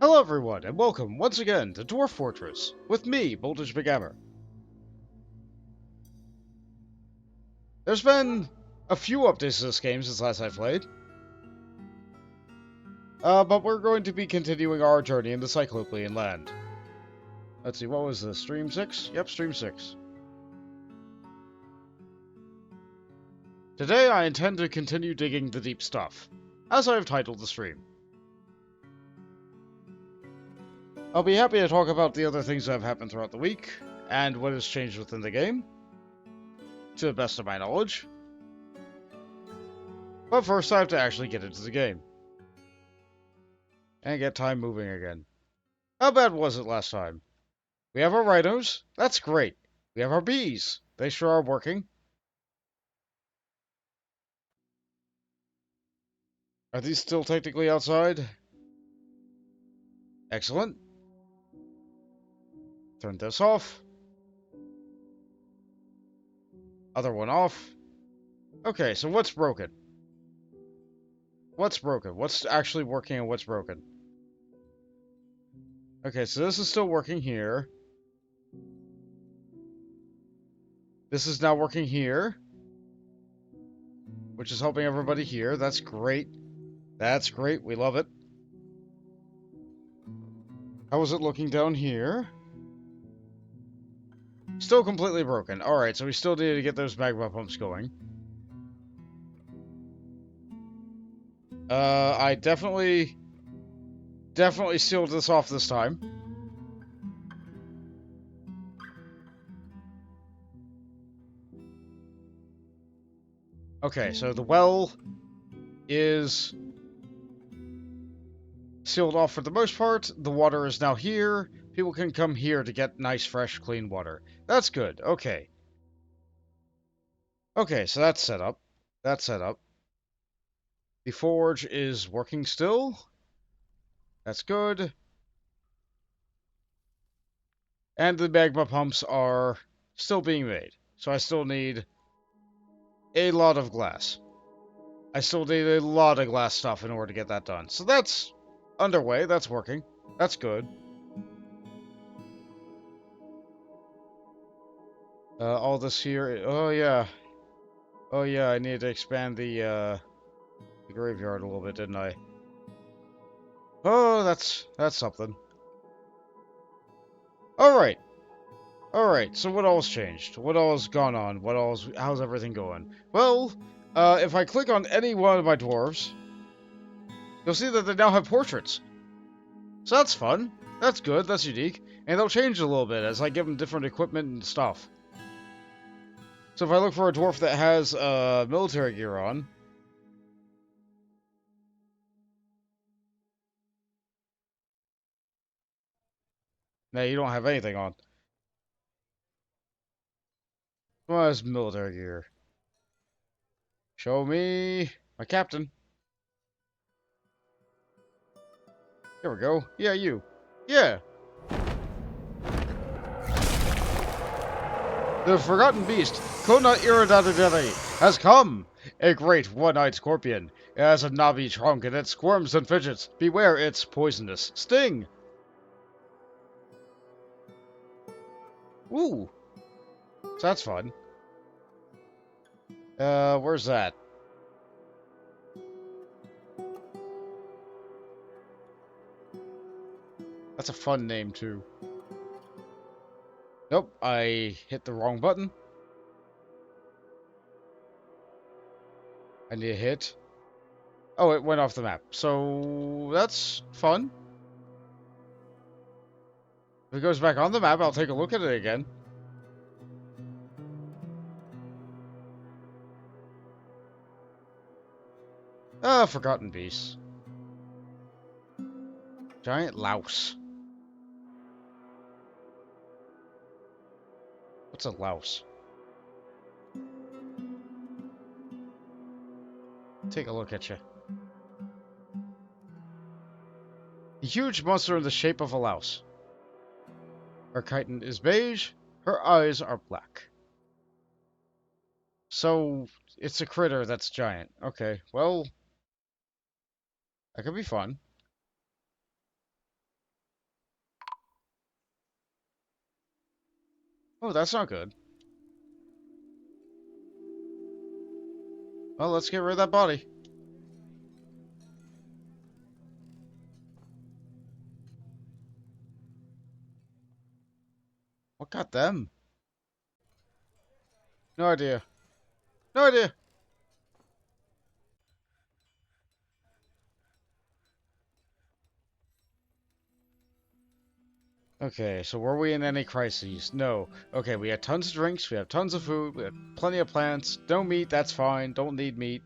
Hello everyone, and welcome once again to Dwarf Fortress, with me, McGammar. There's been a few updates to this game since last I played, but we're going to be continuing our journey in the Cyclopean land. Let's see, what was this, Stream 6? Yep, Stream 6. Today I intend to continue digging the deep stuff, as I have titled the stream. I'll be happy to talk about the other things that have happened throughout the week, and what has changed within the game, to the best of my knowledge. But first I have to actually get into the game. And get time moving again. How bad was it last time? We have our rhinos. That's great. We have our bees. They sure are working. Are these still technically outside? Excellent. Turn this off. Other one off. Okay, so what's broken? What's broken? What's actually working and what's broken? Okay, so this is still working here. This is now working here, which is helping everybody here. That's great. That's great. We love it. How is it looking down here? Still completely broken. Alright, so we still need to get those magma pumps going. I definitely sealed this off this time. Okay, so the well is sealed off for the most part. The water is now here. People can come here to get nice, fresh, clean water. That's good. Okay. Okay, so that's set up. That's set up. The forge is working still. That's good. And the magma pumps are still being made. So I still need a lot of glass. I still need a lot of glass stuff in order to get that done. So that's underway. That's working. That's good. All this here. Oh, yeah. Oh, yeah, I need to expand the graveyard a little bit, didn't I? Oh, that's something. Alright. Alright, so what all's changed? What all's gone on? How's everything going? Well, if I click on any one of my dwarves, you'll see that they now have portraits. So that's fun. That's good, that's unique. And they'll change a little bit as I give them different equipment and stuff. So if I look for a dwarf that has military gear on, no, you don't have anything on. What is military gear? Show me my captain. There we go. Yeah, you. Yeah. The Forgotten Beast, Kona Iridadadadi, has come! A great one-eyed scorpion. It has a knobby trunk and it squirms and fidgets. Beware its poisonous sting! Ooh. So that's fun. Where's that? That's a fun name, too. Nope, I hit the wrong button. I need a hit. Oh, it went off the map. So, that's fun. If it goes back on the map, I'll take a look at it again. Ah, Forgotten Beast. Giant louse. What's a louse? Take a look at you. A huge monster in the shape of a louse. Her chitin is beige, her eyes are black. So, it's a critter that's giant. Okay, well, that could be fun. Oh, that's not good. Well, let's get rid of that body. What got them? No idea. No idea. Okay, so were we in any crises? No. Okay, we had tons of drinks, we have tons of food, we have plenty of plants. No meat, that's fine. Don't need meat.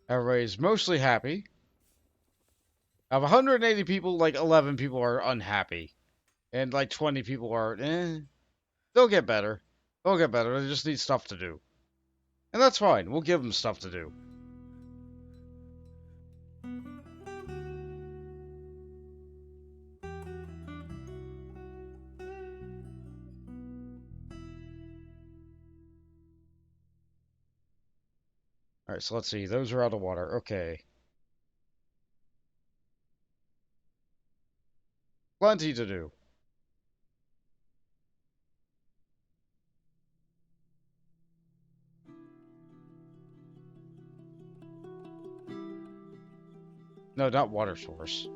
Everybody's mostly happy. Of 180 people, like 11 people are unhappy. And like 20 people are, they'll get better. They'll get better. They just need stuff to do. And that's fine. We'll give them stuff to do. Alright, so let's see. Those are out of water. Okay. Plenty to do. No, not water source.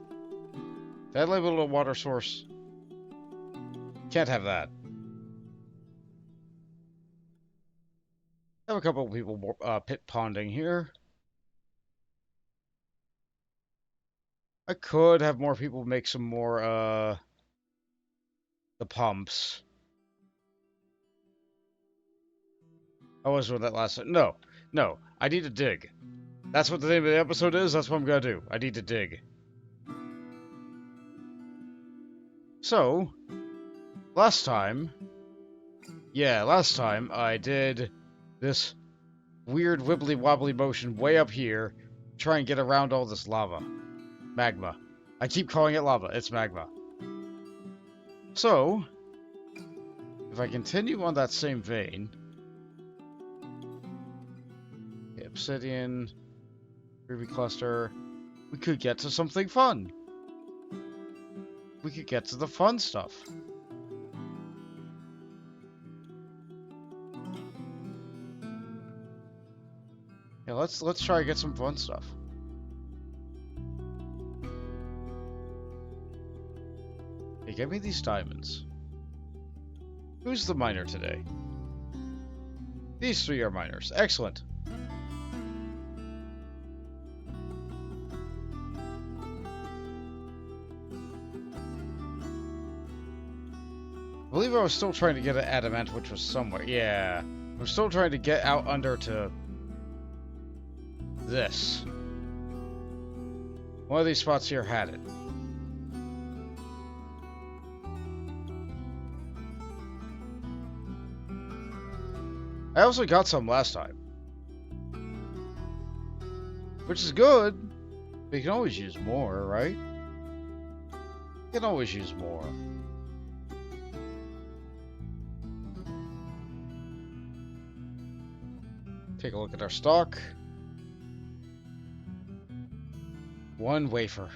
That labeled a water source. Can't have that. Have a couple of people pit ponding here. I could have more people make some more, the pumps. I was doing that last time. No, no, I need to dig. That's what the name of the episode is. That's what I'm gonna do. I need to dig. So, last time I did this weird wibbly wobbly motion way up here, try and get around all this lava. Magma. I keep calling it lava. It's magma. So, if I continue on that same vein, obsidian, ruby cluster, we could get to something fun. We could get to the fun stuff. Yeah, let's try to get some fun stuff. Hey, give me these diamonds. Who's the miner today? These three are miners. Excellent. I believe I was still trying to get an adamant, which was somewhere. Yeah. I'm still trying to get out under to this. One of these spots here had it. I also got some last time. Which is good. But you can always use more, right? You can always use more. Take a look at our stock. 1 wafer.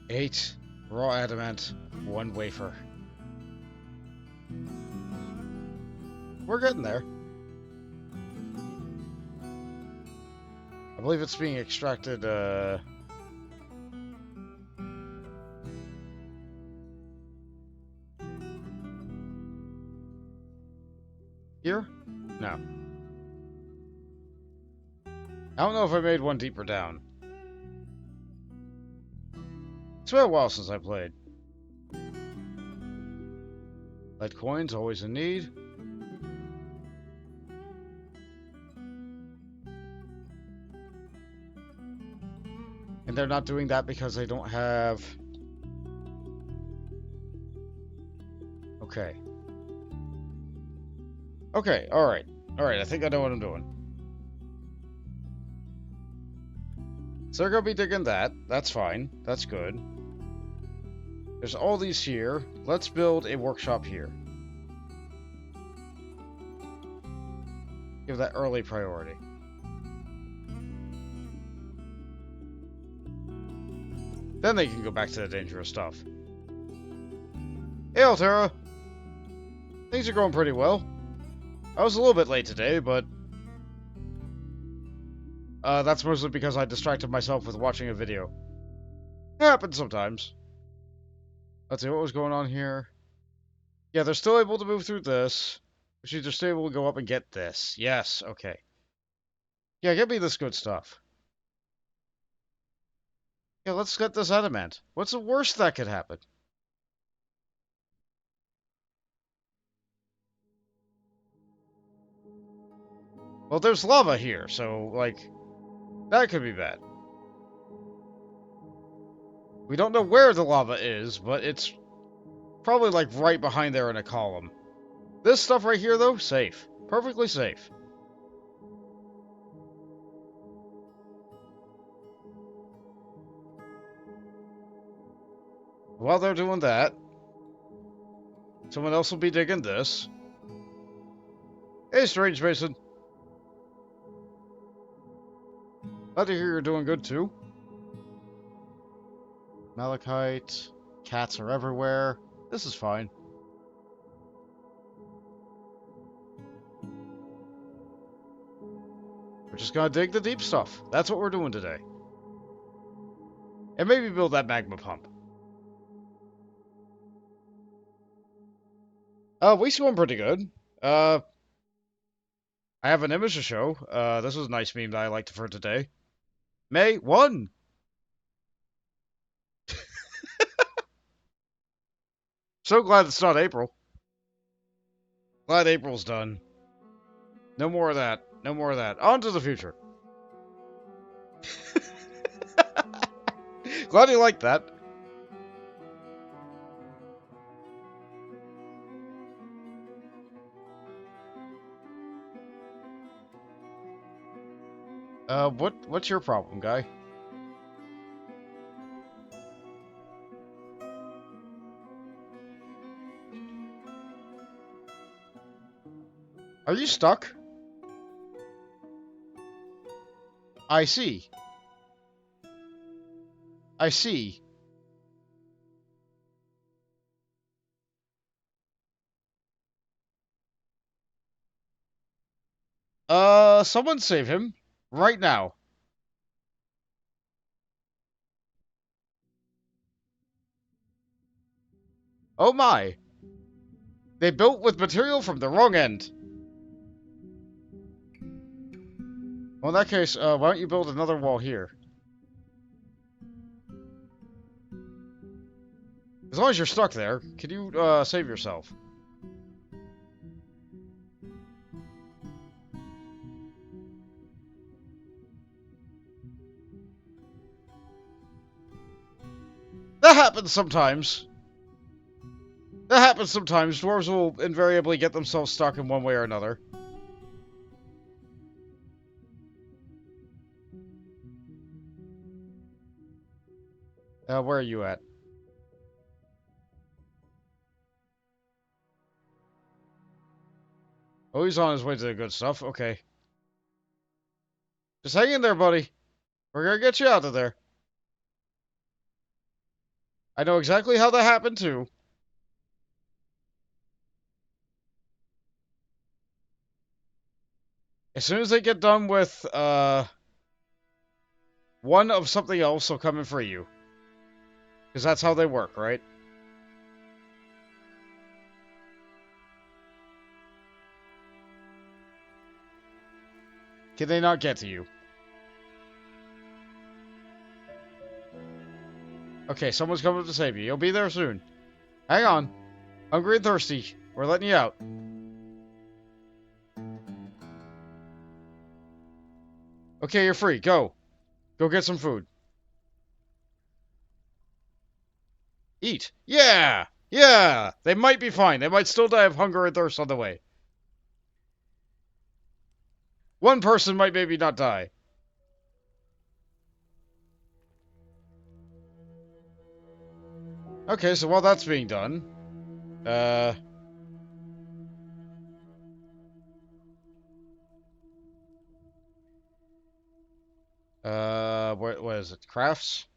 8 raw adamant. 1 wafer. We're getting there. I believe it's being extracted, here? No. I don't know if I made one deeper down. It's been a while since I played. Lead coins, always in need. And they're not doing that because they don't have... Okay. Okay, alright. Alright, I think I know what I'm doing. So they're gonna be digging that. That's fine. That's good. There's all these here. Let's build a workshop here. Give that early priority. Then they can go back to the dangerous stuff. Hey, Altera! Things are going pretty well. I was a little bit late today, but that's mostly because I distracted myself with watching a video. It happens sometimes. Let's see what was going on here. Yeah, they're still able to move through this. Which means they're still able to go up and get this. Yes, okay. Yeah, get me this good stuff. Yeah, let's get this adamant. What's the worst that could happen? Well, there's lava here, so, like, that could be bad. We don't know where the lava is, but it's probably, like, right behind there in a column. This stuff right here, though, safe. Perfectly safe. While they're doing that, someone else will be digging this. Hey, Strange Mason. Glad to hear you're doing good, too. Malachite. Cats are everywhere. This is fine. We're just gonna dig the deep stuff. That's what we're doing today. And maybe build that magma pump. Week's going pretty good. I have an image to show. This was a nice meme that I liked for today. May 1! So glad it's not April. Glad April's done. No more of that. No more of that. On to the future. Glad you liked that. What's your problem, guy? Are you stuck? I see. I see. Someone save him. Right now. Oh my. They built with material from the wrong end. Well, in that case, why don't you build another wall here? As long as you're stuck there, can you, save yourself? That happens sometimes. That happens sometimes. Dwarves will invariably get themselves stuck in one way or another. Where are you at? Oh, he's on his way to the good stuff. Okay. Just hang in there, buddy. We're gonna get you out of there. I know exactly how that happened, too. As soon as they get done with, one of something else, they'll come and free you. Because that's how they work, right? Can they not get to you? Okay, someone's coming to save you. You'll be there soon. Hang on. Hungry and thirsty. We're letting you out. Okay, you're free. Go. Go get some food. Eat. Yeah! Yeah! They might be fine. They might still die of hunger and thirst on the way. One person might maybe not die. Okay, so while that's being done, what is it? Crafts?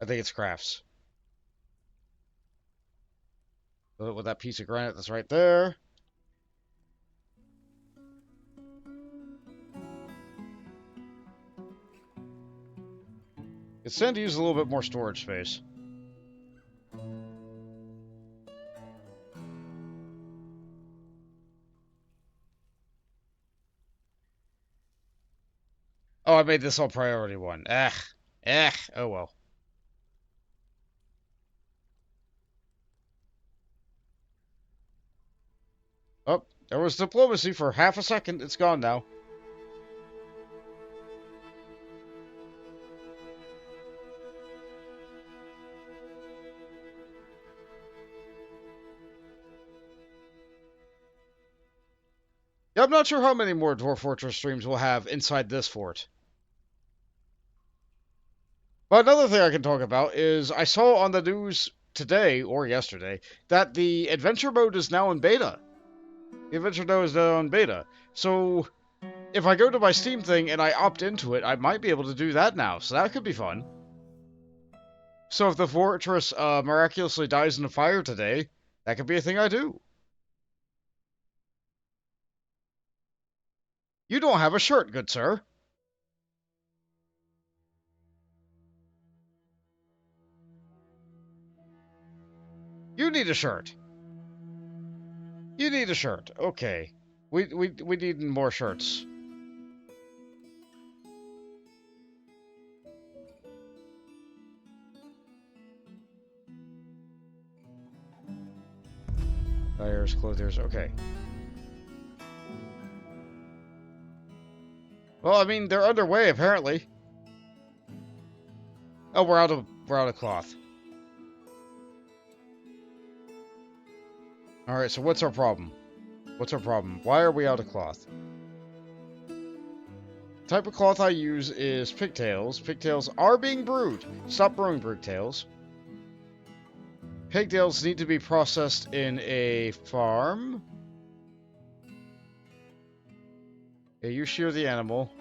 I think it's crafts. With that piece of granite that's right there. It's tend to use a little bit more storage space. Oh, I made this all priority one. Oh well. Oh, there was diplomacy for half a second. It's gone now. Yeah, I'm not sure how many more Dwarf Fortress streams we'll have inside this fort. But another thing I can talk about is I saw on the news today, or yesterday, that the adventure mode is now in beta. The adventure mode is now in beta. So, if I go to my Steam thing and I opt into it, I might be able to do that now. So that could be fun. So if the fortress miraculously dies in a fire today, that could be a thing I do. You don't have a shirt, good sir. You need a shirt. You need a shirt. Okay. We need more shirts. Tires, clothiers, okay. Well, I mean, they're underway apparently. Oh, we're out of cloth. All right, so what's our problem? What's our problem? Why are we out of cloth? The type of cloth I use is pigtails. Pigtails are being brewed. Stop brewing pigtails. Pigtails need to be processed in a farm. Okay, you shear the animal.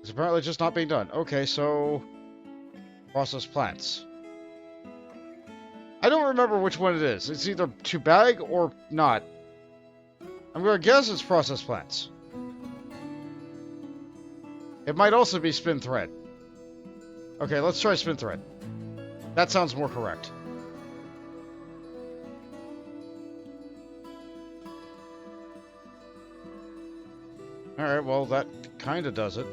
It's apparently just not being done. Okay, so process plants. I don't remember which one it is. It's either to bag or not. I'm going to guess it's process plants. It might also be spin thread. Okay, let's try spin thread. That sounds more correct. Alright, well, that kind of does it.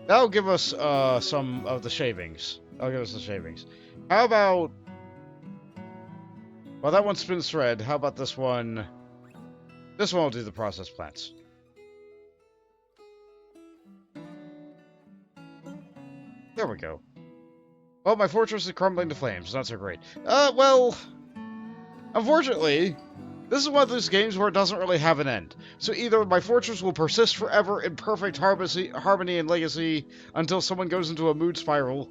That'll give us some of the shavings. That'll give us the shavings. How about... Well, that one spins thread. How about this one? This one will do the process plants. There we go. Well, my fortress is crumbling to flames. Not so great. Well... Unfortunately, this is one of those games where it doesn't really have an end. So either my fortress will persist forever in perfect harmony and legacy until someone goes into a mood spiral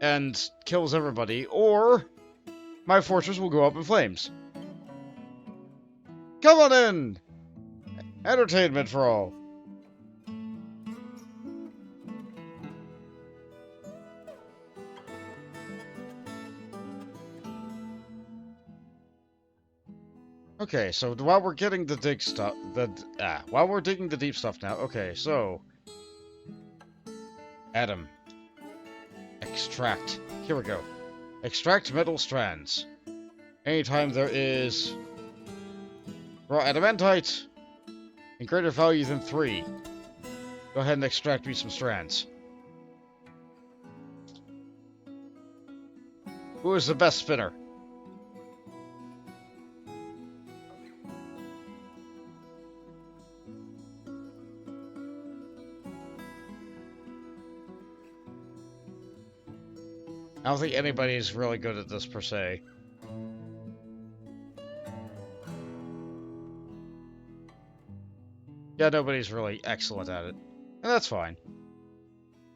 and kills everybody, or my fortress will go up in flames. Come on in! Entertainment for all. Okay, so while we're getting the dig stuff, while we're digging the deep stuff now, okay, so... Adam. Extract. Here we go. Extract metal strands. Anytime there is raw adamantite in greater value than 3, go ahead and extract me some strands. Who is the best spinner? I don't think anybody's really good at this per se. Yeah, nobody's really excellent at it. And that's fine.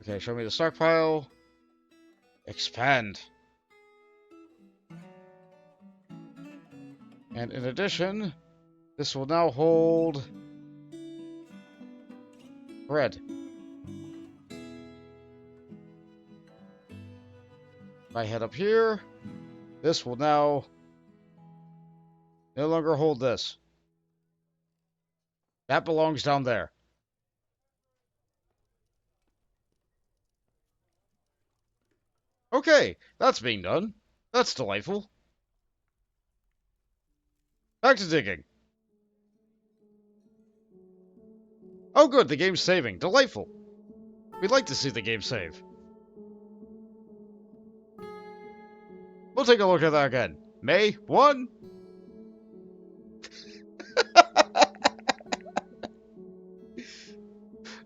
Okay, show me the stockpile. Expand. And in addition, This will now hold bread. If I head up here, this will now no longer hold this. That belongs down there. Okay, that's being done. That's delightful. Back to digging. Oh good, the game's saving. Delightful. We'd like to see the game save. We'll take a look at that again. May 1?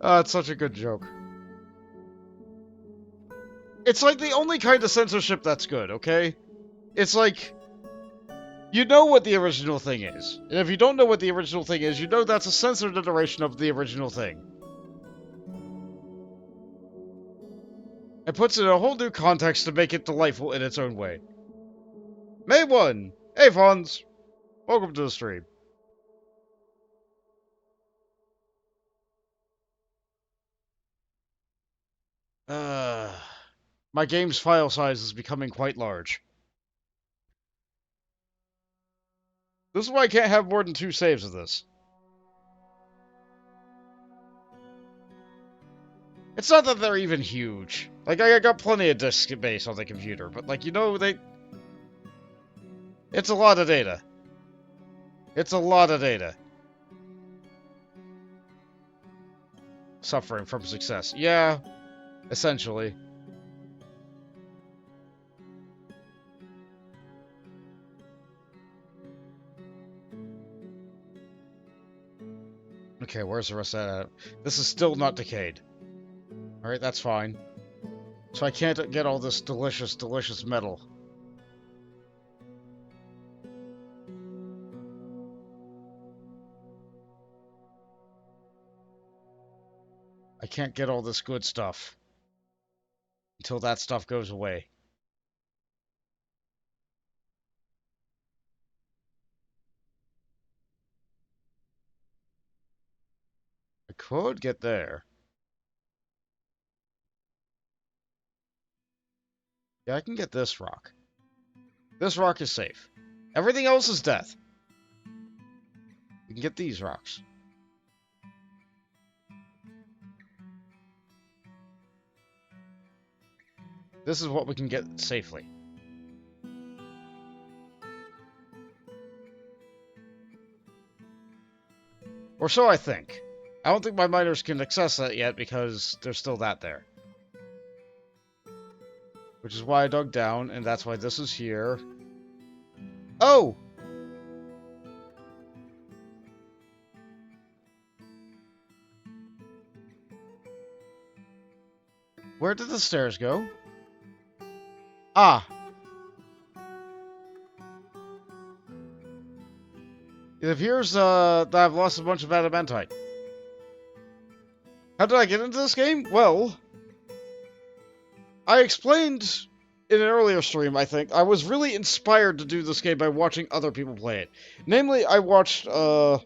It's such a good joke. It's like the only kind of censorship that's good, okay? It's like, you know what the original thing is. And if you don't know what the original thing is, you know that's a censored iteration of the original thing. It puts it in a whole new context to make it delightful in its own way. May 1! Hey, Fonz! Welcome to the stream. My game's file size is becoming quite large. This is why I can't have more than 2 saves of this. It's not that they're even huge. Like, I got plenty of disk space on the computer, but, like, you know, it's a lot of data. It's a lot of data. Suffering from success. Yeah, essentially. Okay, where's the rest of that? This is still not decayed. Alright, that's fine. So I can't get all this delicious, delicious metal. I can't get all this good stuff until that stuff goes away. I could get there. Yeah, I can get this rock. This rock is safe. Everything else is death. We can get these rocks. This is what we can get safely. Or so I think. I don't think my miners can access that yet because there's still that there. Which is why I dug down, and that's why this is here. Oh! Where did the stairs go? Ah! It appears that I've lost a bunch of adamantite. How did I get into this game? Well, I explained in an earlier stream, I think, I was really inspired to do this game by watching other people play it. Namely, I watched Varg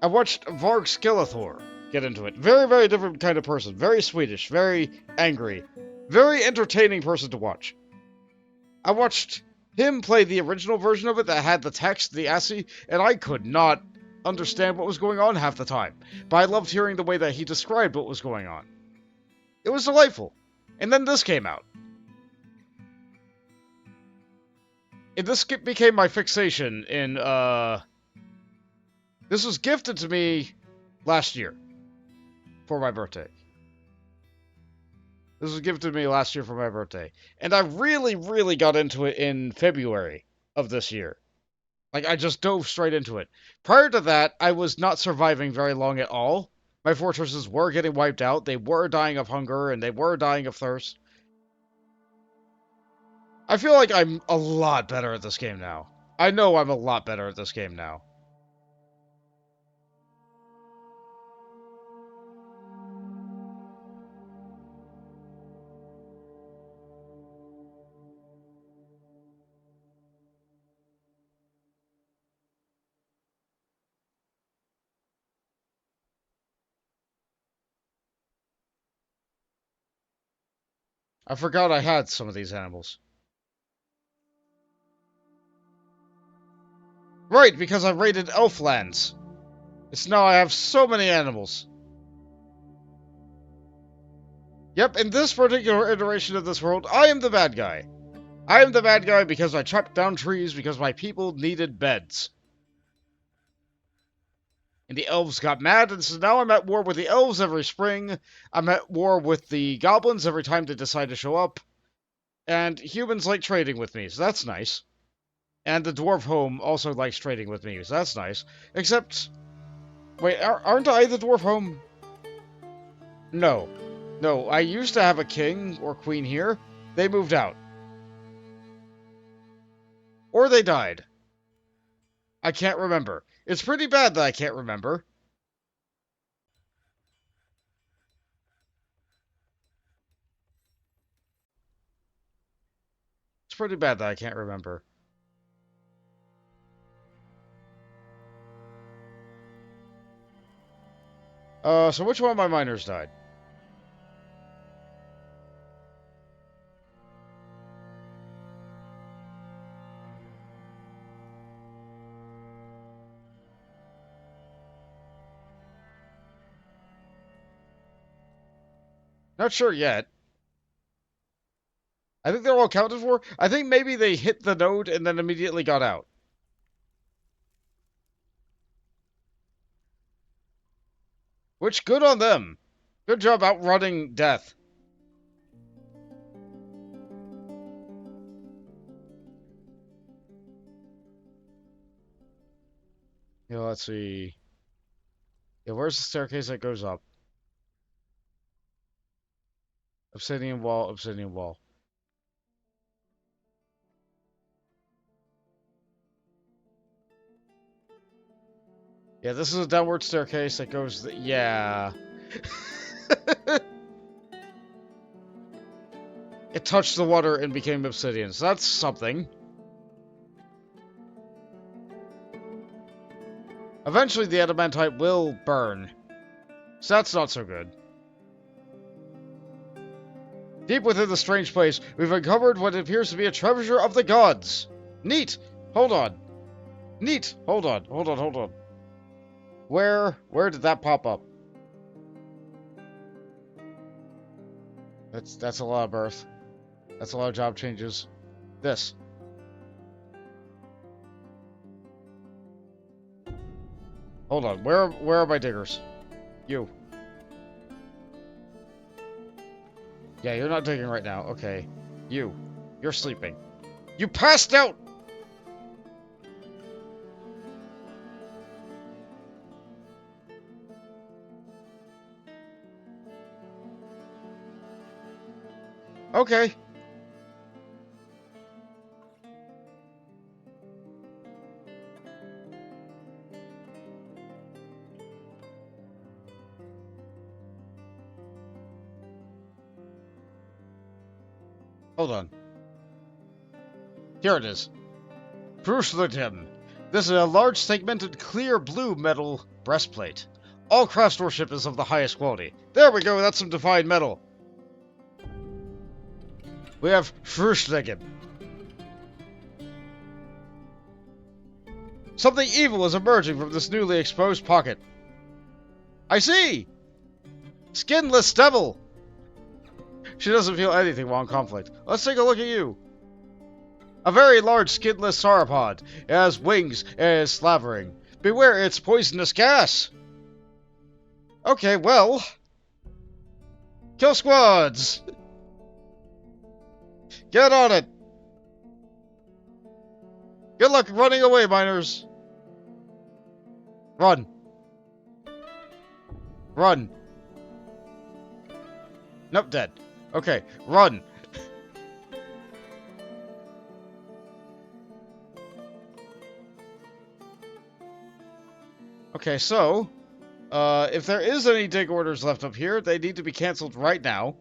Skeletor get into it. Very, very different kind of person. Very Swedish, very angry, very entertaining person to watch. I watched him play the original version of it that had the text, the ASCII, and I could not understand what was going on half the time. But I loved hearing the way that he described what was going on. It was delightful. And then this came out. And this became my fixation in, This was gifted to me last year for my birthday. This was gifted to me last year for my birthday. And I really, really got into it in February of this year. Like, I just dove straight into it. Prior to that, I was not surviving very long at all. My fortresses were getting wiped out. They were dying of hunger, and they were dying of thirst. I feel like I'm a lot better at this game now. I know I'm a lot better at this game now. I forgot I had some of these animals. Right, because I raided Elflands. It's now I have so many animals. Yep, in this particular iteration of this world, I am the bad guy. I am the bad guy because I chopped down trees because my people needed beds. And the elves got mad, and so now I'm at war with the elves every spring. I'm at war with the goblins every time they decide to show up. And humans like trading with me, so that's nice. And the dwarf home also likes trading with me, so that's nice. Except... Wait, aren't I the dwarf home? No. No, I used to have a king or queen here. They moved out. Or they died. I can't remember. It's pretty bad that I can't remember. It's pretty bad that I can't remember. So which one of my miners died? Not sure yet. I think they're all accounted for. I think maybe they hit the node and then immediately got out. Which, good on them. Good job outrunning death. Yeah, let's see. Yeah, where's the staircase that goes up? Obsidian wall, obsidian wall. Yeah, this is a downward staircase that goes... yeah. It touched the water and became obsidian, so that's something. Eventually the adamantite will burn. So that's not so good. Deep within the strange place, we've uncovered what appears to be a treasure of the gods. Neat! Hold on. Neat! Hold on, hold on, hold on. Where did that pop up? That's a lot of birth. That's a lot of job changes. This. Hold on, where are my diggers? You. Yeah, you're not digging right now. Okay. You're sleeping. You passed out! Okay. Hold on. Here it is. Prushlitim. This is a large segmented clear blue metal breastplate. All craftsmanship is of the highest quality. There we go, that's some defined metal. We have Prushlitim. Something evil is emerging from this newly exposed pocket. I see! Skinless devil! She doesn't feel anything while in conflict. Let's take a look at you. A very large skinless sauropod. It has wings and is slavering. Beware its poisonous gas! Okay, well... kill squads! Get on it! Good luck running away, miners! Run! Run! Nope, dead. Okay, run! Okay, so... if there is any dig orders left up here, they need to be cancelled right now.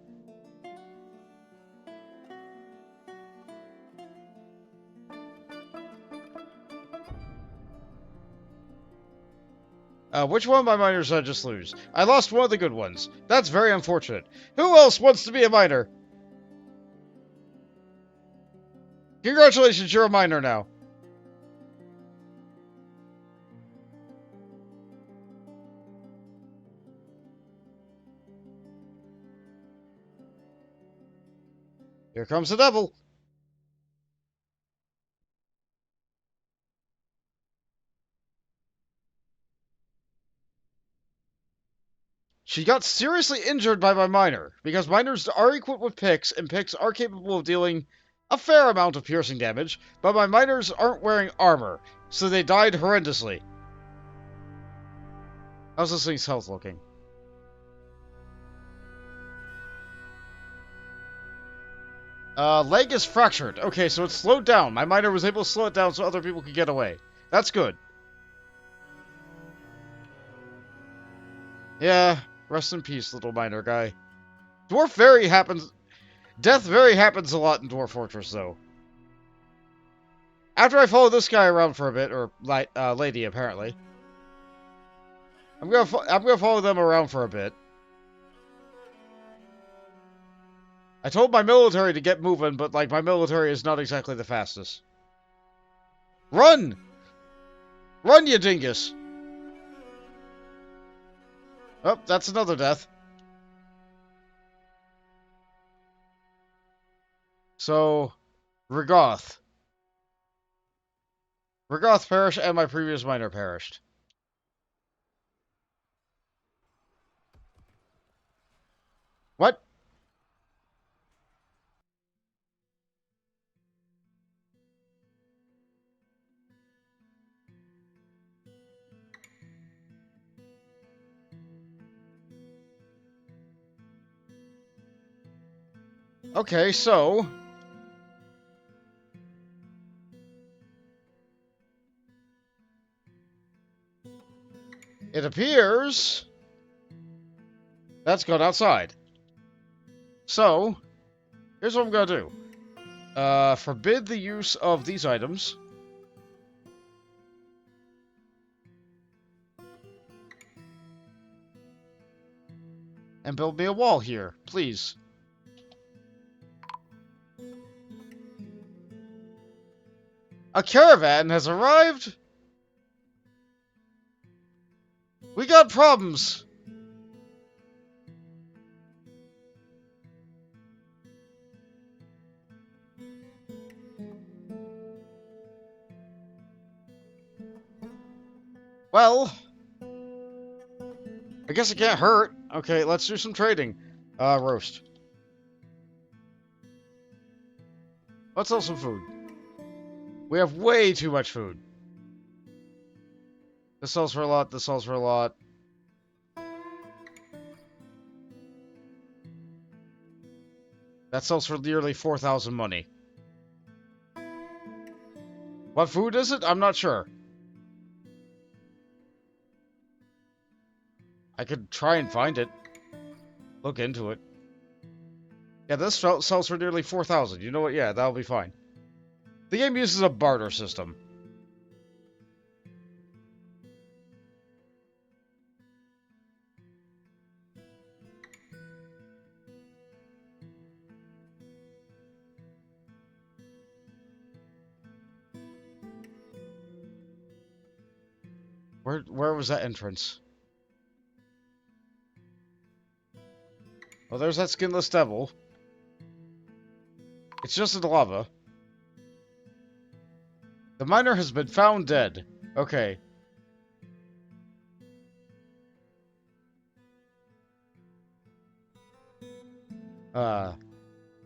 Which one of my miners did I just lose? I lost one of the good ones. That's very unfortunate. Who else wants to be a miner? Congratulations, you're a miner now. Here comes the devil. She got seriously injured by my miner, because miners are equipped with picks, and picks are capable of dealing a fair amount of piercing damage, but my miners aren't wearing armor, so they died horrendously. How's this thing's health looking? Leg is fractured. Okay, so it's slowed down. My miner was able to slow it down so other people could get away. That's good. Yeah, rest in peace, little miner guy. Death very happens a lot in Dwarf Fortress, though. After I follow this guy around for a bit, or lady apparently, I'm gonna follow them around for a bit. I told my military to get moving, but like my military is not exactly the fastest. Run! Run, you dingus! Oh, that's another death. So, Regoth. Regoth perished and my previous miner perished. What? Okay, so... it appears... that's gone outside. So, here's what I'm gonna do. Forbid the use of these items. And build me a wall here, please. A caravan has arrived? We got problems. Well, I guess it can't hurt. Okay, let's do some trading. Roast. Let's sell some food. We have way too much food. This sells for a lot, this sells for a lot. That sells for nearly 4,000 money. What food is it? I'm not sure. I could try and find it. Look into it. Yeah, this sells for nearly 4,000. You know what? Yeah, that'll be fine. The game uses a barter system. Where was that entrance? Oh, there's that skinless devil. It's just in the lava. The miner has been found dead. Okay.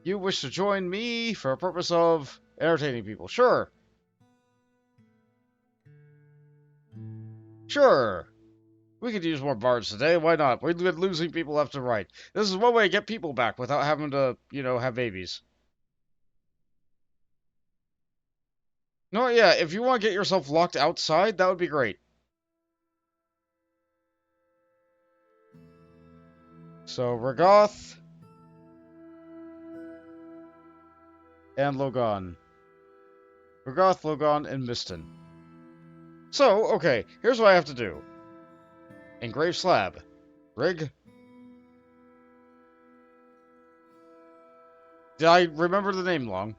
You wish to join me for a purpose of entertaining people. Sure. Sure. We could use more bards today. Why not? We've been losing people left and right. This is one way to get people back without having to, you know, have babies. No, yeah, if you want to get yourself locked outside, that would be great. So, Regoth and Logan. Regoth, Logan, and Miston. So, okay, here's what I have to do. Engrave slab. Rig. Did I remember the name long?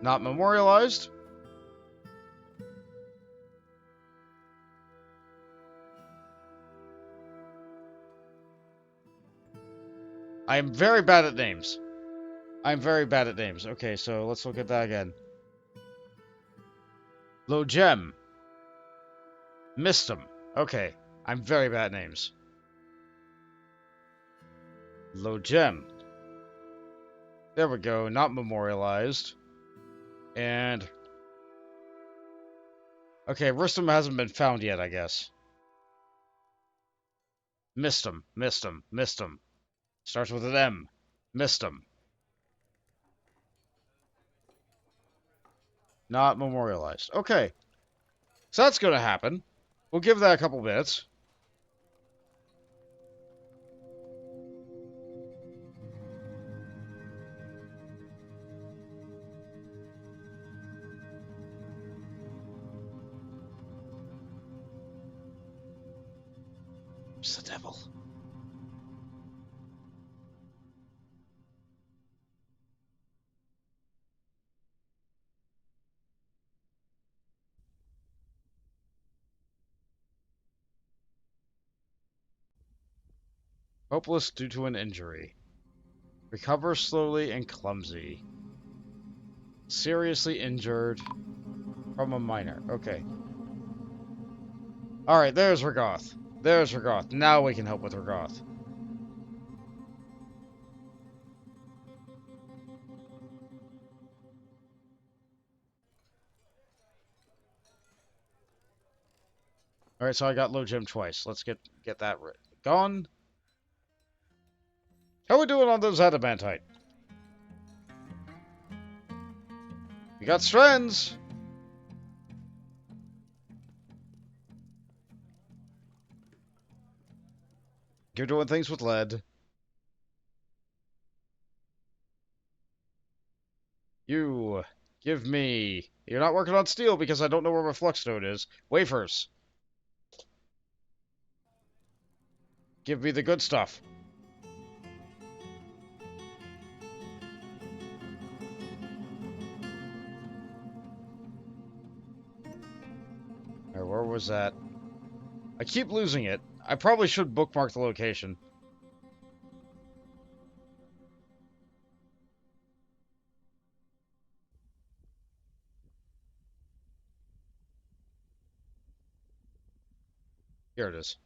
Not memorialized. I am very bad at names. I'm very bad at names. Okay, so let's look at that again. Logem. Mistum. Okay, I'm very bad at names. Logem. There we go, not memorialized. And... okay, Rustum hasn't been found yet, I guess. Mistum. Mistum. Mistum. Starts with an M. Mistum. Not memorialized. Okay. So that's going to happen. We'll give that a couple minutes. It's the devil. Hopeless due to an injury. Recover slowly and clumsy. Seriously injured from a minor. Okay. Alright, there's Regoth. There's Regoth. Now we can help with Regoth. Alright, so I got low gem twice. Let's get that gone. How we doing on those adamantite? We got strands. You're doing things with lead. You give me... you're not working on steel because I don't know where my flux node is. Wafers. Give me the good stuff. Alright, where was that? I keep losing it. I probably should bookmark the location. Here it is.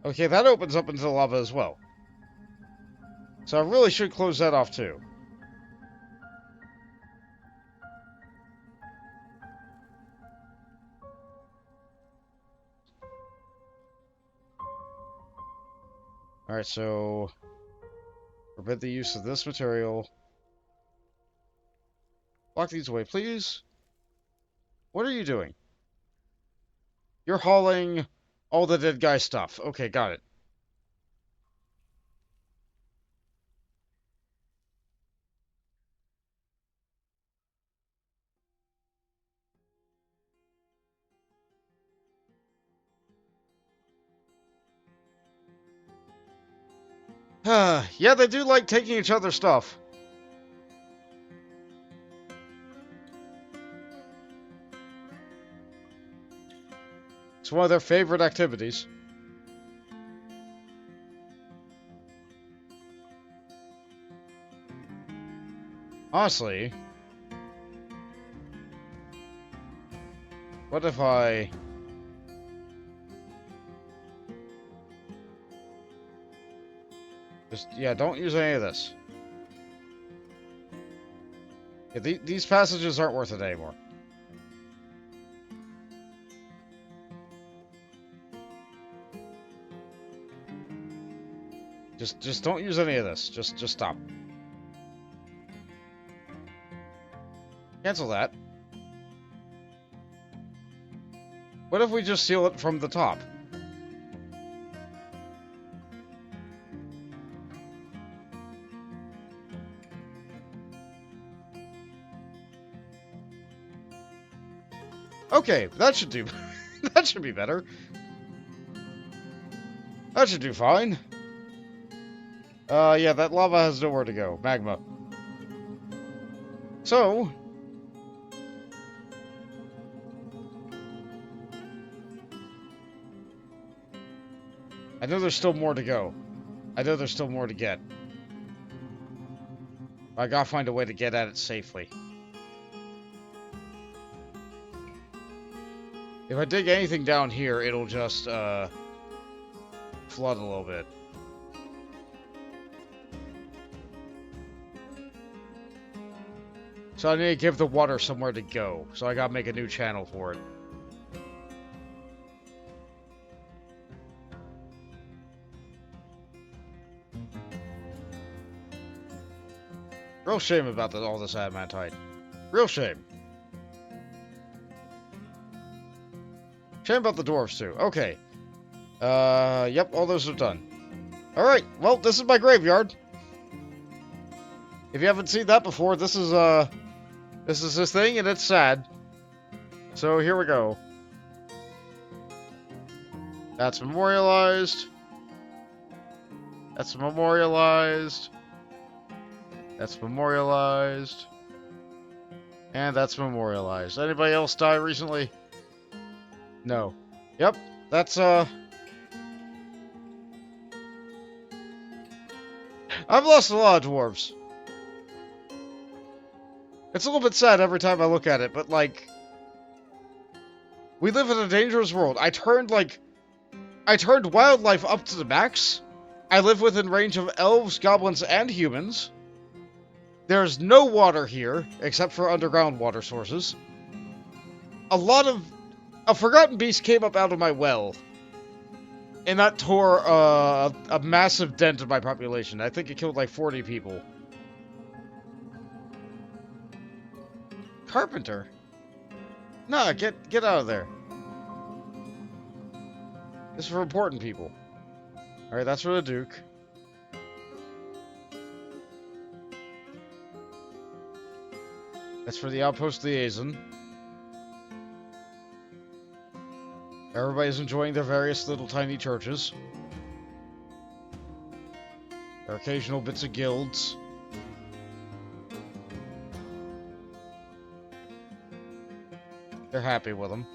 Okay, that opens up into the lava as well. So I really should close that off too. Alright, so... forbid the use of this material. Lock these away, please. What are you doing? You're hauling all the dead guy stuff. Okay, got it. Yeah, they do like taking each other's stuff. It's one of their favorite activities. Honestly, what if I... just, yeah, don't use any of this. Yeah, these passages aren't worth it anymore. Just don't use any of this. Just stop. Cancel that. What if we just seal it from the top? Okay, that should do. That should be better. That should do fine. Yeah, that lava has nowhere to go. Magma. So, I know there's still more to go. I know there's still more to get. I gotta find a way to get at it safely. If I dig anything down here, it'll just, flood a little bit. So I need to give the water somewhere to go. So I gotta make a new channel for it. Real shame about all this adamantite. Real shame. Shame about the dwarves too. Okay. Yep, all those are done. Alright, well, this is my graveyard. If you haven't seen that before, this is this thing, and it's sad. So here we go. That's memorialized. That's memorialized. That's memorialized. And that's memorialized. Anybody else die recently? No. Yep, that's, I've lost a lot of dwarves. It's a little bit sad every time I look at it, but, like, we live in a dangerous world. I turned wildlife up to the max. I live within range of elves, goblins, and humans. There's no water here, except for underground water sources. A forgotten beast came up out of my well. And that tore a massive dent in my population. I think it killed like 40 people. Carpenter? Nah, get out of there. This is for important people. Alright, that's for the Duke. That's for the Outpost Liaison. Everybody's enjoying their various little tiny churches. There are occasional bits of guilds. They're happy with them.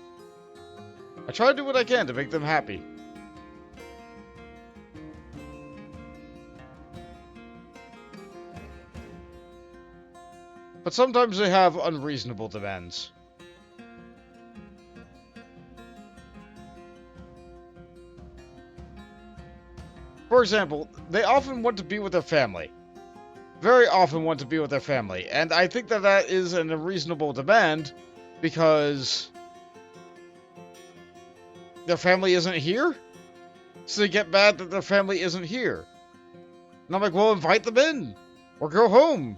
I try to do what I can to make them happy. But sometimes they have unreasonable demands. For example, they often want to be with their family. Very often want to be with their family. And I think that that is an unreasonable demand because their family isn't here. So they get mad that their family isn't here. And I'm like, well, invite them in. Or go home.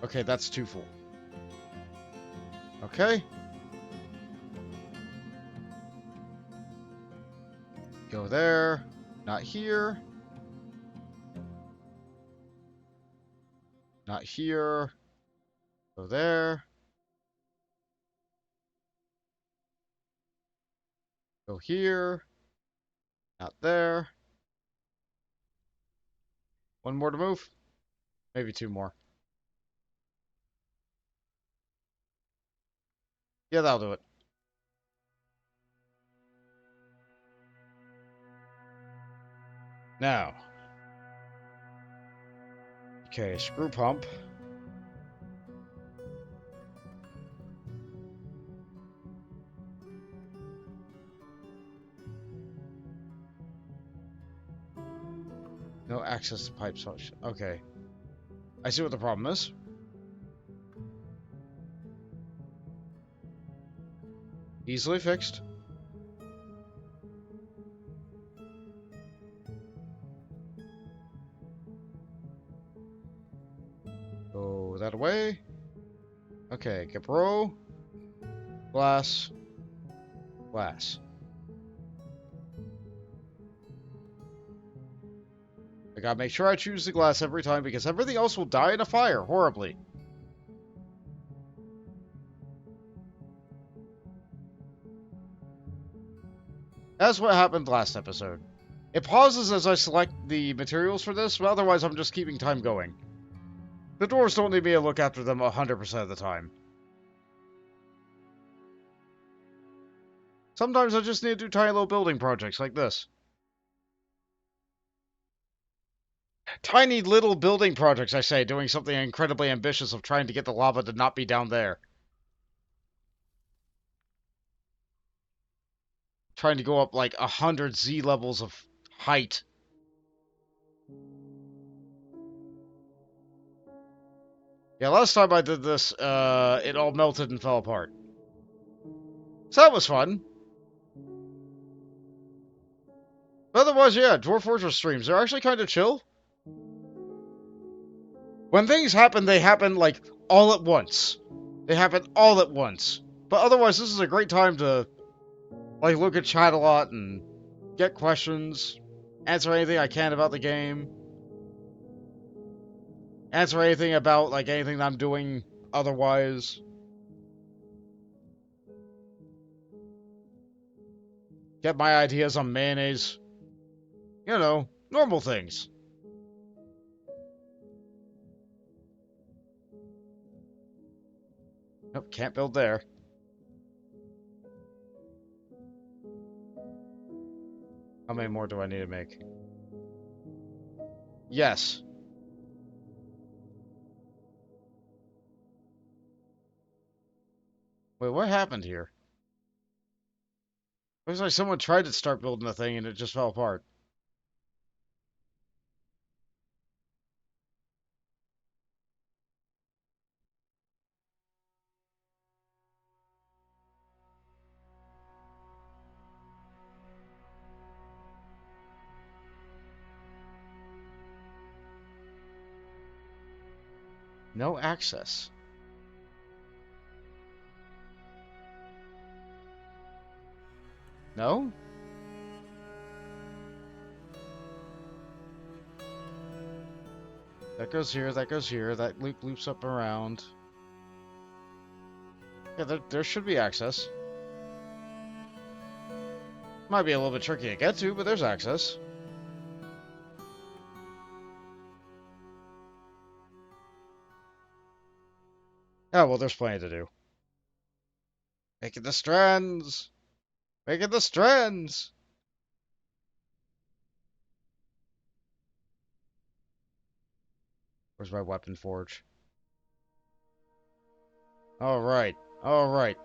Okay, that's too full. Okay. Go there. Not here. Not here. Go there. Go here. Not there. One more to move. Maybe two more. Yeah, that'll do it. Now. Okay, screw pump. No access to pipe suction. Okay. I see what the problem is. Easily fixed. Go that away. Okay, Capro. Glass. Glass. I gotta make sure I choose the glass every time because everything else will die in a fire horribly. That's what happened last episode. It pauses as I select the materials for this, but otherwise I'm just keeping time going. The dwarves don't need me to look after them 100% of the time. Sometimes I just need to do tiny little building projects like this. Tiny little building projects, I say, doing something incredibly ambitious of trying to get the lava to not be down there. Trying to go up like 100 Z levels of height. Yeah, last time I did this, it all melted and fell apart. So that was fun. But otherwise, yeah, Dwarf Fortress streams, they're actually kind of chill. When things happen, they happen, like, all at once. They happen all at once. But otherwise, this is a great time to, like, look at chat a lot and get questions, answer anything I can about the game, answer anything about, like, anything that I'm doing otherwise. Get my ideas on mayonnaise. You know, normal things. Nope, can't build there. How many more do I need to make? Yes. Wait, what happened here? Looks like someone tried to start building the thing and it just fell apart. No access. No? That goes here, that loop loops up around. Yeah, there should be access. Might be a little bit tricky to get to, but there's access. Oh, well, there's plenty to do. Making the strands! Making the strands! Where's my weapon forge? Alright, alright.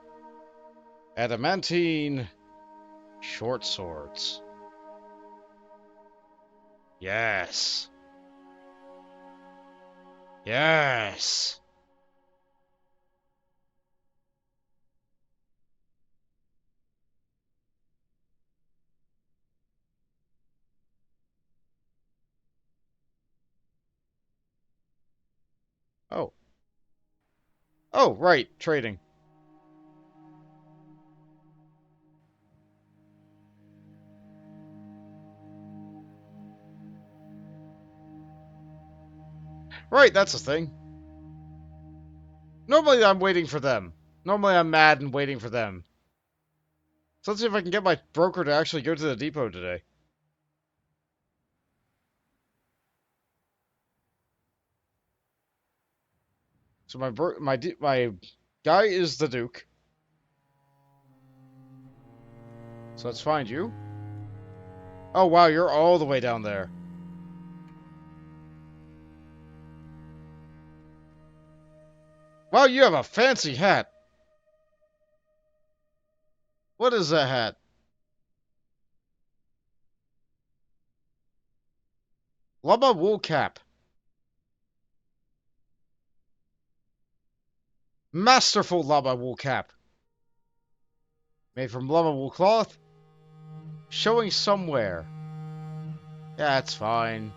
Adamantine short swords. Yes. Yes. Oh. Oh, right, trading. Right, that's the thing. Normally I'm waiting for them. Normally I'm mad and waiting for them. So let's see if I can get my broker to actually go to the depot today. So my guy is the Duke. So let's find you. Oh wow, you're all the way down there. Wow, you have a fancy hat. What is that hat? Llama wool cap. Masterful llama wool cap. Made from llama wool cloth. Showing somewhere. Yeah, it's fine.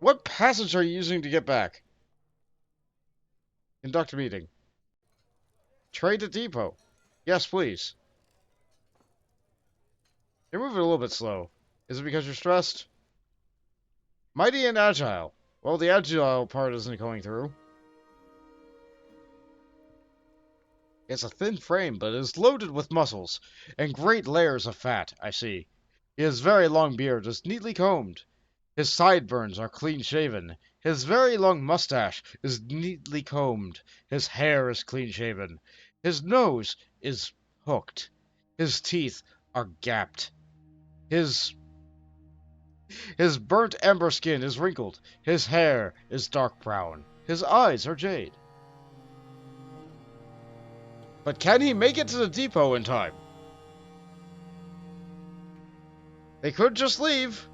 What passage are you using to get back? Conduct a meeting. Trade at depot. Yes, please. You're moving a little bit slow. Is it because you're stressed? Mighty and agile. Well, the agile part isn't going through. It's a thin frame, but is loaded with muscles and great layers of fat, I see. His very long beard is neatly combed. His sideburns are clean-shaven. His very long mustache is neatly combed. His hair is clean-shaven. His nose is hooked. His teeth are gapped. His burnt amber skin is wrinkled. His hair is dark brown. His eyes are jade. But can he make it to the depot in time? They could just leave.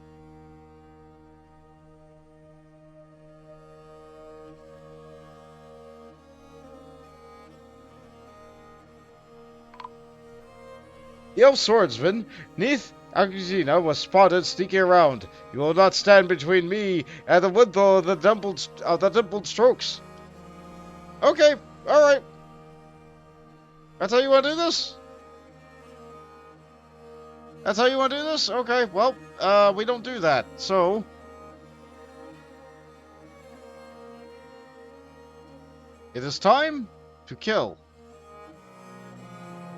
The elf swordsman, Neath Agustina, was spotted sneaking around. You will not stand between me and the windfall of the dimpled strokes. Okay, alright. That's how you want to do this? That's how you want to do this? Okay, well, we don't do that, so... It is time to kill.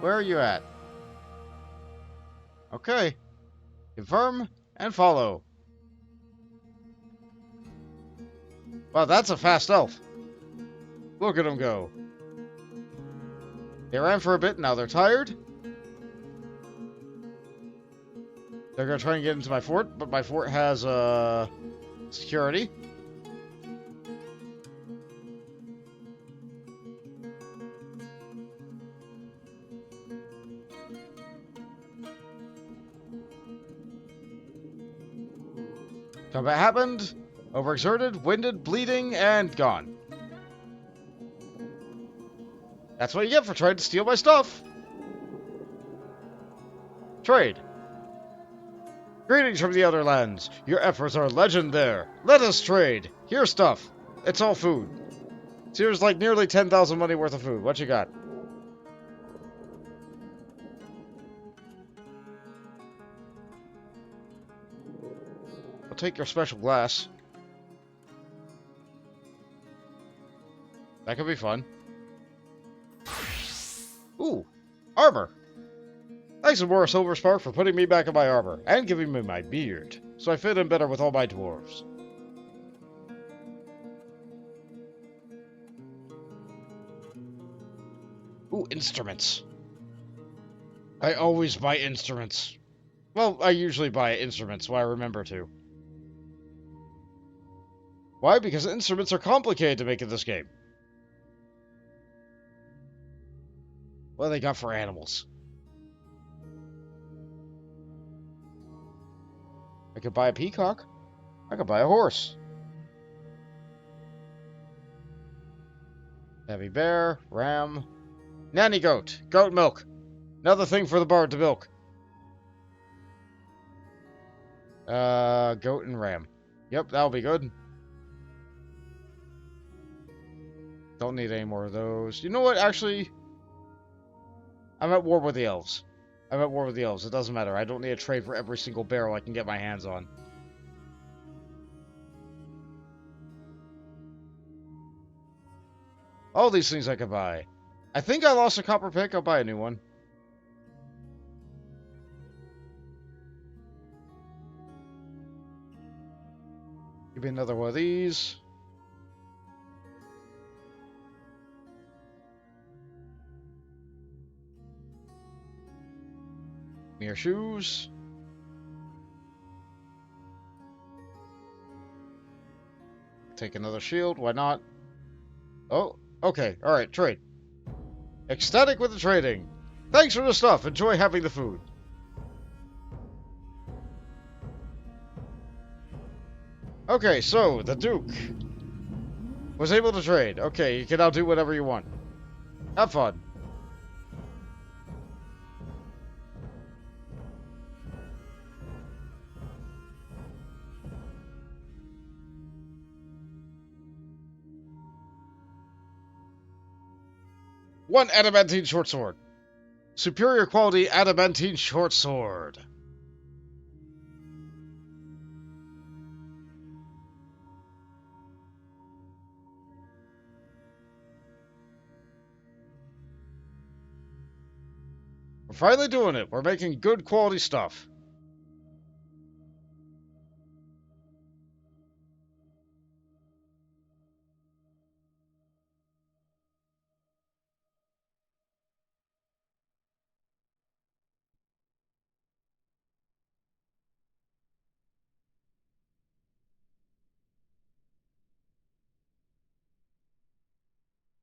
Where are you at? Okay. Confirm and follow. Wow, that's a fast elf. Look at him go. They ran for a bit, now they're tired. They're gonna try and get into my fort, but my fort has, security. Combat happened. Overexerted, winded, bleeding, and gone. That's what you get for trying to steal my stuff. Trade. Greetings from the other lands. Your efforts are legend there. Let us trade. Here's stuff. It's all food. So here's like nearly 10,000 money worth of food. What you got? I'll take your special glass. That could be fun. Ooh, armor. Thanks to more Silver Spark for putting me back in my armor and giving me my beard, so I fit in better with all my dwarves. Ooh, instruments. I always buy instruments. Well, I usually buy instruments, so I remember to. Why? Because instruments are complicated to make in this game. What do they got for animals? I could buy a peacock. I could buy a horse. Heavy bear, ram, nanny goat, goat milk. Another thing for the bard to milk. Goat and ram. Yep, that'll be good. Don't need any more of those. You know what, actually? I'm at war with the elves. I'm at war with the elves. It doesn't matter. I don't need a trade for every single barrel I can get my hands on. All these things I could buy. I think I lost a copper pick. I'll buy a new one. Give me another one of these. Mere shoes. Take another shield. Why not? Oh, okay. Alright, trade. Ecstatic with the trading. Thanks for the stuff. Enjoy having the food. Okay, so the Duke was able to trade. Okay, you can now do whatever you want. Have fun. One adamantine short sword. Superior quality adamantine short sword. We're finally doing it. We're making good quality stuff.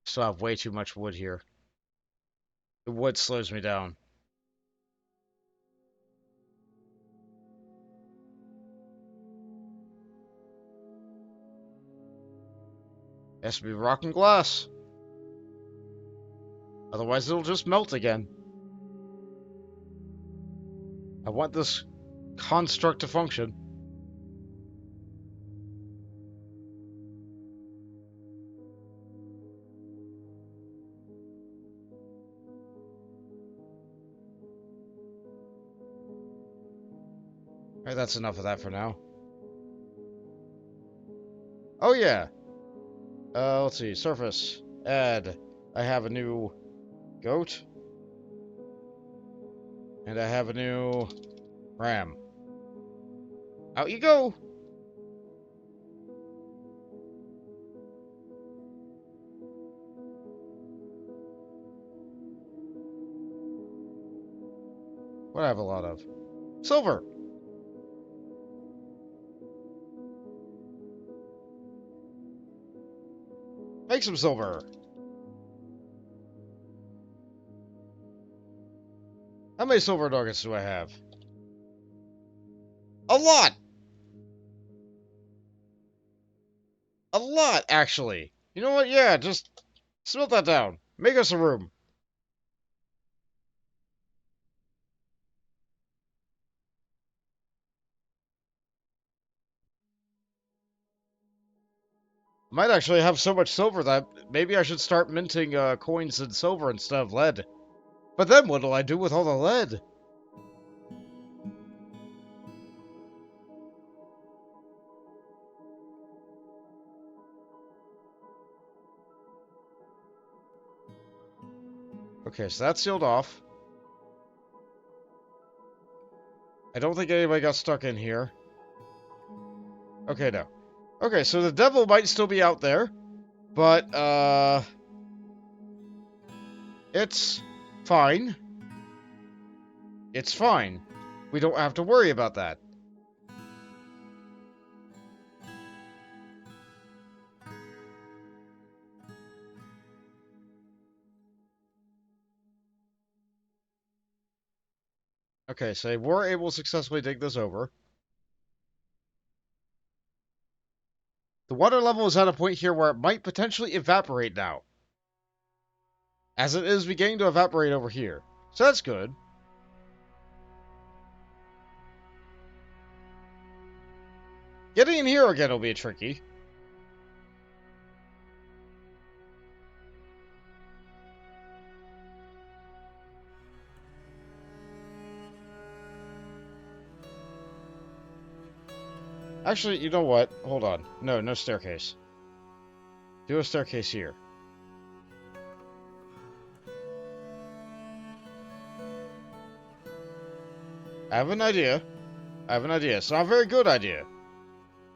Still have way too much wood here. The wood slows me down. It has to be rock and glass. Otherwise, it'll just melt again. I want this construct to function. Alright, that's enough of that for now. Oh yeah. Let's see. Surface. Add. I have a new goat. And I have a new ram. Out you go! What do I have a lot of? Silver! Make some silver! How many silver nuggets do I have? A lot! A lot, actually. You know what? Yeah, just smelt that down. Make us a room. Might actually have so much silver that maybe I should start minting coins in silver instead of lead. But then what'll I do with all the lead? Okay, so that's sealed off. I don't think anybody got stuck in here. Okay, no. Okay, so the devil might still be out there, but, it's fine. It's fine. We don't have to worry about that. Okay, so we're able to successfully dig this over. The water level is at a point here where it might potentially evaporate now. As it is beginning to evaporate over here. So that's good. Getting in here again will be tricky. Actually, you know what? Hold on. No, no staircase. Do a staircase here. I have an idea. I have an idea. It's not a very good idea.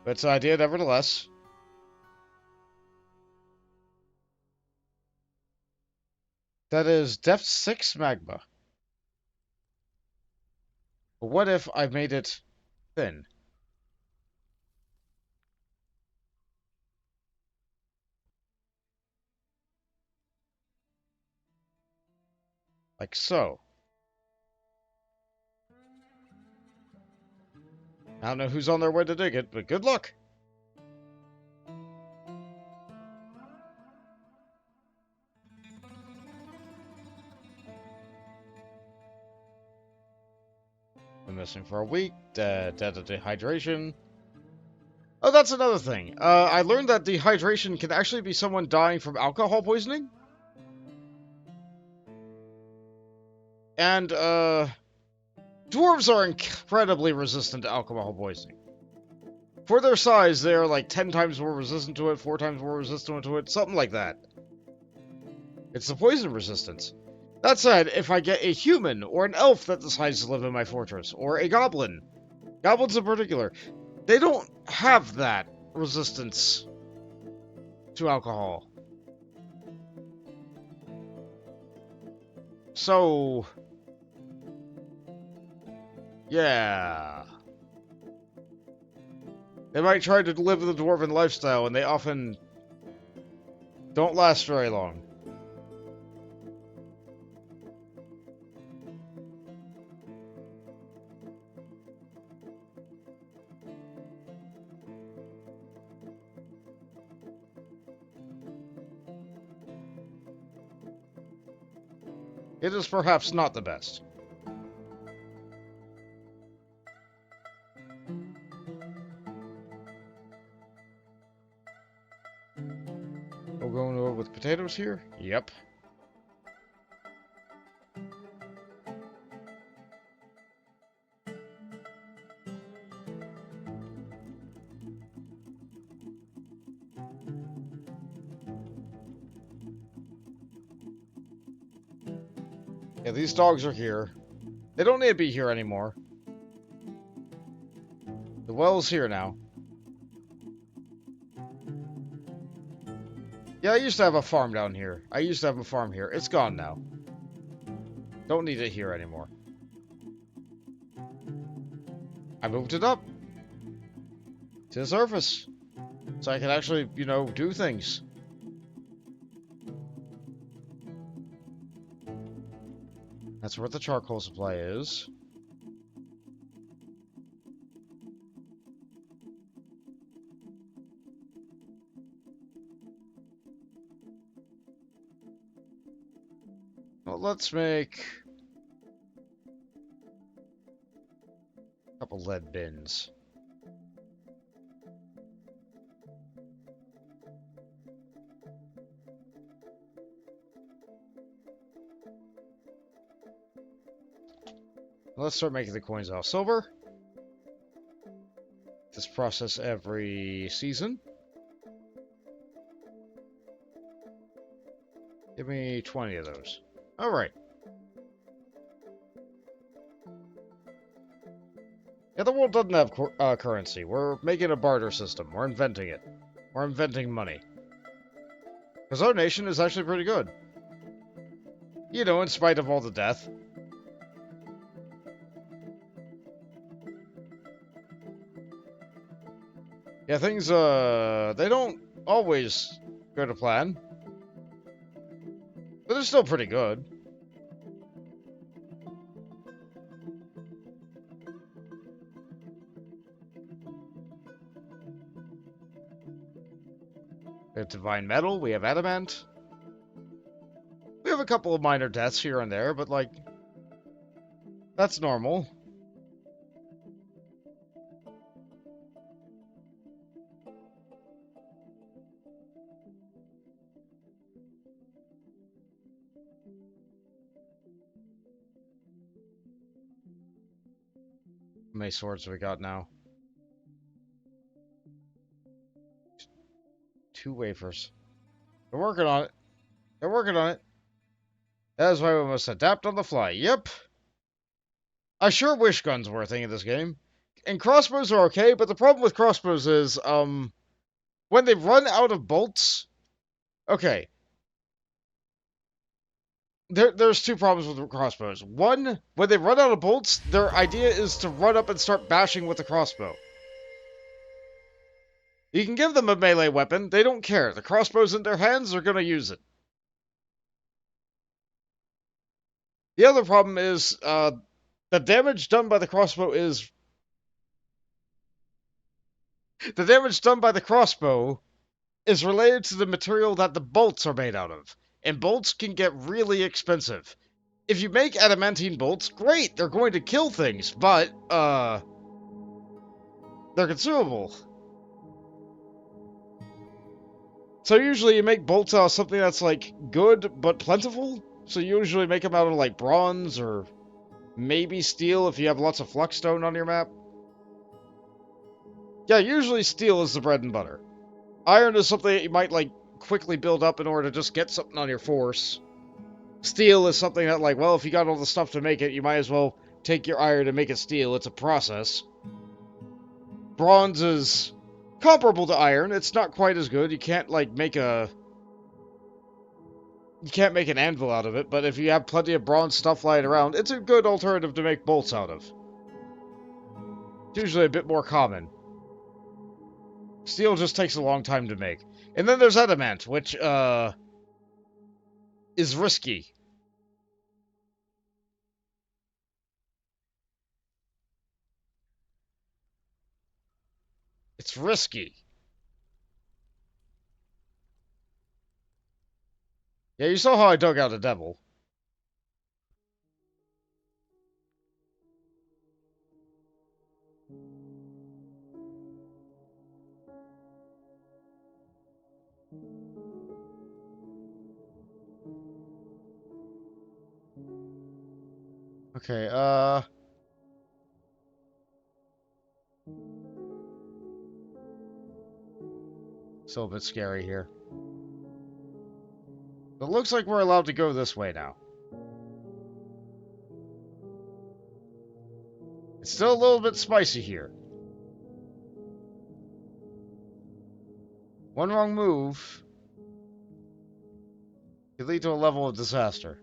But it's an idea nevertheless. That is depth 6 magma. But what if I made it thin? Like so. I don't know who's on their way to dig it, but good luck! Been missing for a week. Dead of dehydration. Oh, that's another thing. I learned that dehydration can actually be someone dying from alcohol poisoning. And, dwarves are incredibly resistant to alcohol poisoning. For their size, they are like 10 times more resistant to it, 4 times more resistant to it, something like that. It's the poison resistance. That said, if I get a human or an elf that decides to live in my fortress, or a goblin, goblins in particular, they don't have that resistance to alcohol. So, yeah. They might try to live the dwarven lifestyle, and they often don't last very long. It is perhaps not the best. We're going over with potatoes here? Yep. Yeah, these dogs are here. They don't need to be here anymore. The well's here now. Yeah, I used to have a farm down here. I used to have a farm here. It's gone now. Don't need it here anymore. I moved it up to the surface so I can actually, you know, do things. That's where the charcoal supply is. Well, let's make a couple lead bins. Let's start making the coins out of silver. This process every season. Give me 20 of those. Alright. Yeah, the world doesn't have currency. We're making a barter system. We're inventing it. We're inventing money. Because our nation is actually pretty good. You know, in spite of all the death. Yeah, things, they don't always go to plan. But they're still pretty good. We have divine metal, we have adamant. We have a couple of minor deaths here and there, but like, that's normal. How many swords have we got now? 2 wafers. They're working on it. They're working on it. That is why we must adapt on the fly. Yep. I sure wish guns were a thing in this game. And crossbows are okay, but the problem with crossbows is, when they run out of bolts... Okay. There's 2 problems with crossbows. One, when they run out of bolts, their idea is to run up and start bashing with the crossbow. You can give them a melee weapon, they don't care. The crossbow's in their hands, they're gonna use it. The other problem is, the damage done by the crossbow is... The damage done by the crossbow is related to the material that the bolts are made out of. And bolts can get really expensive. If you make adamantine bolts, great, they're going to kill things, but, they're consumable. So usually you make bolts out of something that's, like, good but plentiful. So you usually make them out of, like, bronze or maybe steel if you have lots of fluxstone on your map. Yeah, usually steel is the bread and butter. Iron is something that you might, like, quickly build up in order to just get something on your force. Steel is something that, like, well, if you got all the stuff to make it, you might as well take your iron and make it steel. It's a process. Bronze is comparable to iron. It's not quite as good. You can't, like, make a... You can't make an anvil out of it, but if you have plenty of bronze stuff lying around, it's a good alternative to make bolts out of. It's usually a bit more common. Steel just takes a long time to make. And then there's adamant, which, is risky. It's risky. Yeah, you saw how I dug out a devil. Okay, still a bit scary here. But it looks like we're allowed to go this way now. It's still a little bit spicy here. One wrong move could lead to a level of disaster.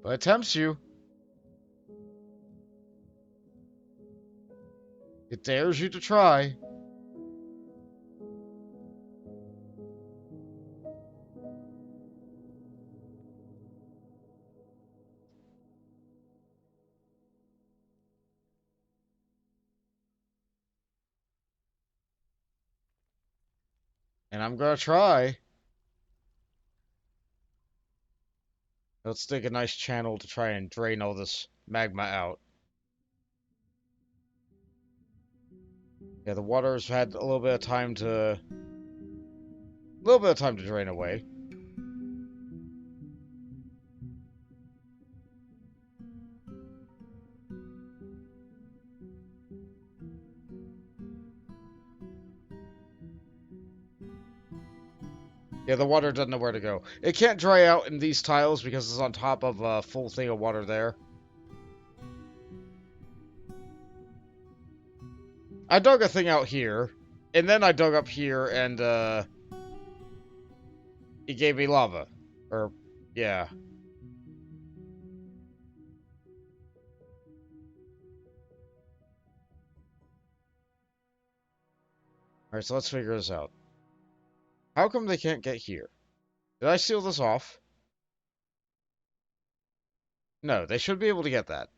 But it tempts you. It dares you to try. And I'm gonna try. Let's dig a nice channel to try and drain all this magma out. Yeah, the water's had a little bit of time to... drain away. Yeah, the water doesn't know where to go. It can't dry out in these tiles because it's on top of a full thing of water there. I dug a thing out here, and then I dug up here, and, it gave me lava. Or, yeah. Alright, so let's figure this out. How come they can't get here? Did I seal this off? No, they should be able to get that.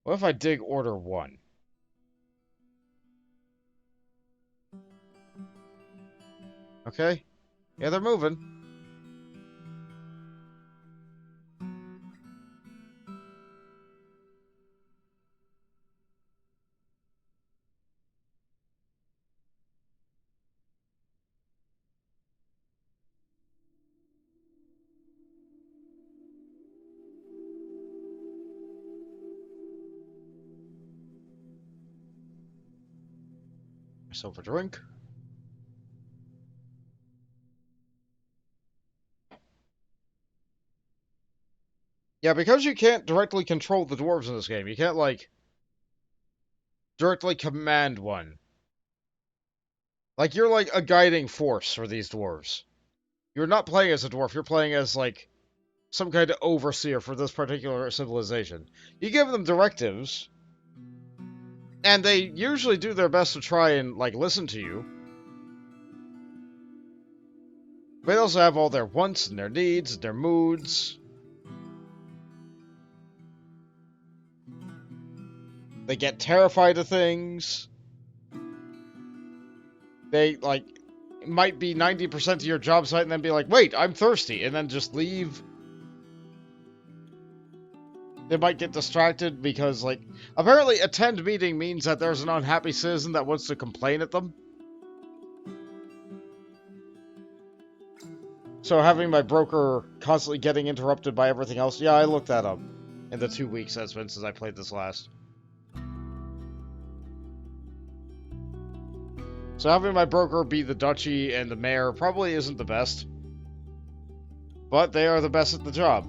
What if I dig order 1? Okay. Yeah, they're moving. Myself a drink. Yeah, because you can't directly control the dwarves in this game, you can't, like, directly command one. Like, you're like a guiding force for these dwarves. You're not playing as a dwarf, you're playing as, like, some kind of overseer for this particular civilization. You give them directives, and they usually do their best to try and, like, listen to you. But they also have all their wants and their needs and their moods. They get terrified of things. They, like, might be 90% of your job site and then be like, wait, I'm thirsty, and then just leave. They might get distracted because, like, apparently attend meeting means that there's an unhappy citizen that wants to complain at them. So having my broker constantly getting interrupted by everything else, yeah, I looked that up. in the 2 weeks that's been since I played this last. So having my broker be the duchy and the mayor probably isn't the best. But they are the best at the job.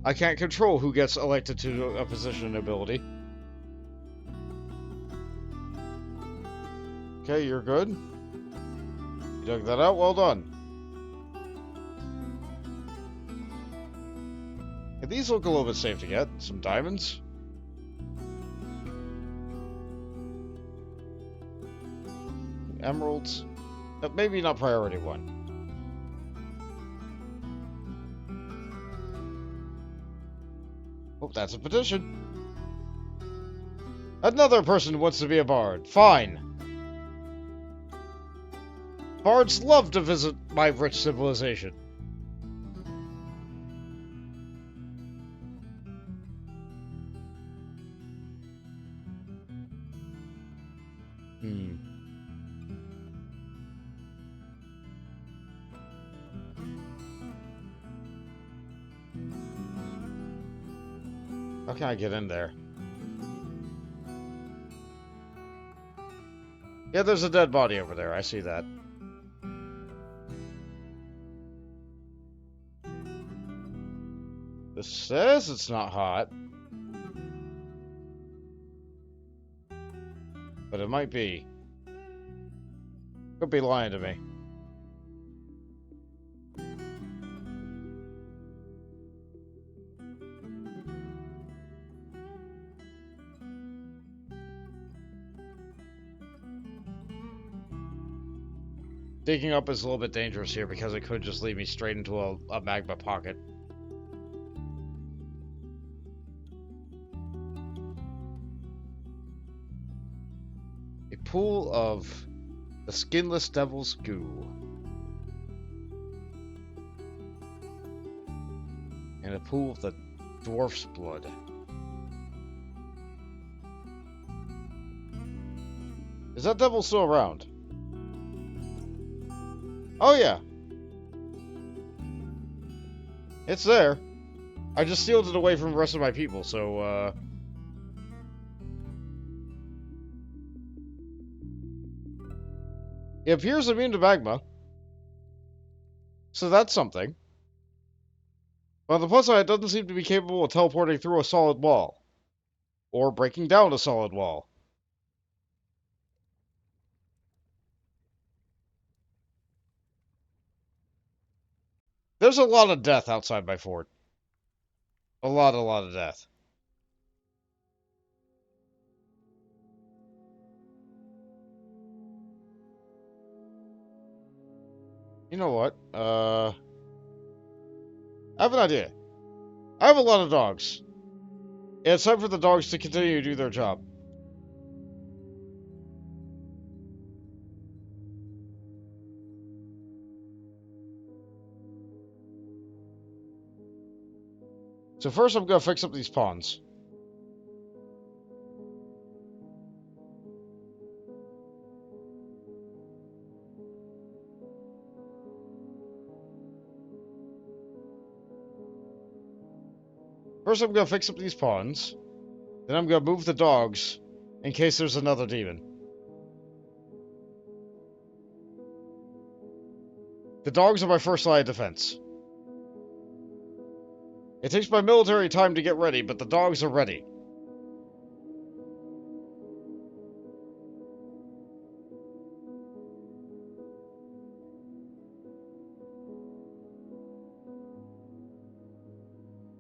I can't control who gets elected to a position of nobility. Okay, you're good. You dug that out, well done. And these look a little bit safe to get. Some diamonds. Emeralds. Maybe not priority 1. Oh, that's a petition. Another person wants to be a bard. Fine. Bards love to visit my rich civilization. How can I get in there? Yeah, there's a dead body over there. I see that. This says it's not hot. But it might be. Could be lying to me. Digging up is a little bit dangerous here because it could just lead me straight into a magma pocket. A pool of the skinless devil's goo. And a pool of the dwarf's blood. Is that devil still around? Oh yeah. It's there. I just sealed it away from the rest of my people, so it appears immune to magma. So that's something. But on the plus side, it doesn't seem to be capable of teleporting through a solid wall. Or breaking down a solid wall. There's a lot of death outside my fort. A lot of death. You know what? I have an idea. I have a lot of dogs. And it's time for the dogs to continue to do their job. So first I'm going to fix up these ponds. First I'm going to fix up these ponds. Then I'm going to move the dogs in case there's another demon. The dogs are my first line of defense. It takes my military time to get ready, but the dogs are ready.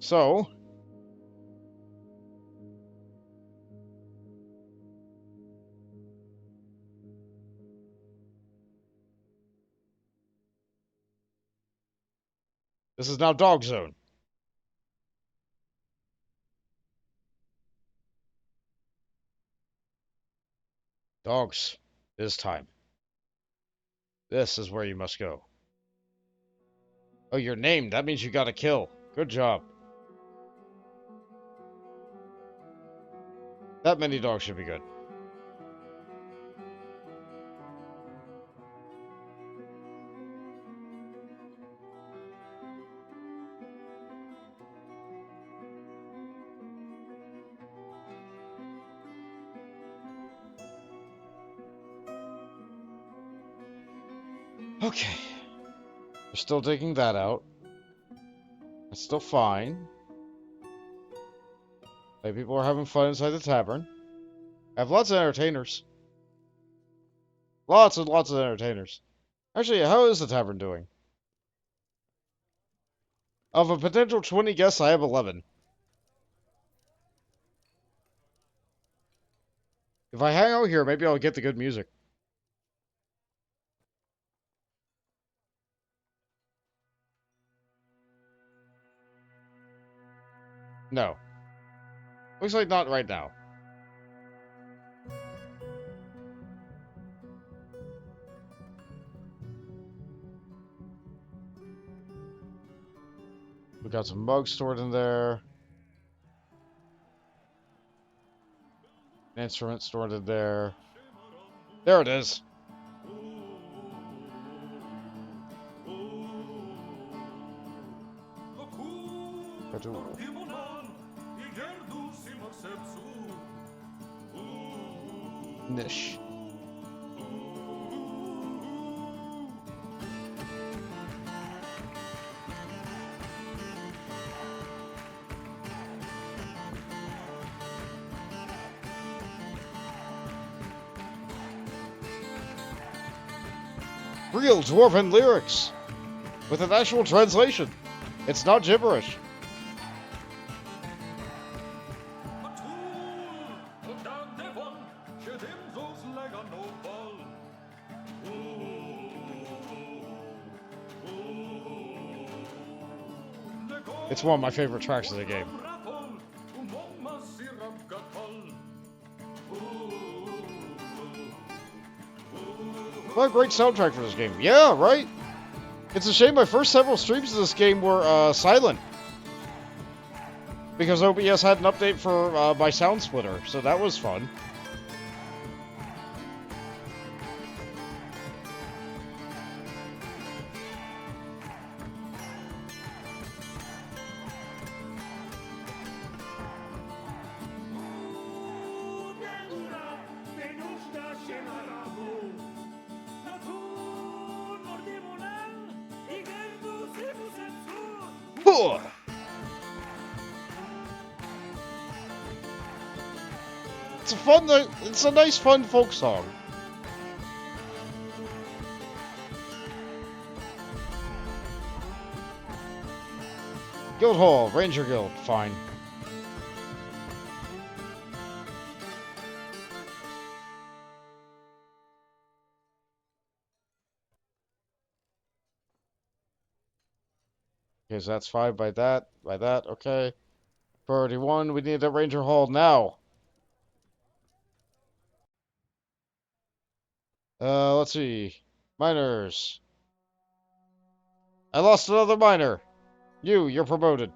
So, this is now dog zone. Dogs, it is time. This is where you must go. Oh, you're named. That means you got to kill. Good job. That many dogs should be good. Okay. We're still digging that out. It's still fine. Like, people are having fun inside the tavern. I have lots of entertainers. Lots and lots of entertainers. Actually, how is the tavern doing? Of a potential 20 guests, I have 11. If I hang out here, maybe I'll get the good music. No. Looks like not right now. We got some mugs stored in there. An instrument stored in there. There it is. Niche. Real Dwarven lyrics with an actual translation. It's not gibberish. It's one of my favorite tracks of the game. What a great soundtrack for this game. Yeah, right? It's a shame my first several streams of this game were silent. Because OBS had an update for my sound splitter, so that was fun. It's a nice, fun folk song. Guild Hall, Ranger Guild, fine. Okay, so that's 5 by that, okay. Priority 1, we need a Ranger Hall now. Let's see. Miners. I lost another miner. You're promoted.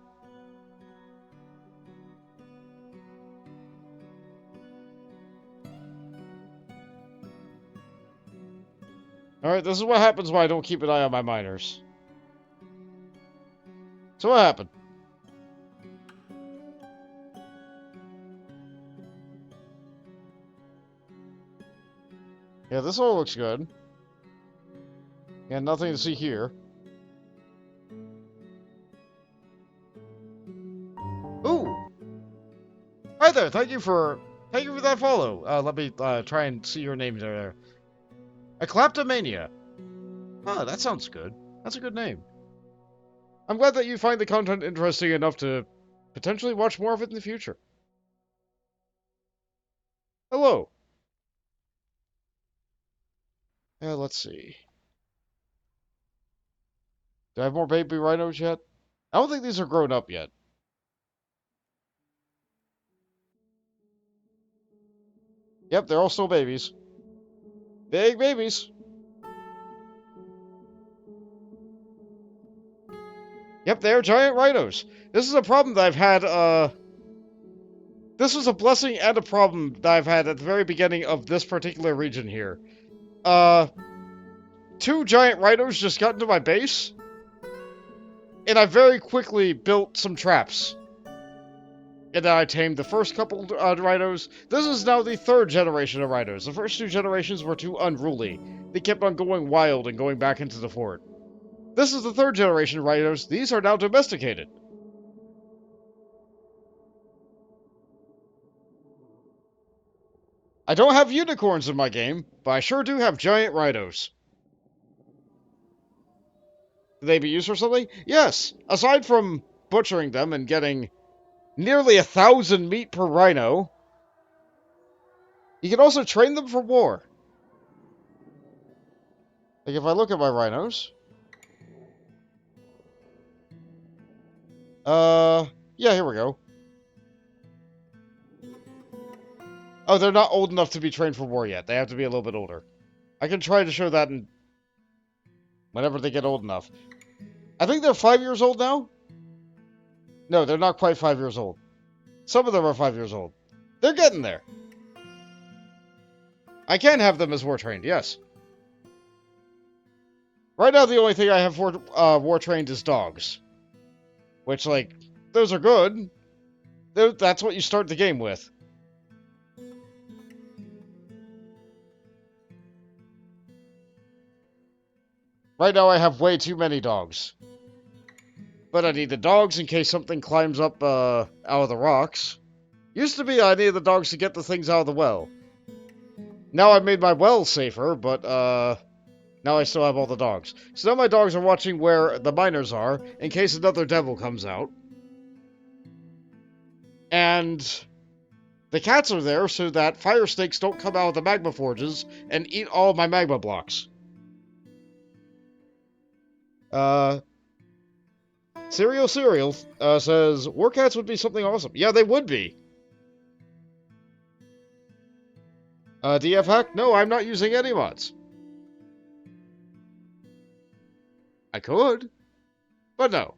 Alright, this is what happens when I don't keep an eye on my miners. So what happened? Yeah, this all looks good. Yeah, nothing to see here. Ooh! Hi there, thank you for that follow. Let me try and see your name there. A Kleptomania. Oh, that sounds good. That's a good name. I'm glad that you find the content interesting enough to potentially watch more of it in the future. Hello. Let's see. Do I have more baby rhinos yet? I don't think these are grown up yet. Yep, they're all still babies. Big babies. Yep, they are giant rhinos. This is a problem that I've had, This was a blessing and a problem that I've had at the very beginning of this particular region here. 2 giant rhinos just got into my base, and I very quickly built some traps. And then I tamed the first couple rhinos. This is now the third generation of rhinos. The first two generations were too unruly. They kept on going wild and going back into the fort. This is the third generation of rhinos. These are now domesticated. I don't have unicorns in my game, but I sure do have giant rhinos. Can they be used for something? Yes. Aside from butchering them and getting nearly 1,000 meat per rhino, you can also train them for war. Like if I look at my rhinos, yeah, here we go. Oh, they're not old enough to be trained for war yet. They have to be a little bit older. I can try to show that whenever they get old enough. I think they're 5 years old now. No, they're not quite 5 years old. Some of them are 5 years old. They're getting there. I can have them as war trained, yes. Right now, the only thing I have for war trained is dogs. Which, like, those are good. That's what you start the game with. Right now, I have way too many dogs. But I need the dogs in case something climbs up out of the rocks. Used to be I needed the dogs to get the things out of the well. Now I've made my well safer, but now I still have all the dogs. So now my dogs are watching where the miners are, in case another devil comes out. And the cats are there so that fire snakes don't come out of the magma forges and eat all of my magma blocks. Cereal says, war cats would be something awesome. Yeah, they would be. DF hack? No, I'm not using any mods. I could, but no.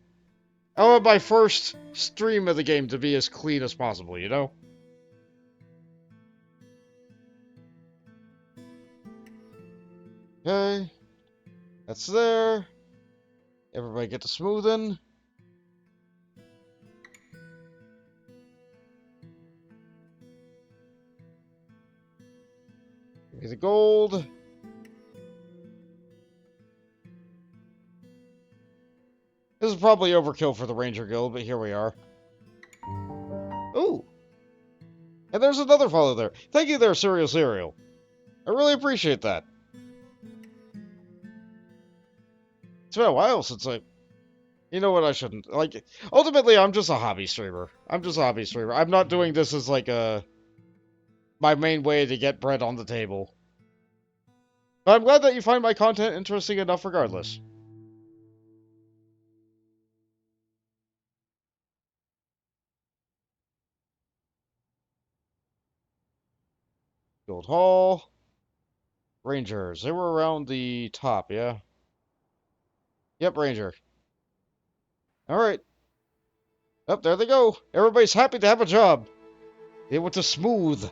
I want my first stream of the game to be as clean as possible, you know? Okay. That's there. Everybody get to smoothing. Give me the gold. This is probably overkill for the Ranger Guild, but here we are. Ooh. And there's another follow there. Thank you there, Cereal. I really appreciate that. It's been a while since You know what, I shouldn't. Like, ultimately, I'm just a hobby streamer. I'm not doing this as, like, my main way to get bread on the table. But I'm glad that you find my content interesting enough regardless. Guild Hall. Rangers. They were around the top, yeah? Yep, Ranger. Alright. Oh, there they go. Everybody's happy to have a job. They want to smooth.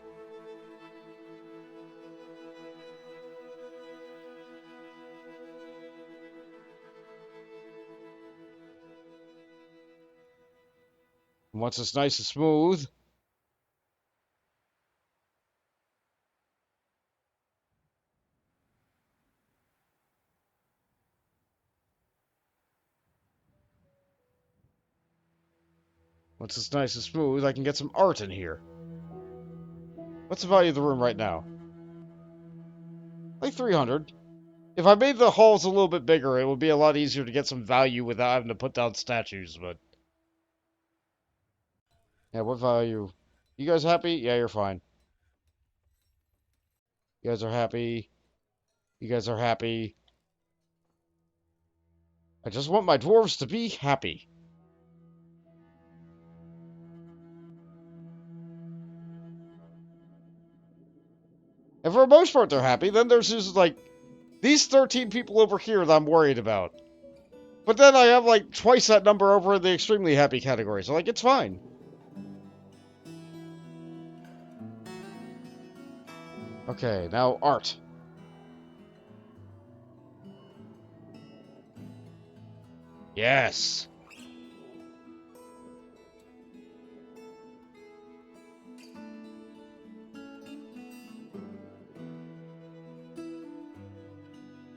And once it's nice and smooth, I can get some art in here. What's the value of the room right now? Like 300. If I made the halls a little bit bigger, it would be a lot easier to get some value without having to put down statues, but... Yeah, what value? You guys happy? Yeah, you're fine. You guys are happy. You guys are happy. I just want my dwarves to be happy. And for the most part, they're happy. Then there's just, like, these 13 people over here that I'm worried about. But then I have, like, twice that number over in the extremely happy category. So, like, it's fine. Okay, now art. Yes.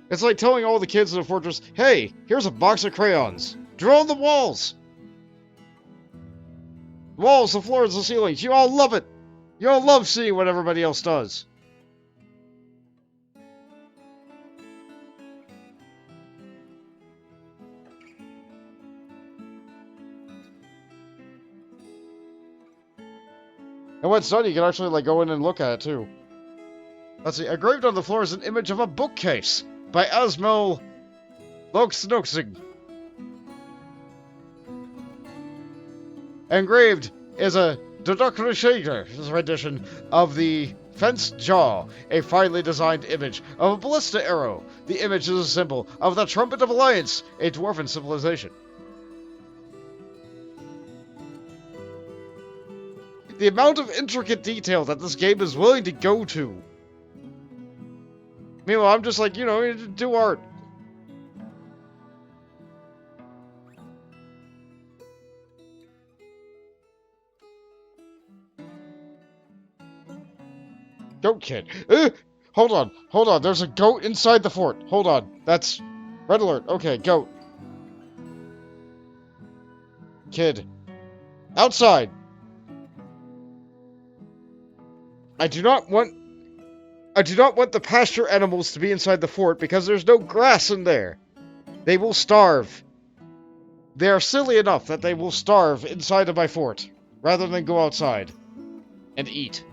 It's like telling all the kids in the fortress, hey, here's a box of crayons. Draw on the walls. Walls, the floors, the ceilings. You all love it. You all love seeing what everybody else does. And when it's done, you can actually like go in and look at it too. Let's see. Engraved on the floor is an image of a bookcase by Asmel Loxnoxig. Engraved is a Dodocrushager's rendition of the fenced jaw, a finely designed image of a ballista arrow. The image is a symbol of the Trumpet of Alliance, a dwarven civilization. The amount of intricate detail that this game is willing to go to. Meanwhile, I'm just like, you know, do art. Goat kid. Hold on. There's a goat inside the fort. Hold on. That's red alert. Okay, goat. Kid. Outside. I do not want the pasture animals to be inside the fort because there's no grass in there. They will starve. They are silly enough that they will starve inside of my fort rather than go outside and eat.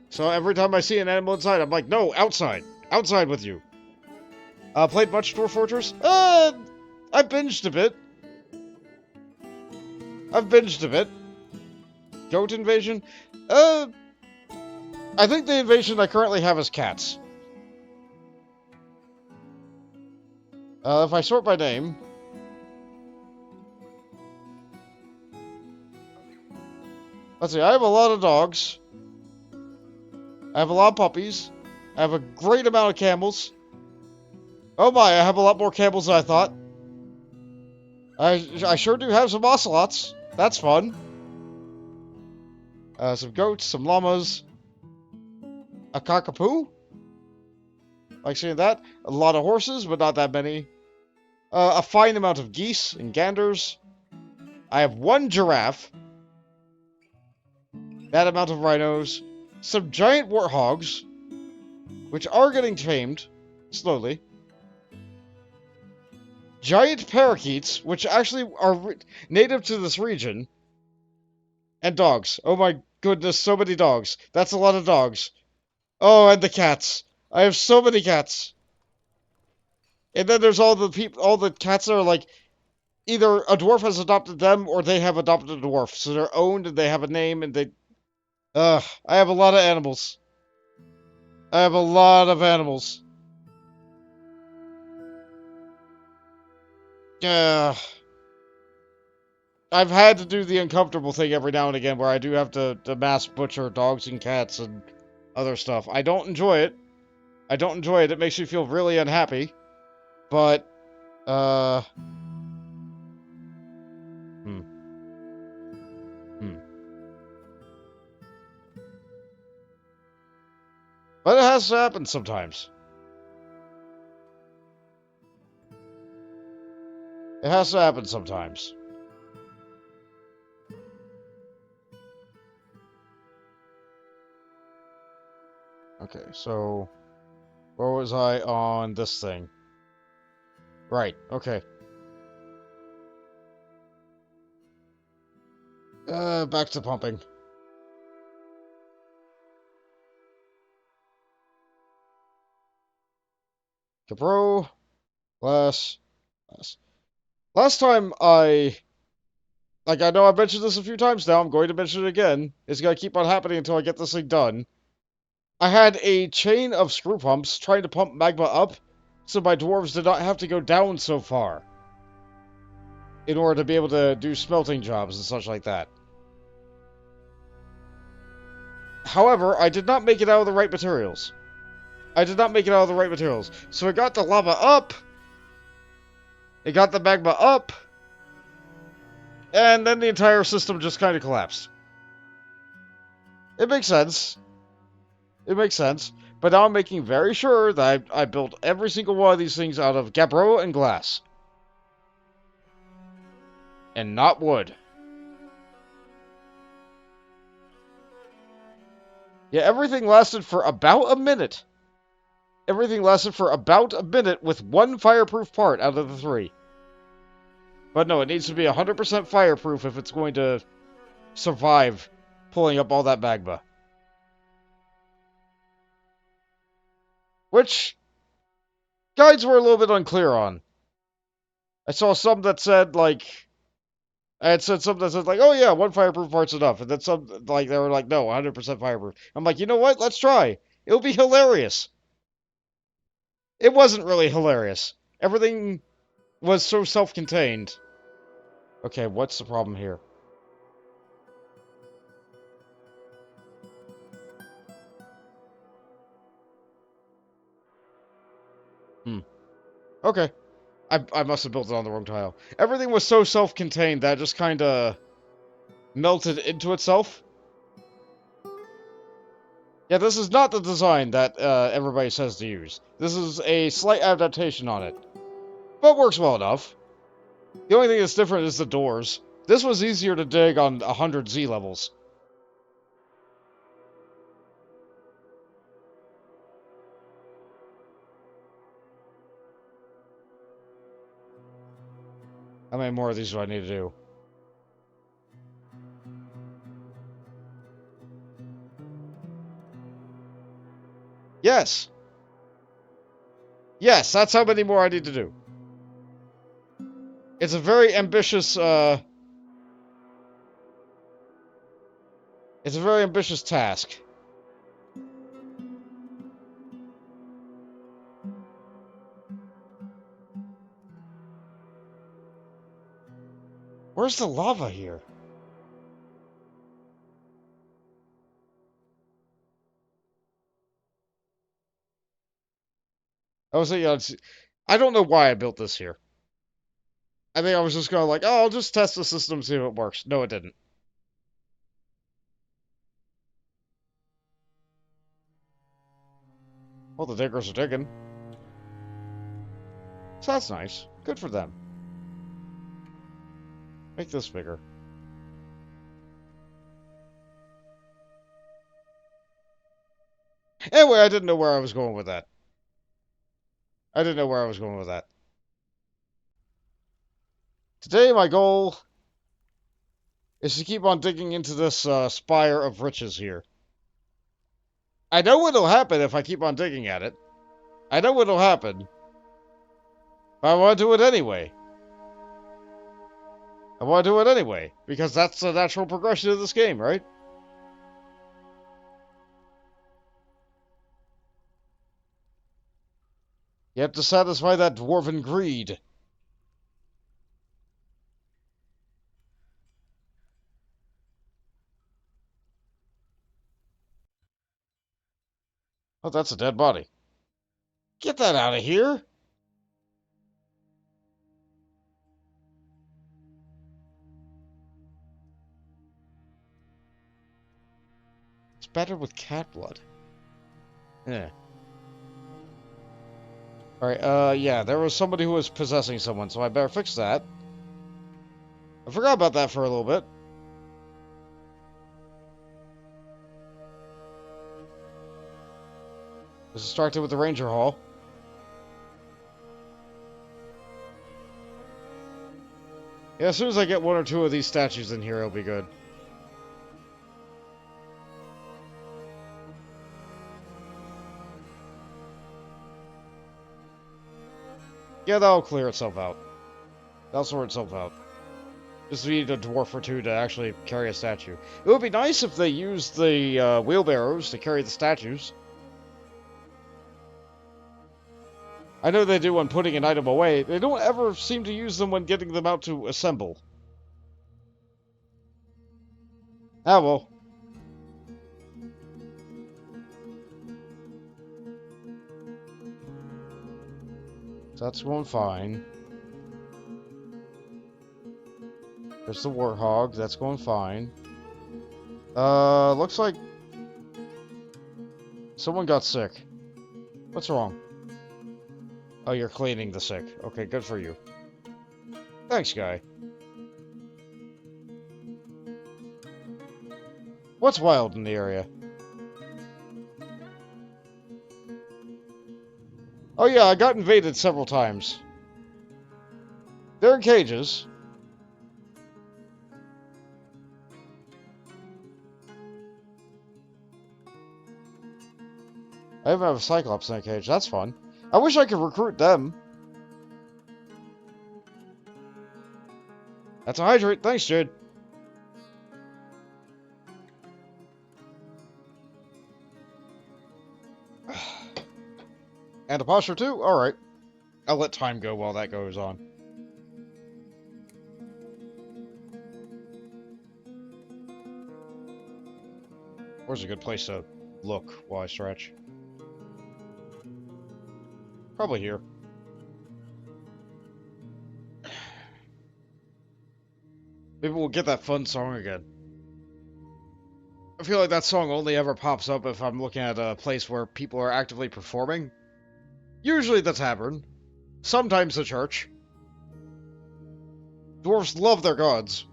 So every time I see an animal inside, I'm like, no, outside. Outside with you. Played much Dwarf Fortress? I binged a bit. I've binged a bit. Goat invasion? I think the invasion I currently have is cats. If I sort by name... Let's see, I have a lot of dogs. I have a lot of puppies. I have a great amount of camels. Oh my, I have a lot more camels than I thought. I sure do have some ocelots. That's fun. Some goats, some llamas. A cockapoo? Like seeing that. A lot of horses, but not that many. A fine amount of geese and ganders. I have one giraffe. That amount of rhinos. Some giant warthogs, which are getting tamed, slowly. Giant parakeets, which actually are native to this region. And dogs. Oh my goodness, so many dogs. That's a lot of dogs. Oh, and the cats. I have so many cats. And then there's all the cats that are like, either a dwarf has adopted them, or they have adopted a dwarf. So they're owned, and they have a name, and they... I have a lot of animals. I have a lot of animals. I've had to do the uncomfortable thing every now and again where I do have to mass butcher dogs and cats and other stuff. I don't enjoy it. I don't enjoy it. It makes me feel really unhappy. But, But it has to happen sometimes. It has to happen sometimes. Okay, so... where was I on this thing? Right, okay. Back to pumping. Capro, glass. Last time I know I've mentioned this a few times now, I'm going to mention it again. It's going to keep on happening until I get this thing done. I had a chain of screw pumps trying to pump magma up, so my dwarves did not have to go down so far in order to be able to do smelting jobs and such like that. However, I did not make it out of the right materials. So it got the lava up. It got the magma up. And then the entire system just kind of collapsed. It makes sense. It makes sense. But now I'm making very sure that I built every single one of these things out of gabbro and glass. And not wood. Yeah, everything lasted for about a minute. Everything lasted for about a minute with one fireproof part out of the 3. But no, it needs to be 100% fireproof if it's going to survive pulling up all that magma. Which guides were a little bit unclear on. I saw some that said, like... I had said something that said, like, oh yeah, one fireproof part's enough. And then some, like, they were like, no, 100% fireproof. I'm like, you know what? Let's try. It'll be hilarious. It wasn't really hilarious. Everything was so self-contained. Okay, what's the problem here? Okay. I must have built it on the wrong tile. Everything was so self-contained that it just kind of melted into itself. Yeah, this is not the design that everybody says to use. This is a slight adaptation on it. But works well enough. The only thing that's different is the doors. This was easier to dig on 100 Z levels. How many more of these do I need to do? Yes! Yes, that's how many more I need to do. It's a very ambitious, it's a very ambitious task. Where's the lava here? I don't know why I built this here. I think I was just going like, oh, I'll just test the system, see if it works. No, it didn't. Well, the diggers are digging. So that's nice. Good for them. Make this bigger. Anyway, I didn't know where I was going with that. Today, my goal is to keep on digging into this spire of riches here. I know what'll happen if I keep on digging at it. I know what'll happen. But I want to do it anyway. Because that's the natural progression of this game, right? You have to satisfy that dwarven greed. Oh, that's a dead body. Get that out of here! It's better with cat blood. Yeah. Alright, yeah, there was somebody who was possessing someone, so I better fix that. I forgot about that for a little bit. This started with the Ranger Hall. Yeah, as soon as I get one or two of these statues in here, it'll be good. Yeah, that'll clear itself out. That'll sort itself out. Just need a dwarf or two to actually carry a statue. It would be nice if they used the wheelbarrows to carry the statues. I know they do when putting an item away. They don't ever seem to use them when getting them out to assemble. Ah, well. So that's going fine. There's the warthog. That's going fine. Looks like someone got sick. What's wrong? Oh, you're cleaning the sick. Okay, good for you. Thanks, guy. What's wild in the area? Oh yeah, I got invaded several times. They're in cages. I even have a Cyclops in a cage. That's fun. I wish I could recruit them. That's a hydrate. Thanks, Jade. And a posture too? Alright. I'll let time go while that goes on. Where's a good place to look while I stretch? Probably here. Maybe we'll get that fun song again. I feel like that song only ever pops up if I'm looking at a place where people are actively performing. Usually the tavern. Sometimes the church. Dwarves love their gods.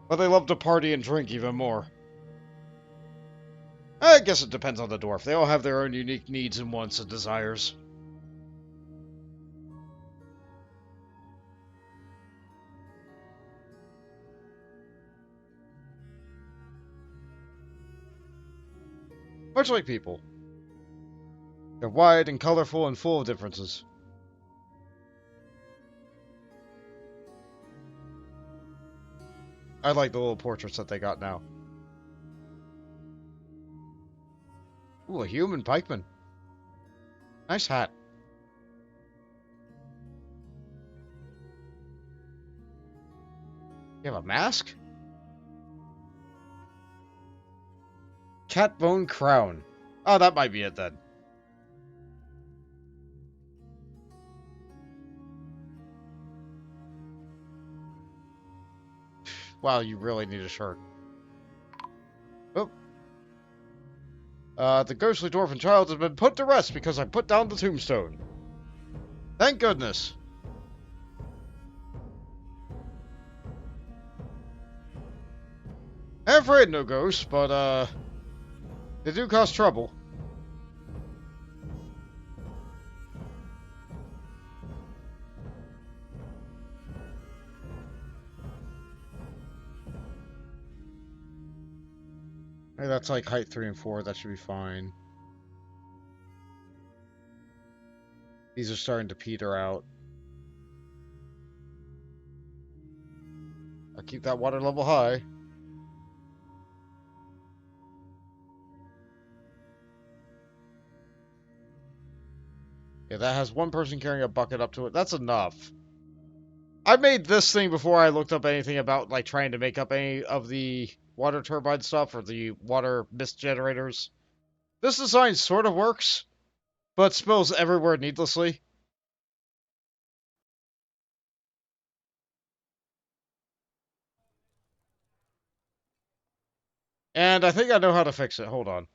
But they love to party and drink even more. I guess it depends on the dwarf. They all have their own unique needs and wants and desires. Much like people. They're wide and colorful and full of differences. I like the little portraits that they got now. Ooh, a human pikeman. Nice hat. You have a mask? Cat bone crown. Oh, that might be it then. Wow, you really need a shirt. Oh. The ghostly dwarven child has been put to rest because I put down the tombstone. Thank goodness. I'm afraid no ghosts, but, they do cause trouble. Hey, that's like height 3 and 4. That should be fine. These are starting to peter out. I'll keep that water level high. Yeah, that has one person carrying a bucket up to it. That's enough. I made this thing before I looked up anything about, like, trying to make up any of the water turbine stuff or the water mist generators. This design sort of works, but spills everywhere needlessly. And I think I know how to fix it. Hold on.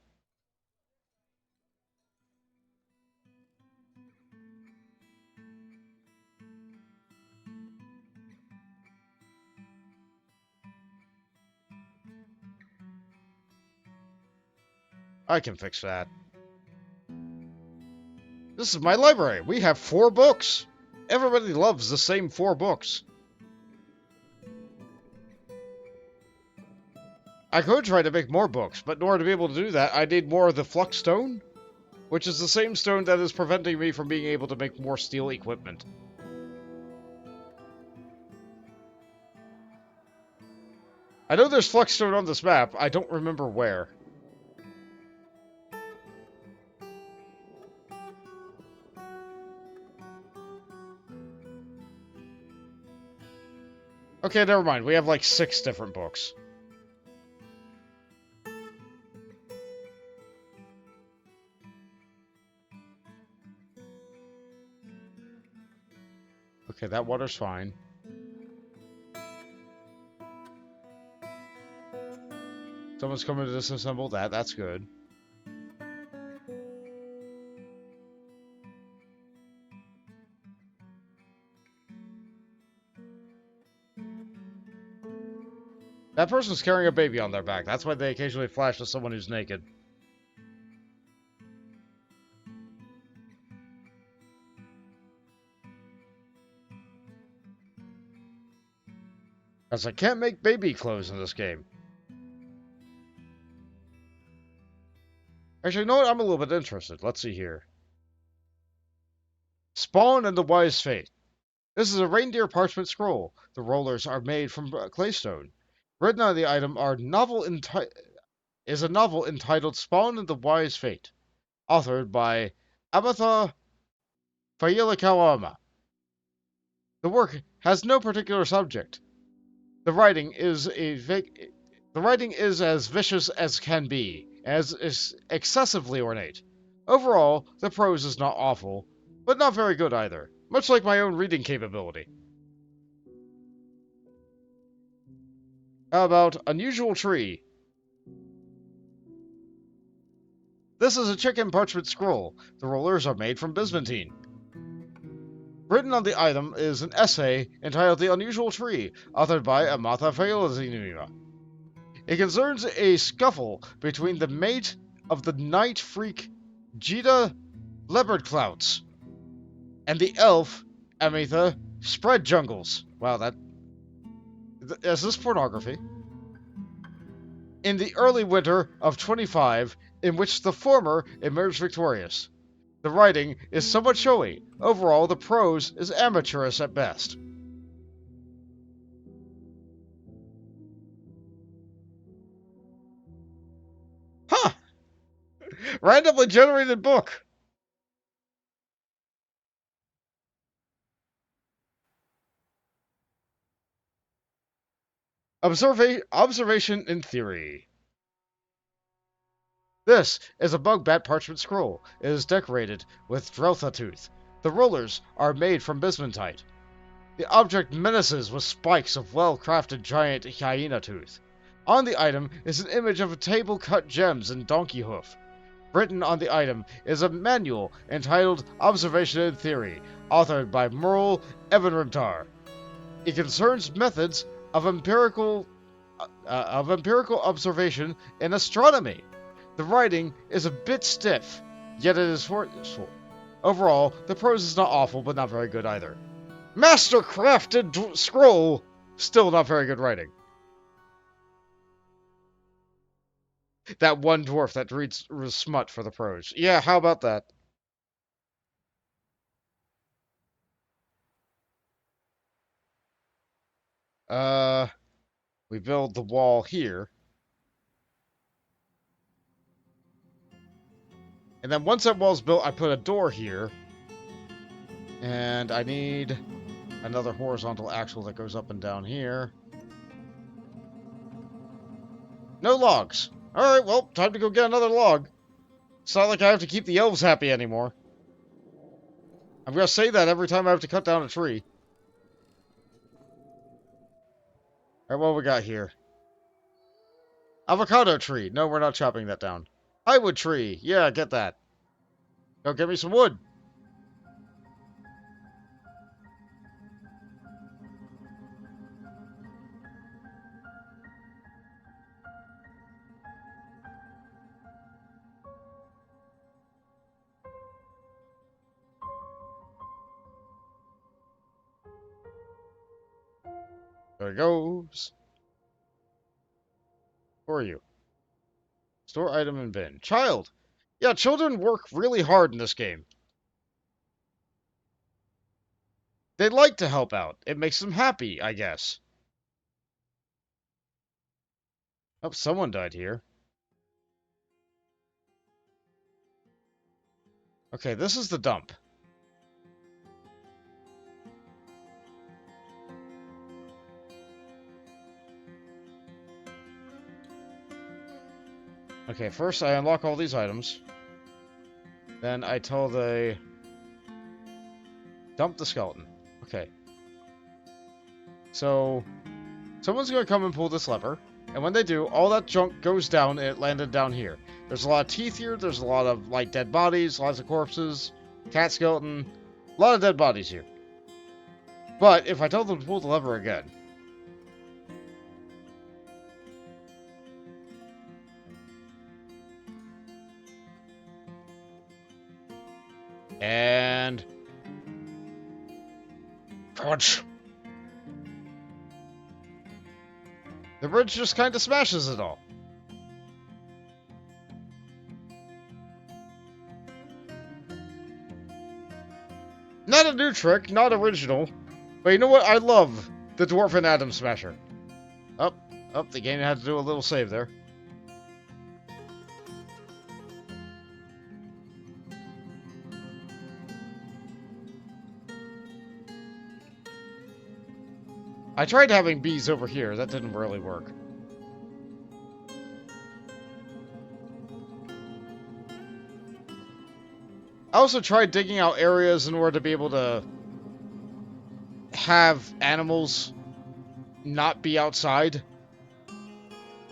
I can fix that. This is my library. We have 4 books. Everybody loves the same 4 books. I could try to make more books, but in order to be able to do that, I need more of the flux stone, which is the same stone that is preventing me from being able to make more steel equipment. I know there's flux stone on this map. I don't remember where. Okay, never mind. We have like 6 different books. Okay, that water's fine. Someone's coming to disassemble that. That's good. That person's carrying a baby on their back. That's why they occasionally flash to someone who's naked. Because I can't make baby clothes in this game. Actually, you know what? I'm a little bit interested. Let's see here. Spawn and the Wise Fate. This is a reindeer parchment scroll. The rollers are made from claystone. Written on the item is a novel entitled Spawn and the Wise Fate, authored by Amatha Fayilakawama. The work has no particular subject. The writing is as vicious as can be, as is excessively ornate. Overall, the prose is not awful, but not very good either, much like my own reading capability. How about Unusual Tree? This is a chicken parchment scroll. The rollers are made from bismuntine. Written on the item is an essay entitled The Unusual Tree, authored by Amatha Fayilakawama. It concerns a scuffle between the mate of the night freak Jita Leopardclouts and the elf Ametha Spread Jungles. Wow, is this pornography? In the early winter of 25, in which the former emerged victorious. The writing is somewhat showy. Overall, the prose is amateurish at best. Huh! Randomly generated book! Observation in theory. This is a bug bat parchment scroll. It is decorated with Dreltha tooth. The rollers are made from bismuntite. The object menaces with spikes of well-crafted giant hyena tooth. On the item is an image of a table cut gems and donkey hoof. Written on the item is a manual entitled Observation in Theory, authored by Merle Evanrimtar. It concerns methods of empirical observation in astronomy. The writing is a bit stiff, yet it is forceful. Overall, the prose is not awful, but not very good either. Master-crafted scroll! Still not very good writing. That one dwarf that reads smut for the prose. Yeah, how about that? We build the wall here. And then once that wall's built, I put a door here. And I need another horizontal axle that goes up and down here. No logs. Alright, well, time to go get another log. It's not like I have to keep the elves happy anymore. I'm gonna say that every time I have to cut down a tree. Alright, what we got here? Avocado tree. No, we're not chopping that down. Highwood tree. Yeah, get that. Go get me some wood. There it goes. Who are you? Store item in bin. Child! Yeah, children work really hard in this game. They like to help out. It makes them happy, I guess. Oh, someone died here. Okay, this is the dump. Okay, first I unlock all these items. Then I tell the... Dump the skeleton. Okay. So, someone's gonna come and pull this lever. And when they do, all that junk goes down and it landed down here. There's a lot of teeth here, there's a lot of, like, dead bodies, lots of corpses, cat skeleton, a lot of dead bodies here. But if I tell them to pull the lever again... And... crunch! The bridge just kind of smashes it all. Not a new trick, not original. But you know what? I love the Dwarf and Atom Smasher. Oh, the game had to do a little save there. I tried having bees over here. That didn't really work. I also tried digging out areas in order to be able to have animals not be outside.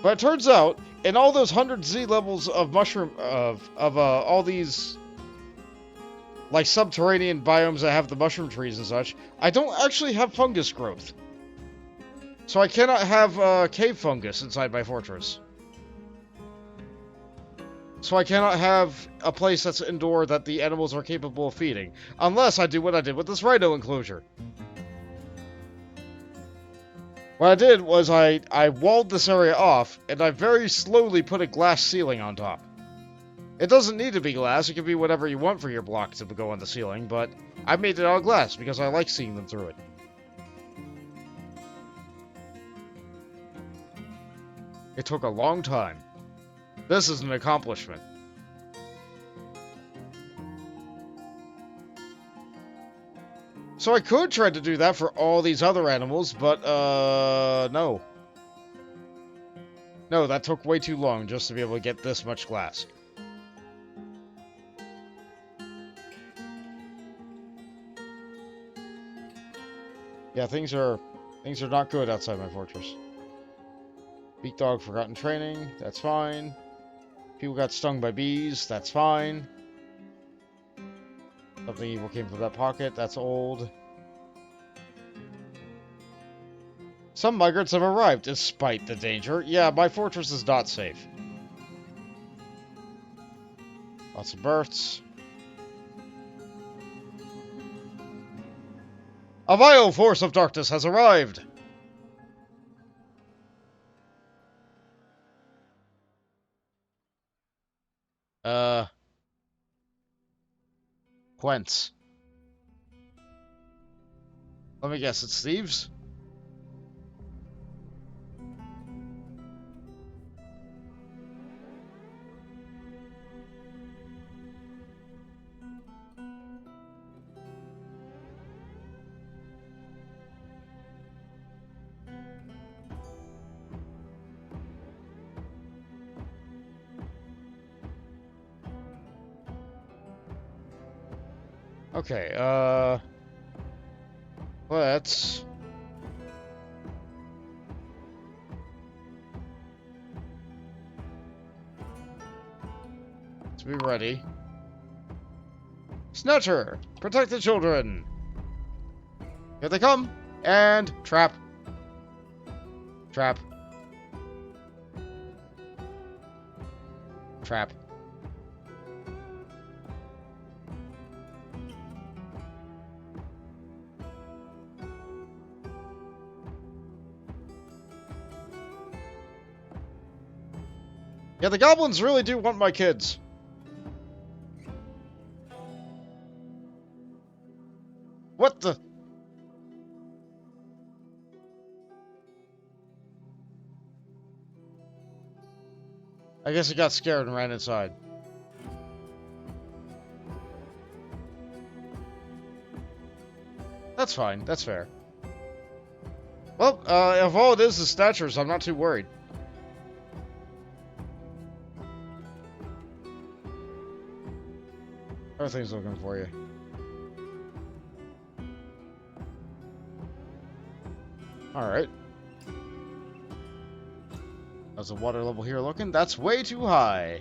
But it turns out, in all those 100Z levels of mushroom, all these, like, subterranean biomes that have the mushroom trees and such, I don't actually have fungus growth. So I cannot have cave fungus inside my fortress. So I cannot have a place that's indoor that the animals are capable of feeding. Unless I do what I did with this rhino enclosure. What I did was I walled this area off, and I very slowly put a glass ceiling on top. It doesn't need to be glass, it can be whatever you want for your block to go on the ceiling, but I made it all glass because I like seeing them through it. It took a long time. This is an accomplishment. So I could try to do that for all these other animals, but, no. No, that took way too long just to be able to get this much glass. Yeah, things are not good outside my fortress. Beak dog forgotten training, that's fine. People got stung by bees, that's fine. Something evil came from that pocket, that's old. Some migrants have arrived, despite the danger. Yeah, my fortress is not safe. Lots of births. A vile force of darkness has arrived! Whence? Let me guess, it's thieves? Okay, let's... be ready. Snatcher! Protect the children! Here they come! And... trap. Trap. Trap. Yeah, the goblins really do want my kids. What the? I guess he got scared and ran inside. That's fine. That's fair. Well, if all it is statures, I'm not too worried. Everything's looking for you. Alright. How's the water level here looking? That's way too high.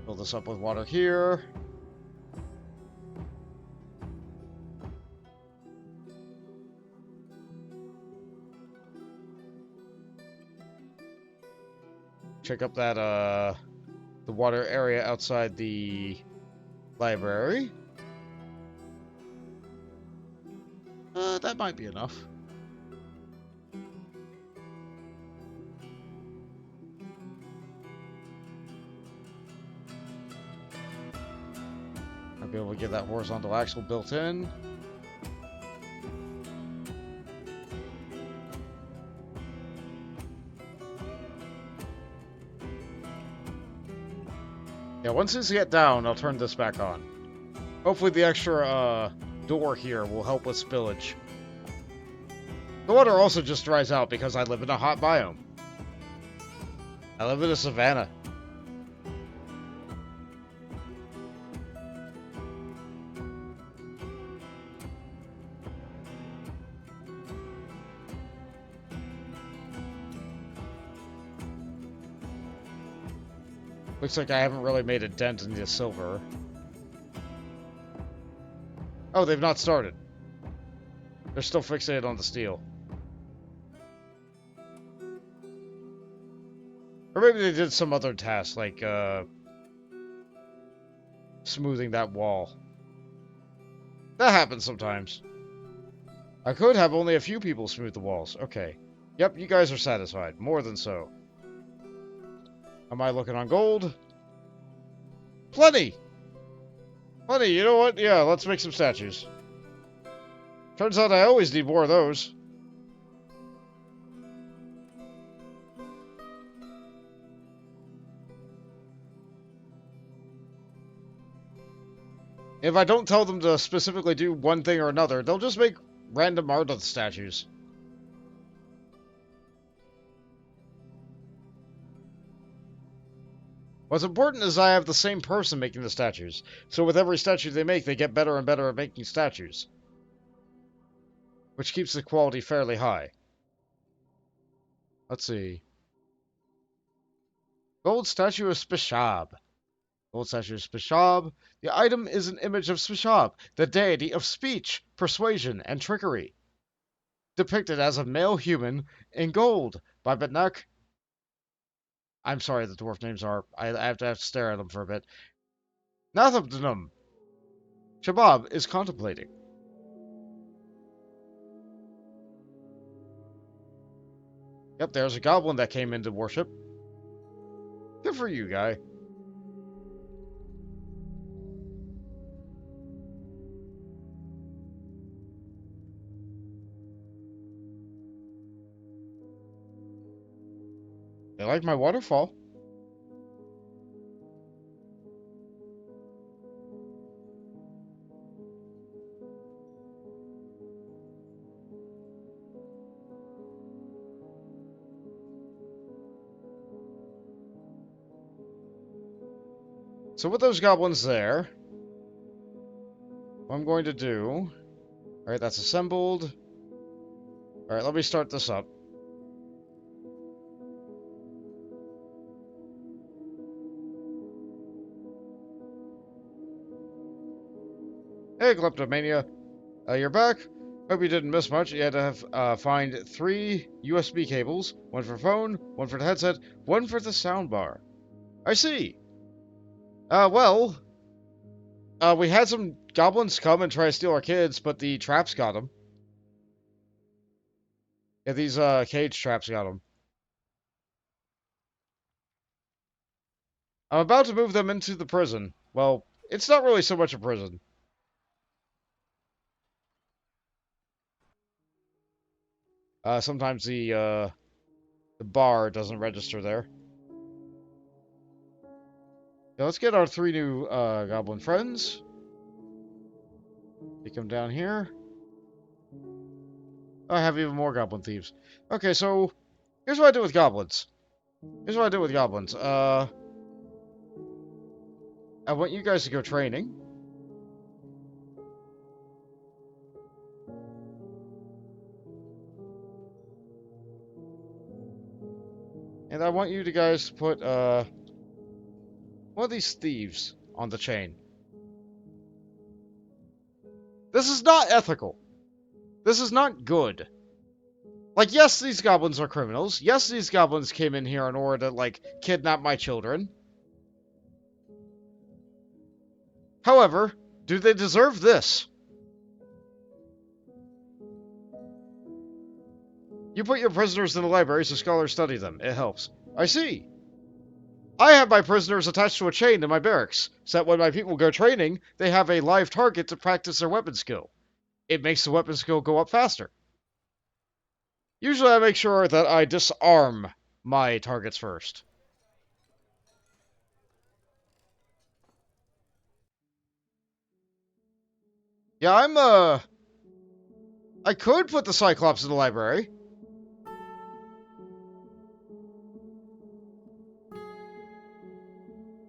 Fill this up with water here. Check up that, the water area outside the library. That might be enough. I'll be able to get that horizontal axle built in. Yeah, once these get down, I'll turn this back on. Hopefully the extra, door here will help with spillage. The water also just dries out because I live in a hot biome. I live in a savanna. Looks like I haven't really made a dent in the silver. Oh, they've not started. They're still fixated on the steel. Or maybe they did some other task, like, smoothing that wall. That happens sometimes. I could have only a few people smooth the walls. Okay. Yep, you guys are satisfied. More than so. Am I looking on gold? Plenty! Plenty, you know what? Yeah, let's make some statues. Turns out I always need more of those. If I don't tell them to specifically do one thing or another, they'll just make random art of the statues. What's important is I have the same person making the statues. So with every statue they make, they get better and better at making statues. Which keeps the quality fairly high. Let's see. Gold statue of Spishab. Gold statue of Spishab. The item is an image of Spishab, the deity of speech, persuasion, and trickery. Depicted as a male human in gold by Betnak. I'm sorry, the dwarf names are. I have to stare at them for a bit. Nathabdnum. Shabab is contemplating. Yep, there's a goblin that came into worship. Good for you, guy. They like my waterfall. So with those goblins there, what I'm going to do... Alright, that's assembled. Alright, let me start this up. Hey, Kleptomania. You're back? Hope you didn't miss much. You had to have, find 3 USB cables. One for phone, one for the headset, one for the soundbar. I see. We had some goblins come and try to steal our kids, but the traps got them. Yeah, these, cage traps got them. I'm about to move them into the prison. Well, it's not really so much a prison. Sometimes the bar doesn't register there. Yeah, let's get our 3 new, goblin friends. Take them down here. Oh, I have even more goblin thieves. Okay, so, here's what I do with goblins. I want you guys to go training. And I want you to guys put, one of these thieves on the chain. This is not ethical. This is not good. Like, yes, these goblins are criminals. Yes, these goblins came in here in order to, like, kidnap my children. However, do they deserve this? You put your prisoners in the library so scholars study them. It helps. I see. I have my prisoners attached to a chain in my barracks, so that when my people go training, they have a live target to practice their weapon skill. It makes the weapon skill go up faster. Usually I make sure that I disarm my targets first. Yeah, I could put the Cyclops in the library.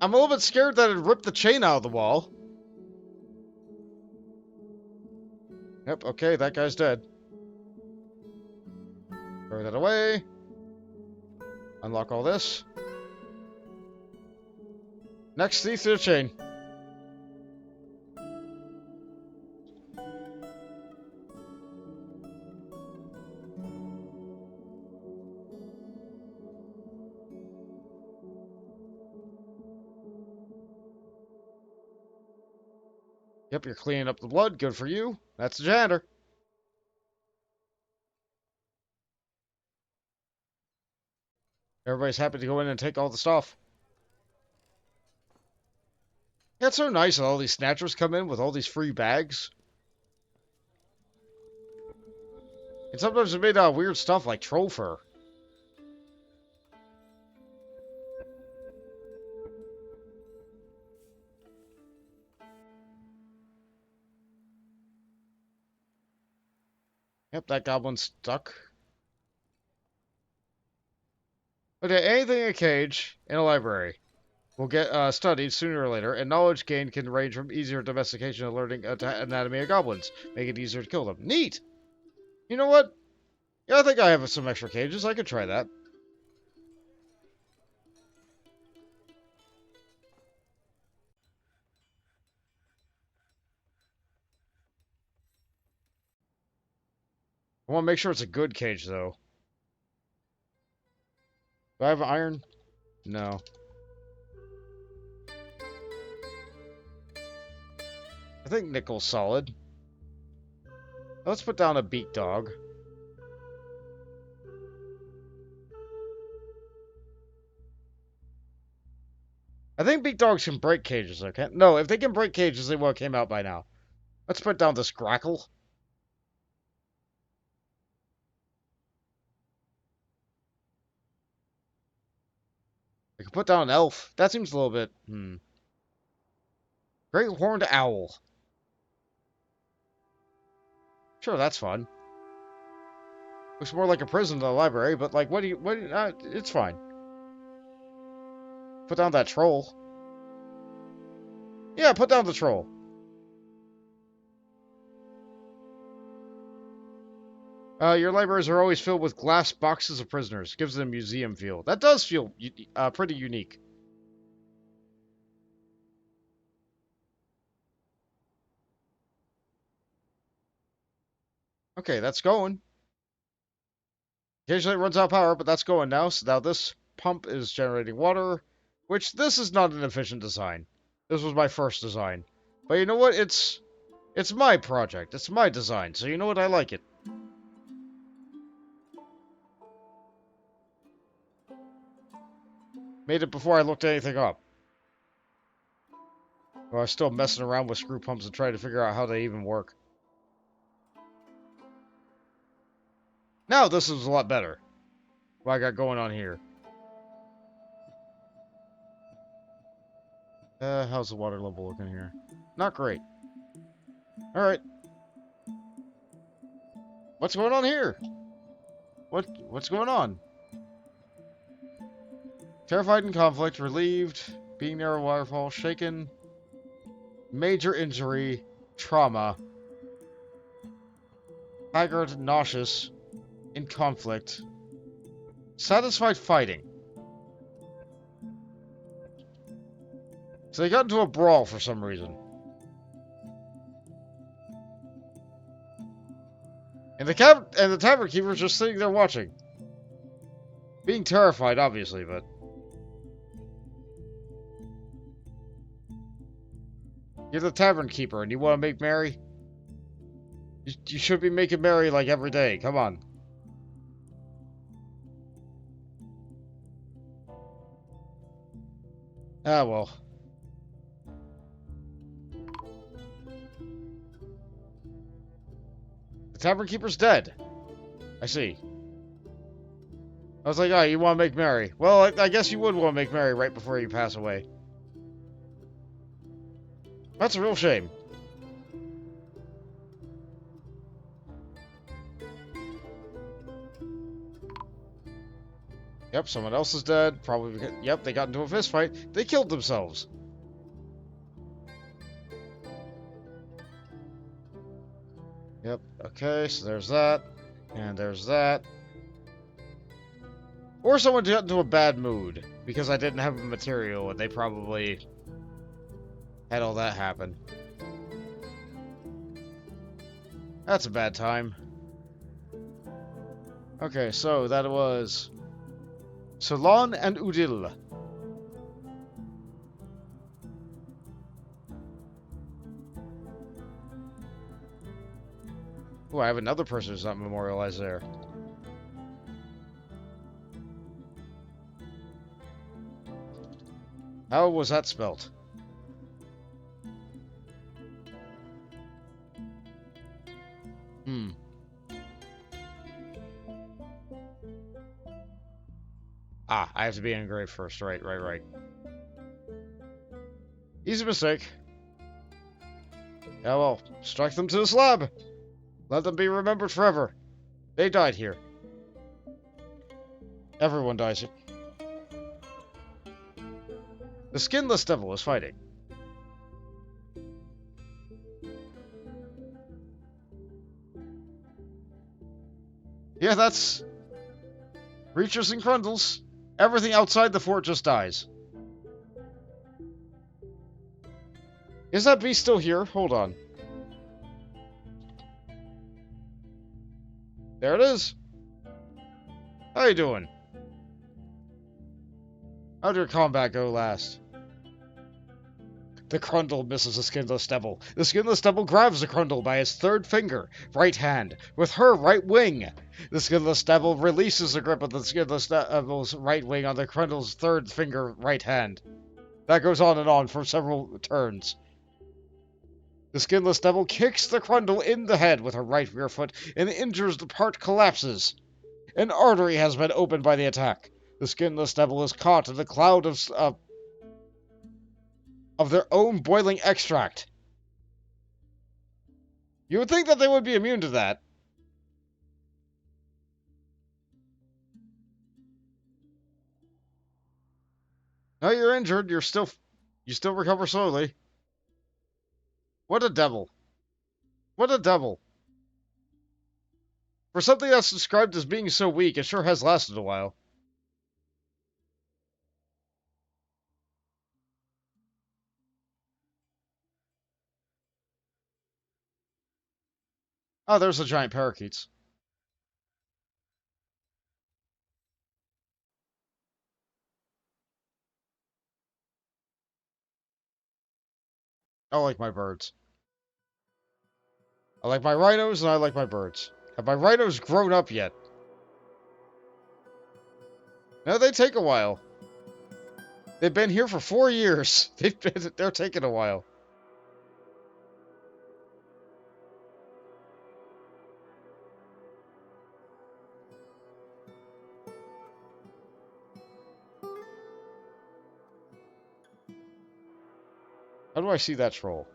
I'm a little bit scared that it'd rip the chain out of the wall. Yep, okay, that guy's dead. Throw that away. Unlock all this. Next thief to the chain. Yep, you're cleaning up the blood. Good for you. That's the janitor. Everybody's happy to go in and take all the stuff. Yeah, it's so nice that all these snatchers come in with all these free bags. And sometimes they're made out of weird stuff like troll fur. Yep, that goblin's stuck. Okay, anything in a cage in a library will get studied sooner or later, and knowledge gained can range from easier domestication to learning anatomy of goblins, make it easier to kill them. Neat! You know what? Yeah, I think I have some extra cages. I could try that. I want to make sure it's a good cage, though. Do I have iron? No. I think nickel's solid. Let's put down a beak dog. I think beak dogs can break cages, okay? No, if they can break cages, they would have came out by now. Let's put down this grackle. I can put down an elf. That seems a little bit, Great horned owl. Sure, that's fun. Looks more like a prison than a library, but like, it's fine. Put down that troll. Yeah, put down the troll. Your libraries are always filled with glass boxes of prisoners. Gives them a museum feel. That does feel pretty unique. Okay, that's going. Occasionally it runs out of power, but that's going now. So now this pump is generating water, which this is not an efficient design. This was my first design. But you know what? It's my project. It's my design. So you know what? I like it. Made it before I looked anything up. Well, I was still messing around with screw pumps and trying to figure out how they even work. Now this is a lot better. What I got going on here. How's the water level looking here? Not great. Alright. What's going on here? What's going on? Terrified in conflict, relieved, being near a waterfall, shaken, major injury, trauma, haggard, nauseous, in conflict, satisfied fighting. So they got into a brawl for some reason. And the tavern keeper's just sitting there watching. Being terrified, obviously, but... You're the tavern keeper, and you want to make merry? You should be making merry, like, every day. Come on. Ah, well. The tavern keeper's dead. I see. I was like, oh, you want to make merry. Well, I guess you would want to make merry right before you pass away. That's a real shame. Yep, someone else is dead. Probably because, yep, they got into a fist fight. They killed themselves. Yep, okay, so there's that. And there's that. Or someone got into a bad mood because I didn't have the material and they probably had all that happen. That's a bad time. Okay, so that was Solon and Udil. Oh, I have another person who's not memorialized there. How was that spelt? Ah, I have to be engraved first. Right. Easy mistake. Yeah, well, strike them to the slab. Let them be remembered forever. They died here. Everyone dies here. The skinless devil is fighting. Yeah, that's... Reachers and Crundles. Everything outside the fort just dies. Is that beast still here? Hold on. There it is. How you doing? How'd your combat go last? The Crundle misses the Skinless Devil. The Skinless Devil grabs the Crundle by his third finger, right hand, with her right wing. The Skinless Devil releases the grip of the Skinless Devil's right wing on the Crundle's third finger, right hand. That goes on and on for several turns. The Skinless Devil kicks the Crundle in the head with her right rear foot and injures the part collapses. An artery has been opened by the attack. The Skinless Devil is caught in the cloud of their own boiling extract. You would think that they would be immune to that. No, you're injured. You still recover slowly. What a devil. What a devil. For something that's described as being so weak, it sure has lasted a while. Oh, there's the giant parakeets. I like my birds. I like my rhinos and I like my birds. Have my rhinos grown up yet? No, they take a while. They've been here for 4 years. They're taking a while. How do I see that troll?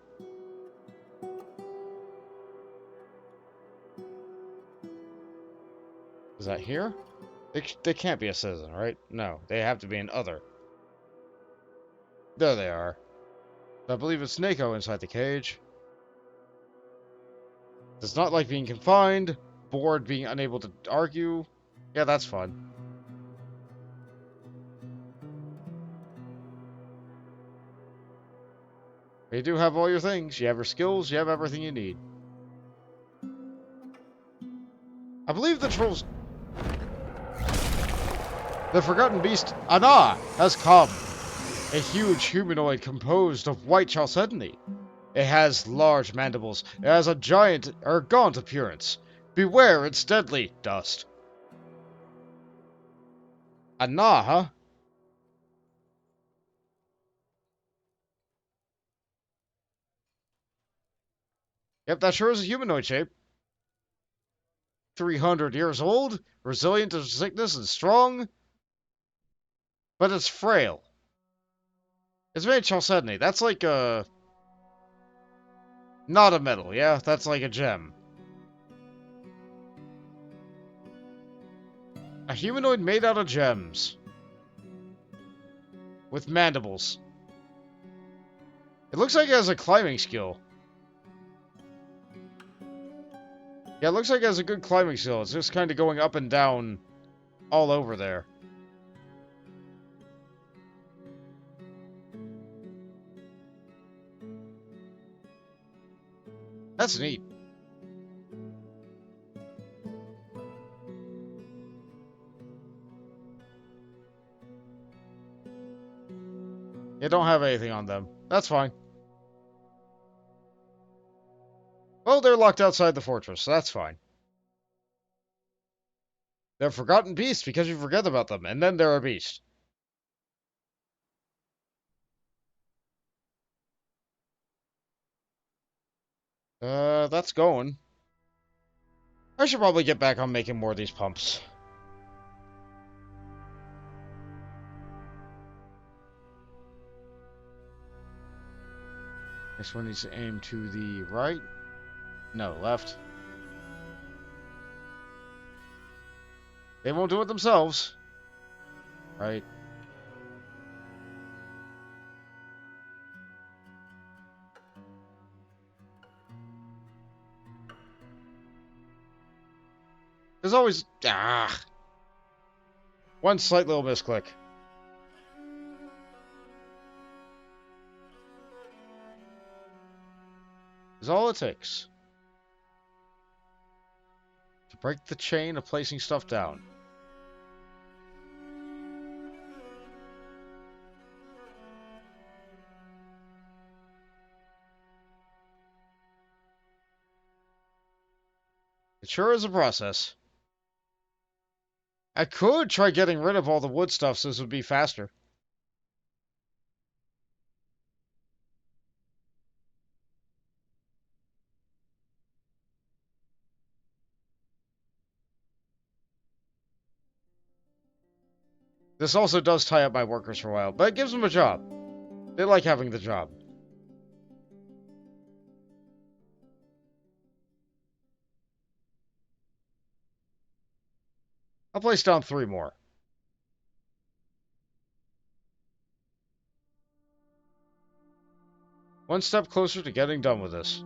Is that here? They can't be a citizen, right? No, they have to be an other. There they are. I believe it's Neko inside the cage. Does not like being confined, bored, being unable to argue. Yeah, that's fun. You do have all your things. You have your skills. You have everything you need. I believe the trolls... The Forgotten Beast, Anna, has come. A huge humanoid composed of white chalcedony. It has large mandibles. It has a giant or gaunt appearance. Beware its deadly dust. Anna, huh? Yep, that sure is a humanoid shape. 300 years old, resilient to sickness and strong, but it's frail. It's made of chalcedony. That's like a... Not a metal, yeah? That's like a gem. A humanoid made out of gems. With mandibles. It looks like it has a climbing skill. Yeah, it looks like it has a good climbing skill. It's just kind of going up and down all over there. That's neat. You don't have anything on them. That's fine. Well, they're locked outside the fortress, so that's fine. They're forgotten beasts because you forget about them, and then they're a beast. That's going. I should probably get back on making more of these pumps. This one needs to aim to the right. No, left. They won't do it themselves. Right. There's always... one slight little misclick. Is all it takes. To break the chain of placing stuff down. It sure is a process. I could try getting rid of all the wood stuff so this would be faster. This also does tie up my workers for a while, but it gives them a job. They like having the job. I'll place down 3 more. One step closer to getting done with this.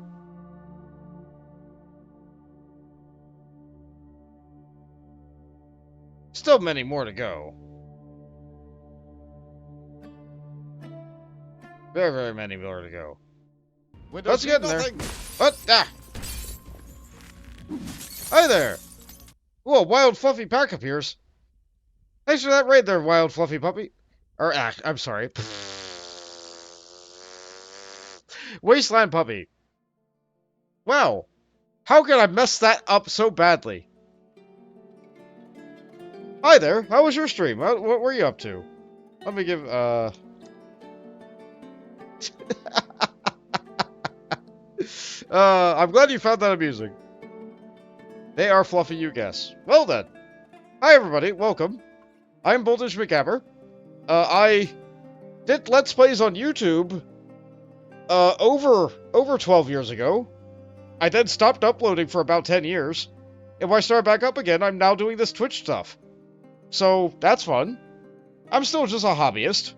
Still many more to go. Very, very many more to go. Let's get in there. What? Ah! Hi there! Ooh, a wild fluffy pack appears. Thanks for that raid there, wild fluffy puppy. Or, I'm sorry. Wasteland puppy. Wow. How could I mess that up so badly? Hi there. How was your stream? What were you up to? Let me give, I'm glad you found that amusing. They are fluffy, you guess. Well then. Hi everybody, welcome. I'm Voltage McGammar. I did Let's Plays on YouTube, over 12 years ago. I then stopped uploading for about 10 years. And when I started back up again, I'm now doing this Twitch stuff. So, that's fun. I'm still just a hobbyist.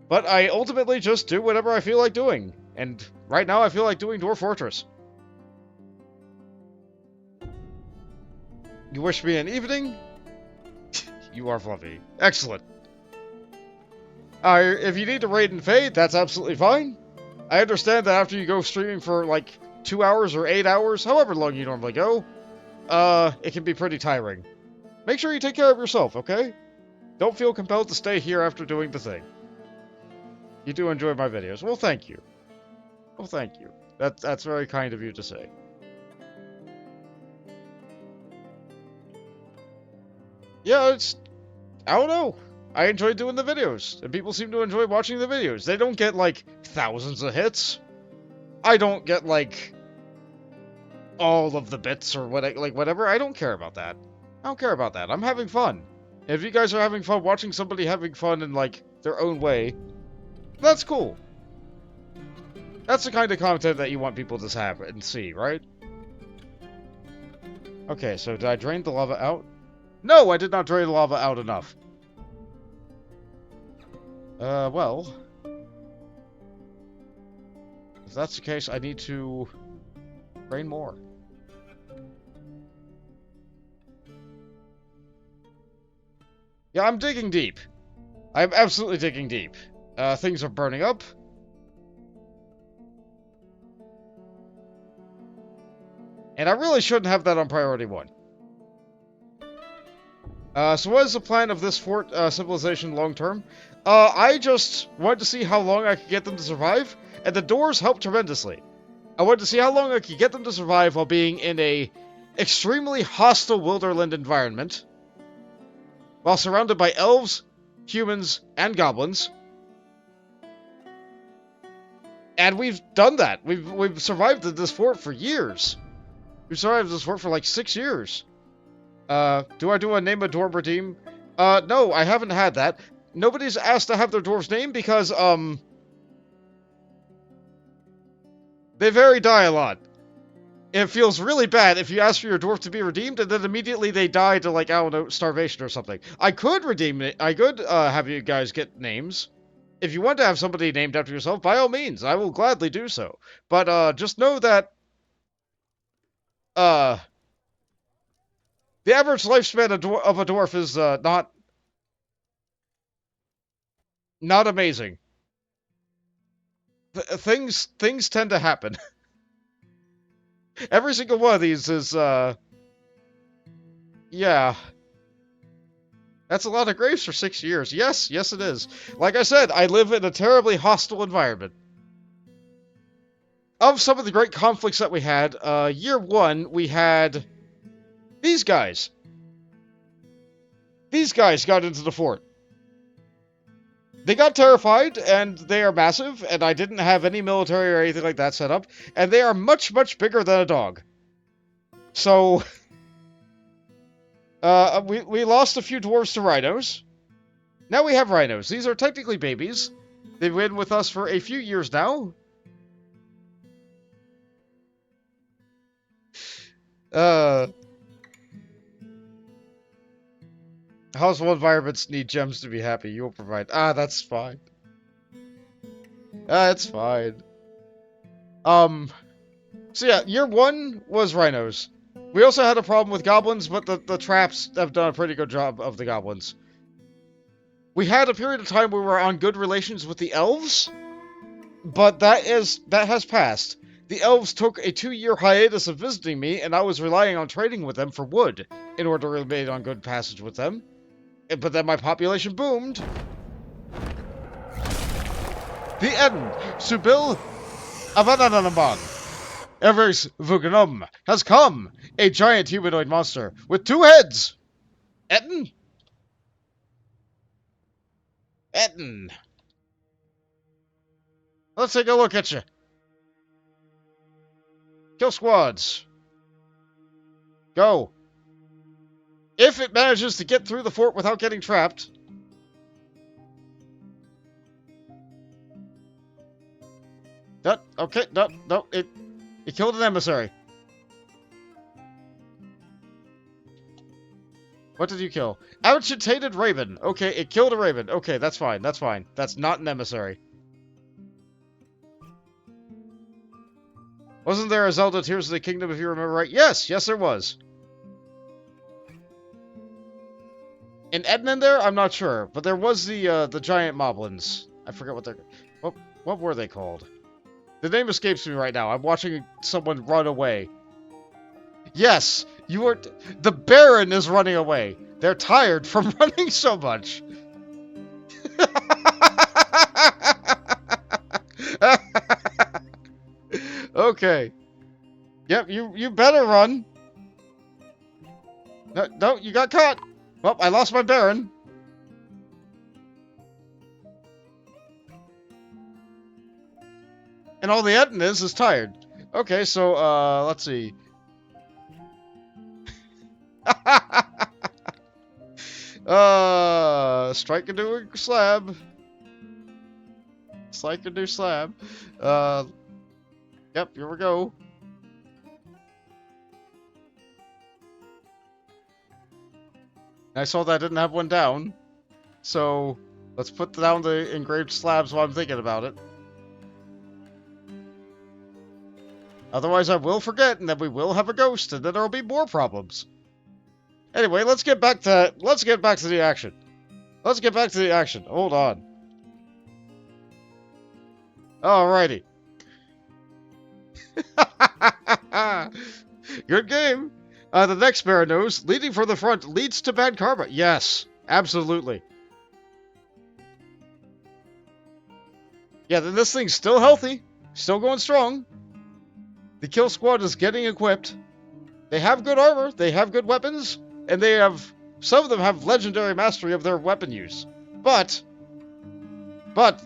But I ultimately just do whatever I feel like doing. And right now I feel like doing Dwarf Fortress. You wish me an evening? You are fluffy. Excellent. If you need to raid and fade, that's absolutely fine. I understand that after you go streaming for like 2 hours or 8 hours, however long you normally go, it can be pretty tiring. Make sure you take care of yourself, okay? Don't feel compelled to stay here after doing the thing. You do enjoy my videos. Well, thank you. Well, thank you. That's very kind of you to say. Yeah, I don't know. I enjoy doing the videos, and people seem to enjoy watching the videos. They don't get, like, thousands of hits. I don't get, like, all of the bits or whatever. I don't care about that. I don't care about that. I'm having fun. If you guys are having fun watching somebody having fun in, like, their own way, that's cool. That's the kind of content that you want people to have and see, right? Okay, so did I drain the lava out? No, I did not drain the lava out enough. Well... if that's the case, I need to drain more. Yeah, I'm digging deep. I'm absolutely digging deep. Things are burning up. And I really shouldn't have that on priority 1. So what is the plan of this fort civilization long term? I just wanted to see how long I could get them to survive, and the doors helped tremendously. I wanted to see how long I could get them to survive while being in a extremely hostile Wilderland environment, while surrounded by elves, humans, and goblins. And we've done that. We've survived this fort for years. We've survived this fort for like 6 years. Do I do a name a dwarf redeem? No, I haven't had that. Nobody's asked to have their dwarf's name because, they vary die a lot. It feels really bad if you ask for your dwarf to be redeemed and then immediately they die to, like, I don't know, starvation or something. I could redeem it. I could, have you guys get names. If you want to have somebody named after yourself, by all means, I will gladly do so. But, just know that, the average lifespan of a dwarf is, not amazing. Things tend to happen. Every single one of these is, yeah. That's a lot of graves for 6 years. Yes, yes it is. Like I said, I live in a terribly hostile environment. Of some of the great conflicts that we had, year 1, we had these guys. These guys got into the fort. They got terrified, and they are massive, and I didn't have any military or anything like that set up, and they are much, much bigger than a dog. So, we lost a few dwarves to rhinos. Now we have rhinos. These are technically babies. They've been with us for a few years now. Household environments need gems to be happy. You will provide. Ah, that's fine. It's fine. So yeah, year 1 was rhinos. We also had a problem with goblins, but the traps have done a pretty good job of the goblins. We had a period of time where we were on good relations with the elves, but that has passed. The elves took a 2-year hiatus of visiting me, and I was relying on trading with them for wood in order to remain on good passage with them. But then my population boomed. The end. Subil Avananaman. Evers Vuganum has come. A giant humanoid monster with 2 heads. Etten? Etten. Let's take a look at you. Kill squads. Go. If it manages to get through the fort without getting trapped. Okay, no, it killed an emissary. What did you kill? Agitated raven. Okay, it killed a raven. Okay, that's fine, that's fine. That's not an emissary. Wasn't there a Zelda Tears of the Kingdom, if you remember right? Yes, yes there was. In Ednan there? I'm not sure. But there was the giant moblins. I forget what they're... What were they called? The name escapes me right now. I'm watching someone run away. Yes, you are... The Baron is running away. They're tired from running so much. Okay. Yep, you better run. No, you got caught. Well, I lost my Baron. And all the Etten is tired. Okay, so, let's see. Strike a new slab. Strike a new slab. Yep, here we go. I saw that I didn't have one down. So, let's put down the engraved slabs while I'm thinking about it. Otherwise I will forget, and then we will have a ghost, and then there will be more problems. Anyway, let's get back to the action. Let's get back to the action. Hold on. Alrighty. Good game. The next Baron knows, leading from the front leads to bad karma. Yes, absolutely. Yeah, then this thing's still healthy. Still going strong. The kill squad is getting equipped. They have good armor, they have good weapons, and they have... Some of them have legendary mastery of their weapon use. But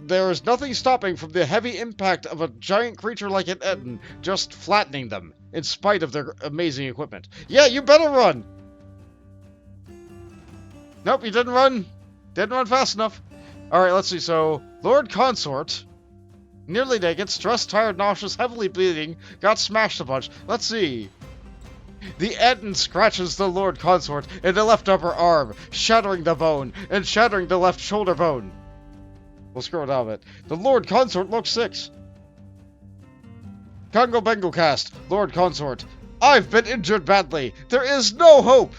there is nothing stopping from the heavy impact of a giant creature like an Etten just flattening them, in spite of their amazing equipment. Yeah, you better run! Nope, you didn't run. Didn't run fast enough. Alright, let's see, so... Lord Consort... Nearly naked, stressed, tired, nauseous, heavily bleeding, got smashed a bunch. Let's see. The Etten scratches the Lord Consort in the left upper arm, shattering the bone, and shattering the left shoulder bone. We'll scroll down a bit. The Lord Consort looks 6. Congo Bengal cast, Lord Consort. I've been injured badly. There is no hope.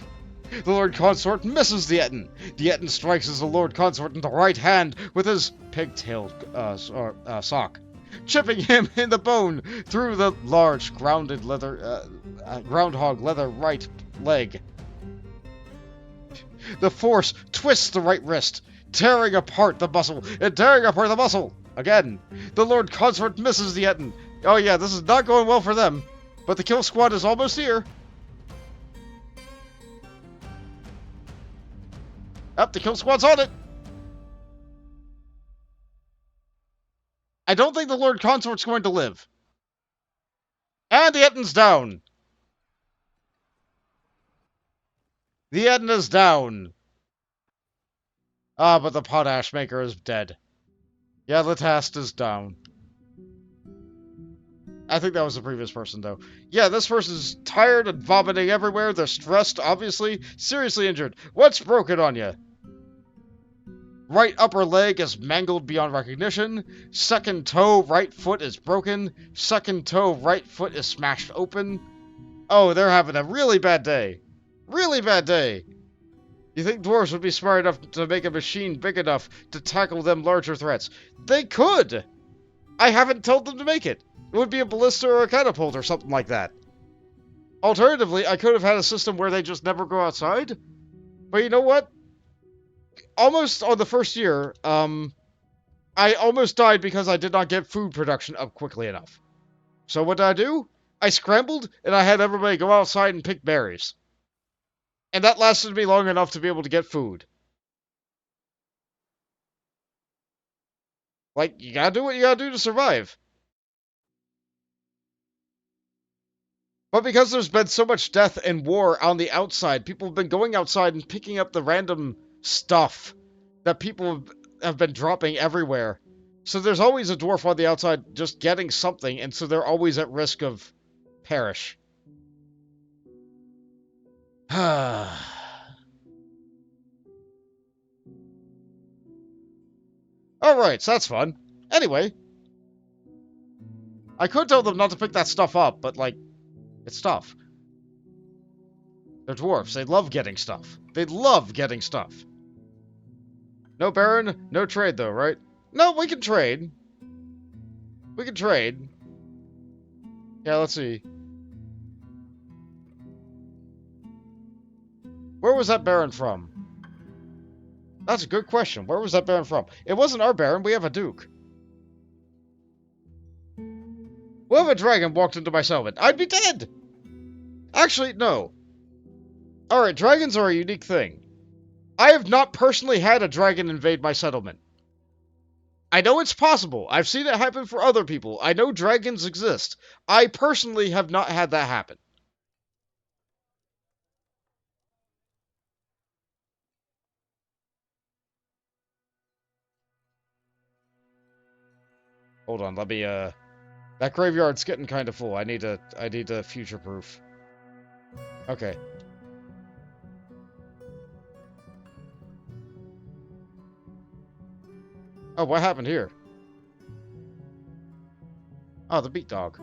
The Lord Consort misses the Etten. The Etten strikes as the Lord Consort in the right hand with his pigtailed sock, chipping him in the bone through the large groundhog leather right leg. The force twists the right wrist, tearing apart the muscle and tearing apart the muscle. Again, the Lord Consort misses the Etten. Oh yeah, this is not going well for them, but the kill squad is almost here. Up, the kill squad's on it! I don't think the Lord Consort's going to live. And the Etten's down. The Etten is down. Ah, but the Potash Maker is dead. Yeah, the Tast is down. I think that was the previous person, though. Yeah, this person's tired and vomiting everywhere. They're stressed, obviously. Seriously injured. What's broken on you? Right upper leg is mangled beyond recognition. Second toe, right foot is broken. Second toe, right foot is smashed open. Oh, they're having a really bad day. Really bad day. You think dwarves would be smart enough to make a machine big enough to tackle them larger threats? They could! I haven't told them to make it. It would be a ballista or a catapult or something like that. Alternatively, I could have had a system where they just never go outside. But you know what? Almost on the first year, I almost died because I did not get food production up quickly enough. So what did I do? I scrambled, and I had everybody go outside and pick berries. And that lasted me long enough to be able to get food. Like, you gotta do what you gotta do to survive. But because there's been so much death and war on the outside, people have been going outside and picking up the random stuff that people have been dropping everywhere. So there's always a dwarf on the outside just getting something, and so they're always at risk of perish. Alright, so that's fun. Anyway, I could tell them not to pick that stuff up, but, like, it's stuff. They're dwarves. They love getting stuff. They love getting stuff. No Baron, no trade, though, right? No, we can trade. We can trade. Yeah, let's see. Where was that Baron from? That's a good question. Where was that Baron from? It wasn't our Baron. We have a Duke. What if a dragon walked into my settlement? I'd be dead! Actually, no. Alright, dragons are a unique thing. I have not personally had a dragon invade my settlement. I know it's possible. I've seen it happen for other people. I know dragons exist. I personally have not had that happen. Hold on, let me, that graveyard's getting kind of full. I need to future-proof. Okay. Oh, what happened here? Oh, the beat dog.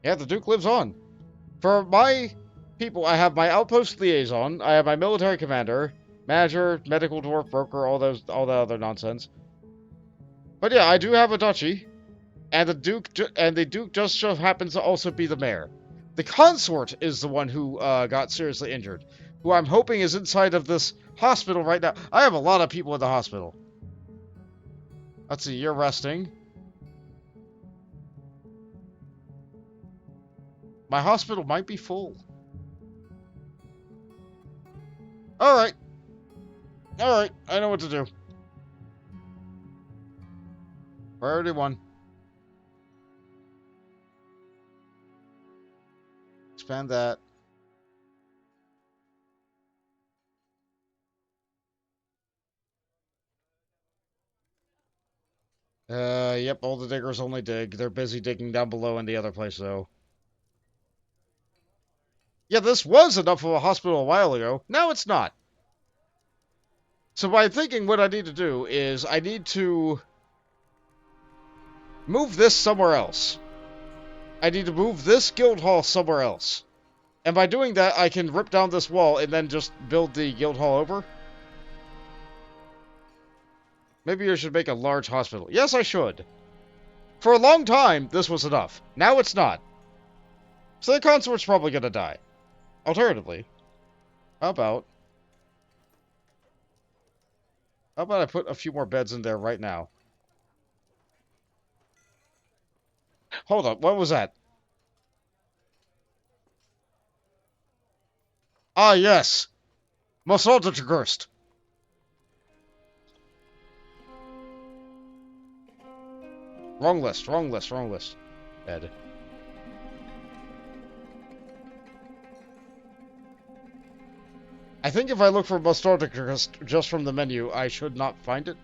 Yeah, the Duke lives on. For my people, I have my outpost liaison, I have my military commander, manager, medical dwarf, broker, all the other nonsense. But yeah, I do have a duchy, and the Duke just so happens to also be the mayor. The consort is the one who got seriously injured, who I'm hoping is inside of this hospital right now. I have a lot of people in the hospital. Let's see, you're resting. My hospital might be full. Alright. Alright, I know what to do. Priority 1. Expand that. Yep, all the diggers only dig. They're busy digging down below in the other place, though. Yeah, this was enough of a hospital a while ago. Now it's not. So by thinking what I need to do is I need to move this somewhere else. I need to move this guild hall somewhere else. And by doing that, I can rip down this wall and then just build the guild hall over. Maybe I should make a large hospital. Yes, I should. For a long time, this was enough. Now it's not. So the consort's probably gonna die. Alternatively, how about I put a few more beds in there right now? Hold on, what was that? Ah, yes! Massaldergurst! Wrong list, wrong list, wrong list. Bed. I think if I look for Massaldergurst just from the menu, I should not find it.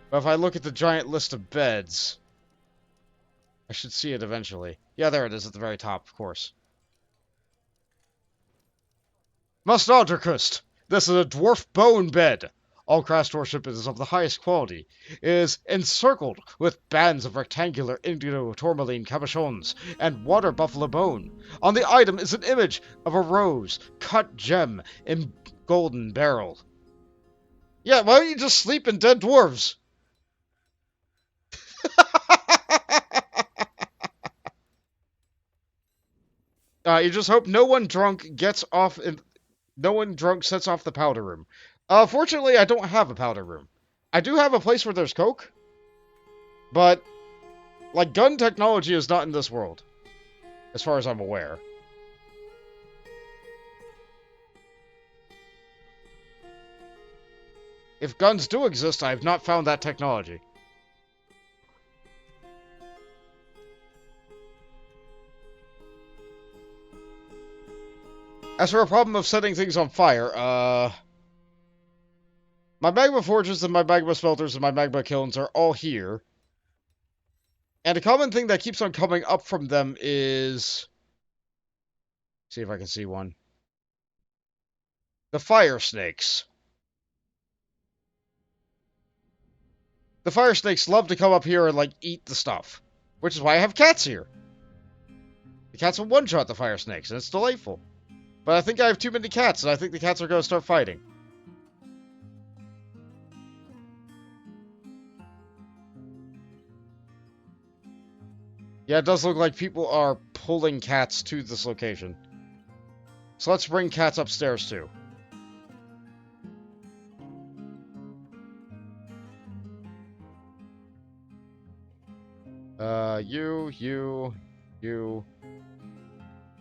But if I look at the giant list of beds, I should see it eventually. Yeah, there it is at the very top, of course. Massaldergurst! This is a dwarf bone bed. All craft worship is of the highest quality. It is encircled with bands of rectangular indigo tourmaline cabochons and water buffalo bone. On the item is an image of a rose cut gem in golden barrel. Yeah, why don't you just sleep in dead dwarves? You just hope no one drunk gets off in... No one drunk sets off the powder room. Fortunately, I don't have a powder room. I do have a place where there's coke, but, like, gun technology is not in this world, as far as I'm aware. If guns do exist, I have not found that technology. As for a problem of setting things on fire, my magma forges and my magma smelters and my magma kilns are all here. And a common thing that keeps on coming up from them is... See if I can see one. The fire snakes. The fire snakes love to come up here and, like, eat the stuff. Which is why I have cats here. The cats will one-shot the fire snakes, and it's delightful. But I think I have too many cats, and I think the cats are going to start fighting. Yeah, it does look like people are pulling cats to this location. So let's bring cats upstairs, too. You.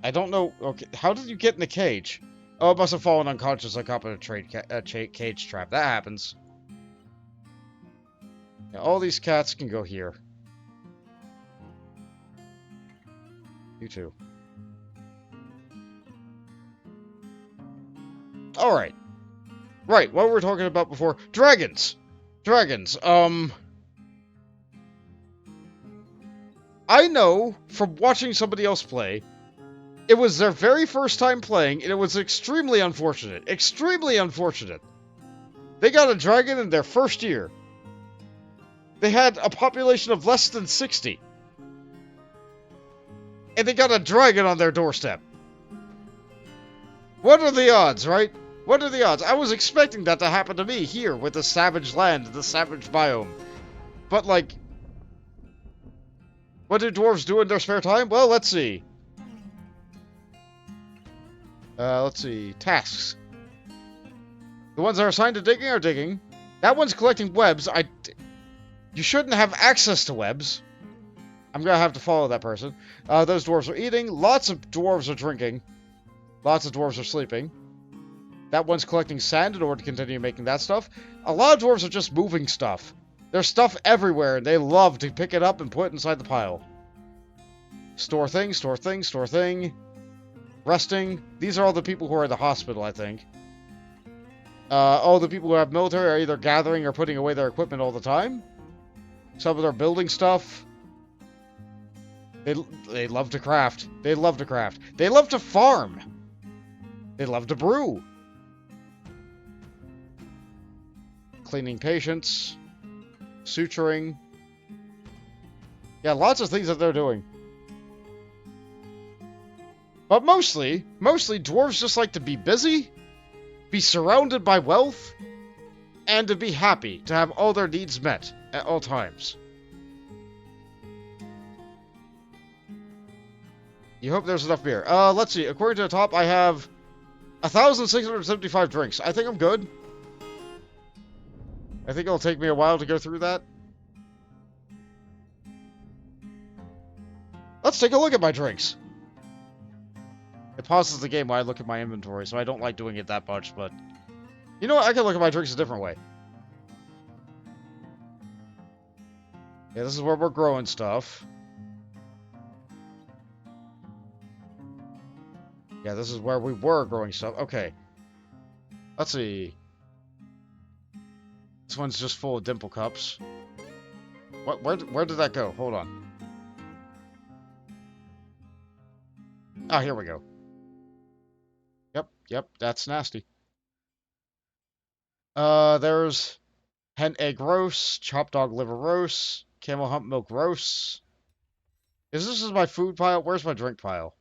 I don't know. Okay, how did you get in the cage? Oh, it must have fallen unconscious like up in a cage trap. That happens. Yeah, all these cats can go here. You too. Alright. Right, what we were talking about before. Dragons! Dragons, I know from watching somebody else play, it was their very first time playing, and it was extremely unfortunate. Extremely unfortunate. They got a dragon in their first year. They had a population of less than 60. And they got a dragon on their doorstep. What are the odds, right? What are the odds? I was expecting that to happen to me here with the savage land, the savage biome. But, like, what do dwarves do in their spare time? Well, let's see. Let's see. Tasks. The ones that are assigned to digging are digging. That one's collecting webs. You shouldn't have access to webs. I'm gonna have to follow that person. Those dwarves are eating. Lots of dwarves are drinking. Lots of dwarves are sleeping. That one's collecting sand in order to continue making that stuff. A lot of dwarves are just moving stuff. There's stuff everywhere, and they love to pick it up and put it inside the pile. Store thing, store thing, store thing. Resting. These are all the people who are at the hospital, I think. All the people who have military are either gathering or putting away their equipment all the time. Some of them are building stuff. They love to craft. They love to craft. They love to farm. They love to brew. Cleaning patients. Suturing. Yeah, lots of things that they're doing. But mostly dwarves just like to be busy, be surrounded by wealth, and to be happy, to have all their needs met at all times. You hope there's enough beer. Let's see. According to the top, I have 1,675 drinks. I think I'm good. I think it'll take me a while to go through that. Let's take a look at my drinks. It pauses the game while I look at my inventory, so I don't like doing it that much, but... You know what? I can look at my drinks a different way. Yeah, this is where we're growing stuff. Yeah, this is where we were growing stuff. Okay. Let's see. This one's just full of dimple cups. What? Where did that go? Hold on. Ah, here we go. Yep, that's nasty. There's hen egg roast, chopped dog liver roast, camel hump milk roast. Is this my food pile? Where's my drink pile?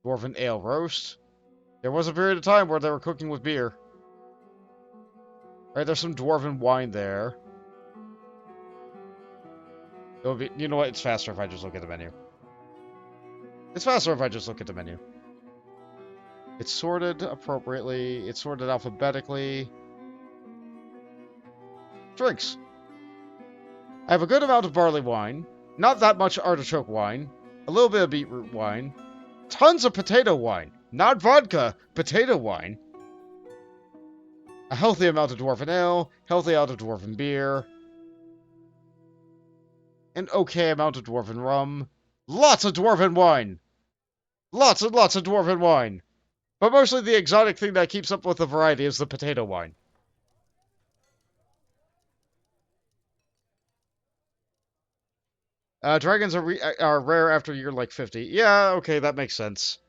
Dwarven ale roast. There was a period of time where they were cooking with beer. Right, there's some dwarven wine there. It'll be, you know what? It's faster if I just look at the menu. It's faster if I just look at the menu. It's sorted appropriately. It's sorted alphabetically. Drinks. I have a good amount of barley wine. Not that much artichoke wine. A little bit of beetroot wine. Tons of potato wine. Not vodka. Potato wine. A healthy amount of dwarven ale. Healthy amount of dwarven beer. An okay amount of dwarven rum. Lots of dwarven wine. Lots and lots of dwarven wine. But mostly the exotic thing that keeps up with the variety is the potato wine. Dragons are rare after a year like 50. Yeah, okay, that makes sense.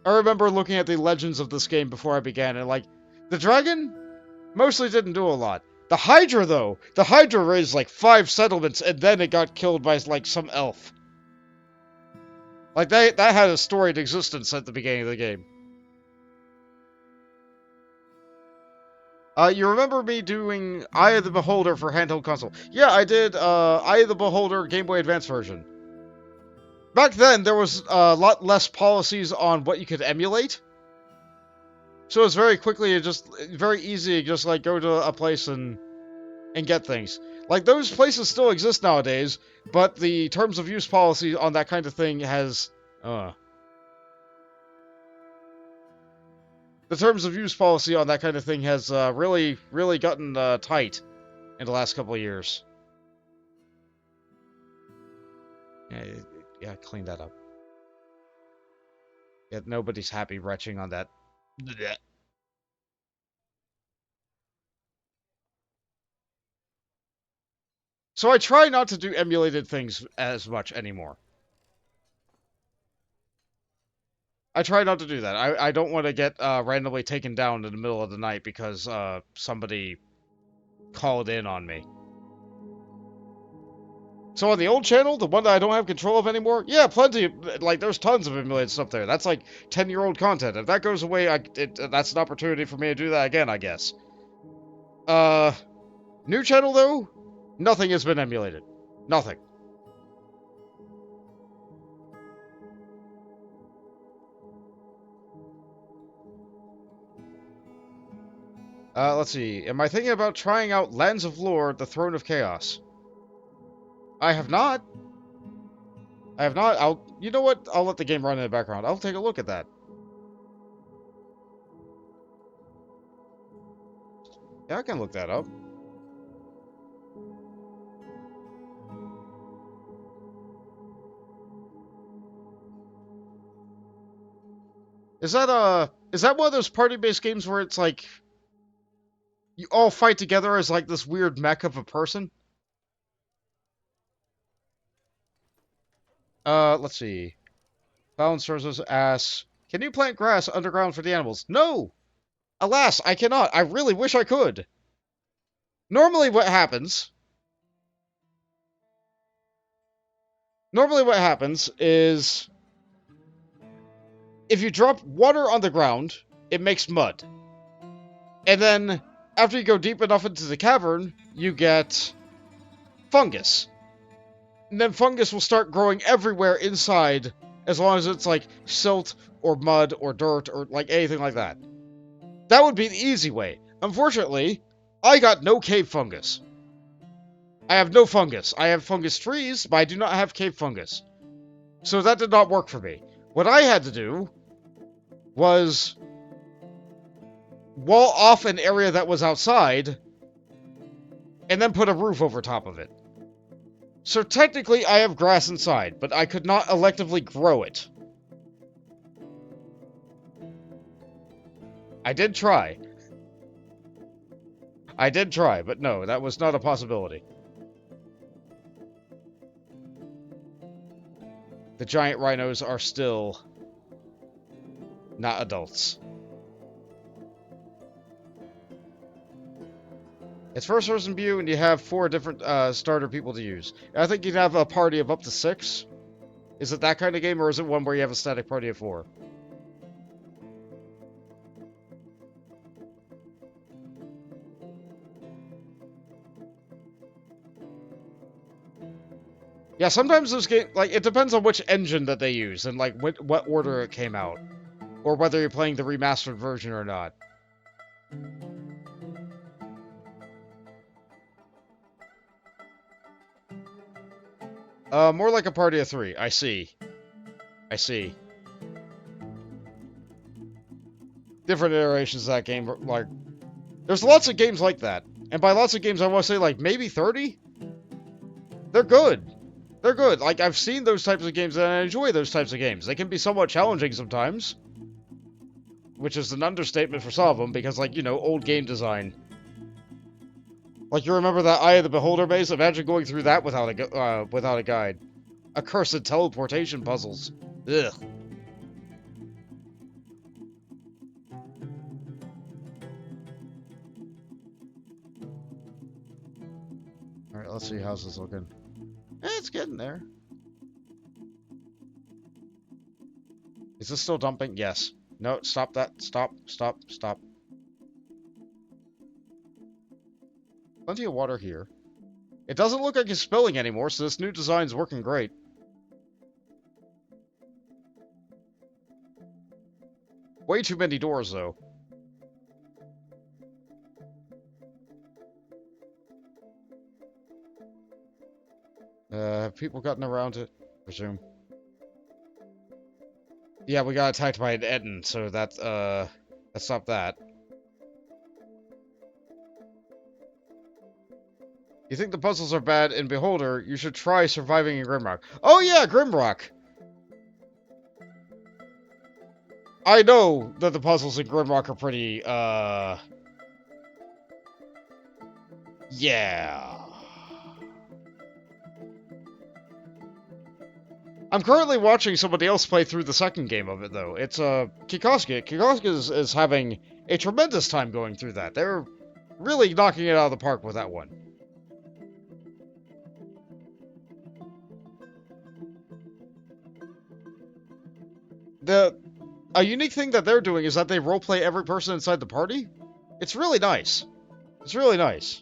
I remember looking at the legends of this game before I began, and like, the dragon mostly didn't do a lot. The Hydra, though, the Hydra raised like 5 settlements, and then it got killed by like some elf. Like, that had a storied existence at the beginning of the game. You remember me doing Eye of the Beholder for handheld console? Yeah, I did Eye of the Beholder Game Boy Advance version. Back then, there was a lot less policies on what you could emulate. So it's very easy to just like go to a place and get things. Like those places still exist nowadays, but the terms of use policy on that kind of thing has the terms of use policy on that kind of thing has really gotten tight in the last couple of years. Yeah, clean that up. Yeah, nobody's happy retching on that. Blech. So I try not to do emulated things as much anymore. I try not to do that. I don't want to get randomly taken down in the middle of the night because somebody called in on me. So on the old channel, the one that I don't have control of anymore, yeah, plenty. Like, there's tons of emulated stuff there. That's like 10-year-old content. If that goes away, that's an opportunity for me to do that again, I guess. New channel, though, nothing has been emulated. Nothing. Let's see. Am I thinking about trying out Lands of Lore, The Throne of Chaos? I have not. I have not. You know what? I'll let the game run in the background. I'll take a look at that. Yeah, I can look that up. Is that one of those party-based games where it's like you all fight together as like this weird mech of a person? Let's see. Found sources asks, can you plant grass underground for the animals? No! Alas, I cannot. I really wish I could. Normally what happens... Normally what happens is... if you drop water on the ground, it makes mud. And then, after you go deep enough into the cavern, you get fungus. And then fungus will start growing everywhere inside, as long as it's like silt or mud or dirt or like anything like that. That would be the easy way. Unfortunately, I got no cave fungus. I have no fungus. I have fungus trees, but I do not have cave fungus. So that did not work for me. What I had to do was wall off an area that was outside and then put a roof over top of it. So technically I have grass inside, but I could not electively grow it. I did try. But no, that was not a possibility. The giant rhinos are still not adults. It's first-person view, and you have 4 different starter people to use. I think you'd have a party of up to 6. Is it that kind of game, or is it one where you have a static party of 4? Yeah, sometimes those games, like, it depends on which engine that they use, and, like, what order it came out. Or whether you're playing the remastered version or not. More like a party of 3. I see. Different iterations of that game, like... There's lots of games like that. And by lots of games, I want to say, like, maybe 30? They're good. They're good. Like, I've seen those types of games, and I enjoy those types of games. They can be somewhat challenging sometimes. Which is an understatement for some of them, because, like, you know, old game design. Like, you remember that Eye of the Beholder base? Imagine going through that without a guide. Accursed teleportation puzzles. Ugh. Alright, let's see how's this looking. It's getting there. Is this still dumping? Yes. No, stop that. Stop. Plenty of water here. It doesn't look like it's spilling anymore, so this new design's working great. Way too many doors, though. Have people gotten around it? Presume. Yeah, we got attacked by an Etten, so that stopped that. You think the puzzles are bad in Beholder, you should try surviving in Grimrock. Oh yeah, Grimrock! I know that the puzzles in Grimrock are pretty, yeah. I'm currently watching somebody else play through the second game of it, though. It's, Kikosuke. Kikosuke is having a tremendous time going through that. They're really knocking it out of the park with that one. A unique thing that they're doing is that they roleplay every person inside the party. It's really nice. It's really nice.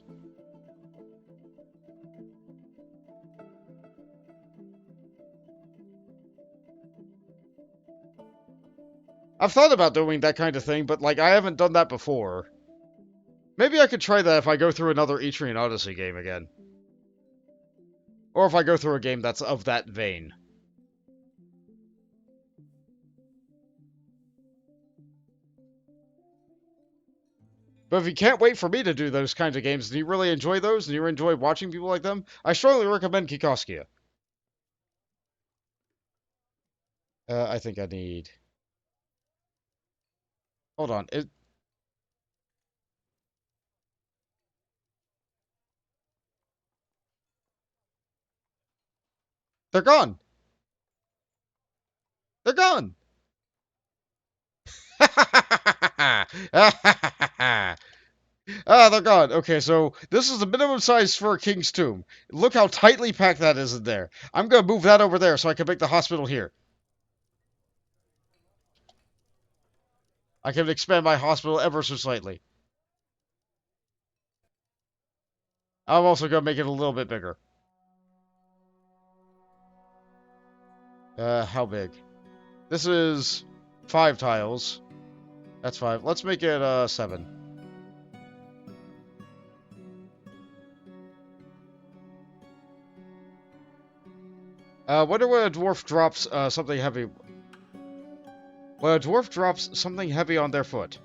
I've thought about doing that kind of thing, but, like, I haven't done that before. Maybe I could try that if I go through another Etrian Odyssey game again. Or if I go through a game that's of that vein. But if you can't wait for me to do those kinds of games, and you really enjoy those, and you enjoy watching people like them, I strongly recommend Kikosuke. I think I need... Hold on. They're gone! They're gone! Ah, they're gone. Okay, so this is the minimum size for a king's tomb. Look how tightly packed that is in there. I'm gonna move that over there so I can make the hospital here. I can expand my hospital ever so slightly. I'm also gonna make it a little bit bigger. How big? This is 5 tiles. That's 5. Let's make it, 7. Wonder when a dwarf drops, something heavy. When a dwarf drops something heavy on their foot.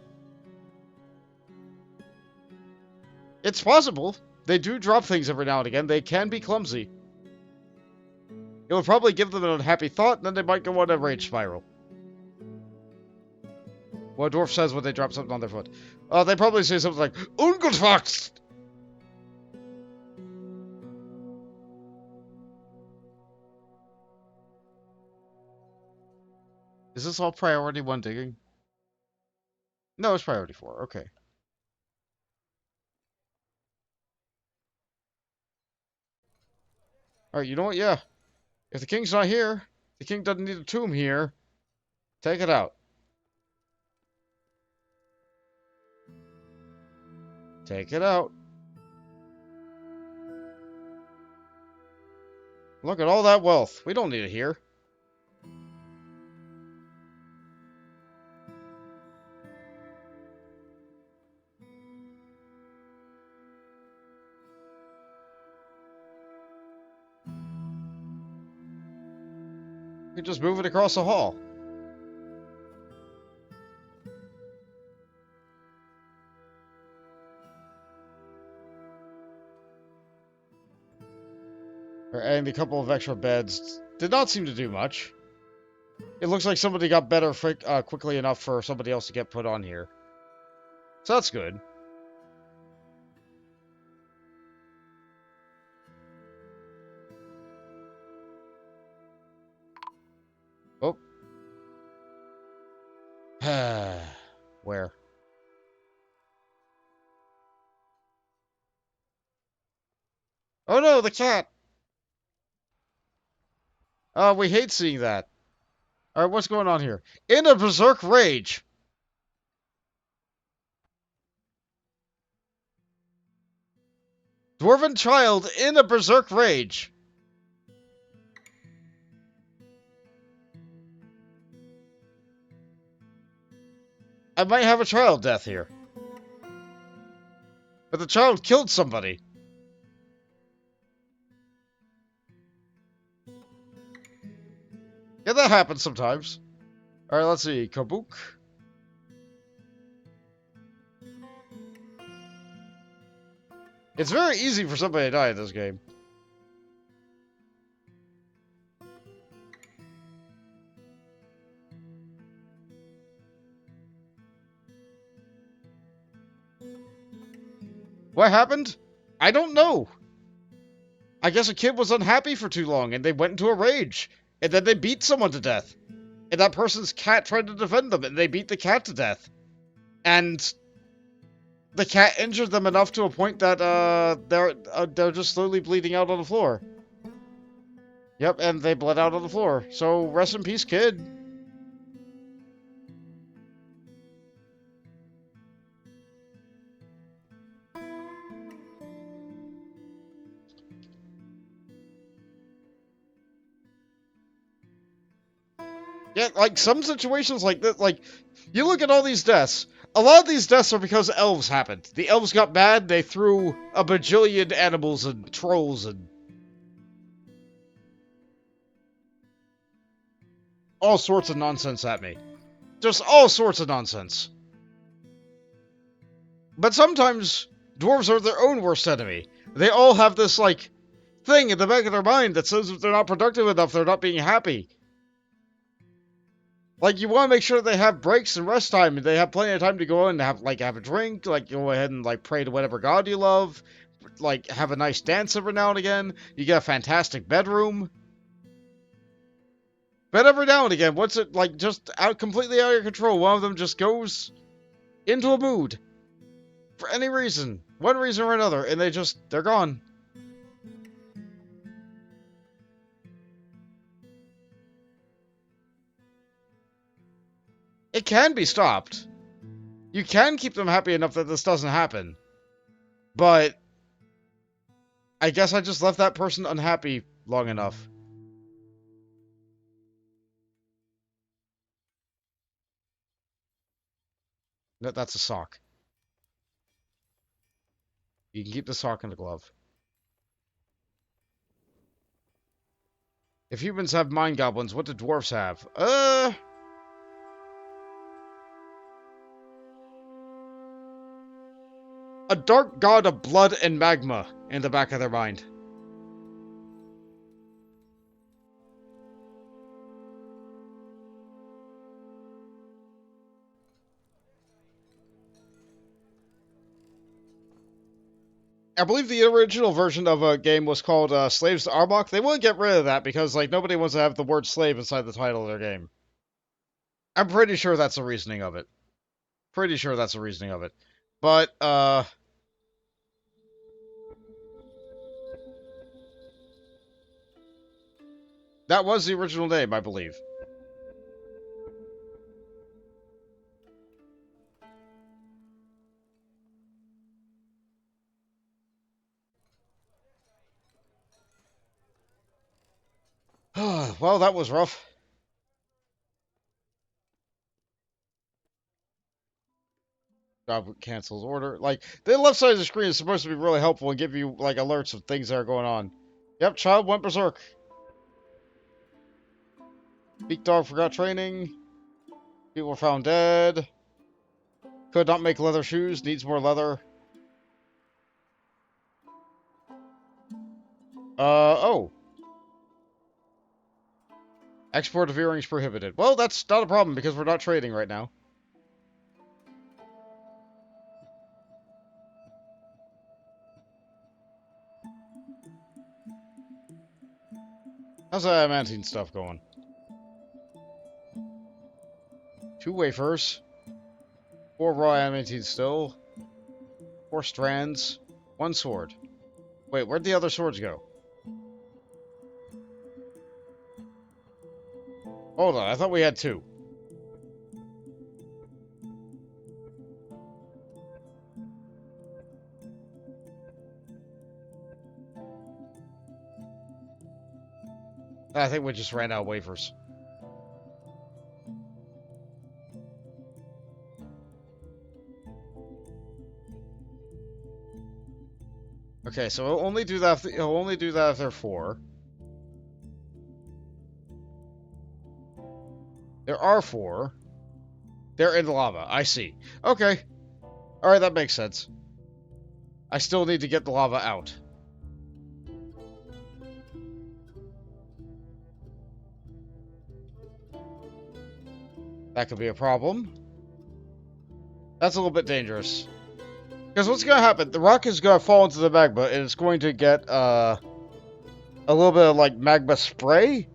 It's possible. They do drop things every now and again. They can be clumsy. It would probably give them an unhappy thought, and then they might go on a rage spiral. What a dwarf says when they drop something on their foot. They probably say something like, Ungelfaxt! Is this all priority 1 digging? No, it's priority 4. Okay. Alright, you know what? Yeah. If the king's not here, the king doesn't need a tomb here. Take it out. Take it out. Look at all that wealth. We don't need it here. We can just move it across the hall. And a couple of extra beds did not seem to do much. It looks like somebody got better quickly enough for somebody else to get put on here. So that's good. Oh. Where? Oh no, the cat! We hate seeing that. Alright, what's going on here? In a berserk rage! Dwarven child in a berserk rage. I might have a child death here. But the child killed somebody. Yeah, that happens sometimes. Alright, let's see. Kabook. It's very easy for somebody to die in this game. What happened? I don't know. I guess a kid was unhappy for too long and they went into a rage. And then they beat someone to death. And that person's cat tried to defend them and they beat the cat to death. And the cat injured them enough to a point that they're just slowly bleeding out on the floor. Yep, and they bled out on the floor. So rest in peace, kid. Yeah, like, some situations like this, like, you look at all these deaths. A lot of these deaths are because elves happened. The elves got mad, they threw a bajillion animals and trolls and all sorts of nonsense at me. Just all sorts of nonsense. But sometimes, dwarves are their own worst enemy. They all have this, like, thing in the back of their mind that says if they're not productive enough, they're not being happy. Like, you want to make sure they have breaks and rest time, and they have plenty of time to go in and have a drink, like, go ahead and, like, pray to whatever god you love, like, have a nice dance every now and again, you get a fantastic bedroom. But every now and again, once it, like, just completely out of your control, one of them just goes into a mood. For any reason. One reason or another, and they're gone. It can be stopped. You can keep them happy enough that this doesn't happen. But I guess I just left that person unhappy long enough. No, that's a sock. You can keep the sock in the glove. If humans have mind goblins, what do dwarfs have? A dark god of blood and magma in the back of their mind. I believe the original version of a game was called Slaves to Arbok. They wouldn't get rid of that because, like, nobody wants to have the word slave inside the title of their game. I'm pretty sure that's the reasoning of it. Pretty sure that's the reasoning of it. But, that was the original name, I believe. Well, that was rough. Job cancels order. Like, the left side of the screen is supposed to be really helpful and give you, like, alerts of things that are going on. Yep, child went berserk. Beak dog forgot training. People were found dead. Could not make leather shoes. Needs more leather. Oh. Export of earrings prohibited. Well, that's not a problem because we're not trading right now. How's that adamantine stuff going? 2 wafers. 4 raw adamantine still. 4 strands. 1 sword. Wait, where'd the other swords go? Hold on, I thought we had 2. I think we just ran out of wafers. Okay, so he'll only do that. He'll only do that if they're 4. There are 4. They're in lava. I see. Okay. All right, that makes sense. I still need to get the lava out. That could be a problem. That's a little bit dangerous. Because what's going to happen? The rock is going to fall into the magma, and it's going to get a little bit of like magma spray,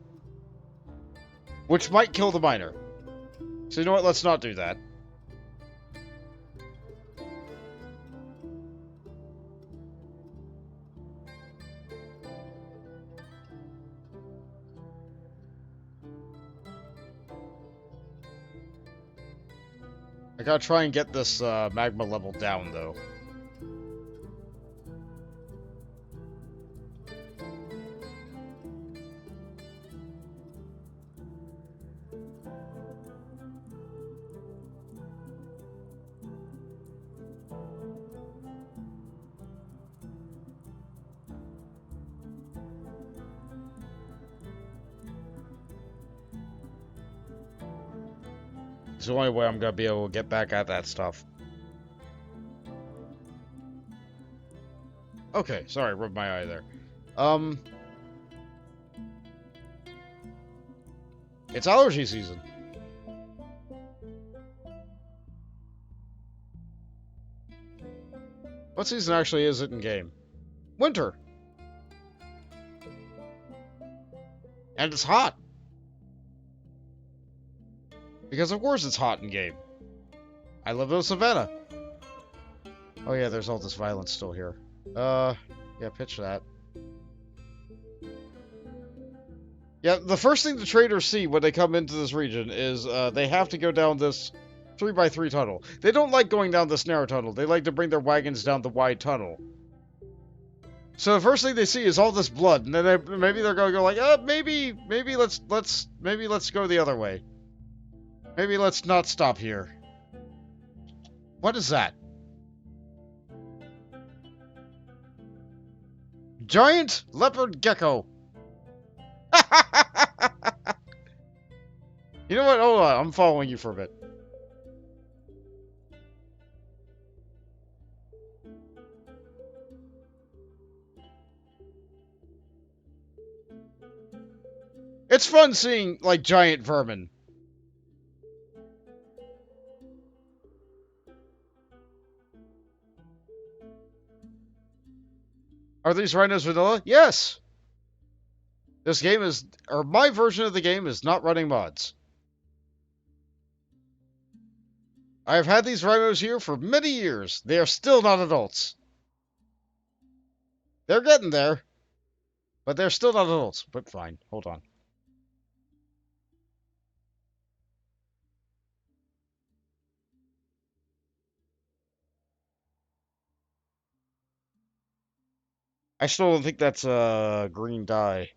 which might kill the miner. So you know what? Let's not do that. I gotta try and get this magma level down, though. It's the only way I'm gonna be able to get back at that stuff. Okay, sorry, rubbed my eye there. It's allergy season. What season actually is it in game? Winter. And it's hot. Because of course it's hot in game. I live in a savannah. Oh yeah, there's all this violence still here. Yeah, pitch that. Yeah, the first thing the traders see when they come into this region is they have to go down this 3x3 tunnel. They don't like going down this narrow tunnel. They like to bring their wagons down the wide tunnel. So the first thing they see is all this blood, and then maybe they're gonna go like, maybe let's go the other way. Maybe let's not stop here. What is that? Giant leopard gecko. You know what? Hold on. I'm following you for a bit. It's fun seeing, like, giant vermin. Are these rhinos vanilla? Yes! This game is, or my version of the game is not running mods. I have had these rhinos here for many years. They are still not adults. They're getting there. But they're still not adults. But fine, hold on. I still don't think that's green dye.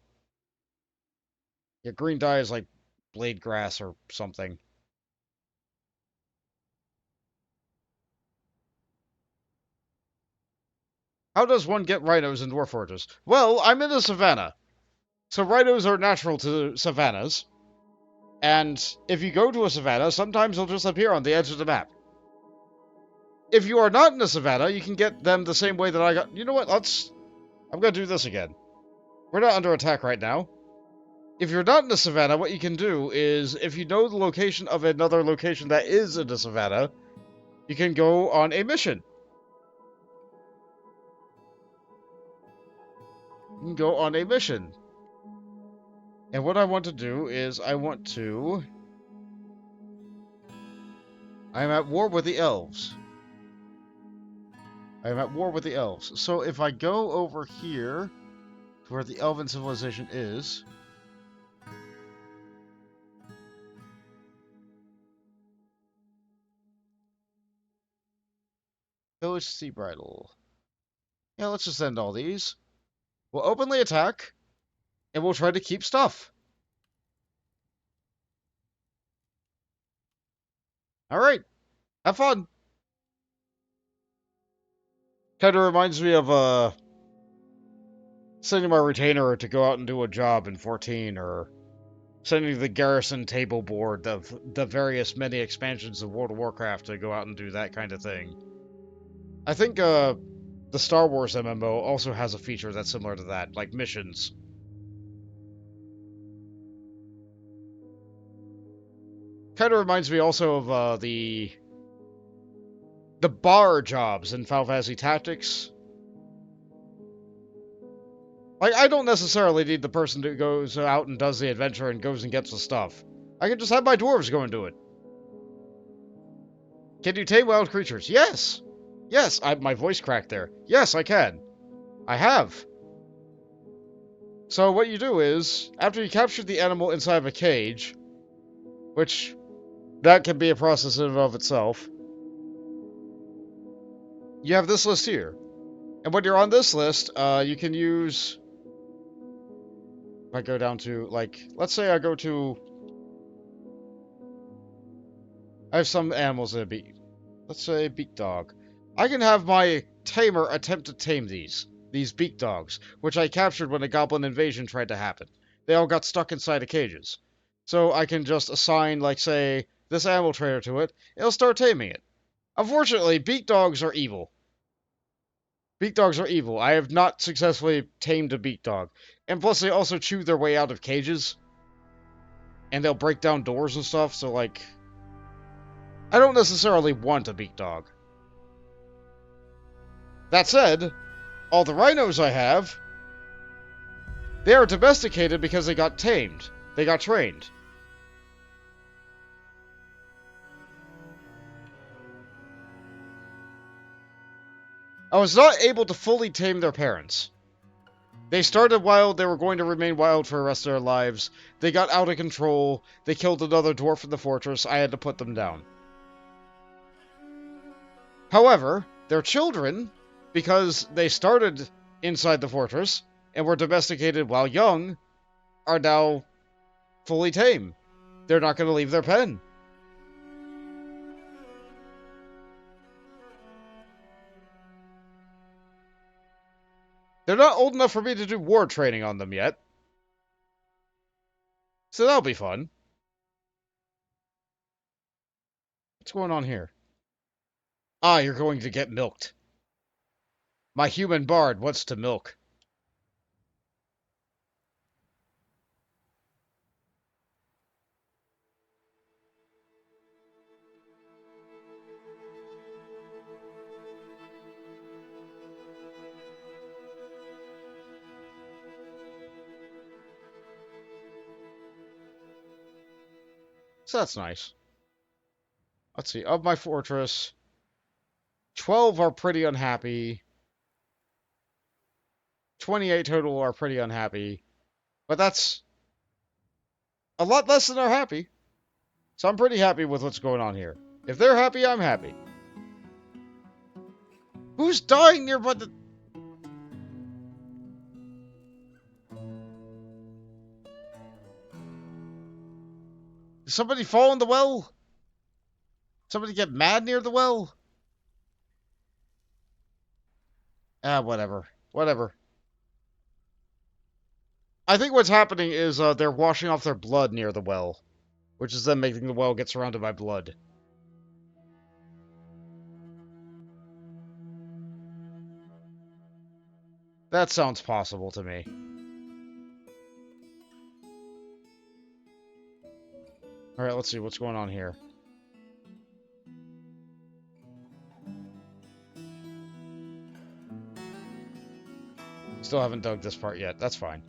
Yeah, green dye is like blade grass or something. How does one get rhinos in dwarf forges? Well, I'm in the savannah. So rhinos are natural to savannas. And if you go to a savannah, sometimes they'll just appear on the edge of the map. If you are not in a savannah, you can get them the same way that I got... You know what? I'm going to do this again. We're not under attack right now. If you're not in a savannah, what you can do is, if you know the location of another location that is in a savannah, you can go on a mission. You can go on a mission. And what I want to do is, I'm at war with the elves. I'm at war with the elves. So if I go over here, to where the elven civilization is... Village Sea Bridle. Yeah, let's just end all these. We'll openly attack, and we'll try to keep stuff. Alright, have fun. Kind of reminds me of, sending my retainer to go out and do a job in 14, or sending the garrison table board of the various many expansions of World of Warcraft to go out and do that kind of thing. I think, the Star Wars MMO also has a feature that's similar to that, like missions. Kind of reminds me also of, the bar jobs in Final Fantasy Tactics. Like, I don't necessarily need the person who goes out and does the adventure and goes and gets the stuff. I can just have my dwarves go and do it. Can you tame wild creatures? Yes! Yes, my voice cracked there. Yes, I can. I have. So what you do is, after you capture the animal inside of a cage, which, that can be a process in and of itself, you have this list here. And when you're on this list, you can use... If I go down to, like, let's say I go to... I have some animals that be... Let's say beak dog. I can have my tamer attempt to tame these beak dogs, which I captured when a goblin invasion tried to happen. They all got stuck inside of cages. So I can just assign, like, say, this animal trainer to it, it'll start taming it. Unfortunately, beak dogs are evil. Beak dogs are evil. I have not successfully tamed a beak dog. And plus, they also chew their way out of cages. And they'll break down doors and stuff, so, like... I don't necessarily want a beak dog. That said, all the rhinos I have, they are domesticated because they got tamed. They got trained. I was not able to fully tame their parents. They started wild, they were going to remain wild for the rest of their lives. They got out of control, they killed another dwarf in the fortress, I had to put them down. However, their children, because they started inside the fortress and were domesticated while young, are now fully tame. They're not going to leave their pen. They're not old enough for me to do war training on them yet. So that'll be fun. What's going on here? Ah, you're going to get milked. My human bard wants to milk. So that's nice. Let's see, of my fortress, 12 are pretty unhappy. 28 total are pretty unhappy. But that's a lot less than are happy. So I'm pretty happy with what's going on here. If they're happy, I'm happy. Who's dying nearby the... Did somebody fall in the well? Somebody get mad near the well? Ah, whatever. Whatever. I think what's happening is they're washing off their blood near the well. Which is then making the well get surrounded by blood. That sounds possible to me. Alright, let's see what's going on here. Still haven't dug this part yet. That's fine.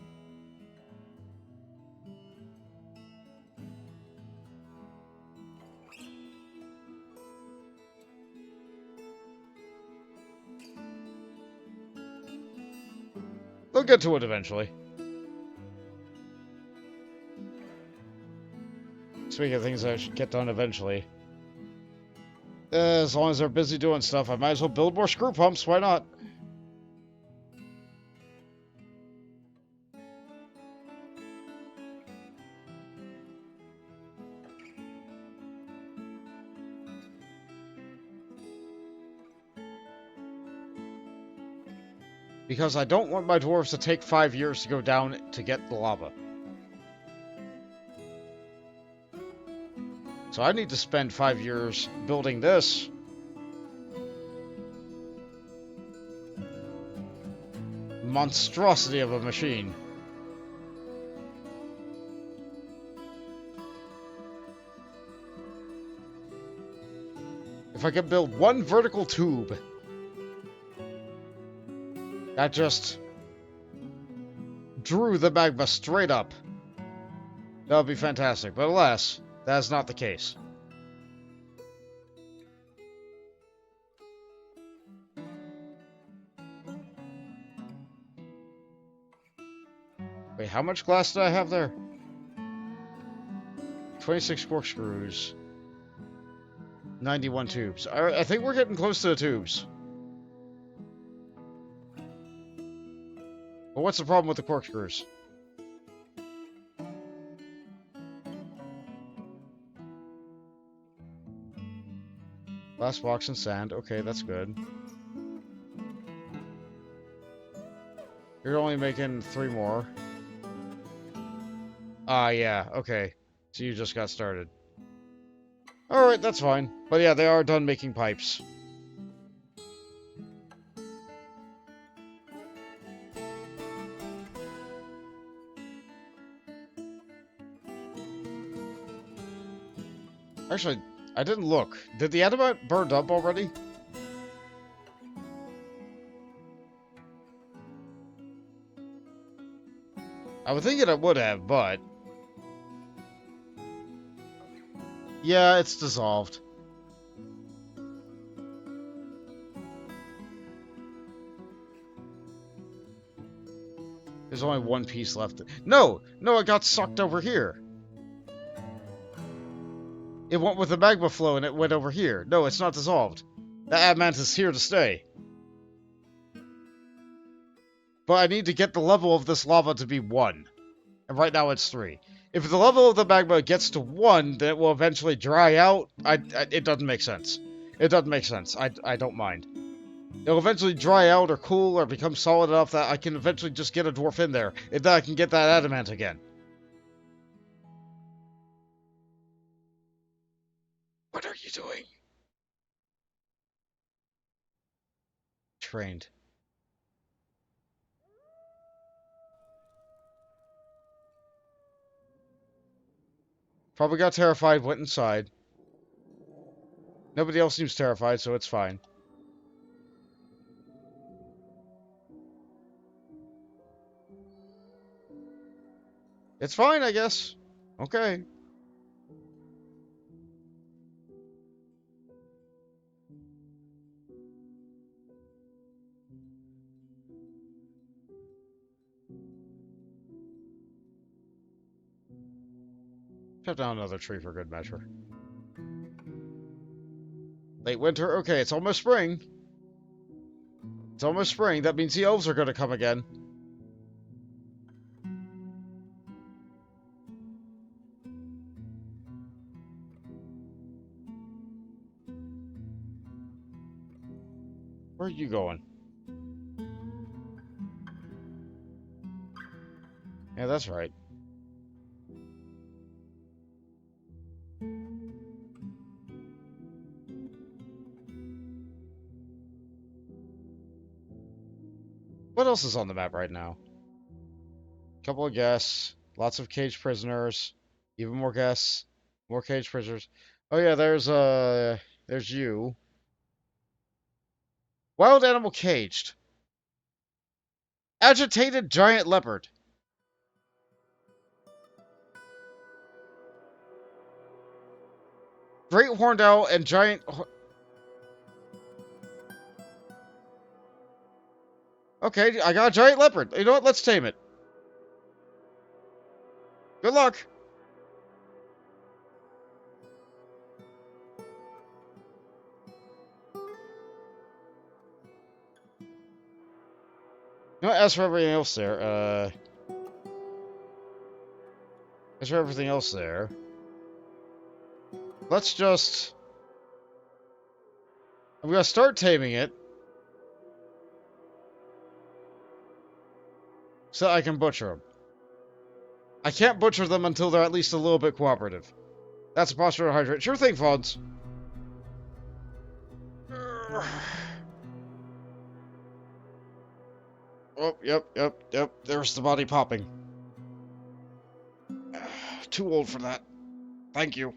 They'll get to it eventually. Speaking of things I should get done eventually. As long as they're busy doing stuff, I might as well build more screw pumps. Why not? Because I don't want my dwarves to take 5 years to go down to get the lava. So I need to spend 5 years building this. Monstrosity of a machine. If I could build one vertical tube that just drew the magma straight up, that would be fantastic. But alas, that is not the case. Wait, how much glass did I have there? 26 corkscrews. 91 tubes. I think we're getting close to the tubes. But what's the problem with the corkscrews? Glass box and sand. Okay, that's good. You're only making 3 more. Ah, yeah, okay. So you just got started. Alright, that's fine. But yeah, they are done making pipes. Actually, I didn't look. Did the adamant burn up already? I would think it would have, but... yeah, it's dissolved. There's only 1 piece left. No! No, it got sucked over here. It went with the magma flow and it went over here. No, it's not dissolved. The adamant is here to stay. But I need to get the level of this lava to be 1. And right now it's 3. If the level of the magma gets to 1, then it will eventually dry out. It doesn't make sense. It doesn't make sense. I don't mind. It'll eventually dry out or cool or become solid enough that I can eventually just get a dwarf in there. And then I can get that adamant again. What are you doing? Trained. Probably got terrified, went inside. Nobody else seems terrified, so it's fine. It's fine, I guess. Okay. Chop down another tree for good measure. Late winter? Okay, it's almost spring. It's almost spring. That means the elves are going to come again. Where are you going? Yeah, that's right. What else is on the map right now? Couple of guests, lots of caged prisoners, even more guests, more caged prisoners. Oh yeah, there's you. Wild animal caged. Agitated giant leopard. Great horned owl and giant... Okay, I got a giant leopard. You know what? Let's tame it. Good luck. You know, as for everything else there, as for everything else there, let's just... I'm gonna start taming it. so I can butcher them. I can't butcher them until they're at least a little bit cooperative. That's a posture to hydrate. Sure thing, Fonz. Oh, yep. There's the body popping. Too old for that. Thank you.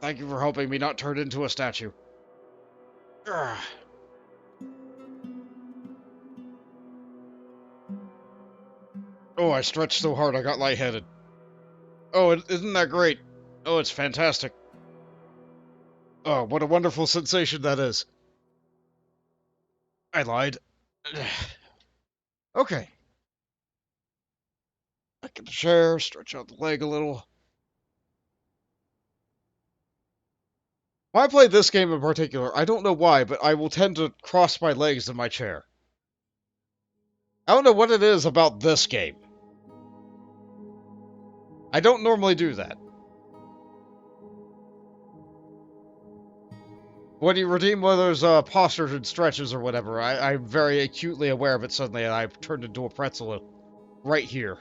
Thank you for helping me not turn into a statue. Oh, I stretched so hard I got lightheaded. Oh, isn't that great? Oh, it's fantastic. Oh, what a wonderful sensation that is. I lied. Okay. Back in the chair, stretch out the leg a little. When I play this game in particular, I don't know why, but I will tend to cross my legs in my chair. I don't know what it is about this game. I don't normally do that. When you redeem one of those postures and stretches or whatever, I'm very acutely aware of it suddenly, and I've turned into a pretzel right here.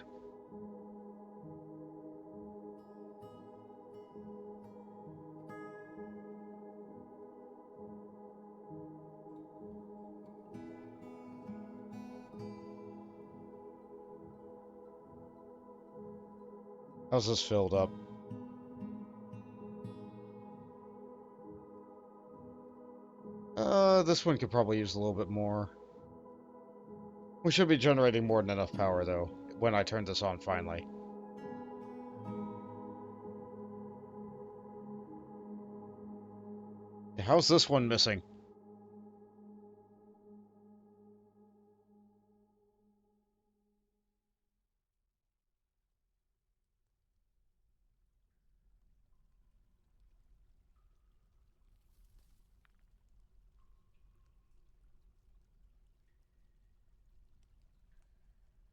How's this filled up? This one could probably use a little bit more. We should be generating more than enough power, though, when I turn this on finally. How's this one missing?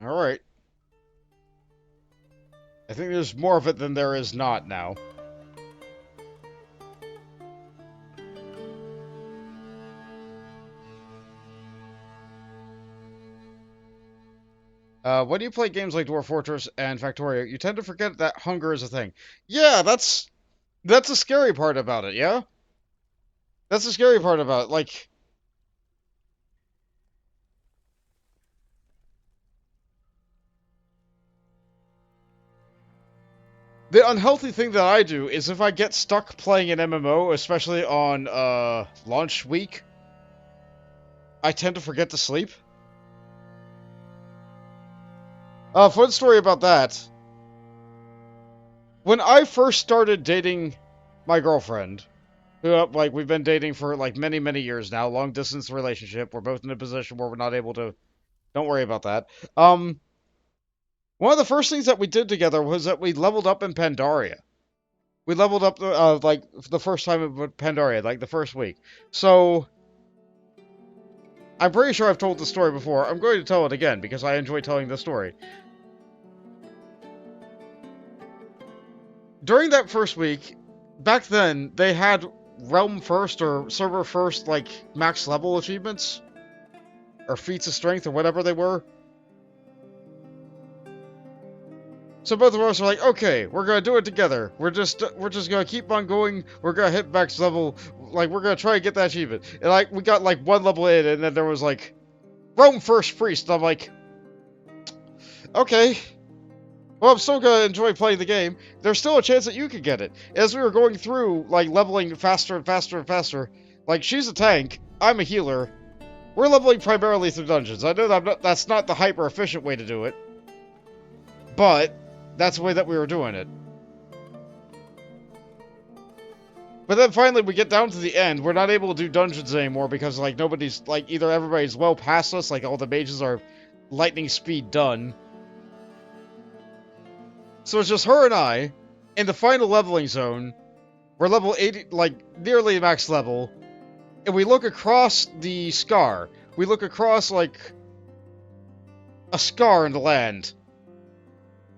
Alright. I think there's more of it than there is not now. When you play games like Dwarf Fortress and Factorio, you tend to forget that hunger is a thing. Yeah, that's a scary part about it, yeah? That's the scary part about it, like... The unhealthy thing that I do is if I get stuck playing an MMO, especially on, launch week, I tend to forget to sleep. Fun story about that. When I first started dating my girlfriend, who, like, we've been dating for, like, many, many years now, long-distance relationship, we're both in a position where we're not able to... Don't worry about that. One of the first things that we did together was that we leveled up in Pandaria. We leveled up, like, the first time in Pandaria, like, the first week. So... I'm pretty sure I've told the story before. I'm going to tell it again, because I enjoy telling the story. During that first week, back then, they had Realm First or Server First, like, max level achievements. Or feats of strength, or whatever they were. So both of us are like, okay, we're gonna do it together. We're just gonna keep on going. We're gonna hit max level. Like, we're gonna try and get that achievement. And, like, we got, like, one level in, and then there was, like, Realm First Priest. And I'm like, okay. Well, I'm still gonna enjoy playing the game. There's still a chance that you could get it. As we were going through, like, leveling faster and faster and faster, like, she's a tank, I'm a healer. We're leveling primarily through dungeons. I know that's not the hyper-efficient way to do it. But that's the way that we were doing it. But then finally we get down to the end. We're not able to do dungeons anymore because, like, nobody's, like, either everybody's well past us, like, all the mages are lightning speed done. So it's just her and I in the final leveling zone. We're level 80, like, nearly max level. And we look across the scar. We look across, like, a scar in the land.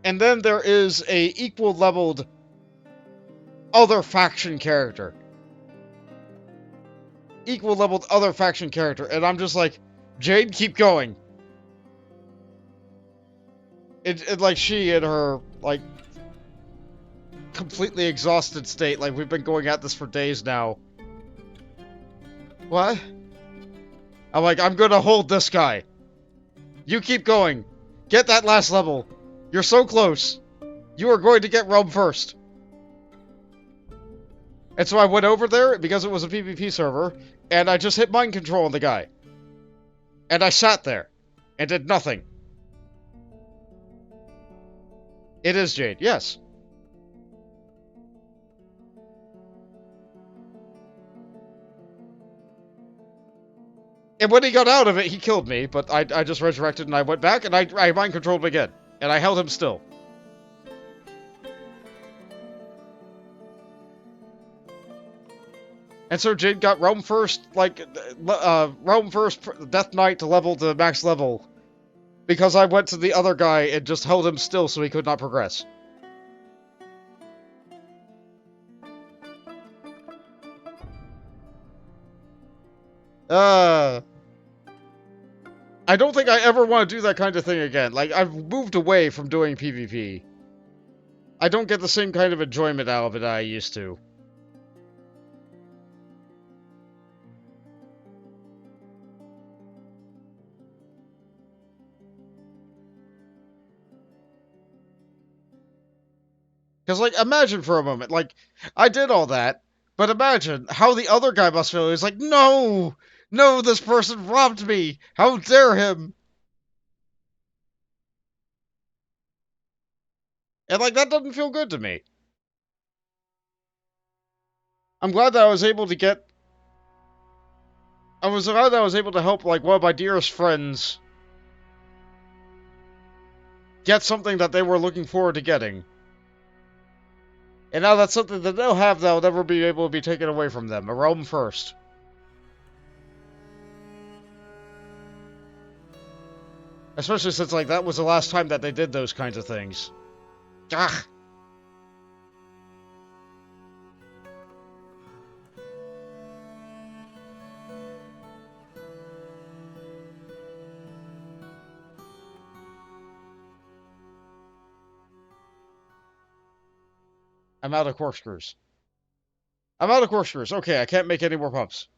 And then there is a equal leveled other faction character. Equal leveled other faction character. And I'm just like, Jade, keep going. like she in her like completely exhausted state, like we've been going at this for days now. What? I'm like, I'm gonna hold this guy. You keep going. Get that last level. You're so close. You are going to get Rome first. And so I went over there because it was a PvP server, and I just hit mind control on the guy. And I sat there and did nothing. It is Jade, yes. And when he got out of it, he killed me, but I just resurrected and I went back and I mind controlled him again. And I held him still. And so Jade got Rome first, like, Rome first Death Knight to level to max level. Because I went to the other guy and just held him still so he could not progress. I don't think I ever want to do that kind of thing again. Like, I've moved away from doing PvP. I don't get the same kind of enjoyment out of it I used to. Because, like, imagine for a moment, like, I did all that, but imagine how the other guy must feel. He's like, no! No, this person robbed me! How dare him! And, like, that doesn't feel good to me. I'm glad that I was able to get... I was glad that I was able to help, like, one of my dearest friends get something that they were looking forward to getting. And now that's something that they'll have that will never be able to be taken away from them. A Rome first. Especially since, like, that was the last time that they did those kinds of things. Ugh. I'm out of corkscrews. I'm out of corkscrews. Okay, I can't make any more pumps.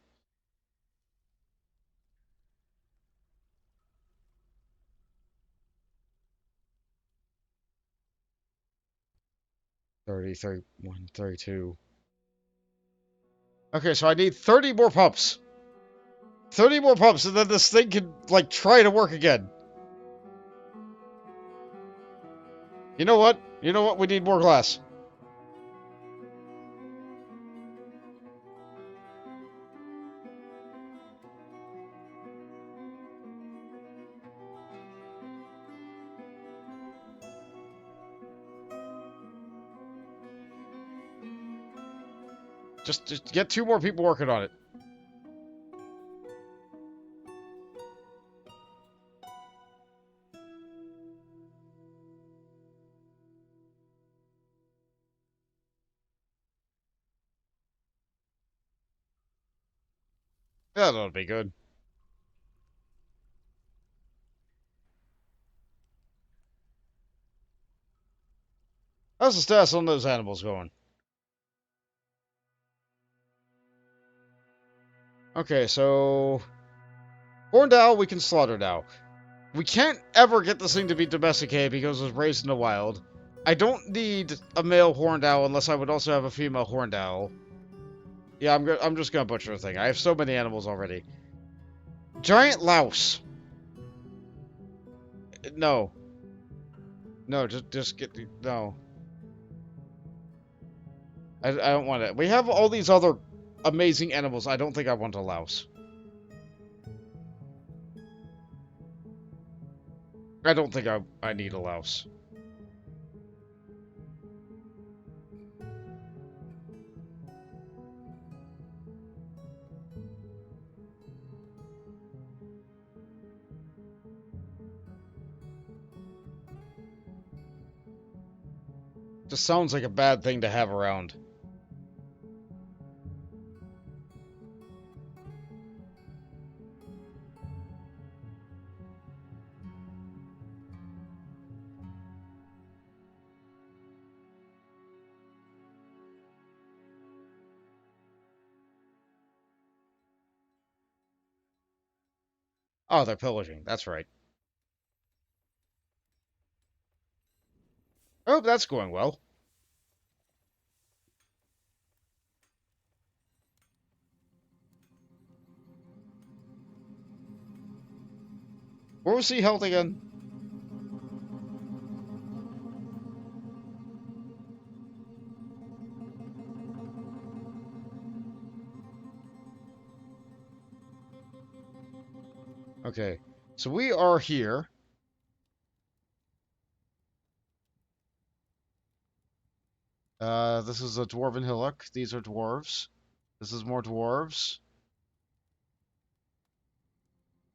Thirty, 31, 32. Okay, so I need 30 more pumps. 30 more pumps, and then this thing can, like, try to work again. You know what? You know what? We need more glass. Just get 2 more people working on it. That'll be good. How's the status on those animals going? Okay, so... Horned owl we can slaughter now. We can't ever get this thing to be domesticated because it was raised in the wild. I don't need a male horned owl unless I would also have a female horned owl. Yeah, I'm just gonna butcher the thing. I have so many animals already. Giant louse. No. No, just get... No. I don't want it. We have all these other amazing animals. I don't think I want a louse. I don't think I need a louse. Just sounds like a bad thing to have around. Oh, they're pillaging. That's right. Oh, that's going well. Where was he held again? Okay, so we are here. This is a dwarven hillock. These are dwarves. This is more dwarves.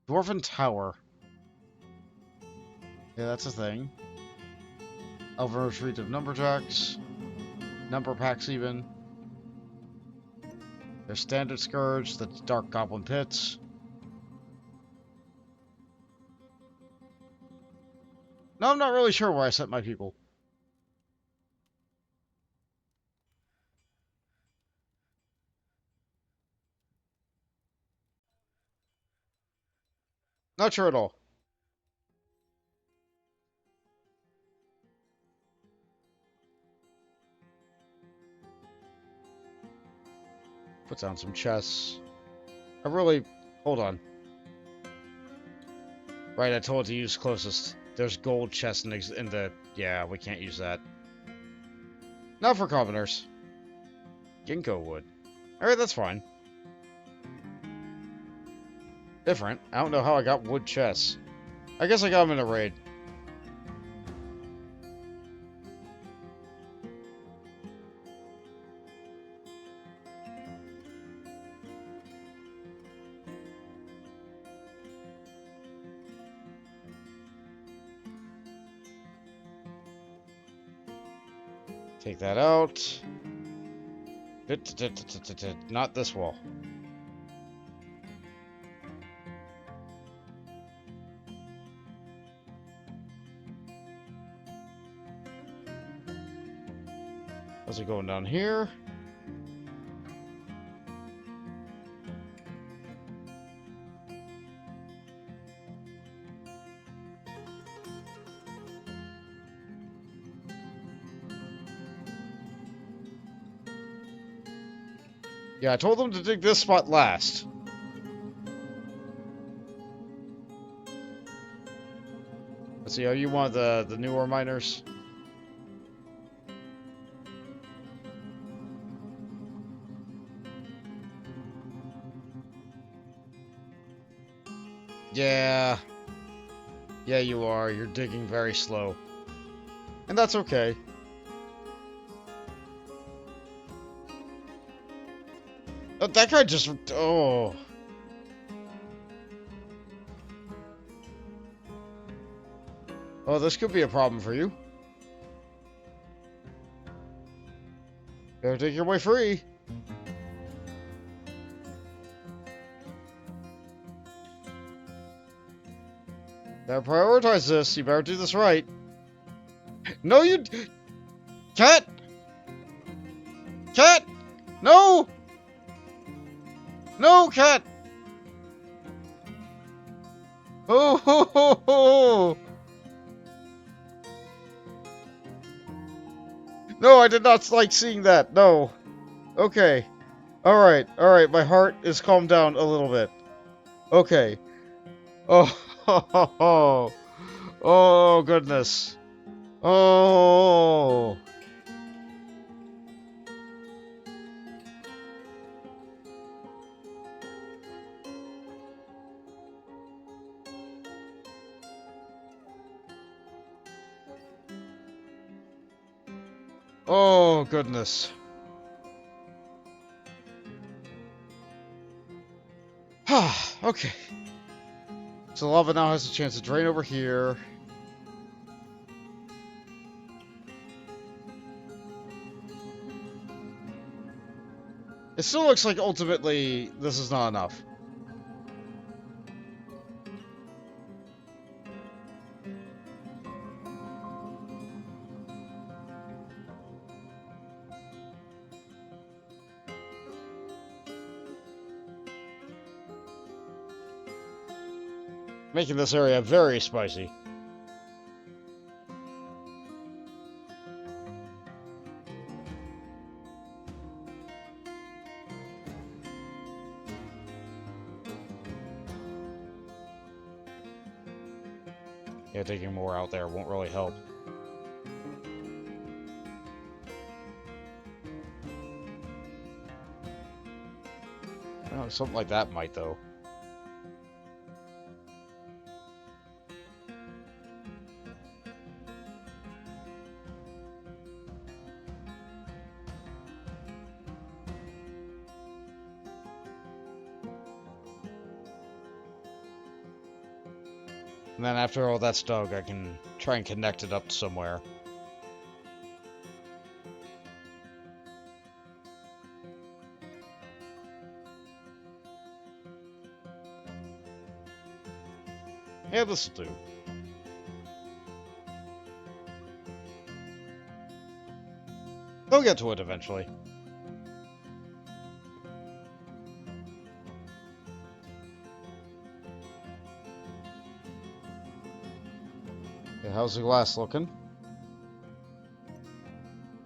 Dwarven tower. Yeah, that's a thing. Elven retreat of numberjacks. Number packs even. There's standard scourge. That's dark goblin pits. No, I'm not really sure where I sent my people. Not sure at all. Put down some chests. I really... Hold on. Right, I told it to use closest. There's gold chests in the... Yeah, we can't use that. Not for commoners. Ginkgo wood. Alright, that's fine. Different. I don't know how I got wood chests. I guess I got them in a raid. Take that out. Not this wall. How's it going down here? Yeah, I told them to dig this spot last. Let's see, are you one of the newer miners? Yeah. Yeah, you are. You're digging very slow. And that's okay. Oh, that guy just... Oh. Oh, this could be a problem for you. Better take your way free. Better prioritize this. You better do this right. No, you... Cat! Cat! No! No, cat! Oh, ho, ho, ho. No, I did not like seeing that. No. Okay. Alright, alright. My heart is calmed down a little bit. Okay. Oh, ho, ho, ho. Oh, goodness. Oh. Oh, goodness. Okay. So lava now has a chance to drain over here. It still looks like ultimately this is not enough. Making this area very spicy. Yeah, taking more out there won't really help. Well, something like that might, though. And then after all that's dug, I can try and connect it up to somewhere. Yeah, this'll do. They'll get to it eventually. Okay, how's the glass looking?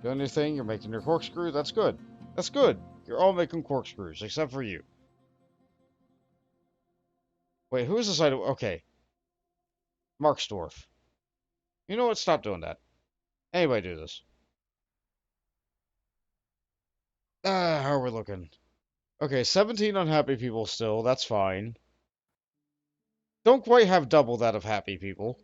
Doing anything? You're making your corkscrew? That's good. That's good. You're all making corkscrews, except for you. Wait, who is this item? Okay. Mark's Dwarf. You know what? Stop doing that. Anybody do this. How are we looking? Okay, 17 unhappy people still. That's fine. Don't quite have double that of happy people.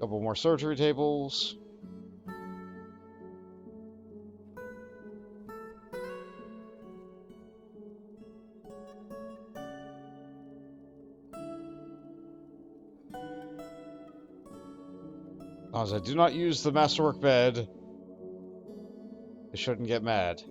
Couple more surgery tables. As long as I do not use the masterwork bed, I shouldn't get mad.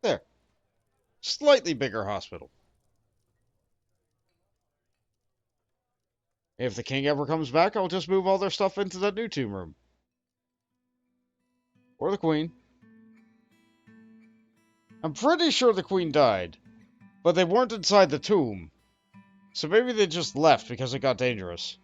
There. Slightly bigger hospital. If the king ever comes back, I'll just move all their stuff into that new tomb room. Or the queen. I'm pretty sure the queen died, but they weren't inside the tomb. So maybe they just left because it got dangerous.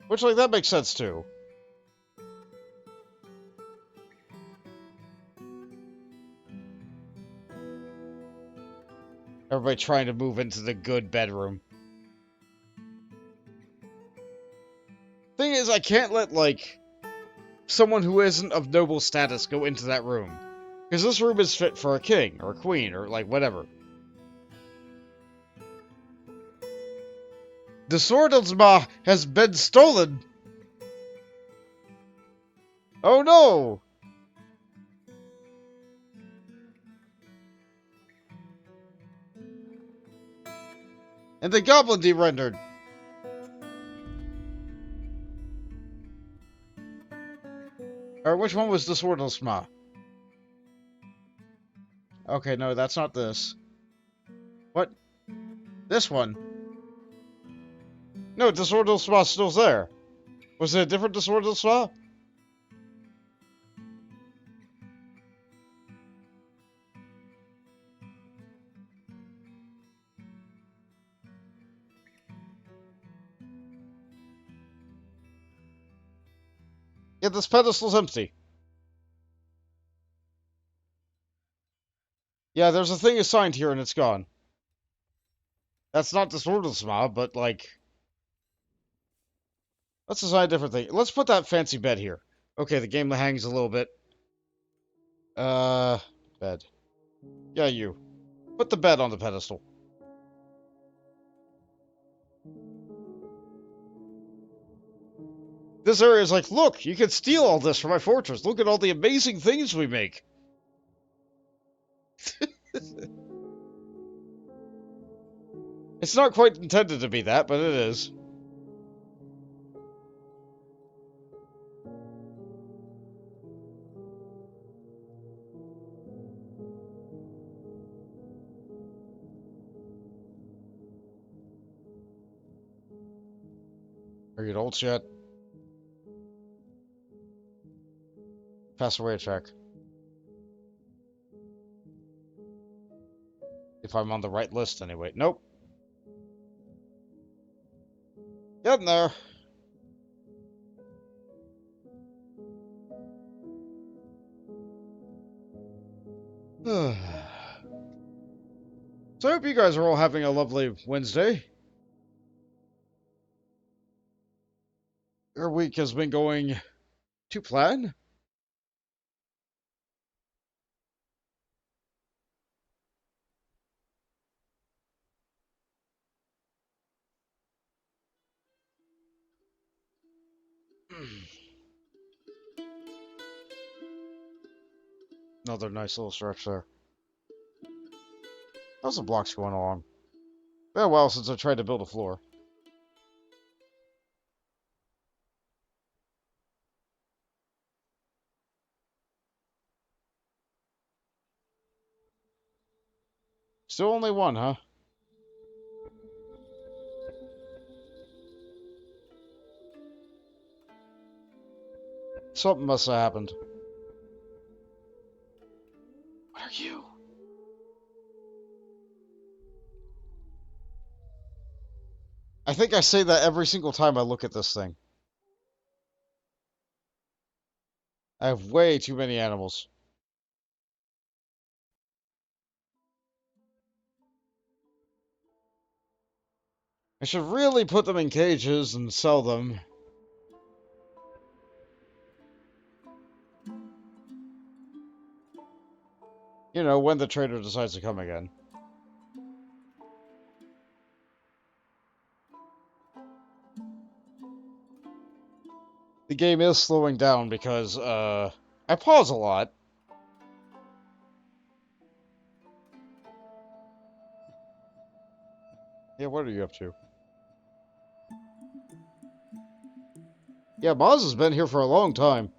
Which, like, that makes sense too. Everybody trying to move into the good bedroom. Thing is, I can't let, like, someone who isn't of noble status go into that room. Because this room is fit for a king, or a queen, or, like, whatever. The sword of Zma has been stolen! Oh no! And the goblin de-rendered! Or which one was the sword of Zma? Okay, no, that's not this. What? This one? No, the sword of Zma's still there. Was it a different sword of Zma? Yeah, this pedestal's empty. Yeah, there's a thing assigned here and it's gone. That's not the sword of Zma, but, like... Let's assign a different thing. Let's put that fancy bed here. Okay, the game hangs a little bit. Bed. Yeah, you. Put the bed on the pedestal. This area is like, look, you can steal all this from my fortress. Look at all the amazing things we make. It's not quite intended to be that, but it is. Are you adults yet? Pass away a check. If I'm on the right list, anyway. Nope. Getting there. So I hope you guys are all having a lovely Wednesday. Your week has been going to plan. Another nice little stretch there. How's the blocks going along? Been a while since I tried to build a floor. Still only one, huh? Something must have happened. What are you? I think I say that every single time I look at this thing. I have way too many animals. I should really put them in cages and sell them. You know, when the trader decides to come again. The game is slowing down because, I pause a lot. Yeah, what are you up to? Yeah, Moz has been here for a long time.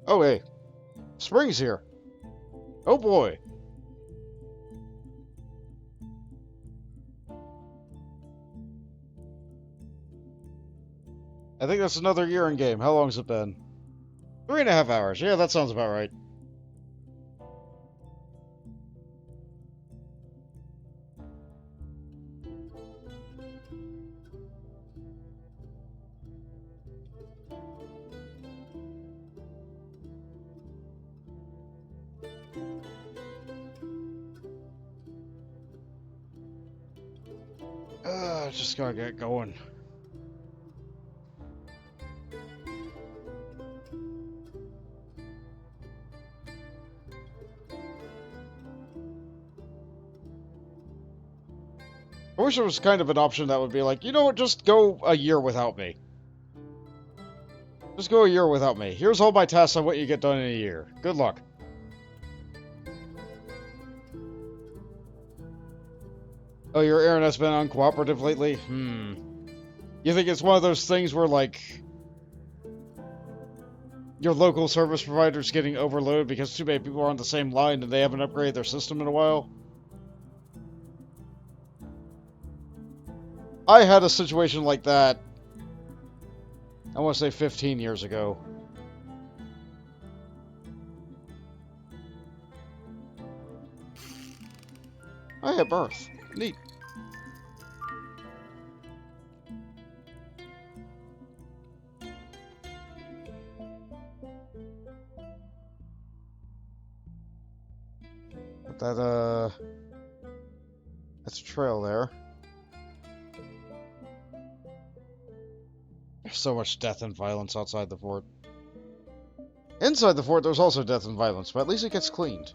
Oh, hey. Spring's here. Oh, boy. I think that's another year in game. How long's it been? 3.5 hours. Yeah, that sounds about right. Just gotta get going. I wish there was kind of an option that would be like, you know what, just go a year without me. Just go a year without me. Here's all my tasks on what you get done in a year. Good luck. Oh, your internet's been uncooperative lately? You think it's one of those things where, like, your local service provider's getting overloaded because too many people are on the same line and they haven't upgraded their system in a while? I had a situation like that, I want to say 15 years ago. I had birth. Neat. That, that's a trail there. There's so much death and violence outside the fort. Inside the fort, there's also death and violence, but at least it gets cleaned.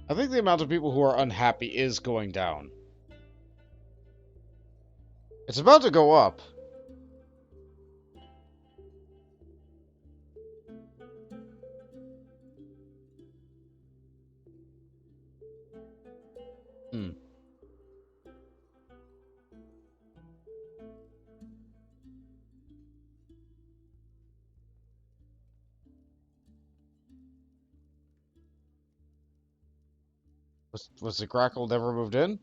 I think the amount of people who are unhappy is going down. It's about to go up. Hmm. Was the grackle never moved in?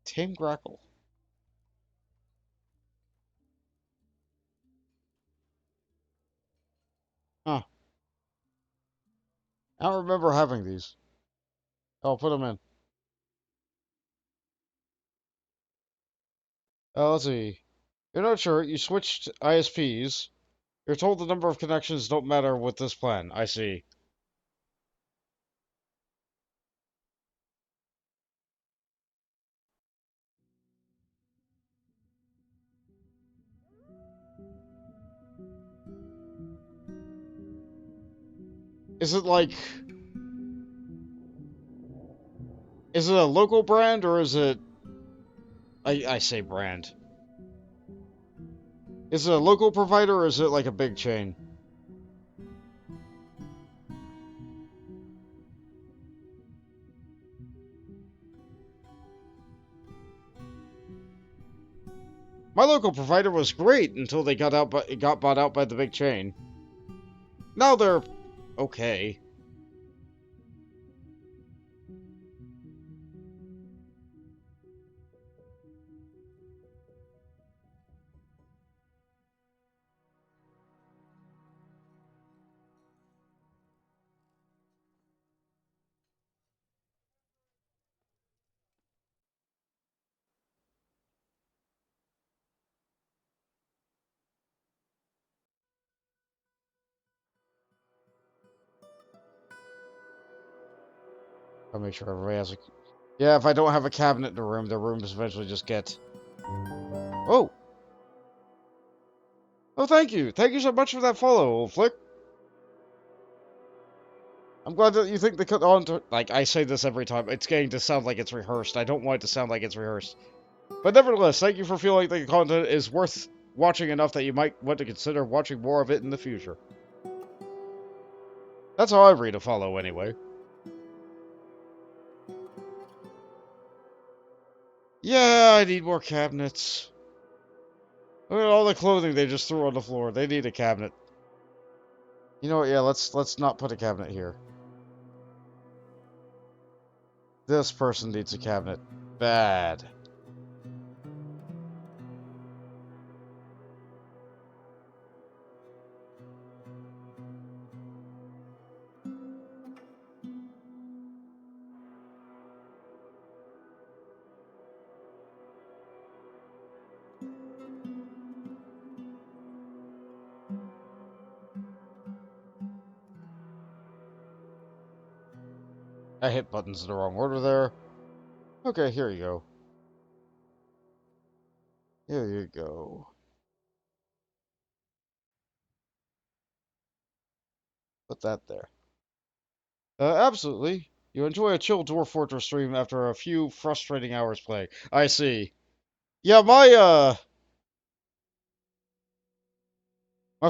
Tame grackle. Huh. I don't remember having these. I'll put them in. Let's see. You're not sure. You switched ISPs. You're told the number of connections don't matter with this plan. I see. Is it like... Is it a local brand, or is it... I say brand. Is it a local provider, or is it like a big chain? My local provider was great until they got out, but it got bought out by the big chain. Now they're okay. I'll make sure everybody has a... Yeah, if I don't have a cabinet in the rooms eventually just get... Oh! Oh, thank you! Thank you so much for that follow, old flick! I'm glad that you think the content... Like, I say this every time, it's getting to sound like it's rehearsed. I don't want it to sound like it's rehearsed. But nevertheless, thank you for feeling like the content is worth watching enough that you might want to consider watching more of it in the future. That's how I read a follow, anyway. Yeah, I need more cabinets. Look at all the clothing they just threw on the floor. They need a cabinet. You know what? Yeah, let's not put a cabinet here. This person needs a cabinet. Bad. I hit buttons in the wrong order there. Okay, here you go. Here you go. Put that there. Absolutely. You enjoy a chill Dwarf Fortress stream after a few frustrating hours playing. I see. Yeah, my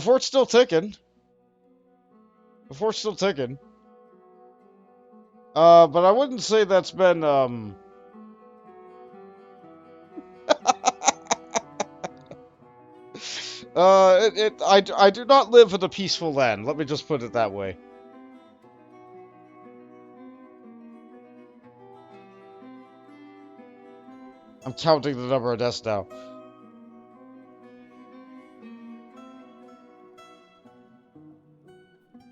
fort's still ticking. The fort's still ticking. But I wouldn't say that's been, I do not live in a peaceful land. Let me just put it that way. I'm counting the number of deaths now.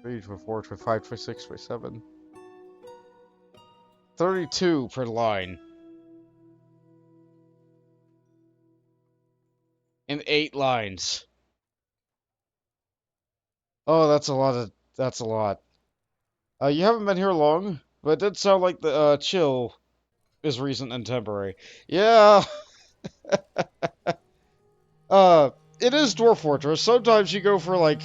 Three, 24, 25, 26, 27. 32 per line. In 8 lines. Oh, that's a lot of... That's a lot. You haven't been here long, but it did sound like the, chill is recent and temporary. Yeah, uh, it is Dwarf Fortress. Sometimes you go for, like,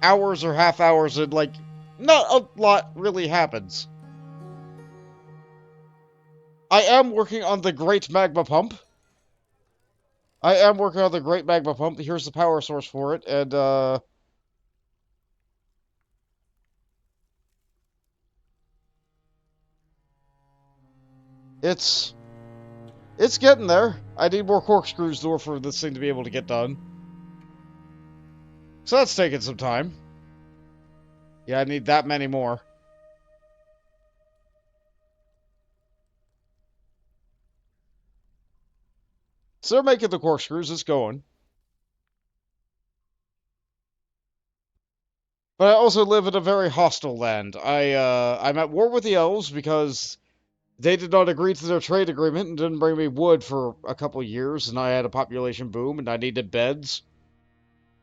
hours or half hours and, like, not a lot really happens. I am working on the Great Magma Pump. Here's the power source for it, and, It's getting there. I need more corkscrews, though, for this thing to be able to get done. So that's taking some time. Yeah, I need that many more. So they're making the corkscrews. It's going. But I also live in a very hostile land. I'm at war with the elves because they did not agree to their trade agreement and didn't bring me wood for a couple years, and I had a population boom and I needed beds.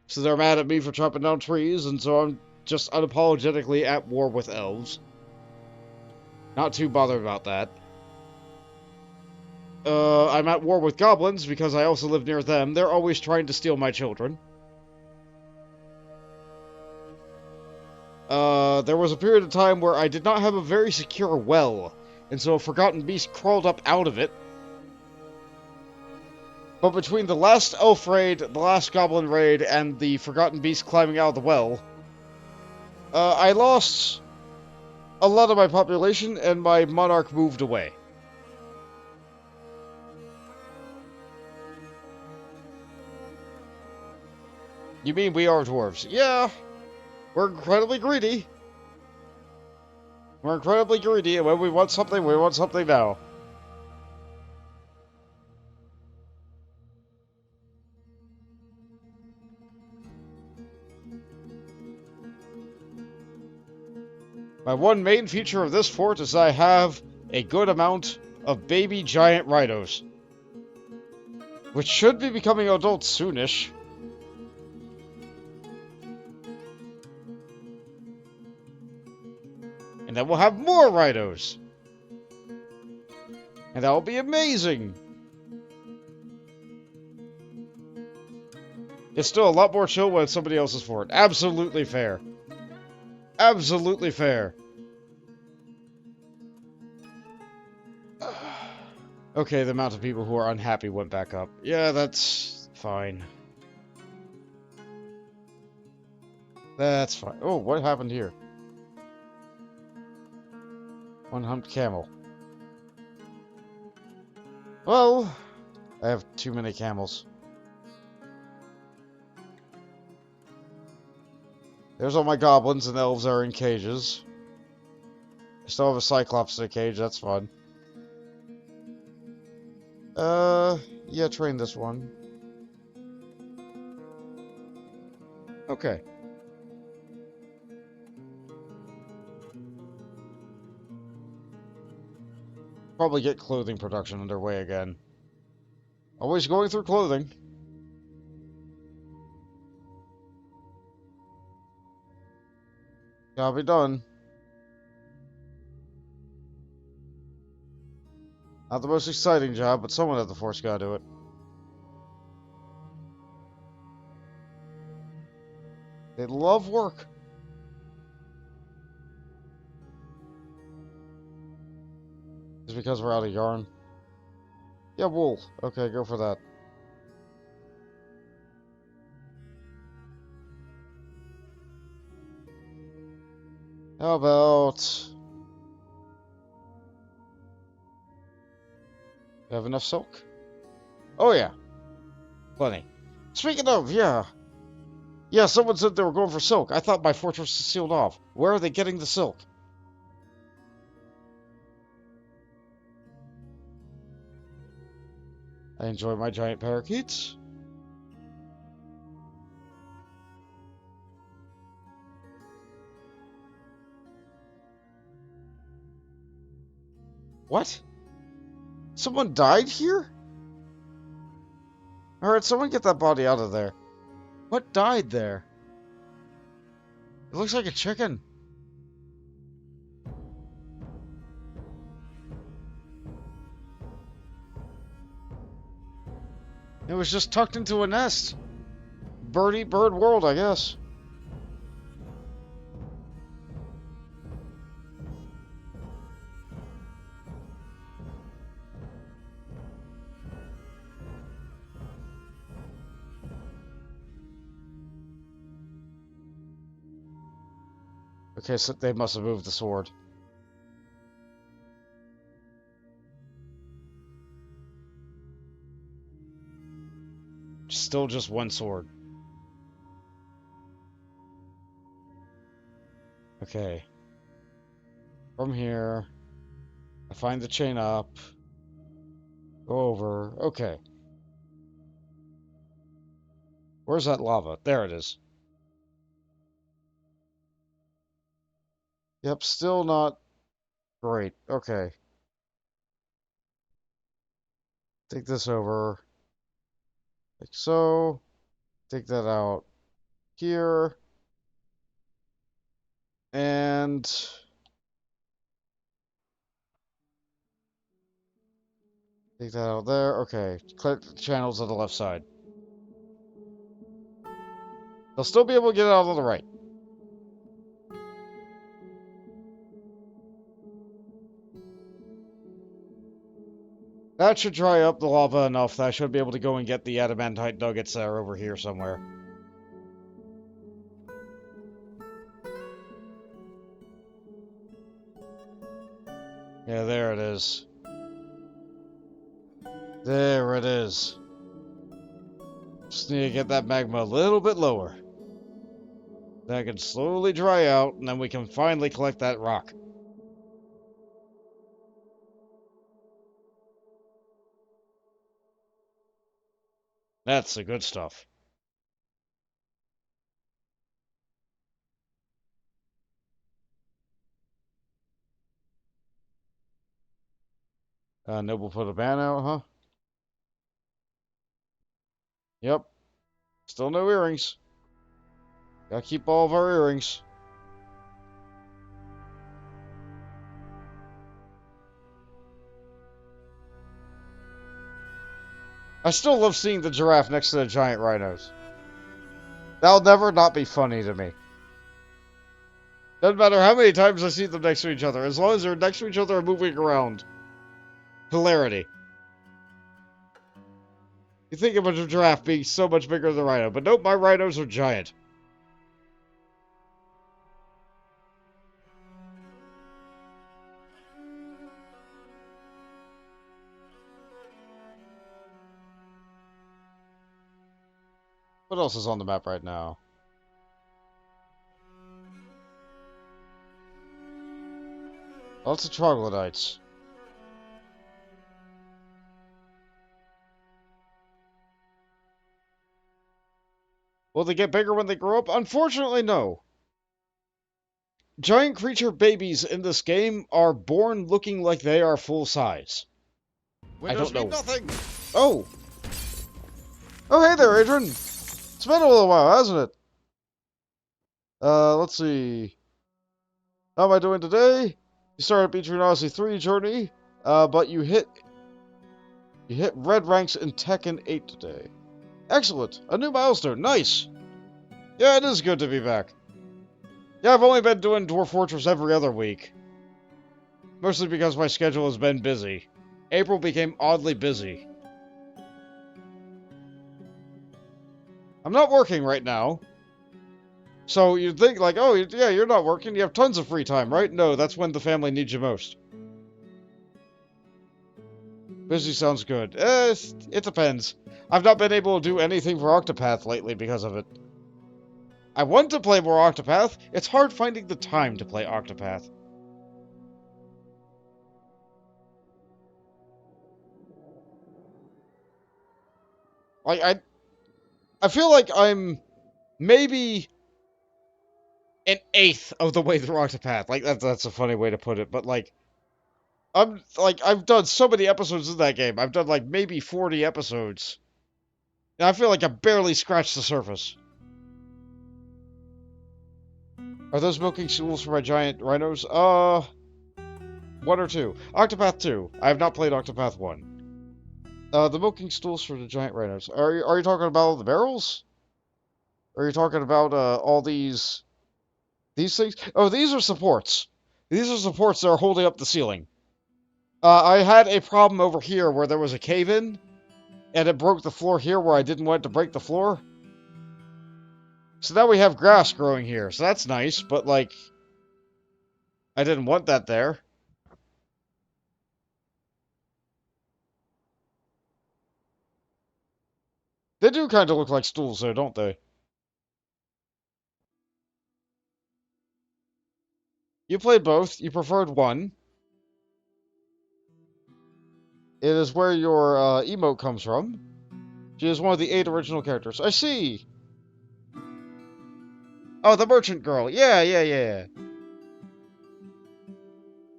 So they're mad at me for chopping down trees, and so I'm just unapologetically at war with elves. Not too bothered about that. I'm at war with goblins because I also live near them. They're always trying to steal my children. There was a period of time where I did not have a very secure well, and so a forgotten beast crawled up out of it. But between the last elf raid, the last goblin raid, and the forgotten beast climbing out of the well, I lost a lot of my population, and my monarch moved away. You mean we are dwarves? Yeah, we're incredibly greedy. We're incredibly greedy, and when we want something now. My one main feature of this fort is I have a good amount of baby giant rhinos, which should be becoming adults soonish. And then we'll have more rhinos. And that will be amazing. It's still a lot more chill when it's somebody else's fort. Absolutely fair. Absolutely fair. Okay, the amount of people who are unhappy went back up. Yeah, that's fine. That's fine. Oh, what happened here? One humped camel. Well, I have too many camels. There's all my goblins and elves are in cages. I still have a cyclops in a cage, that's fun. Yeah, train this one. Okay. Probably get clothing production underway again. Always going through clothing. Gotta be done. Not the most exciting job, but someone at the force gotta do it. They love work. Just because we're out of yarn. Yeah, wool. Okay, go for that. How about... You have enough silk? Oh yeah, plenty. Speaking of, yeah. Yeah, someone said they were going for silk. I thought my fortress is sealed off. Where are they getting the silk? I enjoy my giant parakeets. What? Someone died here? Alright, someone get that body out of there. What died there? It looks like a chicken. It was just tucked into a nest. Bird world, I guess. Okay, so they must have moved the sword. Still just one sword. Okay. From here, I find the chain up. Go over. Okay. Where's that lava? There it is. Yep, still not great. Okay. Take this over. Like so. Take that out here. And take that out there. Okay. Clear the channels on the left side. They'll still be able to get out on the right. That should dry up the lava enough that I should be able to go and get the adamantite nuggets that are over here somewhere. Yeah, there it is. There it is. Just need to get that magma a little bit lower. Then it can slowly dry out, and then we can finally collect that rock. That's the good stuff. Noble put a ban out, huh? Yep. Still no earrings. Gotta keep all of our earrings. I still love seeing the giraffe next to the giant rhinos. That'll never not be funny to me. Doesn't matter how many times I see them next to each other, as long as they're next to each other and moving around. Hilarity. You think of a giraffe being so much bigger than a rhino, but nope, my rhinos are giant. What else is on the map right now? Lots of troglodytes. Will they get bigger when they grow up? Unfortunately, no. Giant creature babies in this game are born looking like they are full size. I don't know. Nothing. Oh. Oh, hey there, Adrian. It's been a little while, hasn't it? Let's see. How am I doing today? You started Beaching Odyssey 3 journey, but you hit red ranks in Tekken 8 today. Excellent. A new milestone. Nice. Yeah, it is good to be back. Yeah, I've only been doing Dwarf Fortress every other week. Mostly because my schedule has been busy. April became oddly busy. I'm not working right now. So you'd think like, oh, yeah, you're not working. You have tons of free time, right? No, that's when the family needs you most. Busy sounds good. It depends. I've not been able to do anything for Octopath lately because of it. I want to play more Octopath. It's hard finding the time to play Octopath. I feel like I'm maybe an eighth of the way through Octopath. Like that's a funny way to put it, but like I've done so many episodes in that game. I've done like maybe 40 episodes. And I feel like I barely scratched the surface. Are those milking stools for my giant rhinos? One or two. Octopath 2. I have not played Octopath 1. The milking stools for the giant rhinos. Are you talking about all the barrels? Or are you talking about all these things? Oh, these are supports. These are supports that are holding up the ceiling. I had a problem over here where there was a cave-in, and it broke the floor here where I didn't want it to break the floor. So now we have grass growing here, so that's nice, but like, I didn't want that there. They do kind of look like stools though, don't they? You played both. You preferred one. It is where your emote comes from. She is one of the 8 original characters. I see! Oh, the merchant girl. Yeah, yeah, yeah.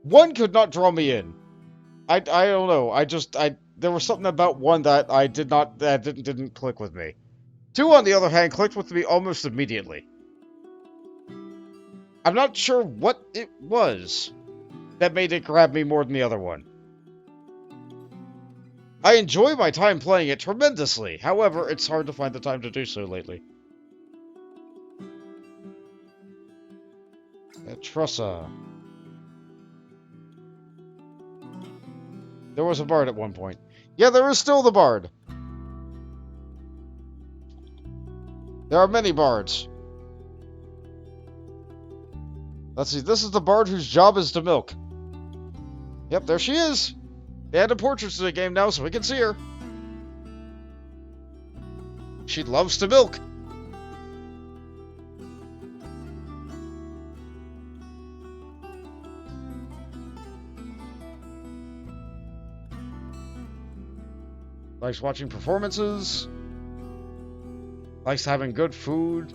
One could not draw me in. I don't know. There was something about one that didn't click with me. 2, on the other hand, clicked with me almost immediately. I'm not sure what it was that made it grab me more than the other one. I enjoy my time playing it tremendously. However, it's hard to find the time to do so lately. Trussa. There was a bard at one point. Yeah, there is still the bard. There are many bards. Let's see, this is the bard whose job is to milk. Yep, there she is. They added portraits to the game now so we can see her. She loves to milk. Likes watching performances. Likes having good food.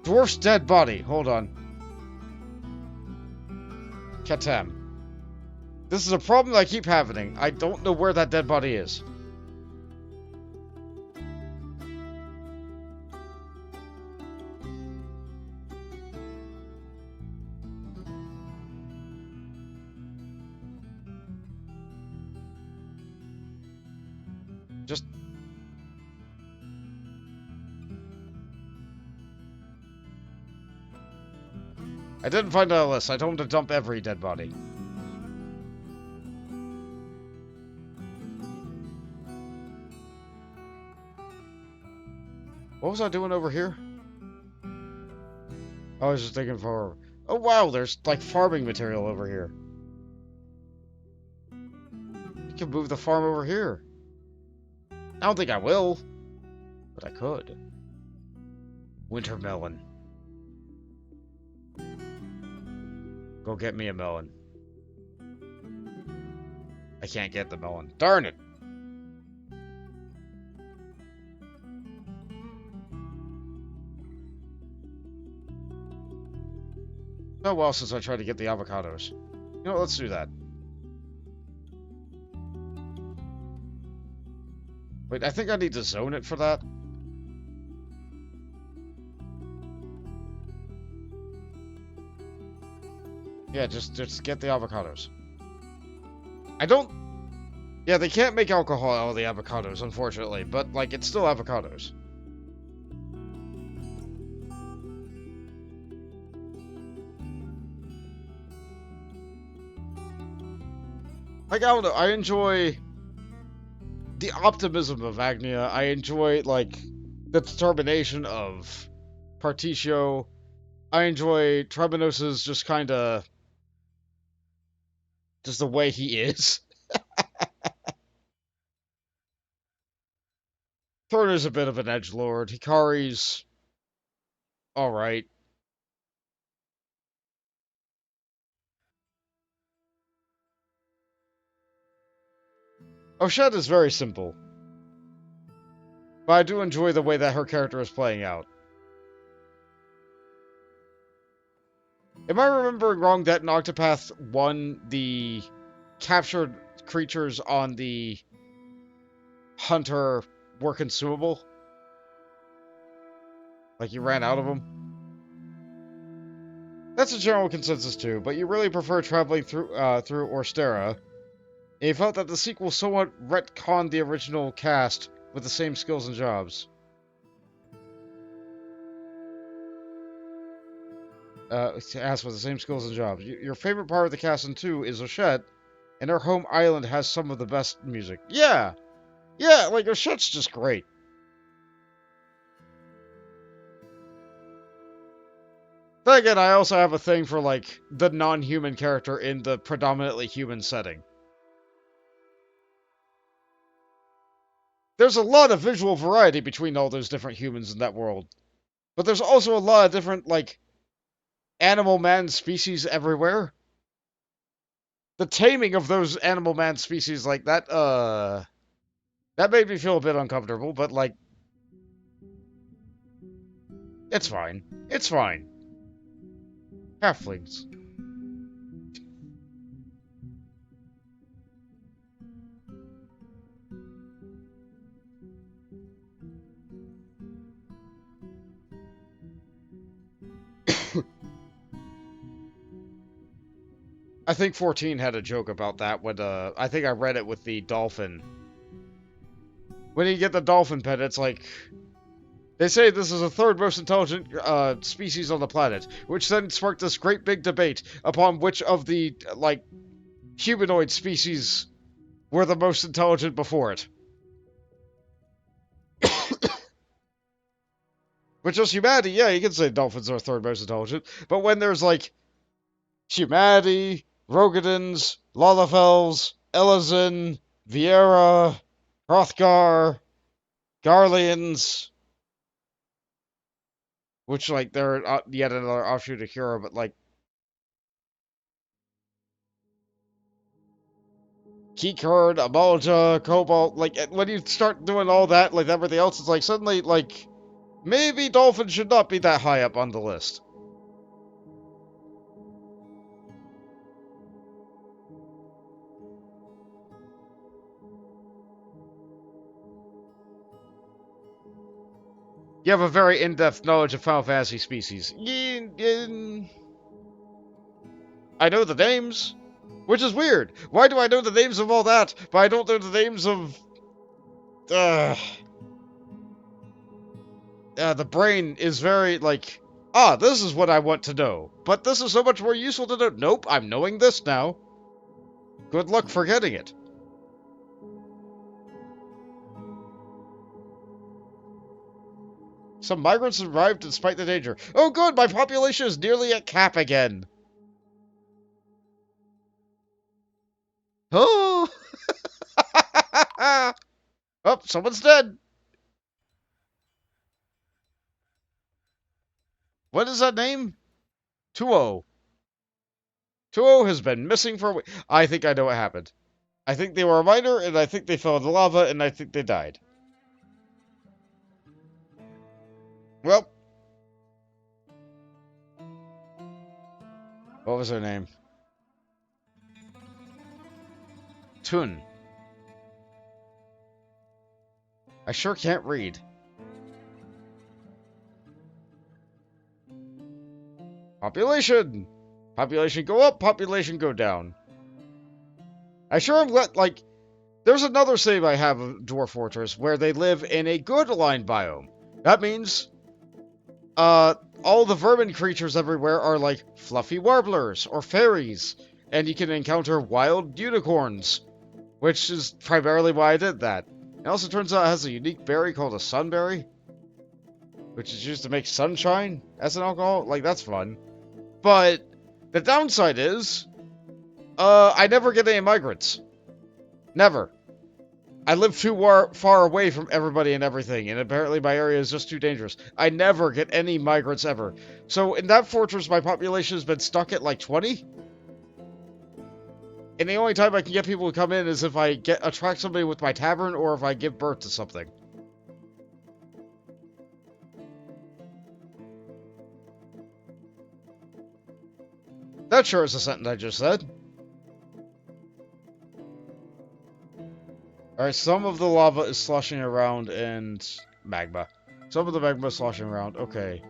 Dwarf's dead body. Hold on. Katem. This is a problem that I keep having. I don't know where that dead body is. Just... I didn't find a list. I told him to dump every dead body. What was I doing over here? I was just thinking for... Oh wow, there's like farming material over here. You can move the farm over here. I don't think I will, but I could. Winter melon. Go get me a melon. I can't get the melon. Darn it! Oh well, since I tried to get the avocados. You know what, let's do that. Wait, I think I need to zone it for that. Yeah, just get the avocados. I don't... Yeah, they can't make alcohol out of the avocados, unfortunately, but, like, it's still avocados. Like, I don't know, I enjoy the optimism of Agnia. I enjoy, like, the determination of Particio. I enjoy Tremonos's just kind of just the way he is. Thorner's a bit of an edgelord. Hikari's alright. Oshette is very simple. But I do enjoy the way that her character is playing out. Am I remembering wrong that in Octopath 1, the captured creatures on the hunter were consumable? Like you ran out of them? That's a general consensus too, but you really prefer traveling through Orstera. And you felt that the sequel somewhat retconned the original cast with the same skills and jobs. Asked with the same skills and jobs. Your favorite part of the cast in 2 is Oshette, and her home island has some of the best music. Yeah! Yeah, like, Oshette's just great. Then again, I also have a thing for, like, the non-human character in the predominantly human setting. There's a lot of visual variety between all those different humans in that world. But there's also a lot of different, like, animal man species everywhere. The taming of those animal man species like that, that made me feel a bit uncomfortable, but, like, it's fine. It's fine. Halflings. I think 14 had a joke about that when, I think I read it with the dolphin. When you get the dolphin pet, it's like... They say this is the third most intelligent, species on the planet, which then sparked this great big debate upon which of the, like, humanoid species were the most intelligent before it. But just humanity, yeah, you can say dolphins are third most intelligent, but when there's, like, humanity, Rogadins, Lalafels, Elazin, Vieira, Hrothgar, Garleans, which, like, they're yet another offshoot of Hero, but, like, Keycard, Amalja, Cobalt, like, when you start doing all that, like, everything else, it's like, suddenly, like, maybe dolphins should not be that high up on the list. You have a very in-depth knowledge of Final Fantasy species. I know the names, which is weird. Why do I know the names of all that, but I don't know the names of... the brain is very, like... this is what I want to know. But this is so much more useful to know. Nope, I'm knowing this now. Good luck forgetting it. Some migrants arrived despite the danger. Oh good, my population is nearly at cap again. Oh! Oh, someone's dead. What is that name? 2-0. 2-0 has been missing for a week. I think I know what happened. I think they were a miner, and I think they fell in the lava, and I think they died. Well. What was her name? Tun. I sure can't read. Population! Population go up, population go down. I sure am glad, like, there's another save I have of Dwarf Fortress where they live in a good aligned biome. That means, all the vermin creatures everywhere are like fluffy warblers or fairies, and you can encounter wild unicorns, which is primarily why I did that. It also turns out it has a unique berry called a sunberry. which is used to make sunshine as an alcohol. Like, that's fun. But the downside is, I never get any migrants. Never. I live too far away from everybody and everything, and apparently my area is just too dangerous. I never get any migrants ever. So in that fortress, my population has been stuck at like 20. And the only time I can get people to come in is if I attract somebody with my tavern or if I give birth to something. That sure is a sentence I just said. Alright, some of the lava is sloshing around and magma. Some of the magma is sloshing around. Okay.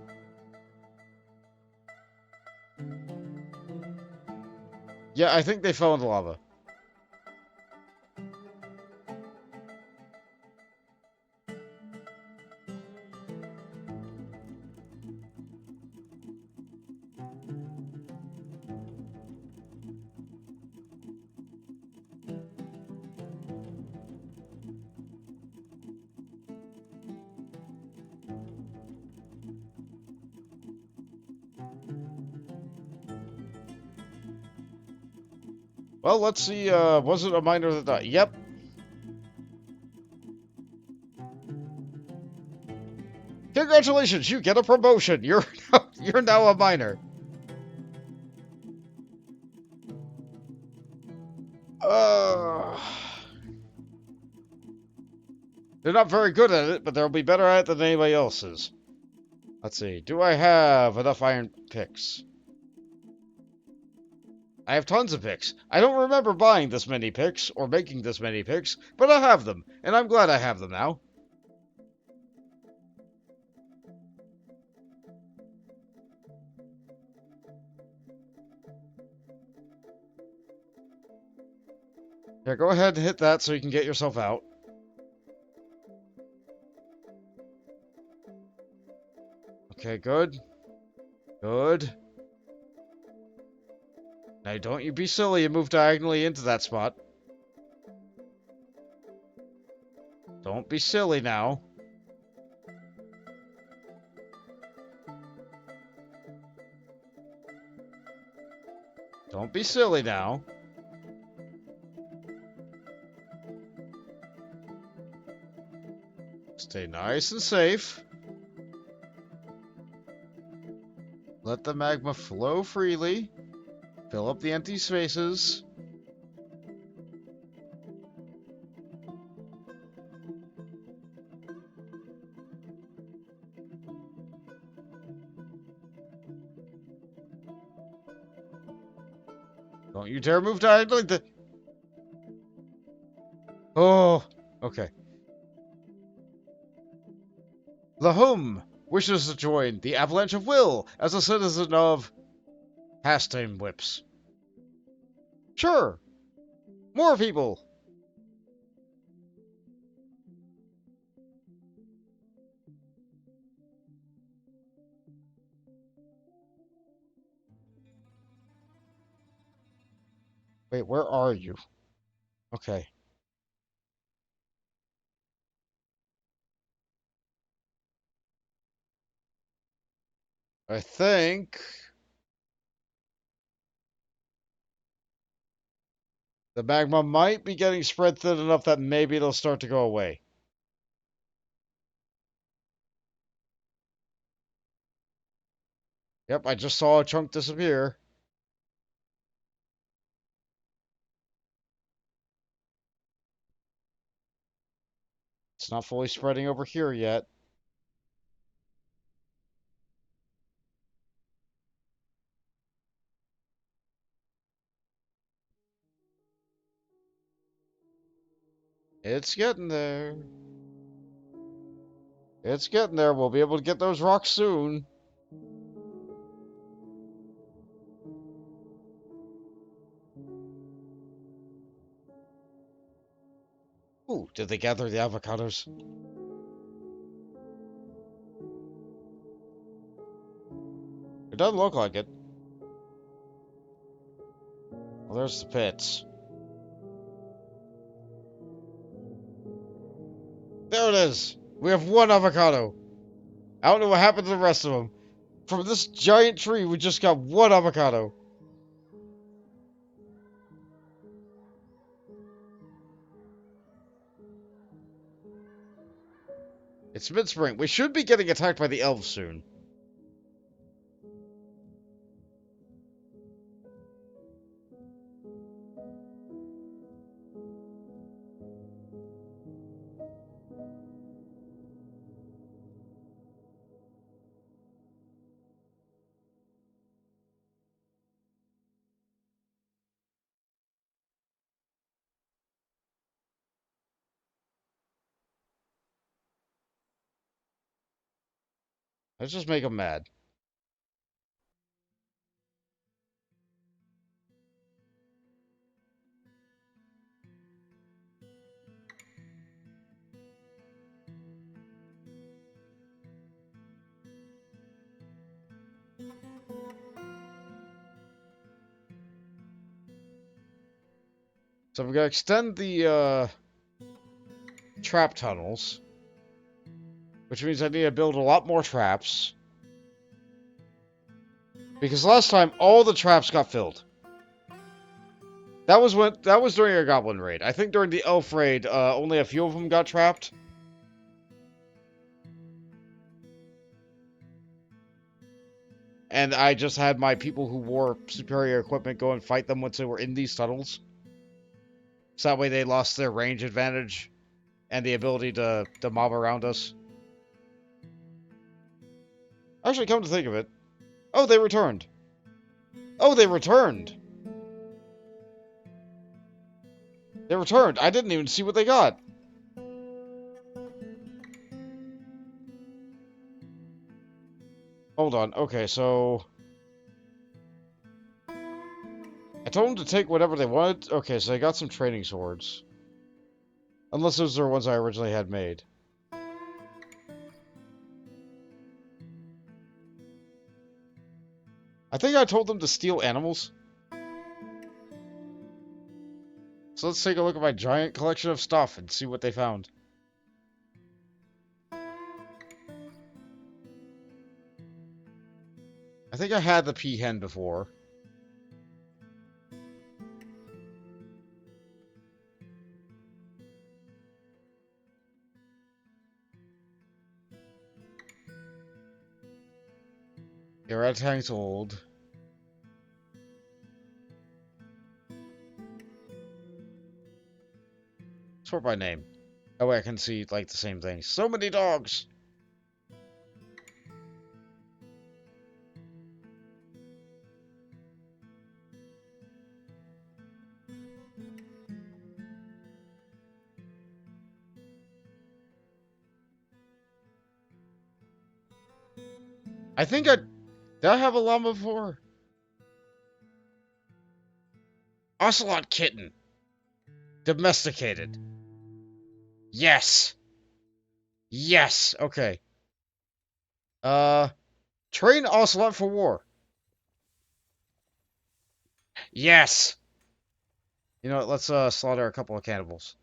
Yeah, I think they fell into lava. Well, let's see, was it a miner that died? Yep. Congratulations, you get a promotion. You're now a miner. They're not very good at it, but they'll be better at it than anybody else is. Let's see. Do I have enough iron picks? I have tons of picks. I don't remember buying this many picks or making this many picks, but I have them, and I'm glad I have them now. Here, go ahead and hit that so you can get yourself out. Okay, good. Good. Now, don't you be silly and move diagonally into that spot. Don't be silly now. Don't be silly now. Stay nice and safe. Let the magma flow freely. Fill up the empty spaces. Don't you dare move diagonally. Oh, okay. Lahum wishes to join the Avalanche of Will as a citizen of Pastime Whips. Sure. More people. Wait, where are you? Okay. I think the magma might be getting spread thin enough that maybe it'll start to go away. Yep, I just saw a chunk disappear. It's not fully spreading over here yet. It's getting there. It's getting there. We'll be able to get those rocks soon. Ooh, did they gather the avocados? It doesn't look like it. Well, there's the pits. There it is! We have one avocado! I don't know what happened to the rest of them. From this giant tree, we just got one avocado. It's mid-spring. We should be getting attacked by the elves soon. Let's just make them mad. So we're gonna extend the trap tunnels, which means I need to build a lot more traps. Because last time all the traps got filled. That was during a goblin raid. I think during the elf raid, only a few of them got trapped. And I just had my people who wore superior equipment go and fight them once they were in these tunnels. So that way they lost their range advantage and the ability to mob around us. Actually, come to think of it. Oh, they returned. Oh, they returned. They returned. I didn't even see what they got. Hold on. Okay, so... I told them to take whatever they wanted. Okay, so they got some training swords. Unless those are ones I originally had made. I think I told them to steal animals. So let's take a look at my giant collection of stuff and see what they found. I think I had the peahen before. The red tank's old. Sort by name. That way I can see, like, the same thing. So many dogs! I think I... Did I have a llama before? Ocelot kitten. Domesticated. Yes! Yes! Okay. Train Ocelot for war. Yes! You know what, let's, slaughter a couple of cannibals.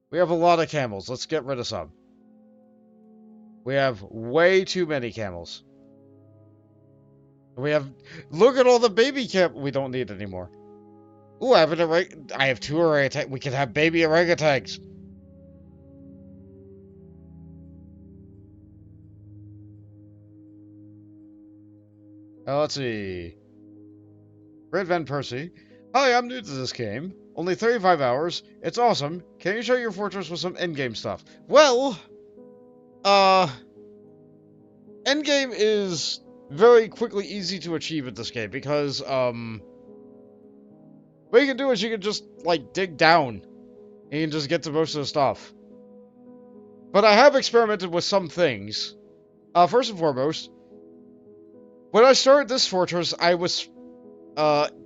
We have a lot of camels. Let's get rid of some. We have way too many camels. We have... Look at all the baby we don't need anymore. Ooh, I have two orangutans. We can have baby orangutans. Let's see. Red Van Percy. Hi, I'm new to this game. Only 35 hours. It's awesome. Can you show your fortress with some endgame stuff? Well, endgame is very quickly easy to achieve in this game because, what you can do is you can just, like, dig down and you can just get to most of the stuff. But I have experimented with some things. First and foremost, when I started this fortress, I was,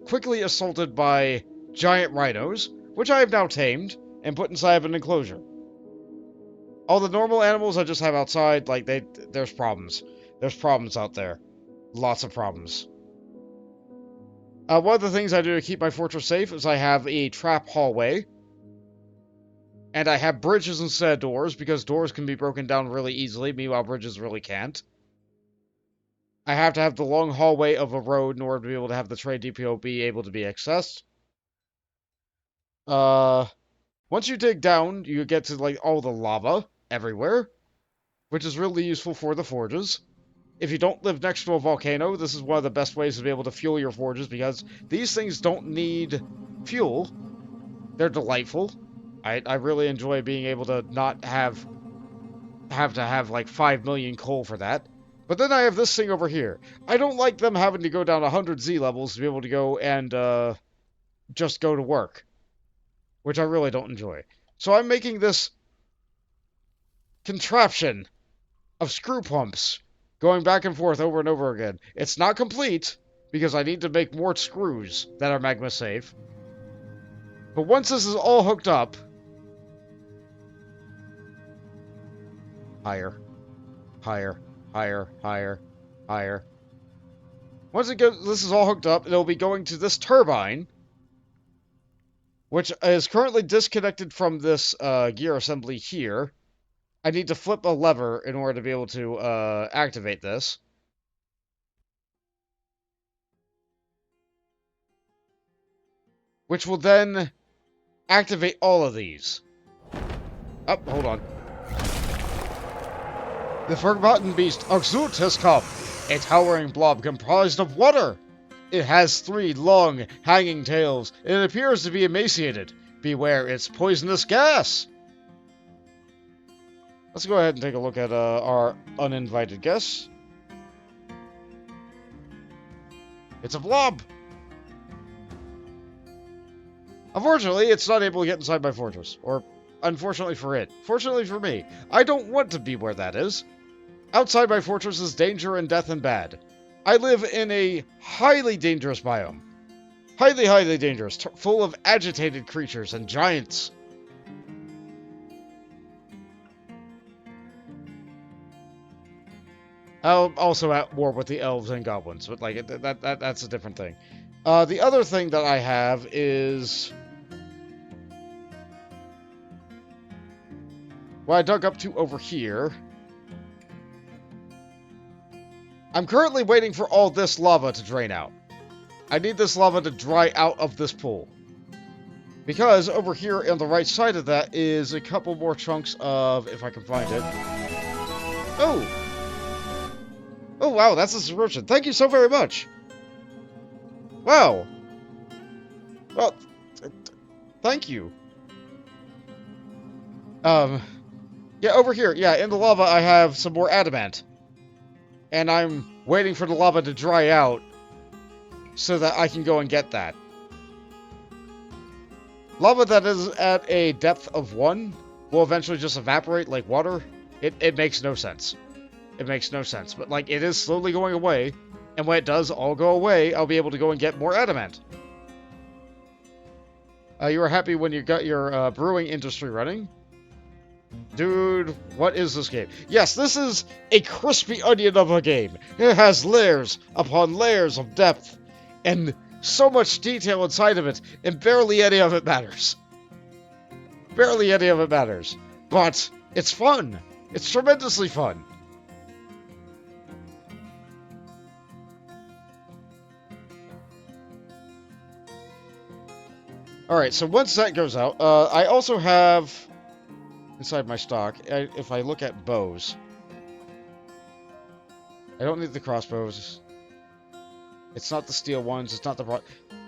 quickly assaulted by giant rhinos, which I have now tamed and put inside of an enclosure. All the normal animals I just have outside, like, there's problems. There's problems out there. Lots of problems. One of the things I do to keep my fortress safe is I have a trap hallway. And I have bridges instead of doors, because doors can be broken down really easily, meanwhile bridges really can't. I have to have the long hallway of a road in order to be able to have the trade depot be able to be accessed. Once you dig down, you get to, like, all the lava everywhere, which is really useful for the forges. If you don't live next to a volcano, this is one of the best ways to be able to fuel your forges, because these things don't need fuel. They're delightful. I really enjoy being able to not have to have like 5 million coal for that. But then I have this thing over here. I don't like them having to go down 100 Z levels to be able to go and just go to work, which I really don't enjoy. So I'm making this contraption of screw pumps going back and forth over and over again. It's not complete, because I need to make more screws that are magma safe. But once this is all hooked up... Higher. Higher. Higher. Higher. Higher. Once this is all hooked up, it'll be going to this turbine, which is currently disconnected from this gear assembly here. I need to flip a lever in order to be able to activate this. Which will then activate all of these. Oh, hold on. The forgotten beast, Oxut, has come. A towering blob comprised of water. It has 3 long, hanging tails, and it appears to be emaciated. Beware its poisonous gas. Let's go ahead and take a look at our uninvited guests. It's a blob! Unfortunately, it's not able to get inside my fortress. Or, unfortunately for it. Fortunately for me. I don't want to be where that is. Outside my fortress is danger and death and bad. I live in a highly dangerous biome. Highly, highly dangerous. Full of agitated creatures and giants. I'm also at war with the elves and goblins, but like that's a different thing. The other thing that I have is... what I dug up to over here. I'm currently waiting for all this lava to drain out. I need this lava to dry out of this pool. Because over here on the right side of that is a couple more chunks of... if I can find it. Oh! Oh, wow, that's a subscription. Thank you so very much. Wow. Well, thank you. Yeah, over here. Yeah, in the lava I have some more adamant. And I'm waiting for the lava to dry out so that I can go and get that. Lava that is at a depth of 1 will eventually just evaporate like water. It makes no sense. It makes no sense. But, like, it is slowly going away. And when it does all go away, I'll be able to go and get more adamant. You were happy when you got your brewing industry running. Dude, what is this game? Yes, this is a crispy onion of a game. It has layers upon layers of depth. And so much detail inside of it. And barely any of it matters. Barely any of it matters. But it's fun. It's tremendously fun. Alright, so once that goes out, I also have, inside my stock, if I look at bows, I don't need the crossbows. It's not the steel ones, it's not the...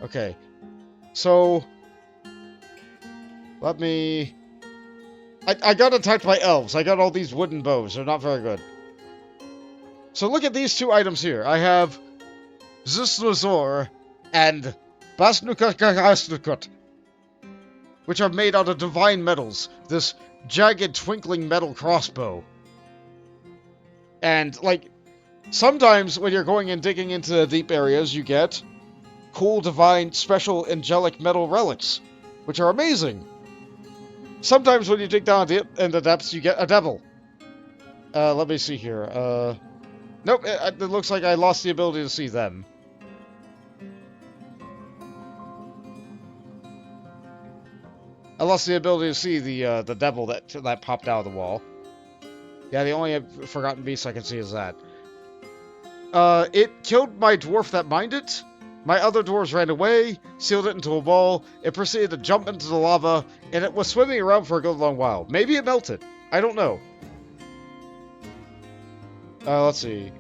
okay, so, let me... I got attacked by elves. I got all these wooden bows. They're not very good. So look at these 2 items here. I have Zusnuzor and Basnukakasnukut, which are made out of divine metals. This jagged, twinkling metal crossbow. And, like, sometimes when you're going and digging into deep areas, you get cool, divine, special, angelic metal relics, which are amazing. Sometimes when you dig down in the depths, you get a devil. Let me see here. Nope, it looks like I lost the ability to see them. I lost the ability to see the devil that popped out of the wall. Yeah, the only forgotten beast I can see is that. It killed my dwarf that mined it. My other dwarves ran away, sealed it into a wall. It proceeded to jump into the lava, and it was swimming around for a good long while. Maybe it melted. I don't know. Let's see.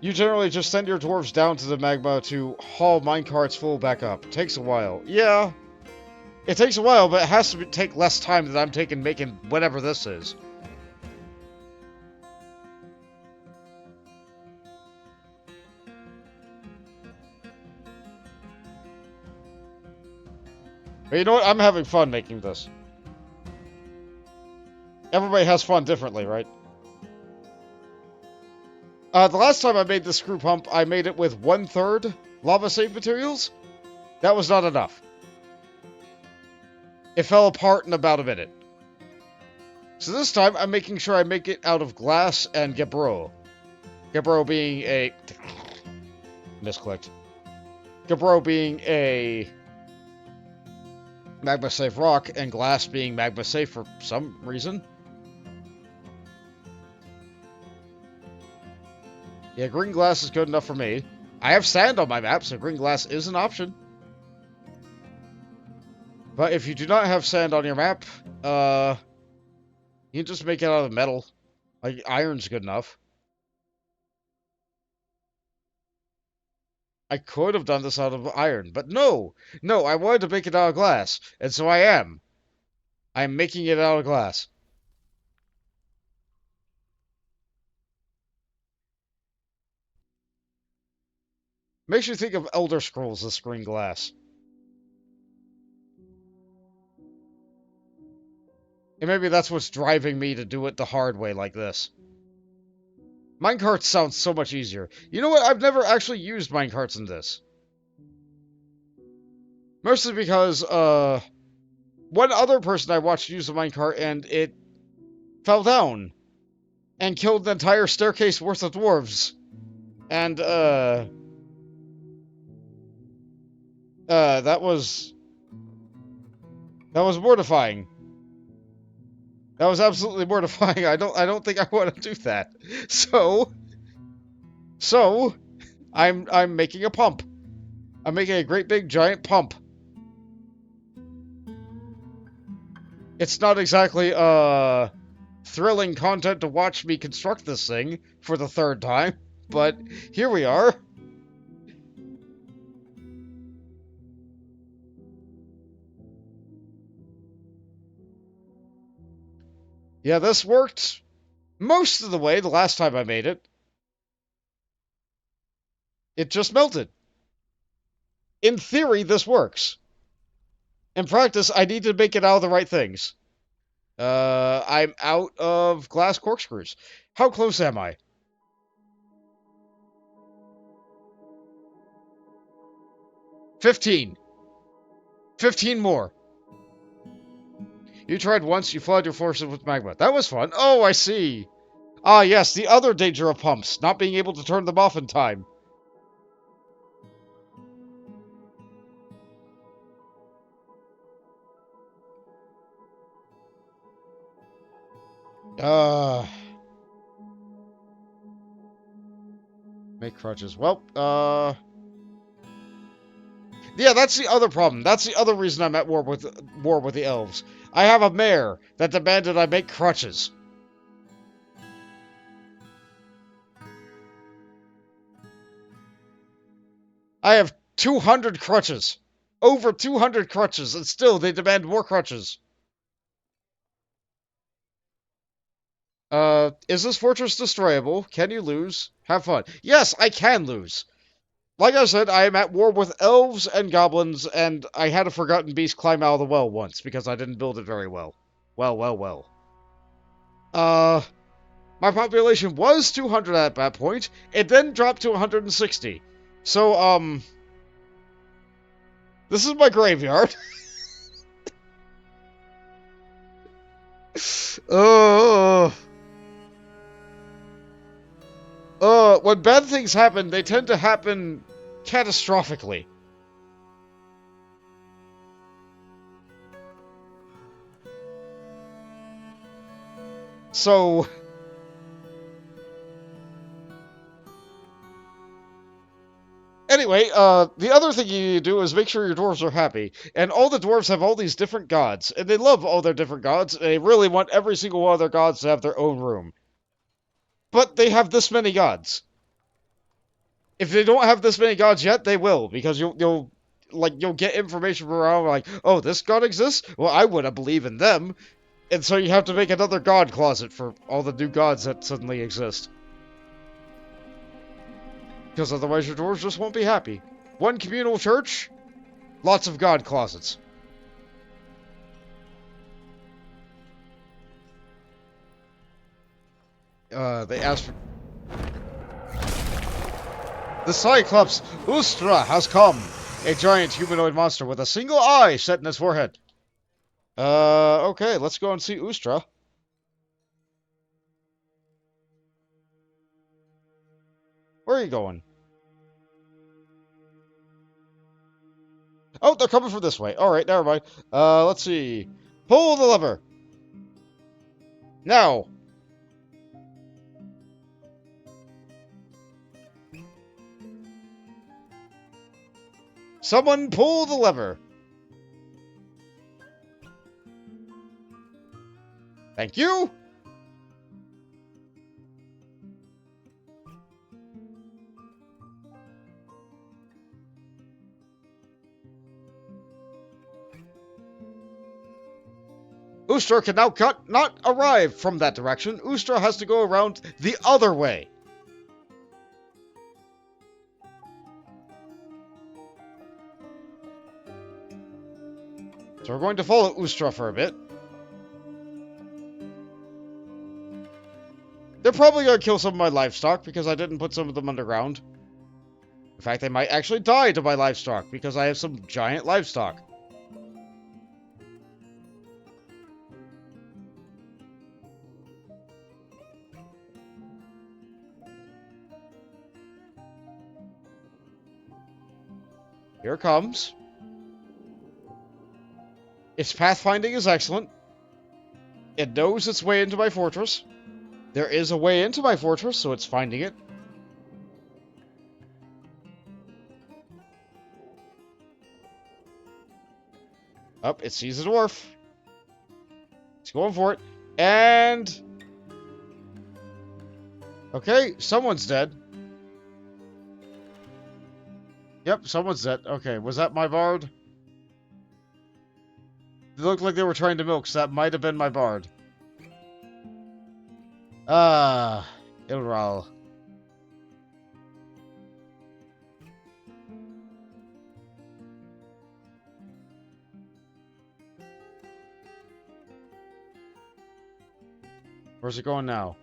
You generally just send your dwarves down to the magma to haul minecarts full back up. Takes a while. Yeah. It takes a while, but it has to take less time than I'm taking making whatever this is. But you know what? I'm having fun making this. Everybody has fun differently, right? The last time I made the screw pump, I made it with 1/3 lava safe materials. That was not enough. It fell apart in about a minute. So this time, I'm making sure I make it out of glass and gabbro. Gabbro being a... Misclicked. Gabbro being a... magma safe rock, and glass being magma safe for some reason. Yeah, green glass is good enough for me. I have sand on my map, so green glass is an option. But if you do not have sand on your map, you can just make it out of metal. Like, iron's good enough. I could have done this out of iron, but no! No, I wanted to make it out of glass, and so I am. I'm making it out of glass. Makes you think of Elder Scrolls, this green glass. And maybe that's what's driving me to do it the hard way like this. Minecarts sounds so much easier. You know what? I've never actually used minecarts in this. Mostly because, one other person I watched use a minecart and it fell down and killed the entire staircase worth of dwarves. And, that was mortifying. That was absolutely mortifying. I don't think I want to do that. So I'm making a pump. I'm making a great big giant pump. It's not exactly thrilling content to watch me construct this thing for the 3rd time, but here we are. Yeah, this worked most of the way the last time I made it. It just melted. In theory, this works. In practice, I need to make it out of the right things. I'm out of glass corkscrews. How close am I? 15. 15 more. You tried once, you flooded your forces with magma. That was fun. Oh, I see. Ah, yes, the other danger of pumps, not being able to turn them off in time. Make crutches. Well, yeah, that's the other problem. That's the other reason I'm at war with the elves. I have a mayor that demanded I make crutches. I have 200 crutches. Over 200 crutches, and still they demand more crutches. Is this fortress destroyable? Can you lose? Have fun. Yes, I can lose. Like I said, I am at war with elves and goblins, and I had a forgotten beast climb out of the well once, because I didn't build it very well. Well. My population was 200 at that point. It then dropped to 160. So, this is my graveyard. When bad things happen, they tend to happen catastrophically. So, anyway, the other thing you need to do is make sure your dwarves are happy. And all the dwarves have all these different gods, and they love all their different gods. They really want every single one of their gods to have their own room. But they have this many gods. If they don't have this many gods yet, they will, because you'll get information from around like, oh, this god exists? Well, I wouldn't believe in them. And so you have to make another god closet for all the new gods that suddenly exist. Because otherwise your dwarves just won't be happy. One communal church, lots of god closets. They asked for... The Cyclops Ustra has come! A giant humanoid monster with a single eye set in his forehead. Okay, let's go and see Ustra. Where are you going? Oh, they're coming from this way. Alright, never mind. Let's see. Pull the lever! Now! Someone pull the lever! Thank you! Ustra can now not arrive from that direction. Ustra has to go around the other way. So we're going to follow Ustra for a bit. They're probably going to kill some of my livestock because I didn't put some of them underground. In fact, they might actually die to my livestock because I have some giant livestock. Here it comes. Its pathfinding is excellent. It knows its way into my fortress. There is a way into my fortress, so it's finding it. Up, it sees a dwarf. It's going for it. And... okay, someone's dead. Yep, someone's dead. Okay, was that my bard? It looked like they were trying to milk, so that might have been my bard. Ilral. Where's it going now?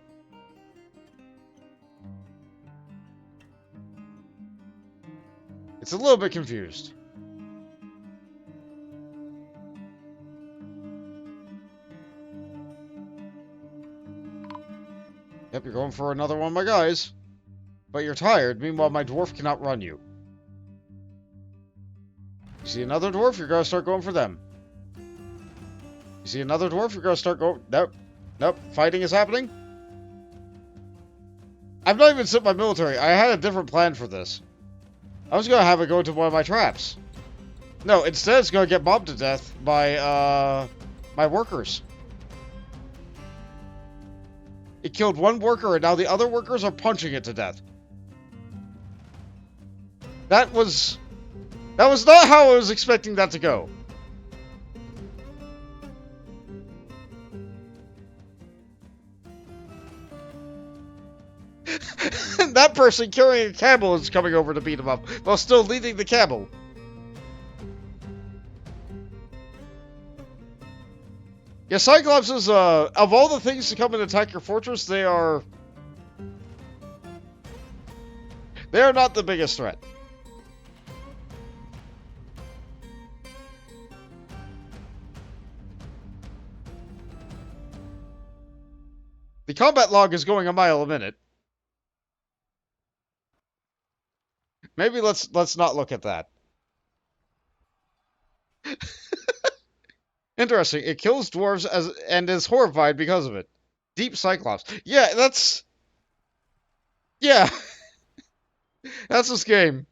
It's a little bit confused. Yep, you're going for another one of my guys. But you're tired, meanwhile my dwarf cannot run you. You see another dwarf, you're gonna start going for them. You see another dwarf, you're gonna start going... Nope. Nope. Fighting is happening. I've not even sent my military. I had a different plan for this. I was gonna have it go into one of my traps. No, instead it's gonna get mobbed to death by, my workers. It killed one worker, and now the other workers are punching it to death. That was not how I was expecting that to go. That person carrying a camel is coming over to beat him up, while still leading the camel. Yeah, Cyclopses, of all the things to come and attack your fortress, they are not the biggest threat. The combat log is going a mile a minute. Maybe let's not look at that. Interesting. It kills dwarves and is horrified because of it. Deep Cyclops. Yeah, that's... Yeah, that's this game.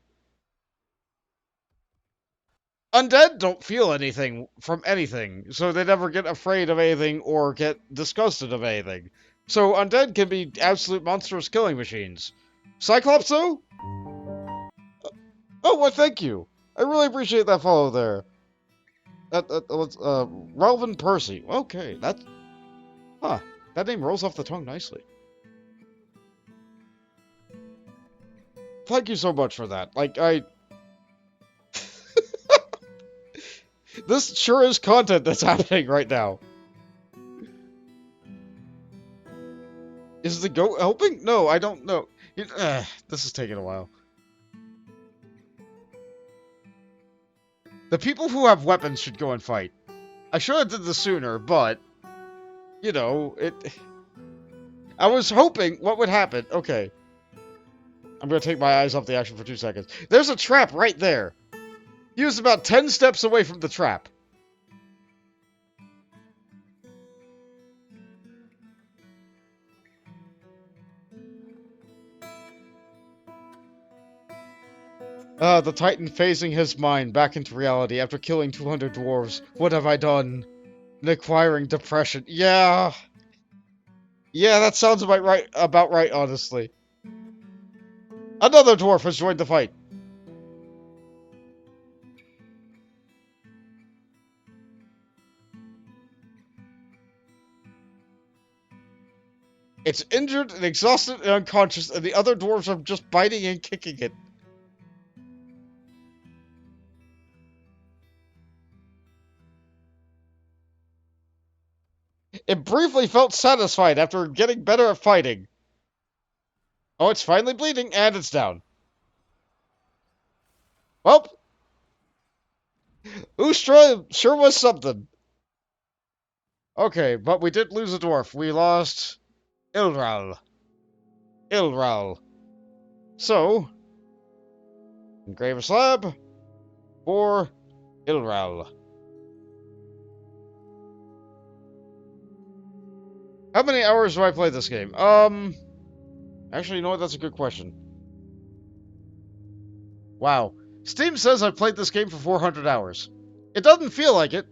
Undead don't feel anything from anything, so they never get afraid of anything or get disgusted of anything. So undead can be absolute monstrous killing machines. Cyclops, though? Oh, well, thank you. I really appreciate that follow there. Relvin Percy. Okay, that... Huh. That name rolls off the tongue nicely. Thank you so much for that. Like, This sure is content that's happening right now. Is the goat helping? No, I don't know. This is taking a while. The people who have weapons should go and fight. I should have did this sooner, but... You know, I was hoping what would happen. Okay. I'm gonna take my eyes off the action for 2 seconds. There's a trap right there. He was about 10 steps away from the trap. The Titan phasing his mind back into reality after killing 200 dwarves. What have I done? And acquiring depression. Yeah. Yeah, that sounds about right, honestly. Another dwarf has joined the fight. It's injured and exhausted and unconscious, and the other dwarves are just biting and kicking it. It briefly felt satisfied after getting better at fighting. Oh, it's finally bleeding, and it's down. Well, Ustra sure was something. Okay, but we did lose a dwarf. We lost Ilral. So, engrave a slab for Ilral. How many hours do I play this game? Actually, you know what? That's a good question. Wow. Steam says I've played this game for 400 hours. It doesn't feel like it.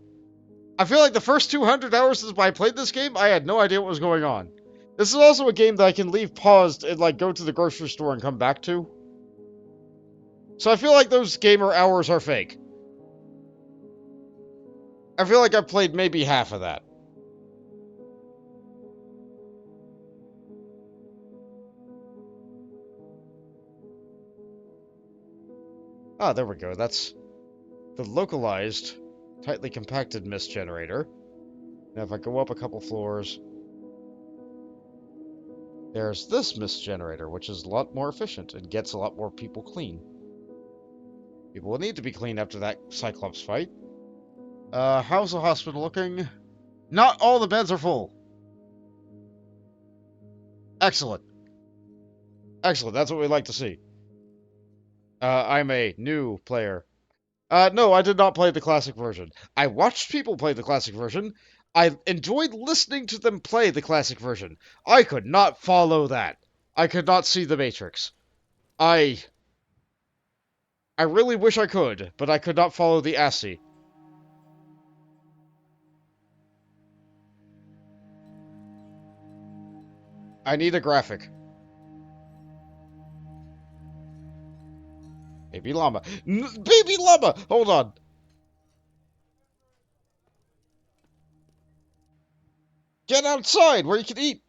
I feel like the first 200 hours since I played this game, I had no idea what was going on. This is also a game that I can leave paused and, like, go to the grocery store and come back to. So I feel like those gamer hours are fake. I feel like I've played maybe half of that. Ah, there we go. That's the localized, tightly compacted mist generator. Now if I go up a couple floors, there's this mist generator, which is a lot more efficient and gets a lot more people clean. People will need to be clean after that Cyclops fight. How's the hospital looking? Not all the beds are full. Excellent. Excellent, that's what we like to see. I'm a new player. No, I did not play the classic version. I watched people play the classic version. I enjoyed listening to them play the classic version. I could not follow that. I could not see the Matrix. I really wish I could, but I could not follow the ASCII. I need a graphic. Baby llama. Baby llama! Hold on. Get outside where you can eat.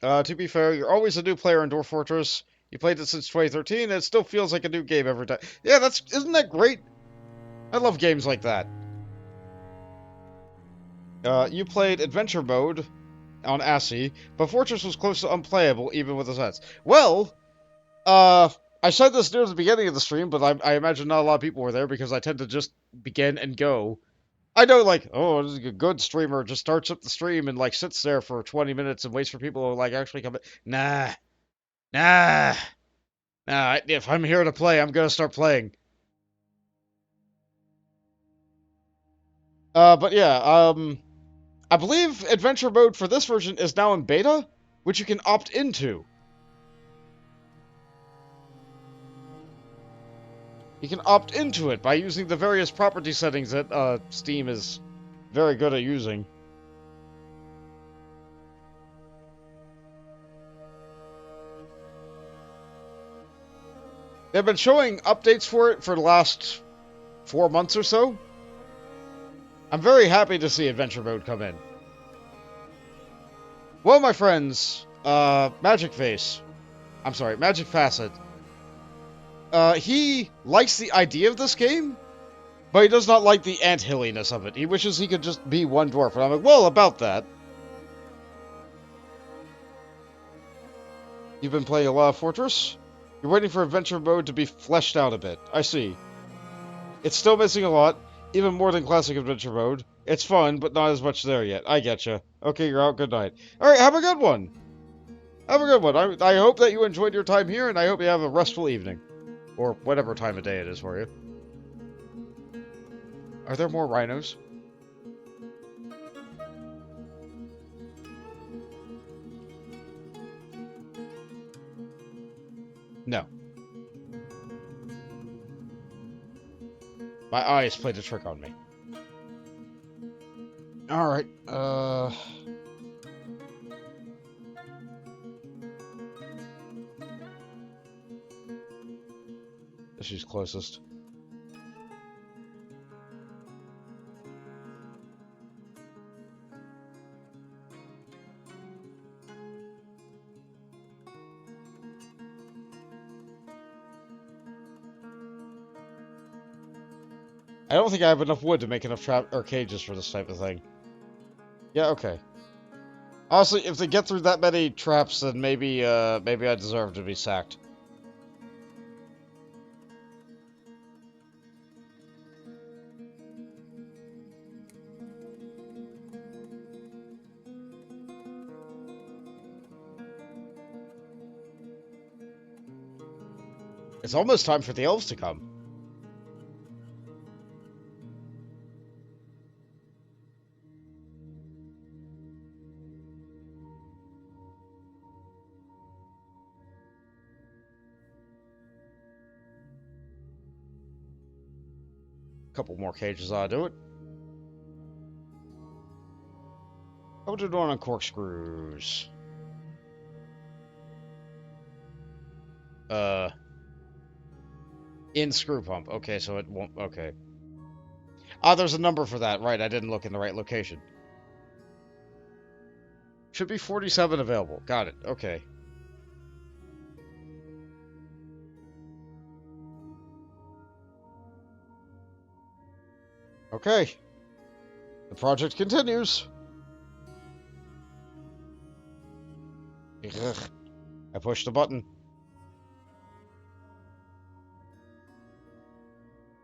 To be fair, you're always a new player in Dwarf Fortress. You played it since 2013, and it still feels like a new game every time. Yeah, isn't that great? I love games like that. You played Adventure Mode on ASCII, but Fortress was close to unplayable even with the sets. Well, I said this near the beginning of the stream, but I imagine not a lot of people were there because I tend to just begin and go. I know, like, oh, this is a good streamer just starts up the stream and, like, sits there for 20 minutes and waits for people to, like, actually come in. Nah. Nah. Nah, if I'm here to play, I'm gonna start playing. But yeah, I believe adventure mode for this version is now in beta, which you can opt into. You can opt into it by using the various property settings that Steam is very good at using. They've been showing updates for it for the last 4 months or so. I'm very happy to see adventure mode come in. Well, my friends, Magic Facet, he likes the idea of this game, but he does not like the anthilliness of it. He wishes he could just be one dwarf. And I'm like, well, about that. You've been playing a lot of Fortress? You're waiting for adventure mode to be fleshed out a bit. I see. It's still missing a lot, even more than classic adventure mode. It's fun, but not as much there yet. I getcha. Okay, you're out. Good night. Alright, have a good one. Have a good one. I hope that you enjoyed your time here, and I hope you have a restful evening. Or whatever time of day it is for you. Are there more rhinos? No. My eyes played a trick on me. Alright, she's closest. I don't think I have enough wood to make enough trap or cages for this type of thing. Yeah, okay. Honestly, if they get through that many traps, then maybe I deserve to be sacked. It's almost time for the elves to come. Couple more cages ought to do it. How to do it on corkscrews? In screw pump. Okay, so it won't... Okay. Ah, there's a number for that. Right, I didn't look in the right location. Should be 47 available. Got it. Okay. Okay. The project continues. Ugh. I pushed the button.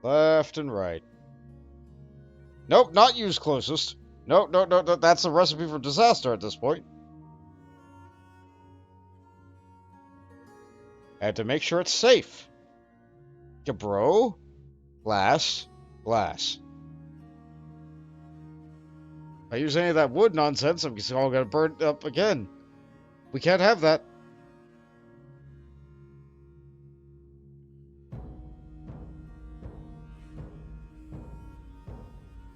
Left and right. Nope, not use closest. Nope, no, no, no, that's a recipe for disaster at this point. I have to make sure it's safe. Bro. Glass. Glass. If I use any of that wood nonsense, I'm just all gonna burn it up again. We can't have that.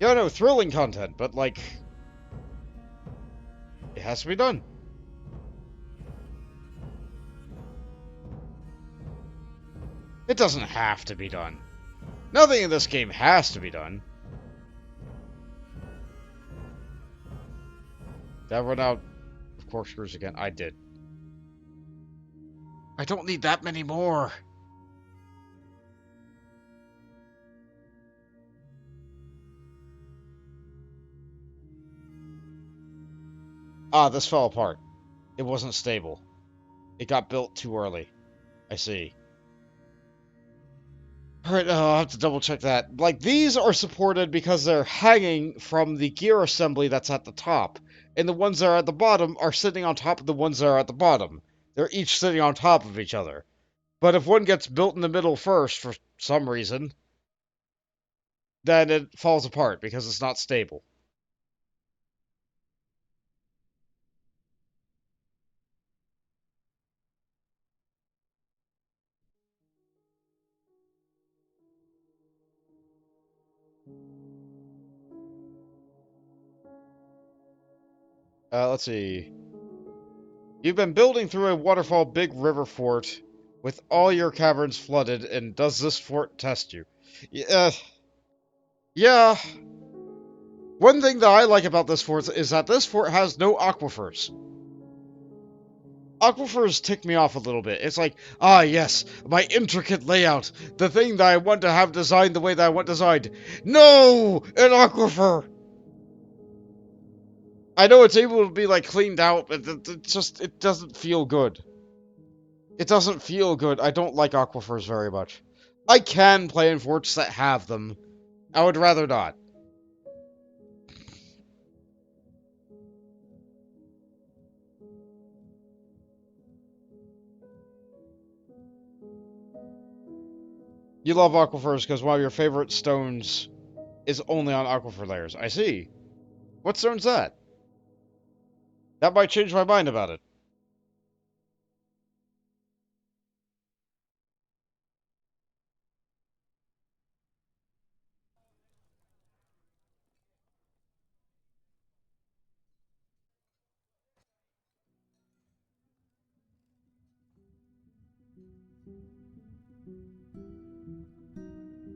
Yeah, no, thrilling content, but like... It has to be done. It doesn't have to be done. Nothing in this game has to be done. Did I run out of corkscrews again? I did. I don't need that many more. Ah, this fell apart. It wasn't stable. It got built too early. I see. Alright, I'll have to double check that. Like, these are supported because they're hanging from the gear assembly that's at the top. And the ones that are at the bottom are sitting on top of the ones that are at the bottom. They're each sitting on top of each other. But if one gets built in the middle first, for some reason... then it falls apart because it's not stable. Let's see. You've been building through a waterfall big river fort with all your caverns flooded, and does this fort test you? Yeah, yeah. One thing that I like about this fort is that this fort has no aquifers. Aquifers tick me off a little bit. It's like, ah, yes, my intricate layout, the thing that I want to have designed the way that I want designed. No, an aquifer. I know it's able to be like cleaned out, but it doesn't feel good. It doesn't feel good. I don't like aquifers very much. I can play in forts that have them. I would rather not. You love aquifers because one of your favorite stones is only on aquifer layers. I see. What stone's that? That might change my mind about it.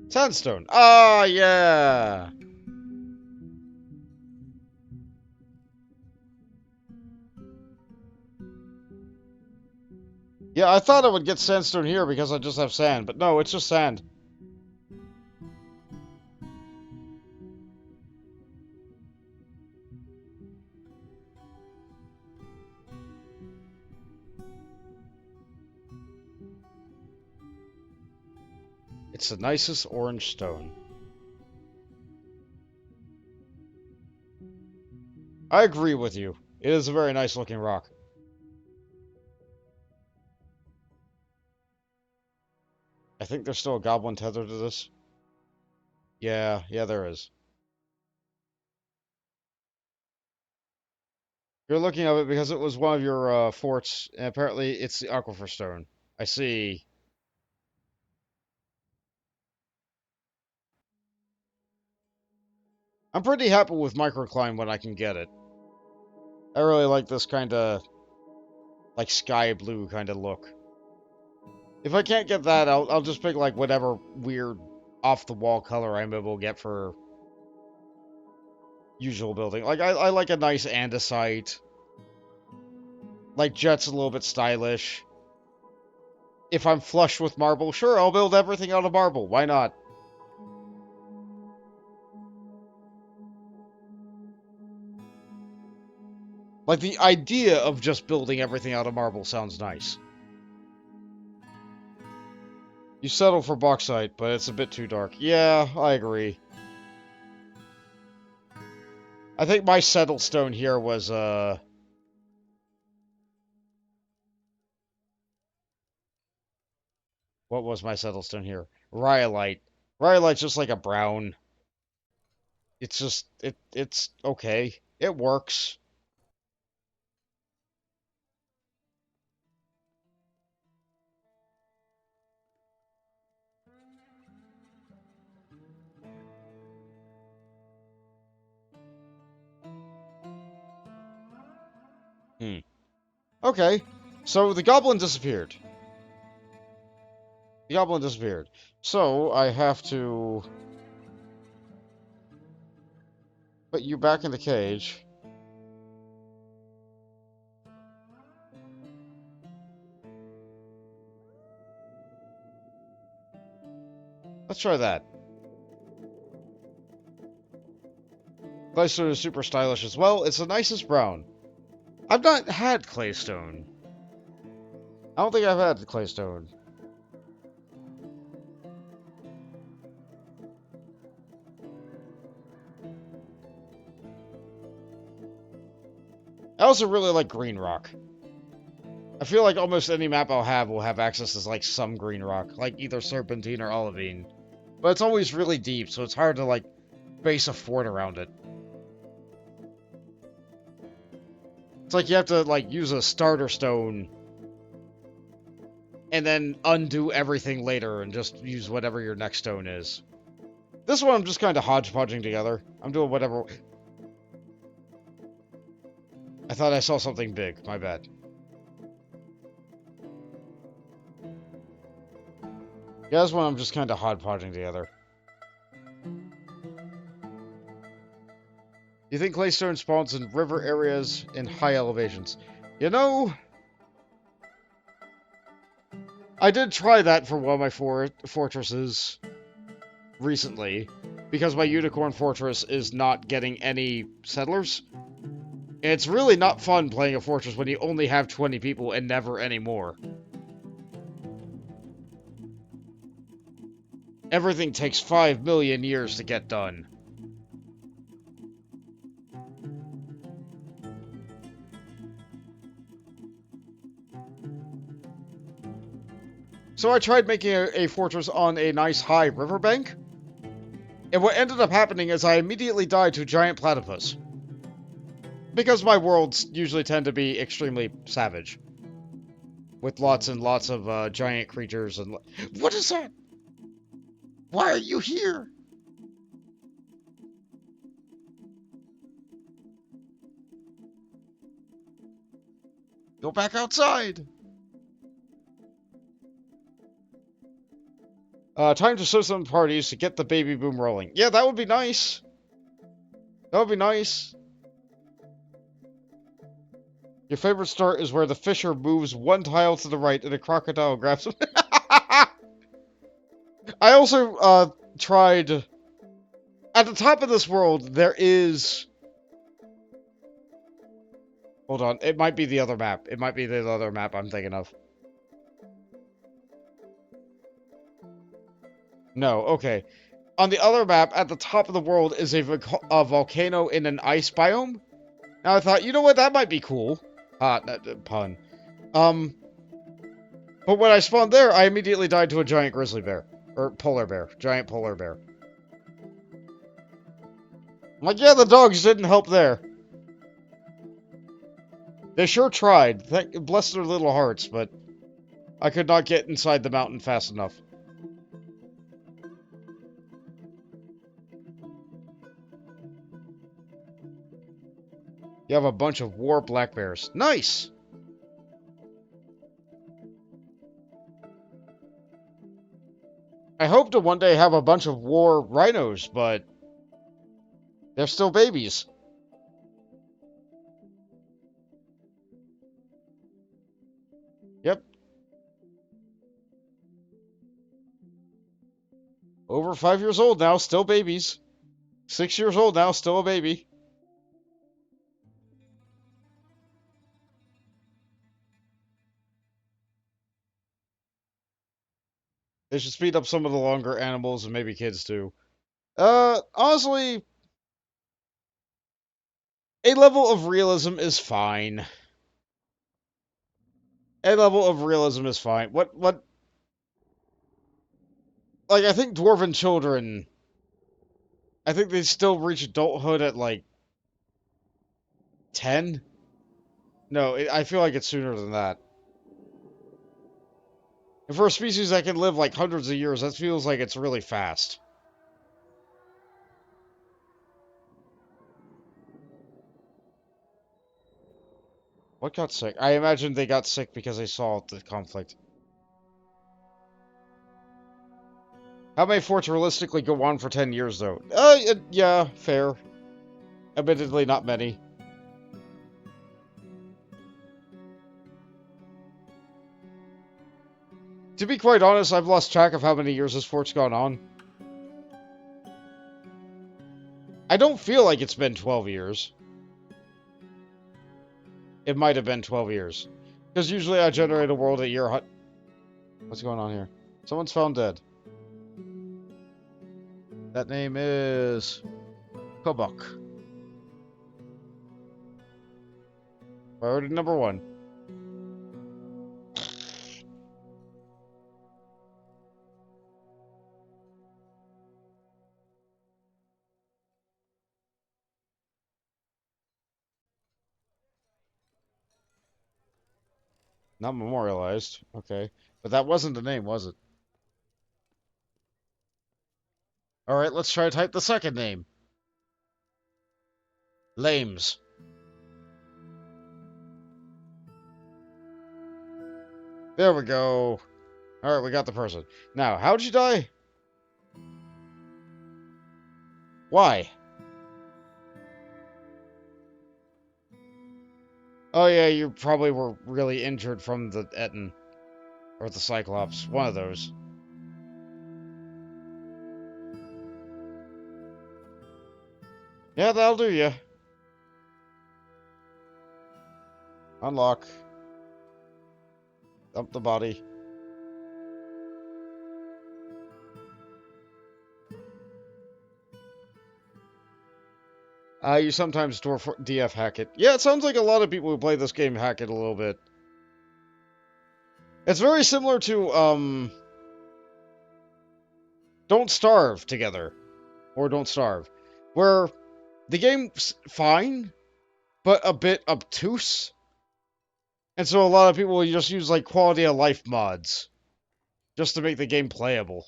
Sandstone. Ah, yeah. Yeah, I thought I would get sandstone here because I just have sand, but no, it's just sand. It's the nicest orange stone. I agree with you. It is a very nice looking rock. I think there's still a goblin tether to this. Yeah, there is. You're looking at it because it was one of your forts, and apparently it's the aquifer stone. I see. I'm pretty happy with microclimb when I can get it. I really like this kind of like sky blue kind of look. If I can't get that, I'll just pick like whatever weird off the wall color I'm able to get for usual building. Like I like a nice andesite. Like jet's a little bit stylish. If I'm flush with marble, sure, I'll build everything out of marble. Why not? Like the idea of just building everything out of marble sounds nice. You settle for bauxite, but it's a bit too dark. Yeah, I agree. I think my settle stone here was, what was my settle stone here? Rhyolite. Rhyolite's just like a brown. It's just, it's okay. It works. Hmm. Okay. So the goblin disappeared. The goblin disappeared. So I have to put you back in the cage. Let's try that. Claystone is super stylish as well. It's the nicest brown. I've not had claystone. I don't think I've had claystone. I also really like green rock. I feel like almost any map I'll have will have access to like some green rock, like either serpentine or olivine. But it's always really deep, so it's hard to, like, base a fort around it. It's like you have to, like, use a starter stone and then undo everything later and just use whatever your next stone is. This one I'm just kind of hodgepodging together. I'm doing whatever... I thought I saw something big. My bad. Yeah, this one I'm just kind of hodgepodging together. You think claystone spawns in river areas in high elevations? You know... I did try that for one of my fortresses recently, because my unicorn fortress is not getting any settlers. And it's really not fun playing a fortress when you only have 20 people and never any more. Everything takes 5 million years to get done. So I tried making a fortress on a nice high riverbank, and what ended up happening is I immediately died to a giant platypus. Because my worlds usually tend to be extremely savage. With lots and lots of giant creatures and... What is that? Why are you here? Go back outside! Time to show some parties to get the baby boom rolling. Yeah, that would be nice. That would be nice. Your favorite start is where the fisher moves one tile to the right and a crocodile grabs him. I also, tried... At the top of this world, there is... Hold on, it might be the other map. It might be the other map I'm thinking of. No, okay. On the other map, at the top of the world, is a volcano in an ice biome. Now I thought, you know what, that might be cool. Pun. But when I spawned there, I immediately died to a giant grizzly bear. Or polar bear. Giant polar bear. I'm like, yeah, the dogs didn't help there. They sure tried. Bless their little hearts, but I could not get inside the mountain fast enough. You have a bunch of war black bears. Nice! I hope to one day have a bunch of war rhinos, but they're still babies. Yep. Over 5 years old now, still babies. 6 years old now, still a baby. They should speed up some of the longer animals and maybe kids too. Honestly, a level of realism is fine. A level of realism is fine. Like, I think dwarven children, I think they still reach adulthood at, like, 10? No, I feel like it's sooner than that. And for a species that can live, like, hundreds of years, that feels like it's really fast. What got sick? I imagine they got sick because they saw the conflict. How many forts realistically go on for 10 years, though? Yeah, fair. Admittedly, not many. To be quite honest, I've lost track of how many years this fort's gone on. I don't feel like it's been 12 years. It might have been 12 years. Because usually I generate a world a year... What's going on here? Someone's found dead. That name is... Kobok. Priority number 1. Not memorialized. Okay. But that wasn't the name, was it? Alright, let's try to type the second name. Lames. There we go. Alright, we got the person. Now, how'd you die? Why? Oh yeah, you probably were really injured from the Etten. Or the Cyclops. One of those. Yeah, that'll do ya. Unlock. Dump the body. You sometimes Dwarf DF hack it. Yeah, it sounds like a lot of people who play this game hack it a little bit. It's very similar to, Don't Starve together. Or Don't Starve. Where the game's fine, but a bit obtuse. And so a lot of people will just use, like, quality of life mods. Just to make the game playable.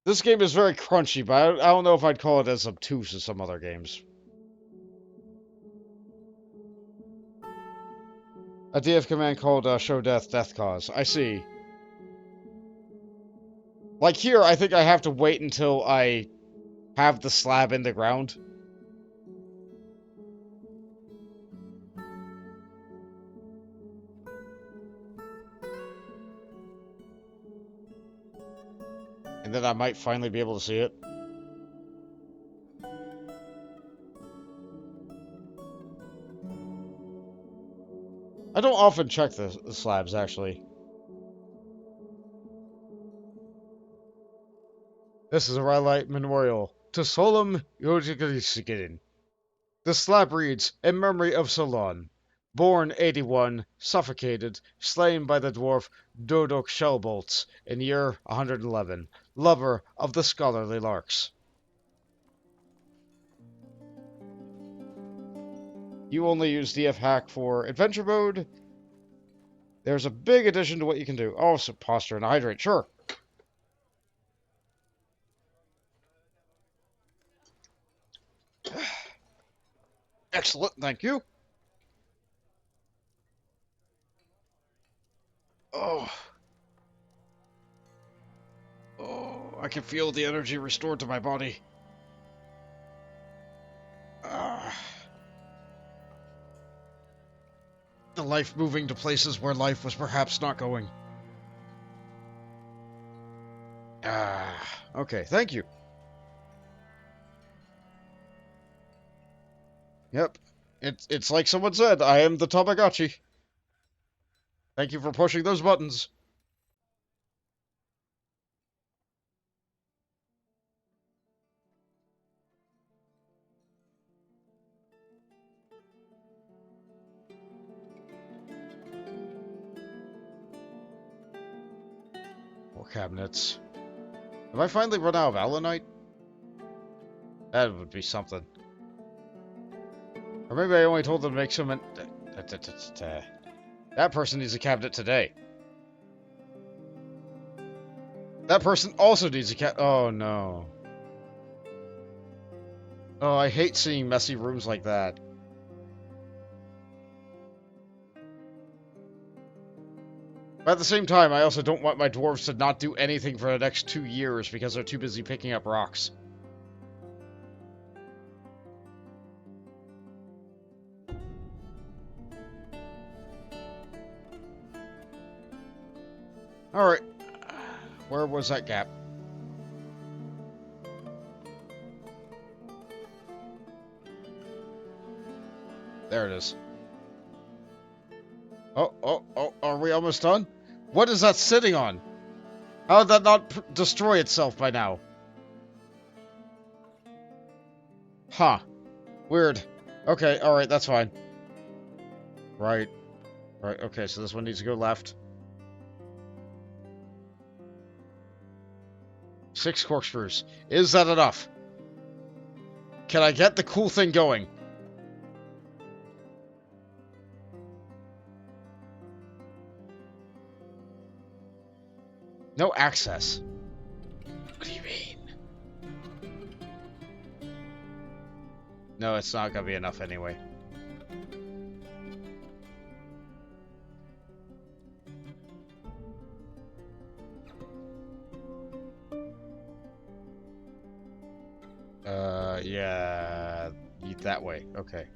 This game is very crunchy, but I don't know if I'd call it as obtuse as some other games. A DF command called show death, death cause. I see. Like here, I think I have to wait until I have the slab in the ground. And then I might finally be able to see it. I don't often check the slabs, actually. This is a Rhyolite Memorial to Solom Yojigadisigin. The slab reads, in memory of Solon, born 81, suffocated, slain by the dwarf Dodok Shellbolts in year 111, lover of the scholarly larks. You only use DF hack for adventure mode. There's a big addition to what you can do. Oh, so posture and hydrate, sure. Excellent, thank you. Oh. Oh, I can feel the energy restored to my body. The life moving to places where life was perhaps not going. Okay, thank you. Yep. It's like someone said, I am the Tamagotchi. Thank you for pushing those buttons. More cabinets. Have I finally run out of Allanite? That would be something. Or maybe I only told them to make some... That person needs a cabinet today. That person also needs a cabinet. Oh, no. Oh, I hate seeing messy rooms like that. But at the same time, I also don't want my dwarves to not do anything for the next 2 years because they're too busy picking up rocks. Alright. Where was that gap? There it is. Oh, are we almost done? What is that sitting on? How did that not destroy itself by now? Huh. Weird. Okay, alright, that's fine. Right. Right, okay, so this one needs to go left. 6 corkscrews. Is that enough? Can I get the cool thing going? No access. What do you mean? No, it's not gonna be enough anyway. Yeah, that way. Okay.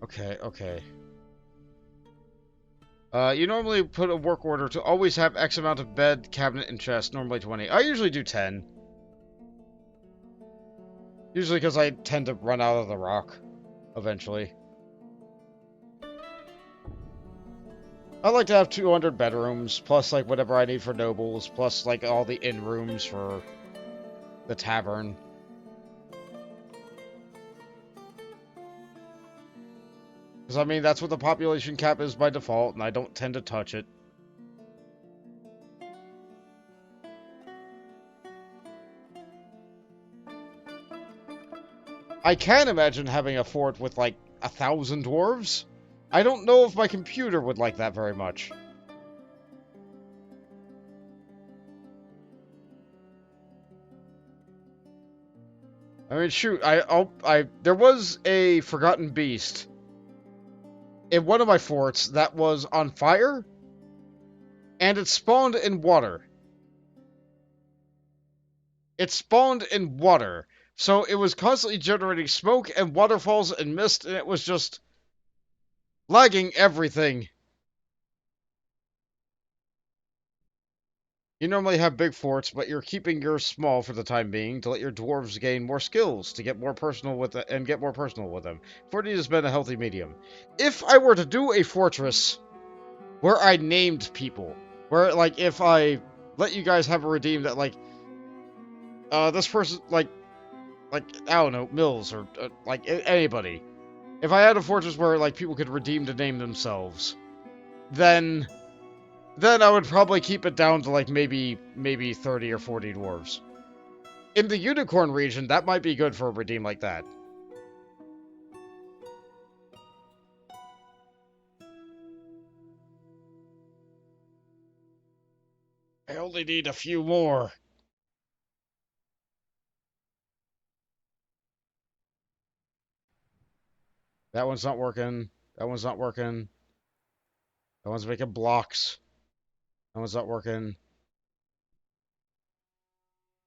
Okay. You normally put a work order to always have X amount of bed, cabinet, and chest, normally 20. I usually do 10. Usually because I tend to run out of the rock, eventually. I like to have 200 bedrooms, plus, like, whatever I need for nobles, plus, like, all the inn rooms for the tavern. Because, I mean, that's what the population cap is by default, and I don't tend to touch it. I can imagine having a fort with, like, 1,000 dwarves. I don't know if my computer would like that very much. I mean, shoot, there was a forgotten beast in one of my forts that was on fire, and it spawned in water. It spawned in water, so it was constantly generating smoke and waterfalls and mist, and it was just lagging everything. You normally have big forts, but you're keeping yours small for the time being to let your dwarves gain more skills to get more personal with and get more personal with them. 40 has been a healthy medium. If I were to do a fortress where I named people, where, like, if I let you guys have a redeem that, like, this person, like, I don't know, Mills, or, like, anybody. If I had a fortress where, like, people could redeem to name themselves, then I would probably keep it down to, like, maybe 30 or 40 dwarves. In the Unicorn region, that might be good for a redeem like that. I only need a few more. That one's not working. That one's not working. That one's making blocks. That one's not working.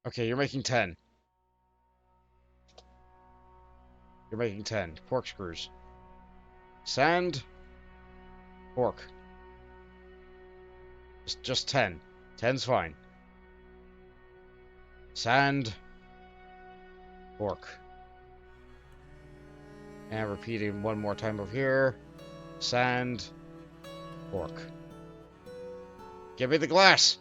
Okay, you're making 10. You're making 10. Corkscrews. Sand. Pork. Just 10. 10's fine. Sand. Pork. And repeating one more time over here. Sand. Pork. Give me the glass!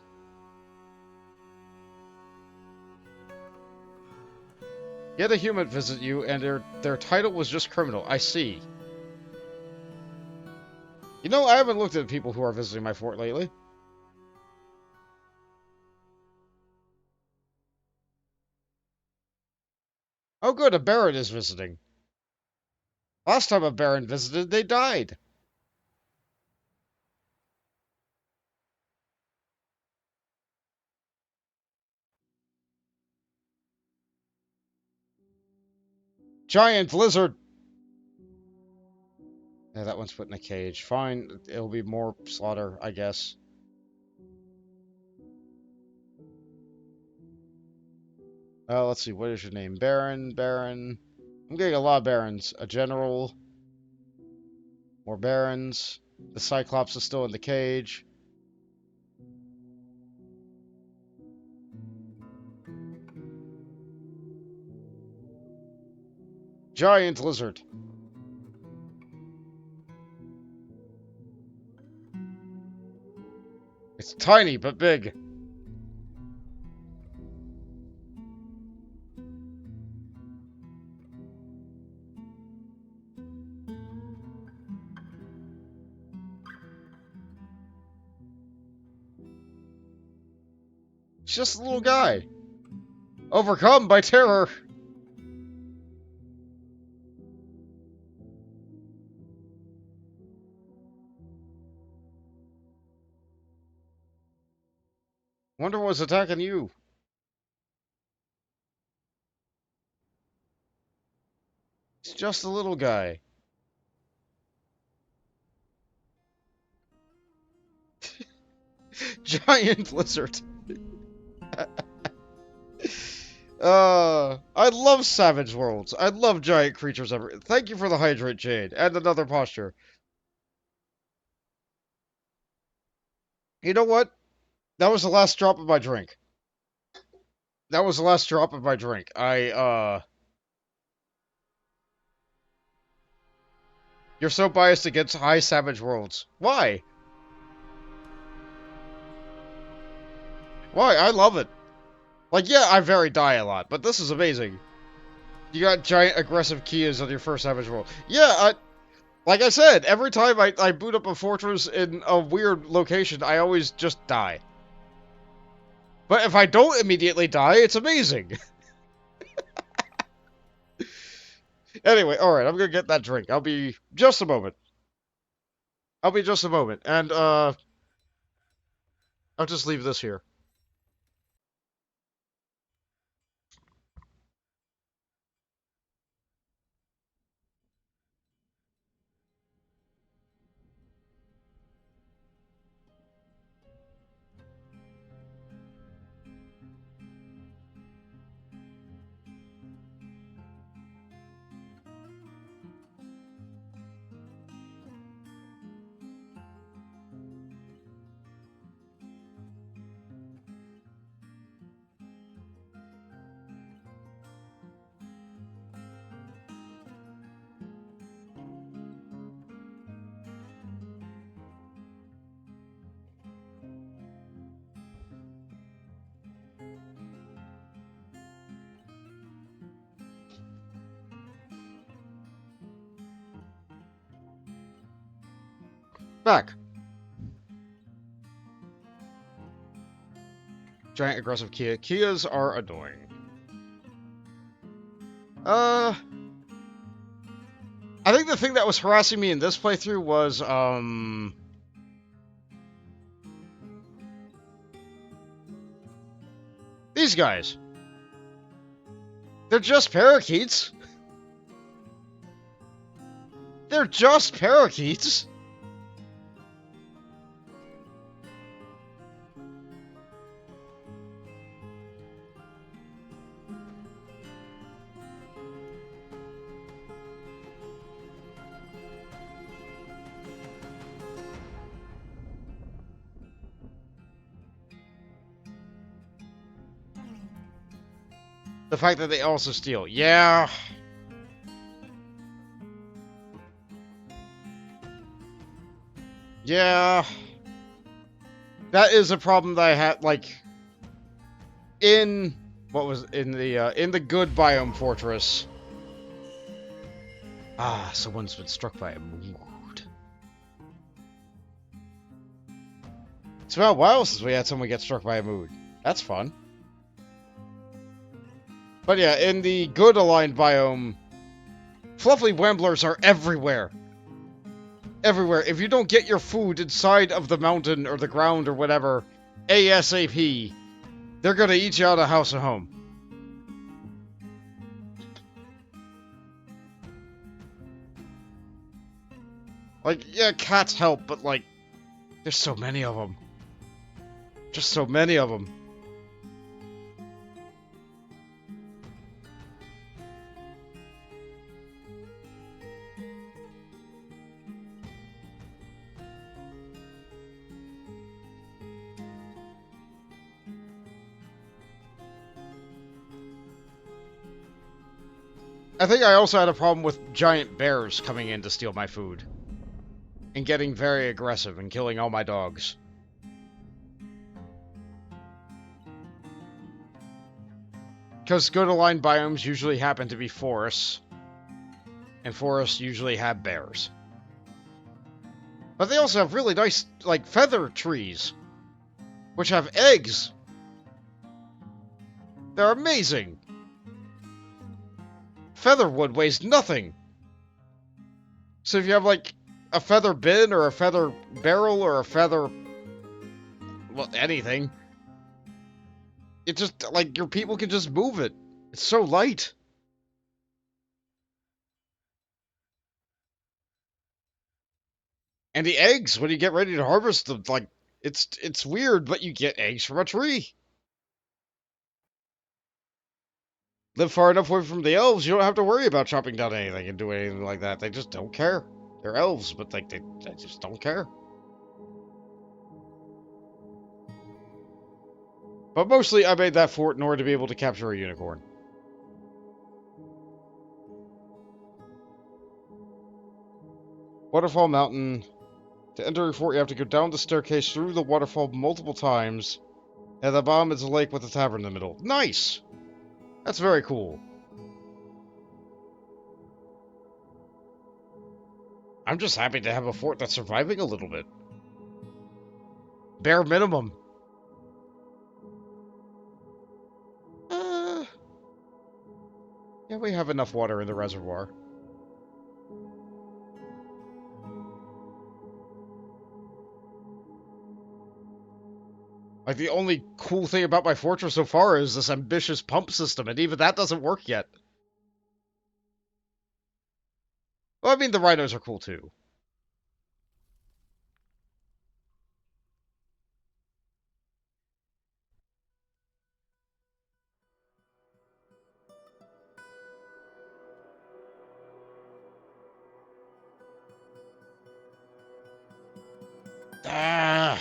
You had a human visit you, and their title was just criminal. I see. You know, I haven't looked at people who are visiting my fort lately. Oh good, a baron is visiting. Last time a baron visited, they died. Giant lizard! Yeah, that one's put in a cage. Fine, it'll be more slaughter, I guess. Let's see, what is your name? Baron, Baron. I'm getting a lot of barons. A general. More barons. The Cyclops is still in the cage. Giant lizard. It's tiny, but big. It's just a little guy. Overcome by terror. Wonder what's attacking you. It's just a little guy. Giant lizard. I love Savage Worlds. I love giant creatures. Thank you for the hydrate, Jade, and another posture. You know what? That was the last drop of my drink. That was the last drop of my drink. You're so biased against high Savage Worlds. Why? Why? I love it. Like, yeah, I vary die a lot, but this is amazing. You got giant aggressive Kias on your first Savage World. Yeah, like I said, every time I boot up a fortress in a weird location, I always just die. But if I don't immediately die, it's amazing. Anyway, alright, I'm gonna get that drink. I'll be just a moment. I'll be just a moment. And, I'll just leave this here. Back. Giant aggressive Kia. Kias are annoying. I think the thing that was harassing me in this playthrough was, these guys. They're just parakeets. They're just parakeets. The fact that they also steal. Yeah. Yeah. That is a problem that I had, like, in the good biome fortress. Ah, someone's been struck by a mood. It's been a while since we had someone get struck by a mood. That's fun. But yeah, in the good aligned biome, fluffy wamblers are everywhere. Everywhere. If you don't get your food inside of the mountain or the ground or whatever, ASAP, they're gonna eat you out of house and home. Like, yeah, cats help, but like, there's so many of them. Just so many of them. I think I also had a problem with giant bears coming in to steal my food. And getting very aggressive and killing all my dogs. Because good aligned biomes usually happen to be forests. And forests usually have bears. But they also have really nice, like, feather trees. Which have eggs. They're amazing. Featherwood weighs nothing. So if you have, like, a feather bin or a feather barrel or a feather... well, anything. It just, like, your people can just move it. It's so light. And the eggs, when you get ready to harvest them, like, it's weird, but you get eggs from a tree. Live far enough away from the elves, you don't have to worry about chopping down anything and doing anything like that. They just don't care. They're elves, but like they just don't care. But mostly, I made that fort in order to be able to capture a unicorn. Waterfall Mountain. To enter a fort, you have to go down the staircase through the waterfall multiple times. At the bottom is a lake with a tavern in the middle. Nice! That's very cool. I'm just happy to have a fort that's surviving a little bit. Bare minimum. Uh, yeah, we have enough water in the reservoir. Like, the only cool thing about my fortress so far is this ambitious pump system, and even that doesn't work yet. Well, I mean, the rhinos are cool, too. Ah!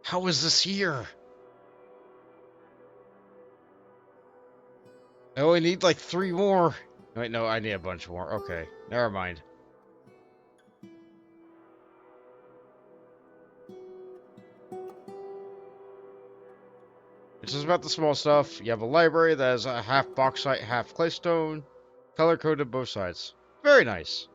How is this here? I only need, like, 3 more. Wait, no, I need a bunch more. Okay, never mind. It's just about the small stuff. You have a library that has a half bauxite, half claystone. Color-coded both sides. Very nice.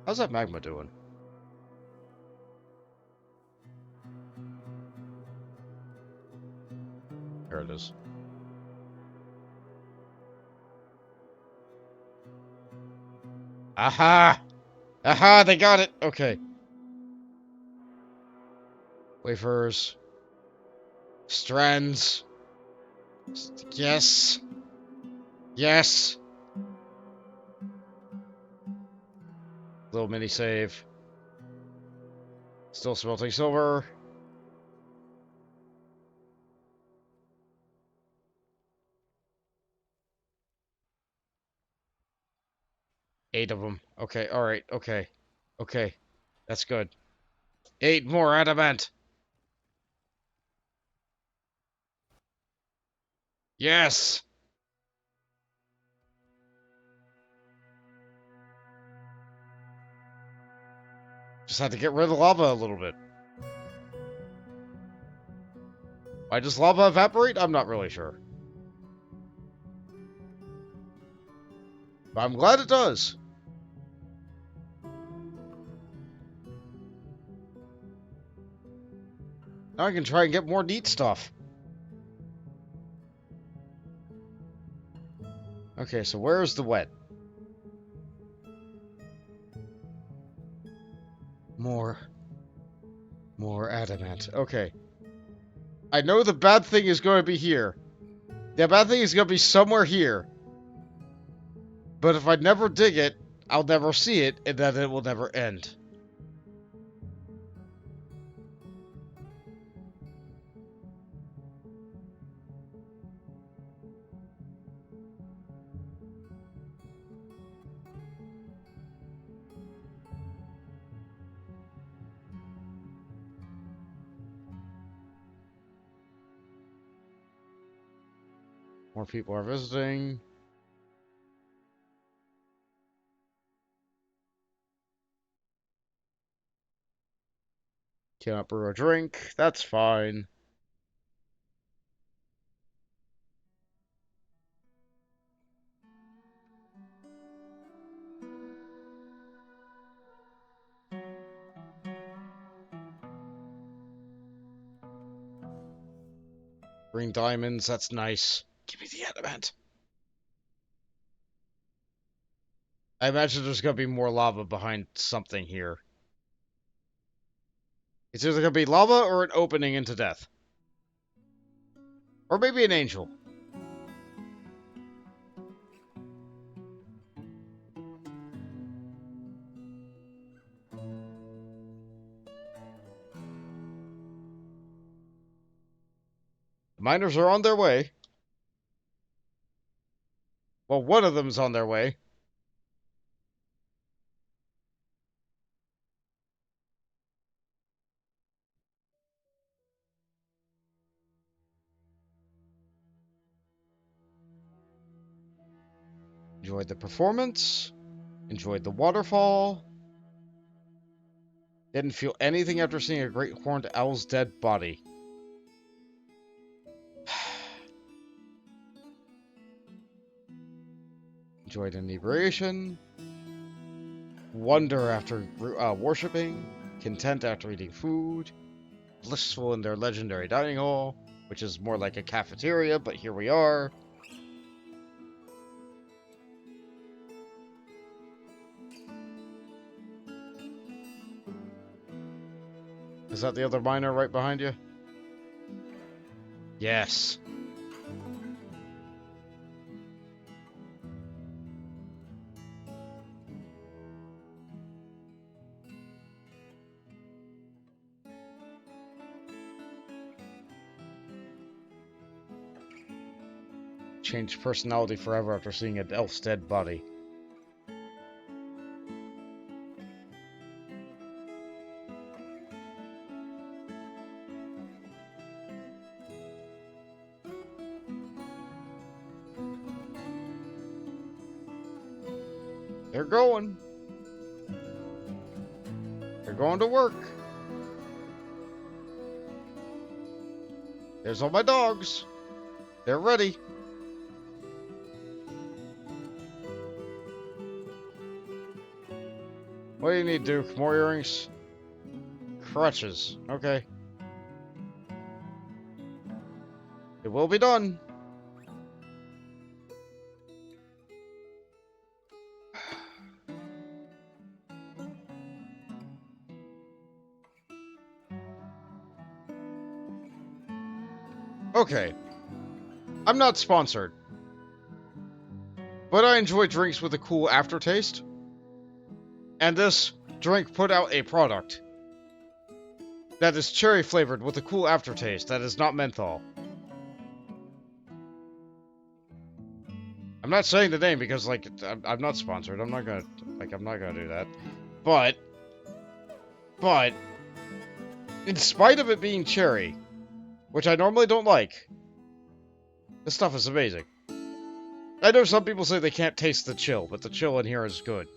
How's that magma doing? There it is. Aha! Aha, they got it! Okay. Wafers. Strands. Yes. Yes. Little mini save. Still smelting silver. Eight of them. Okay, alright, okay. Okay. That's good. 8 more adamant! Yes! Just had to get rid of the lava a little bit. Why does lava evaporate? I'm not really sure. But I'm glad it does. Now I can try and get more neat stuff. Okay, so where's the wet? More adamant. Okay. I know the bad thing is going to be here. The bad thing is going to be somewhere here. But if I never dig it, I'll never see it, and then it will never end. More people are visiting. Cannot brew a drink. That's fine. Green diamonds, that's nice. Give me the adamant. I imagine there's gonna be more lava behind something here. It's either gonna be lava or an opening into death. Or maybe an angel. The miners are on their way. Well, one of them's on their way. Enjoyed the performance. Enjoyed the waterfall. Didn't feel anything after seeing a great horned owl's dead body. Enjoyed inebriation. Wonder after worshipping. Content after eating food. Blissful in their legendary dining hall, which is more like a cafeteria, but here we are. Is that the other miner right behind you? Yes. Changed personality forever after seeing an elf's dead body. They're going. They're going to work. There's all my dogs. They're ready. What do you need, Duke? More earrings? Crutches. Okay. It will be done. Okay. I'm not sponsored. But I enjoy drinks with a cool aftertaste. And this drink put out a product that is cherry flavored with a cool aftertaste that is not menthol. I'm not saying the name because, like, I'm not sponsored. I'm not gonna do that. But, in spite of it being cherry, which I normally don't like, this stuff is amazing. I know some people say they can't taste the chill, but the chill in here is good.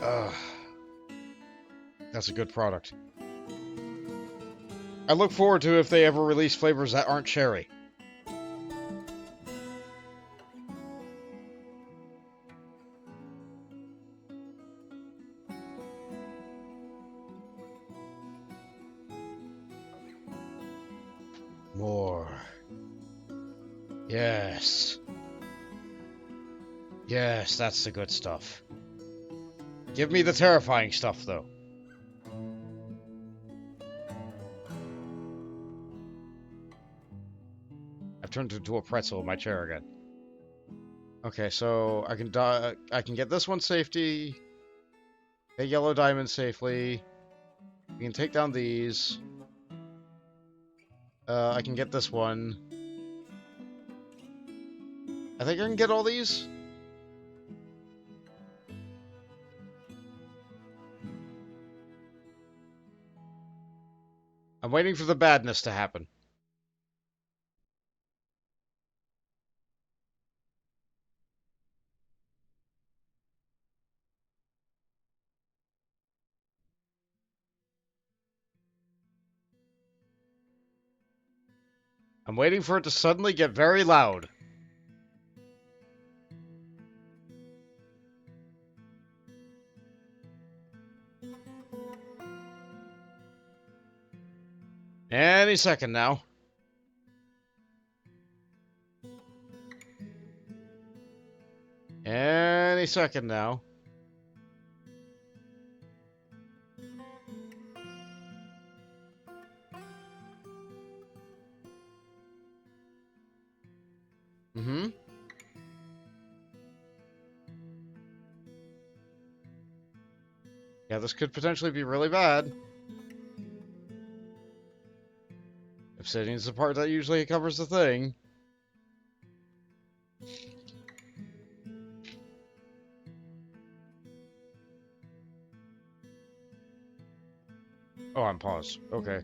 Ugh. That's a good product. I look forward to if they ever release flavors that aren't cherry. More. Yes. Yes, that's the good stuff. Give me the terrifying stuff, though. I've turned into a pretzel in my chair again. Okay, so I can get this one safety. Get yellow diamond safely. We can take down these. I can get this one. I think I can get all these. I'm waiting for the badness to happen. I'm waiting for it to suddenly get very loud. Any second now. any second now. Mm-hmm. Yeah, this could potentially be really bad. Obsidian's the part that usually covers the thing. Oh, I'm paused. Okay.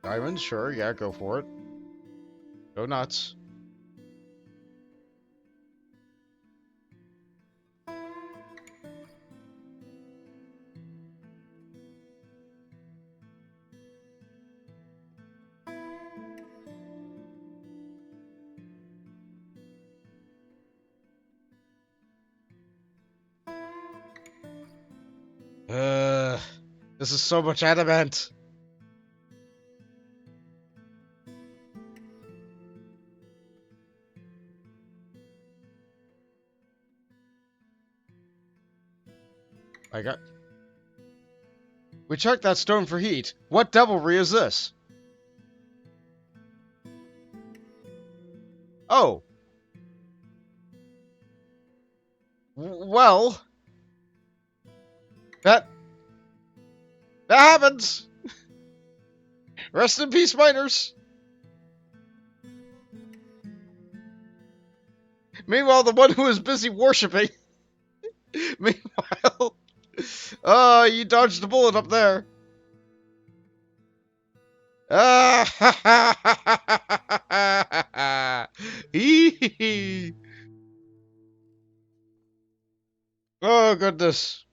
Diamond, sure, yeah, go for it. Go nuts. This is so much adamant. We checked that stone for heat. What devilry is this? Oh. Well. That happens. Rest in peace, miners. Meanwhile, the one who is busy worshipping. Meanwhile. You dodged a bullet up there. Oh, goodness.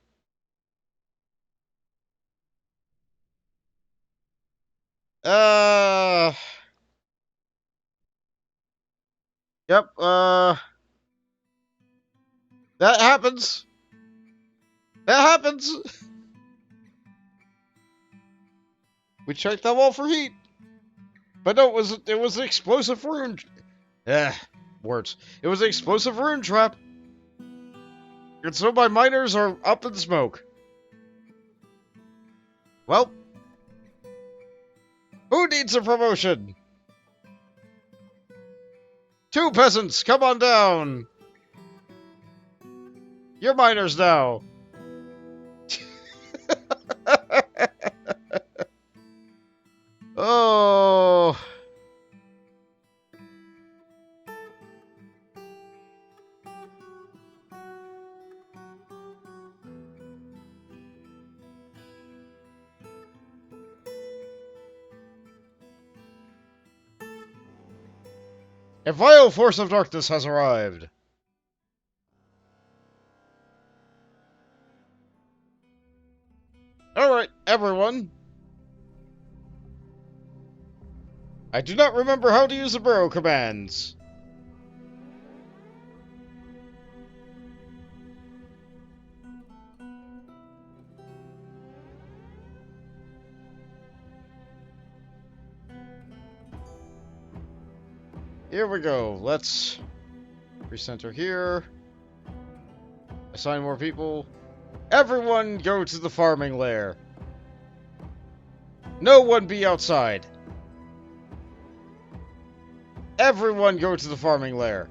Yep, that happens. That happens. We checked that wall for heat. But no, it was an explosive rune. Words. It was an explosive rune trap. And so my miners are up in smoke. Well, who needs a promotion? 2 peasants, come on down. You're miners now. Oh. A vile force of darkness has arrived. Alright, everyone. I do not remember how to use the burrow commands. Here we go. Let's recenter here. Assign more people. Everyone go to the farming lair. No one be outside. Everyone go to the farming lair.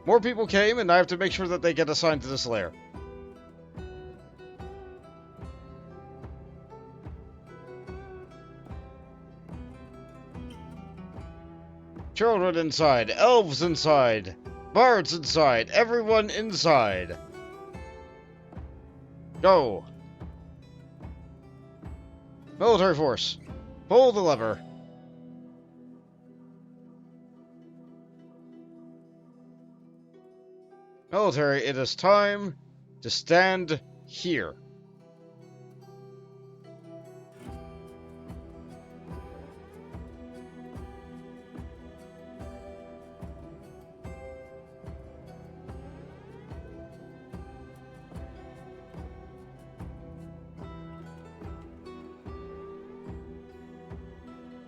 More people came, and I have to make sure that they get assigned to this lair. Children inside, elves inside, bards inside, everyone inside. Go. Military force, pull the lever. Military, it is time to stand here.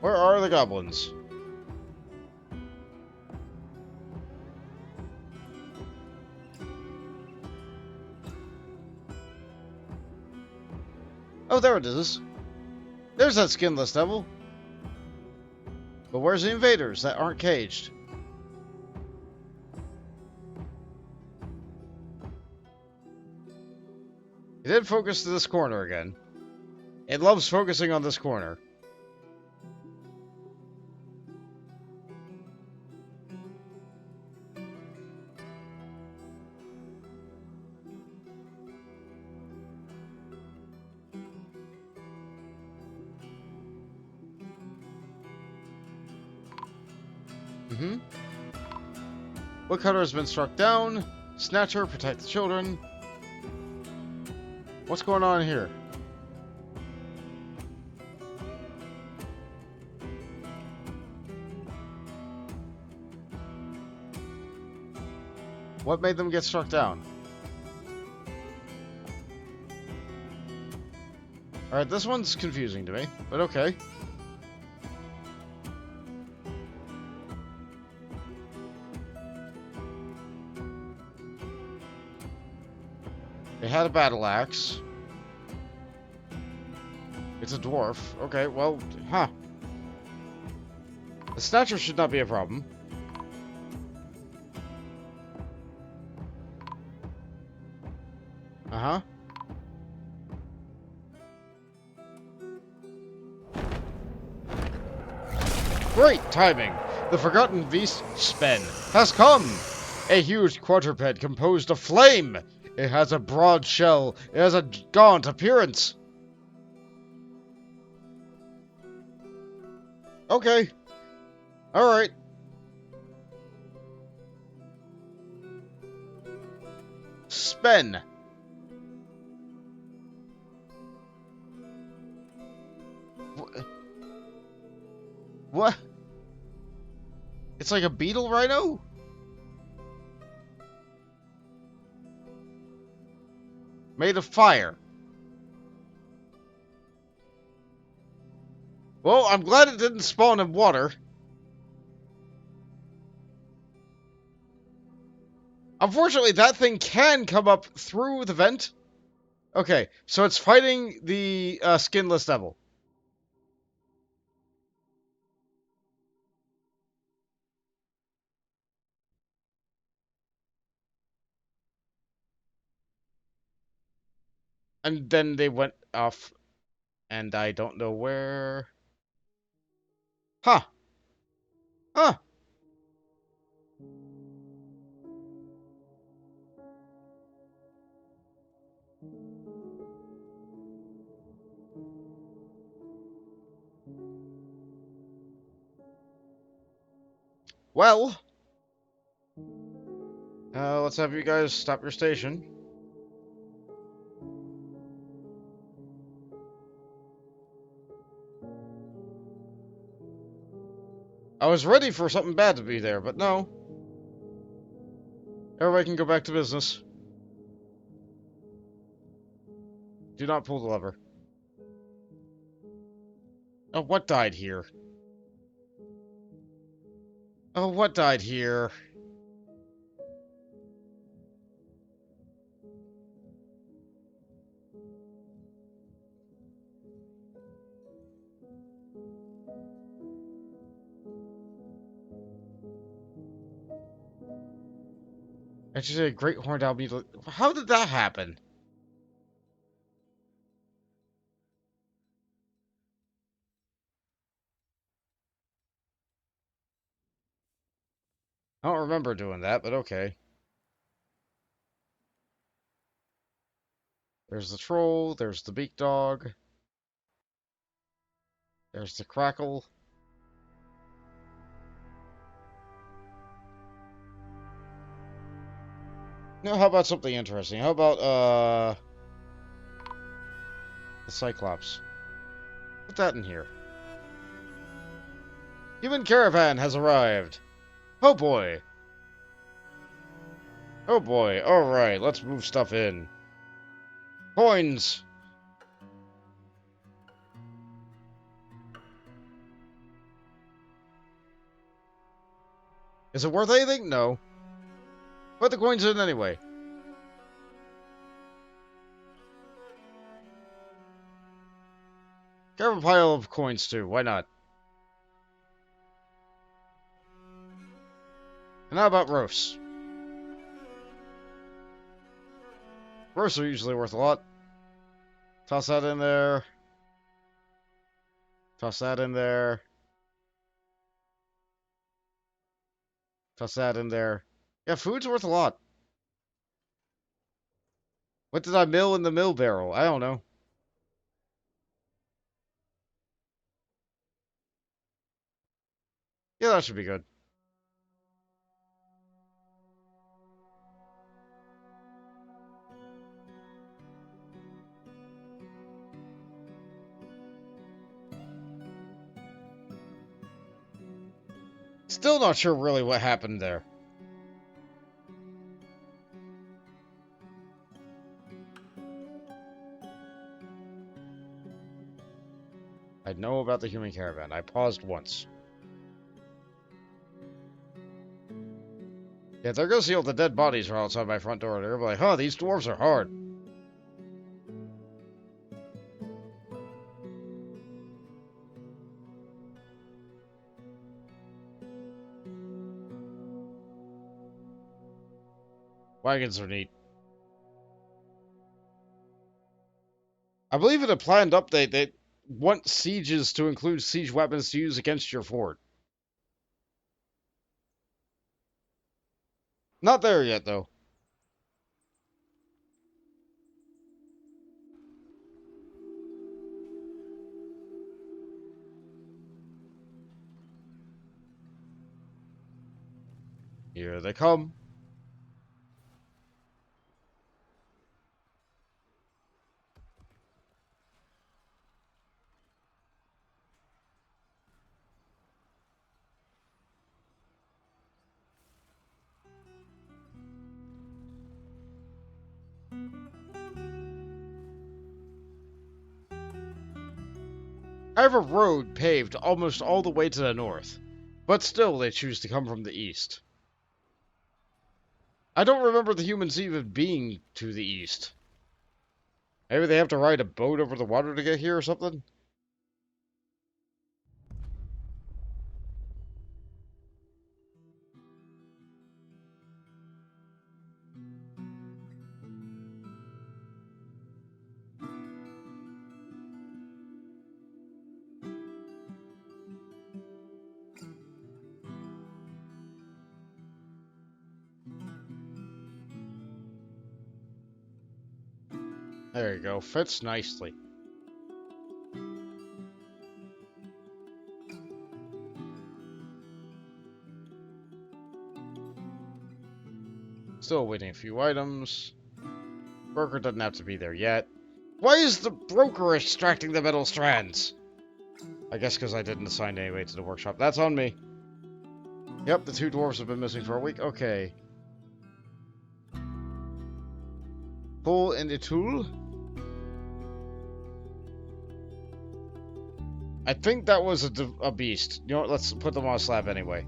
Where are the goblins? Oh, there it is. There's that skinless devil. But where's the invaders that aren't caged? It did focus to this corner again. It loves focusing on this corner. Woodcutter has been struck down. Snatcher, protect the children. What's going on here? What made them get struck down? Alright, this one's confusing to me, but okay. They had a battle axe. It's a dwarf. Okay, well, huh. The snatcher should not be a problem. Uh-huh. Great timing! The forgotten beast, Spen, has come! A huge quadruped composed of flame! It has a broad shell. It has a gaunt appearance. Okay. Alright. Spen. What? It's like a beetle rhino? Made of fire. Well, I'm glad it didn't spawn in water. Unfortunately, that thing can come up through the vent. Okay, so it's fighting the skinless devil. And then they went off, and I don't know where. Huh. Huh. Well, let's have you guys stop your station. I was ready for something bad to be there, but no. Everybody can go back to business. Do not pull the lever. Oh, what died here? Oh, what died here? I just said a great horned owl beetle. How did that happen? I don't remember doing that, but okay. There's the troll, there's the beak dog. There's the crackle. Now, how about something interesting? How about, the Cyclops? Put that in here. Human caravan has arrived. Oh boy. Oh boy. Alright, let's move stuff in. Coins. Is it worth anything? No. Put the coins in anyway. Grab a pile of coins too. Why not? And how about roasts? Roasts are usually worth a lot. Toss that in there. Toss that in there. Toss that in there. Yeah, food's worth a lot. What did I mill in the mill barrel? I don't know. Yeah, that should be good. Still not sure really what happened there. I know about the human caravan. I paused once. Yeah, they're gonna see all the dead bodies are outside my front door. They're gonna be like, huh, these dwarves are hard. Wagons are neat. I believe in a planned update they want sieges to include siege weapons to use against your fort. Not there yet, though. Here they come. I have a road paved almost all the way to the north, but still they choose to come from the east. I don't remember the humans even being to the east. Maybe they have to ride a boat over the water to get here or something? There you go, fits nicely. Still waiting a few items. Broker doesn't have to be there yet. Why is the broker extracting the metal strands? I guess because I didn't assign anyway to the workshop. That's on me. Yep, the two dwarves have been missing for a week. Okay. Pull in the tool. I think that was a beast. You know what? Let's put them on a slab anyway.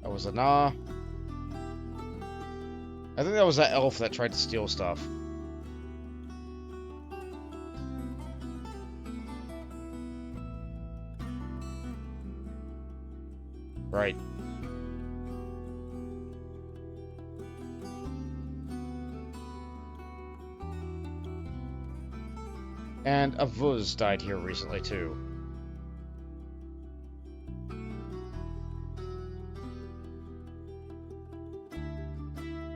That was a nah. I think that was that elf that tried to steal stuff. Right. And a Vuz died here recently, too.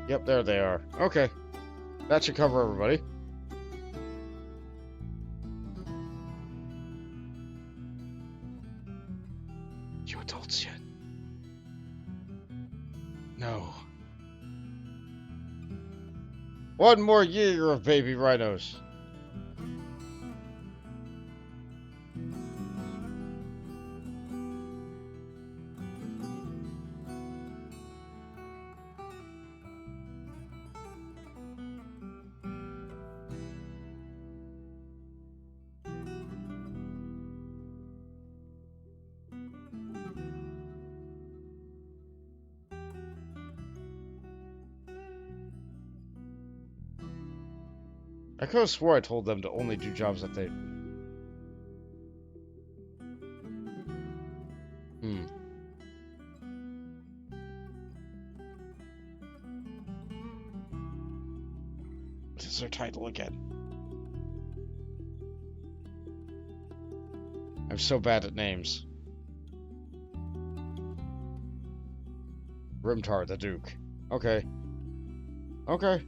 Yep, there they are. Okay. That should cover everybody. You adults yet? No. One more year of baby rhinos. I could have swore I told them to only do jobs that they... What is their title again? I'm so bad at names. Rimtar, the Duke. Okay. Okay.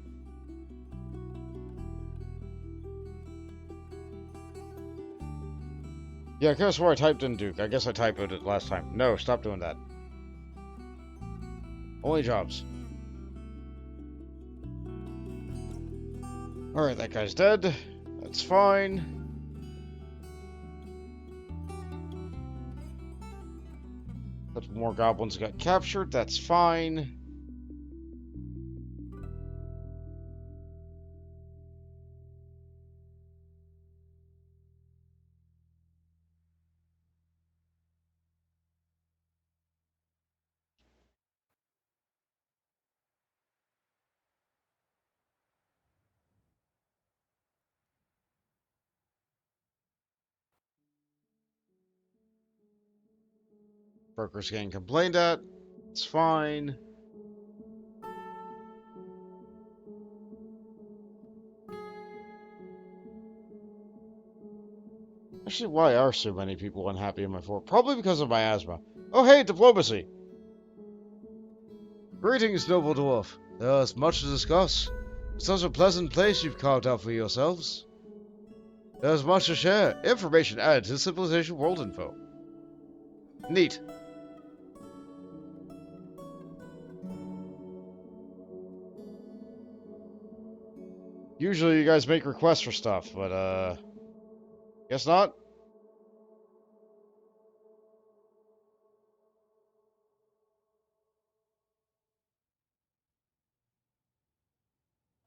Yeah, I could have swore I typed in Duke. I guess I typoed it last time. No, stop doing that. Only jobs. Alright, that guy's dead. That's fine. A couple more goblins got captured. That's fine. Broker's getting complained at. It's fine. Actually, why are so many people unhappy in my fort? Probably because of my asthma. Oh, hey, diplomacy! Greetings, noble dwarf. There is much to discuss. It's such a pleasant place you've carved out for yourselves. There's much to share. Information added to Civilization World Info. Neat. Usually you guys make requests for stuff, but, guess not?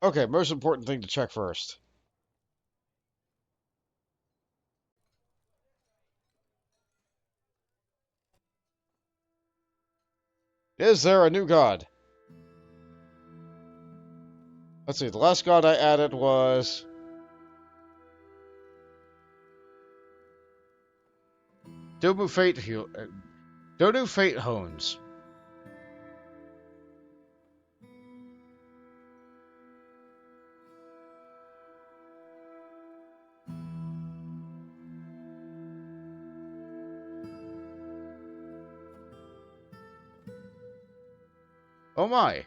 Okay, most important thing to check first. Is there a new god? Let's see, the last god I added was... Domu Fate Hones. Oh my.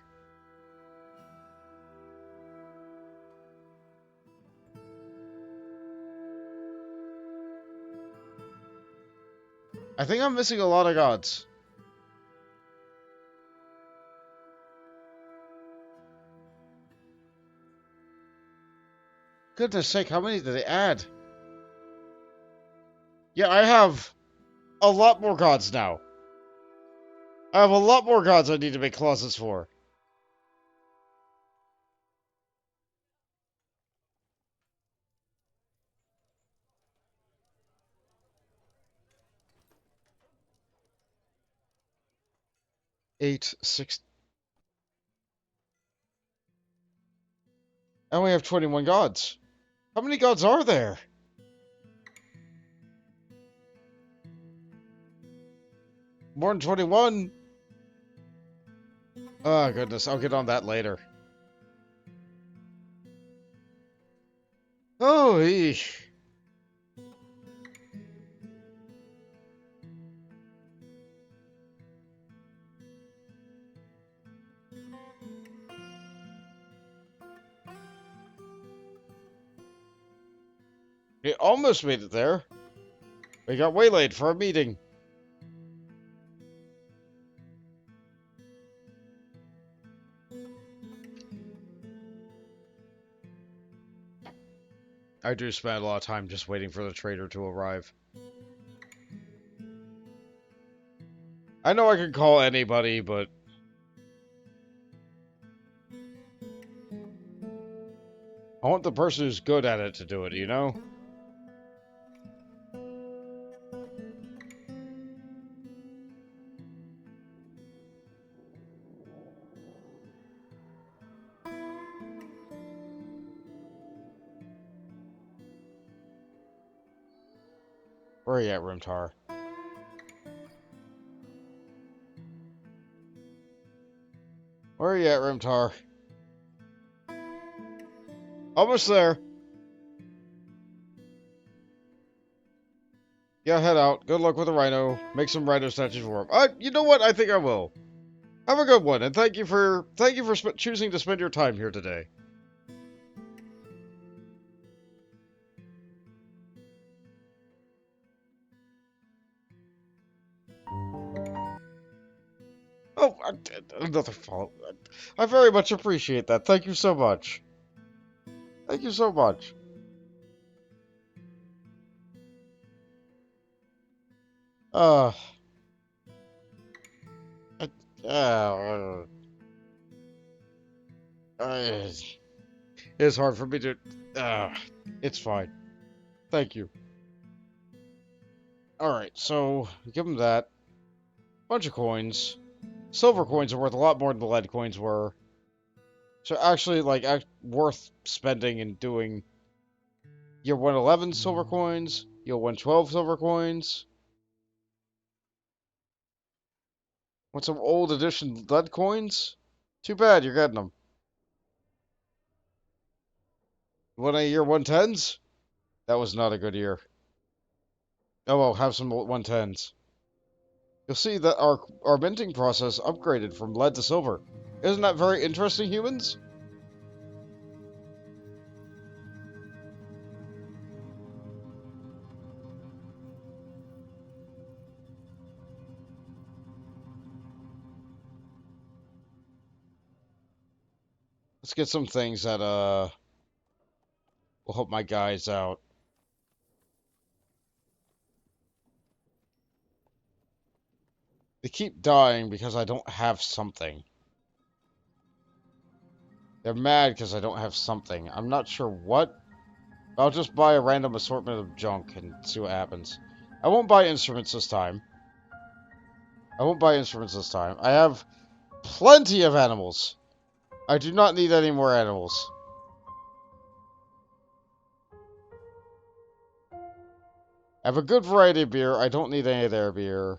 I think I'm missing a lot of gods. Goodness sake, how many did they add? Yeah, I have a lot more gods now. I have a lot more gods I need to make closets for. Eight, six... I only have 21 gods. How many gods are there? More than 21? Oh, goodness. I'll get on that later. Oh, eesh. We almost made it there. We got waylaid for a meeting. I do spend a lot of time just waiting for the trader to arrive. I know I can call anybody, but... I want the person who's good at it to do it, you know? Where are you at, Rimtar? Where are you at, Rimtar? Almost there. Yeah, head out. Good luck with the rhino. Make some rhino statues for him. You know what? I think I will. Have a good one, and thank you for choosing to spend your time here today. Oh, another follow. I very much appreciate that. Thank you so much. Thank you so much. Uh, uh, uh, uh, it's hard for me to. It's fine. Thank you. All right, so give him that. Bunch of coins. Silver coins are worth a lot more than the lead coins were. So actually, like, worth spending and doing. Year 111 silver coins. Year 112 silver coins. Want some old edition lead coins? Too bad, you're getting them. Want a year 110s? That was not a good year. Oh well, have some 110s. You'll see that our minting process upgraded from lead to silver. Isn't that very interesting, humans? Let's get some things that will help my guys out. They keep dying because I don't have something. They're mad because I don't have something. I'm not sure what. I'll just buy a random assortment of junk and see what happens. I won't buy instruments this time. I have plenty of animals. I do not need any more animals. I have a good variety of beer. I don't need any of their beer.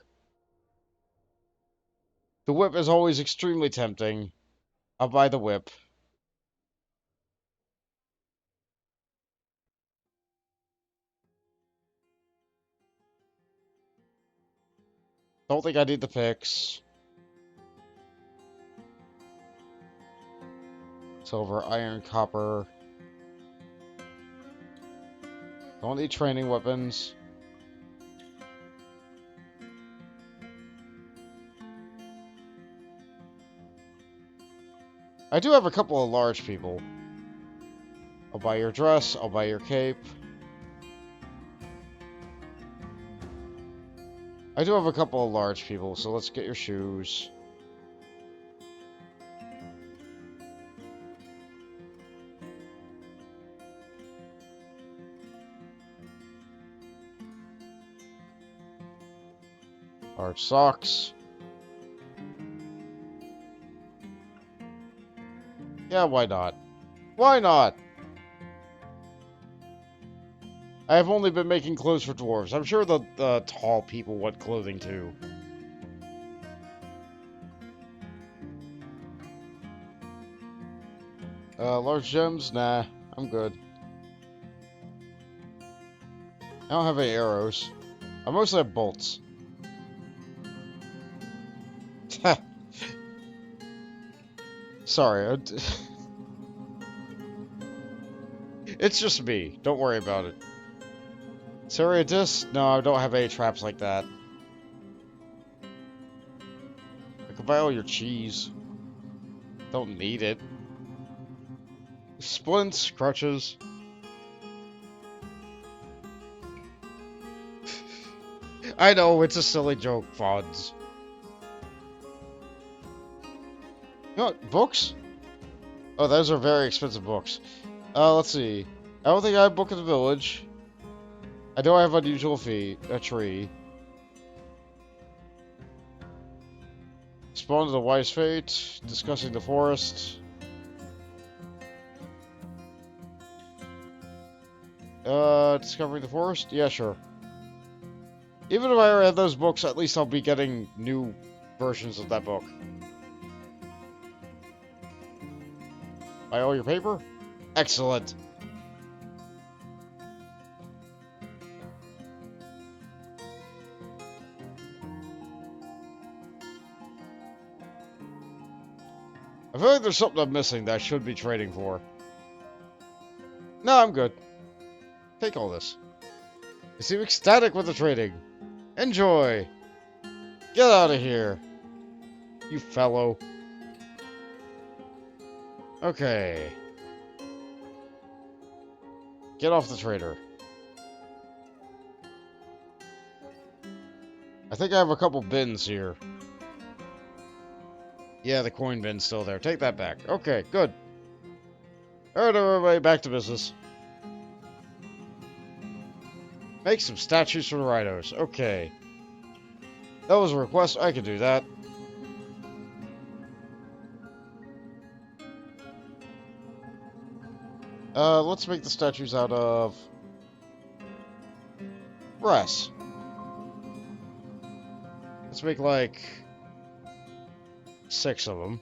The whip is always extremely tempting. I'll buy the whip. Don't think I need the picks. Silver, iron, copper. Don't need training weapons. I do have a couple of large people. I'll buy your dress. I'll buy your cape. I do have a couple of large people, so let's get your shoes. Large socks. Yeah, why not? Why not? I have only been making clothes for dwarves. I'm sure the tall people want clothing too. Large gems? Nah, I'm good. I don't have any arrows. I mostly have bolts. Sorry. It's just me. Don't worry about it. Seriatus? No, I don't have any traps like that. I can buy all your cheese. Don't need it. Splints, crutches. I know, it's a silly joke, Fonz. You know what? Books? Oh, those are very expensive books. Let's see. I don't think I have a book in the village. I know I have unusual feet. A tree. Spawn of the Wise Fate. Discussing the forest. Discovering the forest? Yeah, sure. Even if I already have those books, at least I'll be getting new versions of that book. Buy all your paper? Excellent. I feel like there's something I'm missing that I should be trading for. No, I'm good. Take all this. You seem ecstatic with the trading. Enjoy. Get out of here, you fellow. Okay. Get off the trader. I think I have a couple bins here. Yeah, the coin bin's still there. Take that back. Okay, good. Alright, everybody, back to business. Make some statues for the rhinos. Okay. That was a request. I can do that. Let's make the statues out of brass. Let's make like 6 of them.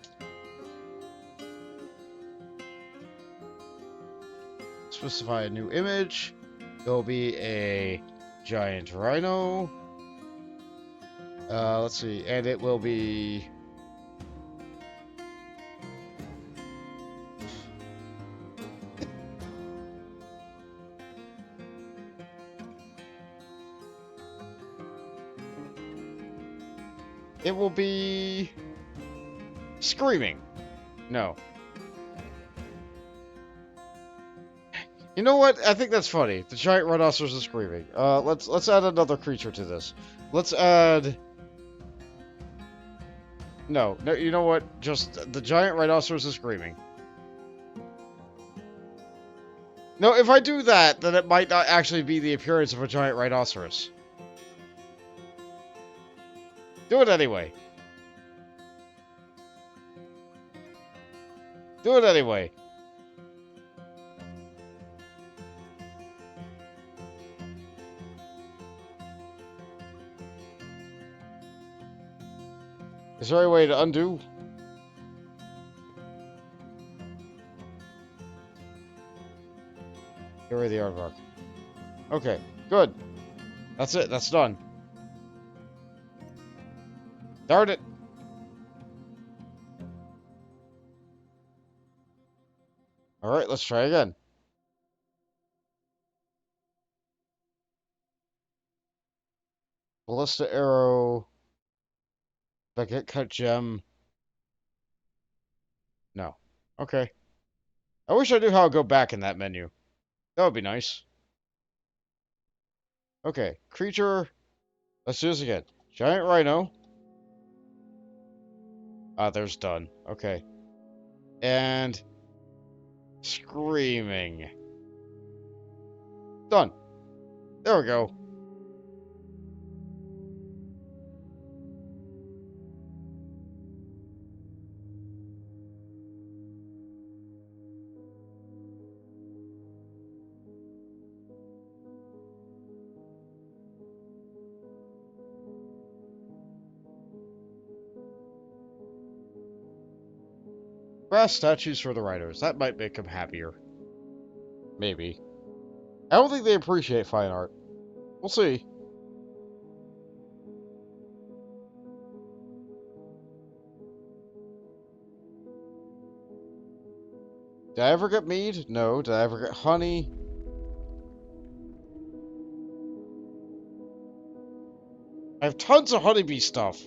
Specify a new image. There'll be a giant rhino. Let's see, and it will be... It will be... Screaming. No. You know what? I think that's funny. The giant rhinoceros is screaming. Let's add another creature to this. Let's add... No, you know what? Just the giant rhinoceros is screaming. No, if I do that, then it might not actually be the appearance of a giant rhinoceros. Do it anyway. Do it anyway. Is there any way to undo? Get rid of the aardvark. Okay, good. That's it. That's done. Darn it. Alright, let's try again. Ballista arrow. Baguette cut gem. No. Okay. I wish I knew how to go back in that menu. That would be nice. Okay. Creature. Let's do this again. Giant rhino. Ah, there's done. Okay. And... Screaming. Done. There we go. Brass statues for the writers. That might make them happier. Maybe. I don't think they appreciate fine art. We'll see. Did I ever get mead? No. Did I ever get honey? I have tons of honeybee stuff.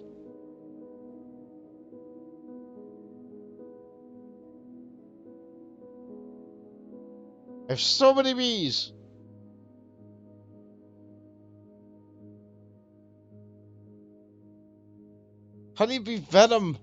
I have so many bees. Honeybee venom.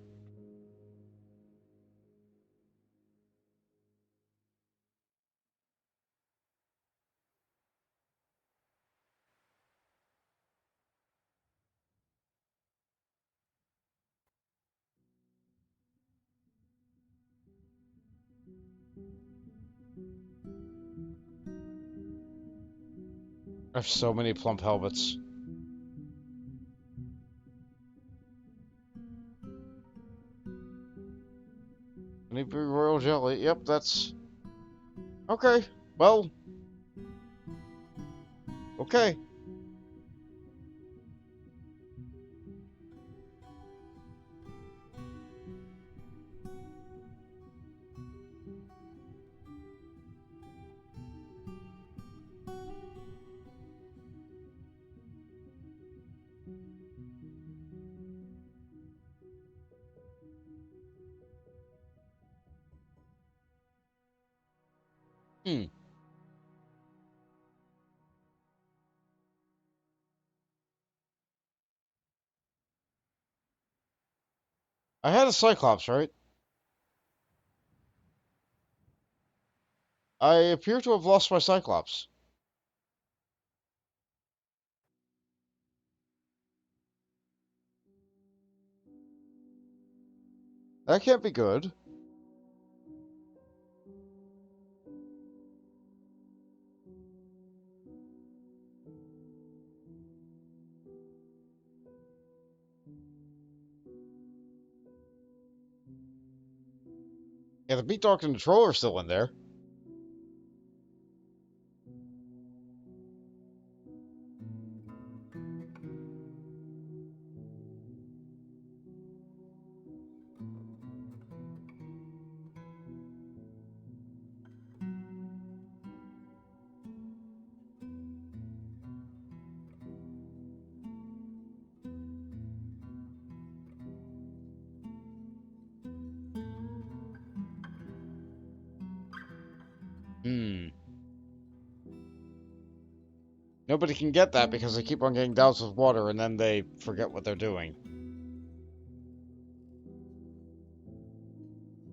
I have so many plump helmets. royal jelly. Yep, that's... Okay, well... Okay. Hmm. I had a Cyclops, right? I appear to have lost my Cyclops. That can't be good. Yeah, the Beat Dog and the Troll are still in there. Hmm. Nobody can get that because they keep on getting doused with water and then they forget what they're doing.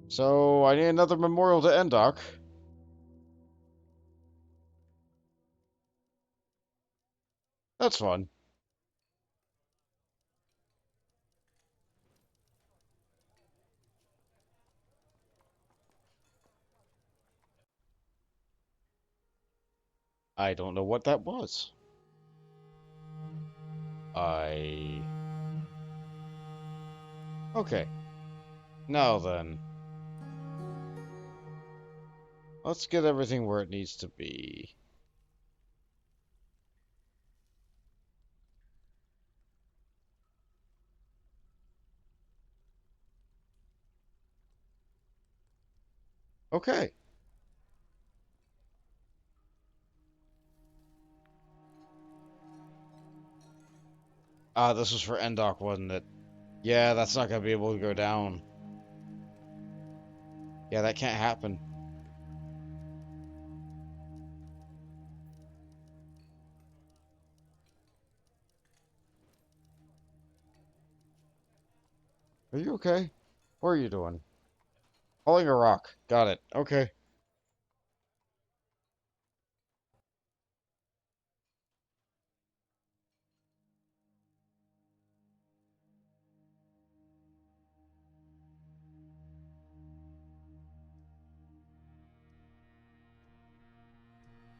So, I need another memorial to Endok. That's fun. I don't know what that was. I... Okay. Now then. Let's get everything where it needs to be. Okay. Ah, this was for Endok, wasn't it? Yeah, that's not gonna be able to go down. Yeah, that can't happen. Are you okay? What are you doing? Hauling a rock. Got it. Okay.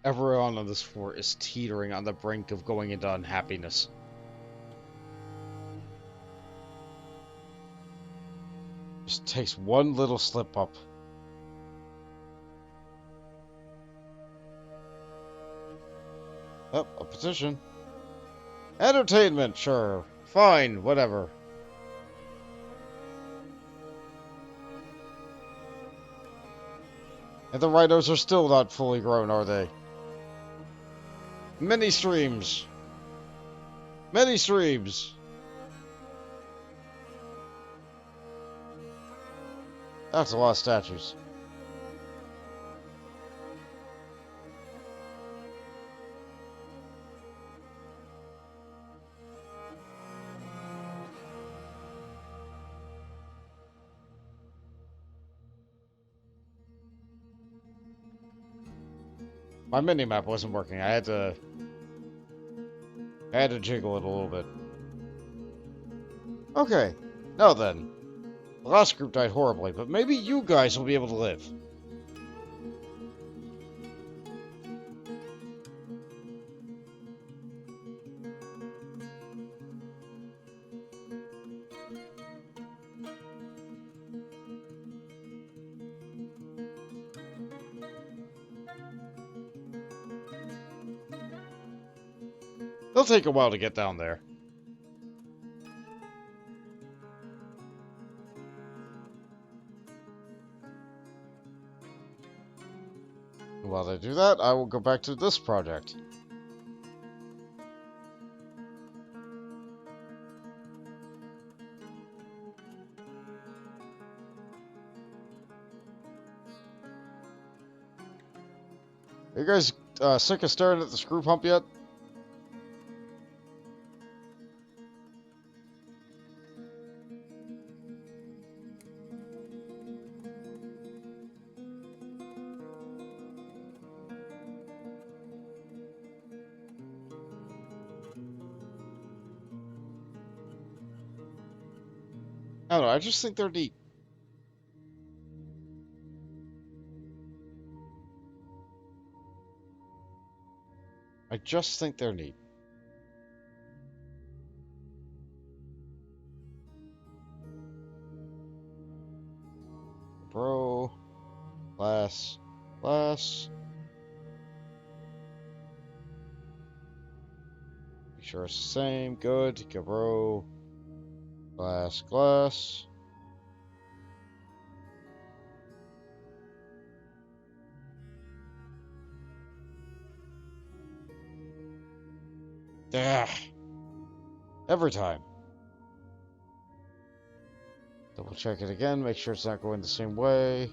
Everyone on this floor is teetering on the brink of going into unhappiness. Just takes one little slip up. Oh, a petition. Entertainment, sure. Fine, whatever. And the rhinos are still not fully grown, are they? Many streams. Many streams. That's a lot of statues. My mini-map wasn't working. I had to jiggle it a little bit. Okay. Now then. The last group died horribly, but maybe you guys will be able to live. It'll take a while to get down there. While I do that, I will go back to this project. Are you guys sick of staring at the screw pump yet? I don't know, I just think they're neat. I just think they're neat. Bro. Glass. Glass. Make sure it's the same. Good. Bro. Glass. Glass. Yeah. Every time. Double check it again. Make sure it's not going the same way.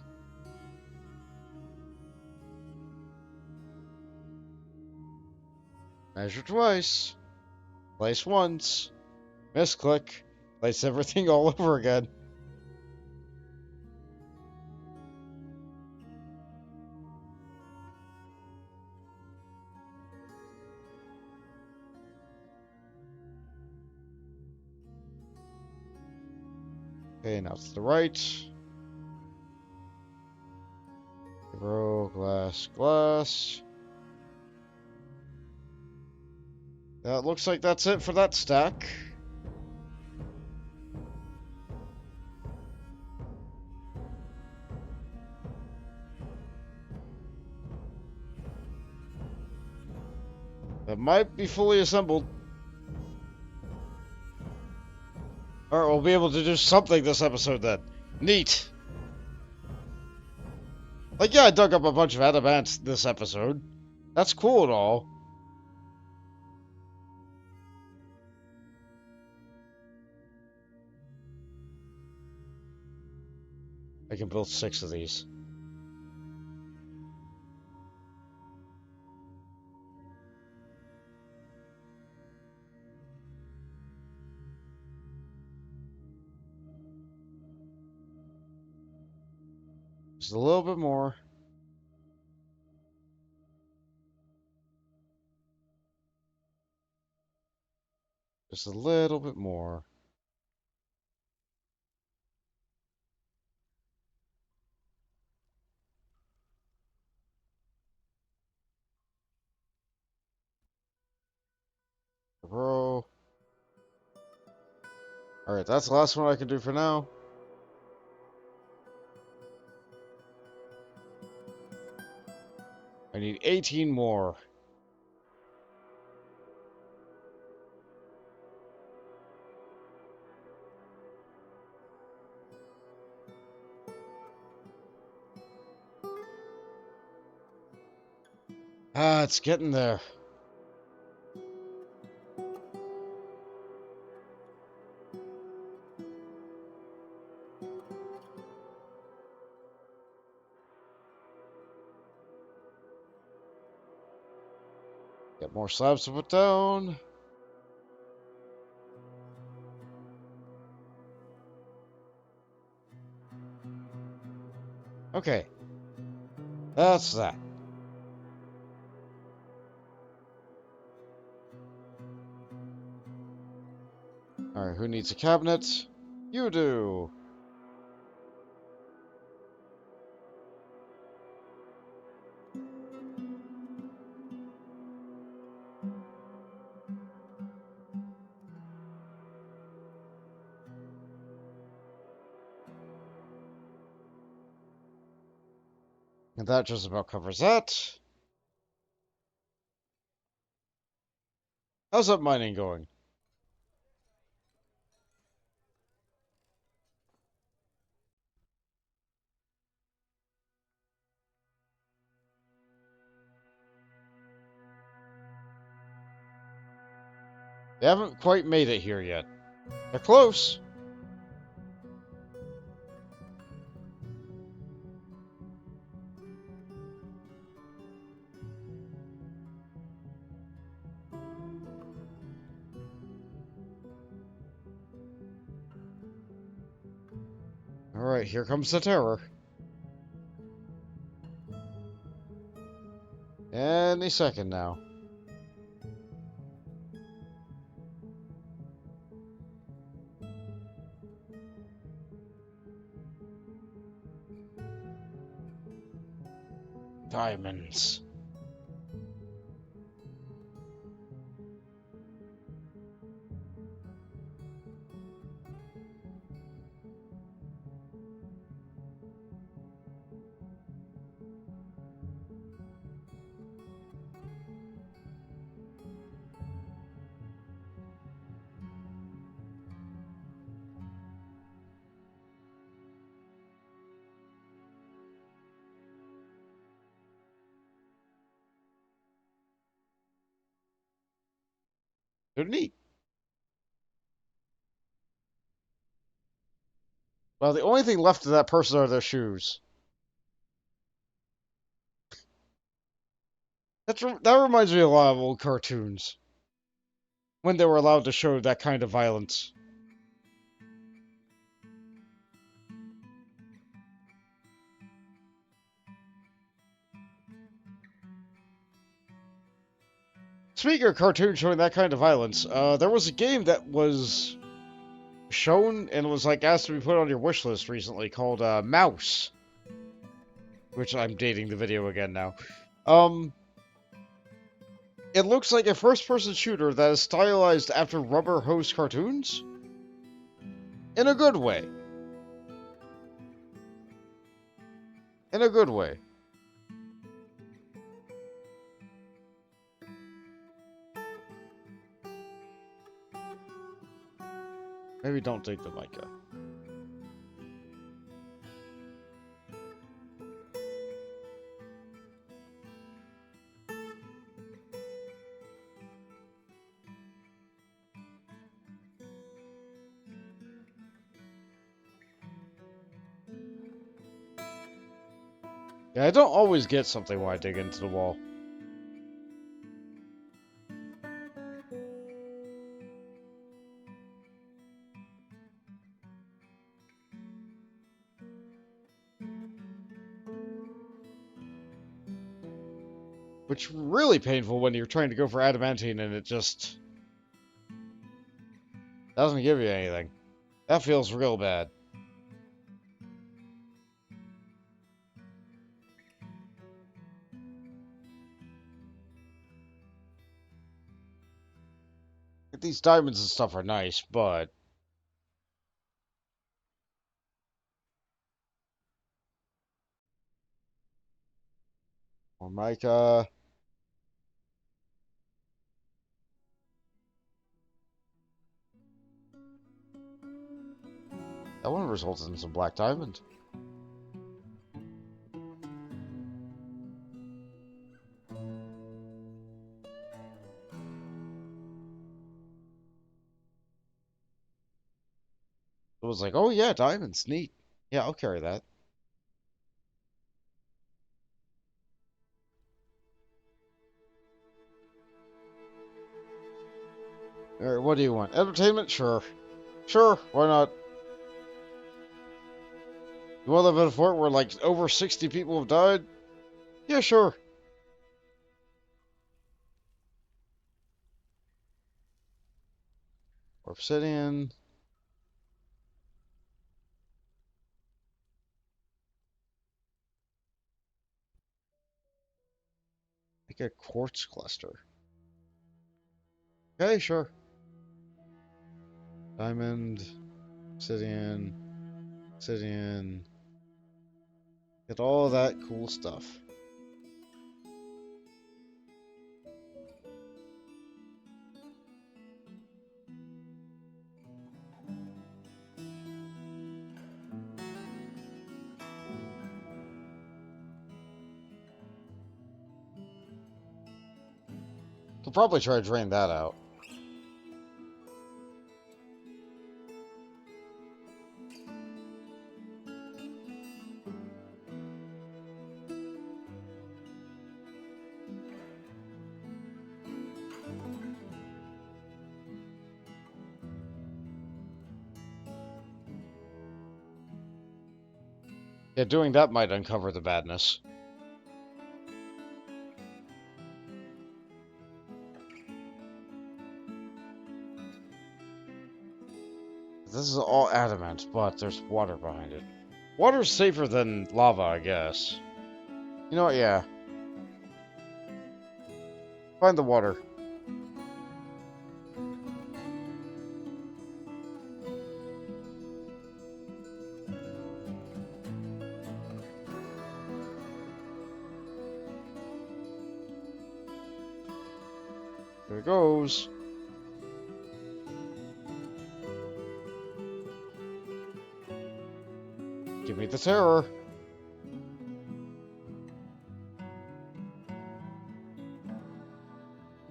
Measure twice. Place once. Misclick. Place everything all over again. Okay, now to the right. Row, glass, glass. That looks like that's it for that stack. That might be fully assembled. Alright, we'll be able to do something this episode then. Neat. Like, yeah, I dug up a bunch of adamant this episode. That's cool and all. I can build 6 of these. Just a little bit more. Just a little bit more. Row. Alright, that's the last one I can do for now. I need 18 more. Ah, it's getting there. Get more slabs to put down. Okay. That's that. Alright, who needs a cabinet? You do. And that just about covers that. How's that mining going? They haven't quite made it here yet. They're close. Alright, here comes the terror. Any second now. Diamonds. They're neat. Well, the only thing left of that person are their shoes. That reminds me of a lot of old cartoons. When they were allowed to show that kind of violence. Speaking of cartoons showing that kind of violence, there was a game that was shown and was like asked to be put on your wish list recently called Mouse. Which I'm dating the video again now. It looks like a first-person shooter that is stylized after Rubber Hose cartoons. In a good way. In a good way. Maybe don't take the mica. Yeah, I don't always get something when I dig into the wall. Which really painful when you're trying to go for adamantine and it just doesn't give you anything. That feels real bad. These diamonds and stuff are nice, but more mica. That one resulted in some black diamond. It was like, oh yeah, diamonds, neat. Yeah, I'll carry that. Alright, what do you want? Entertainment? Sure. Sure, why not? You want to live in a fort where like over 60 people have died? Yeah, sure. Obsidian. Like a quartz cluster. Okay, sure. Diamond. Obsidian. Obsidian. Get all that cool stuff. Could probably try to drain that out. Yeah, doing that might uncover the badness. This is all adamant, but there's water behind it. Water's safer than lava, I guess. You know what, yeah. Find the water. There it goes. Give me the terror.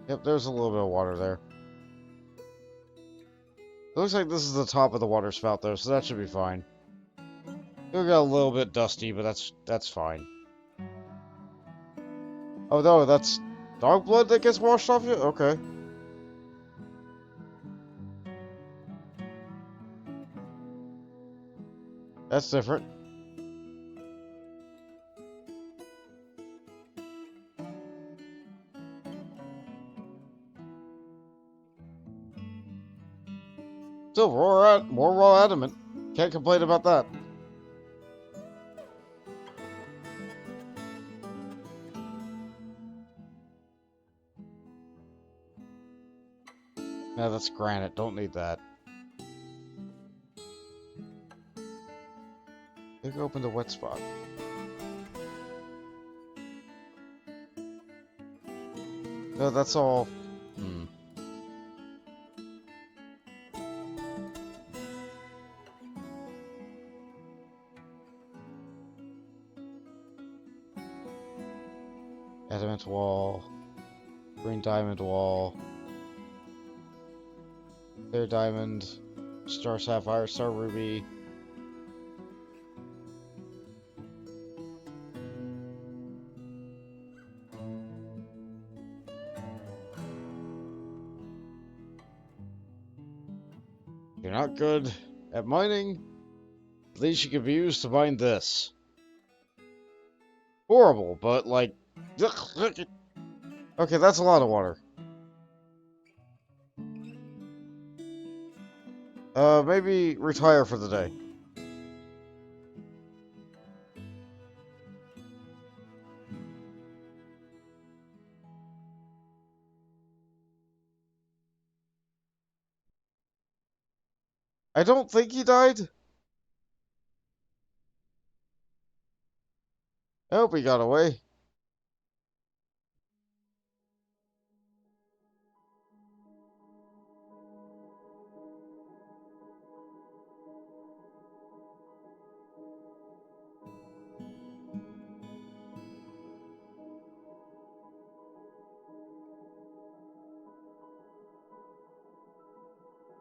Yep, there's a little bit of water there. It looks like this is the top of the water spout, though, so that should be fine. It'll get a little bit dusty, but that's fine. Oh no, that's dog blood that gets washed off you? Okay. That's different. Still, more raw adamant. Can't complain about that. No, that's granite. Don't need that. They can open the wet spot. No, that's all. Hmm. Adamant wall. Green diamond wall. Clear diamond. Star sapphire. Star ruby. You're not good at mining. At least you can be used to mine this. Horrible, but like... Okay, that's a lot of water. Maybe retire for the day. I don't think he died. I hope he got away.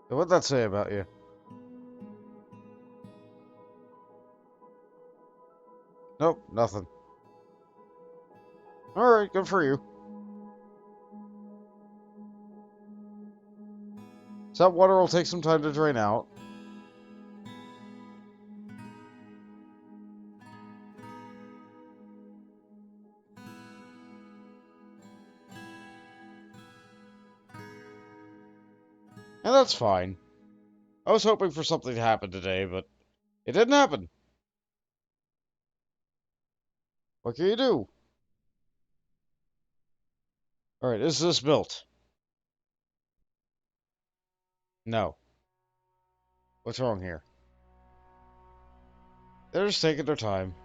What'd that say about you? Nope, nothing. Alright, good for you. So that water will take some time to drain out. And that's fine. I was hoping for something to happen today, but it didn't happen. What can you do? Alright, is this built? No. What's wrong here? They're just taking their time.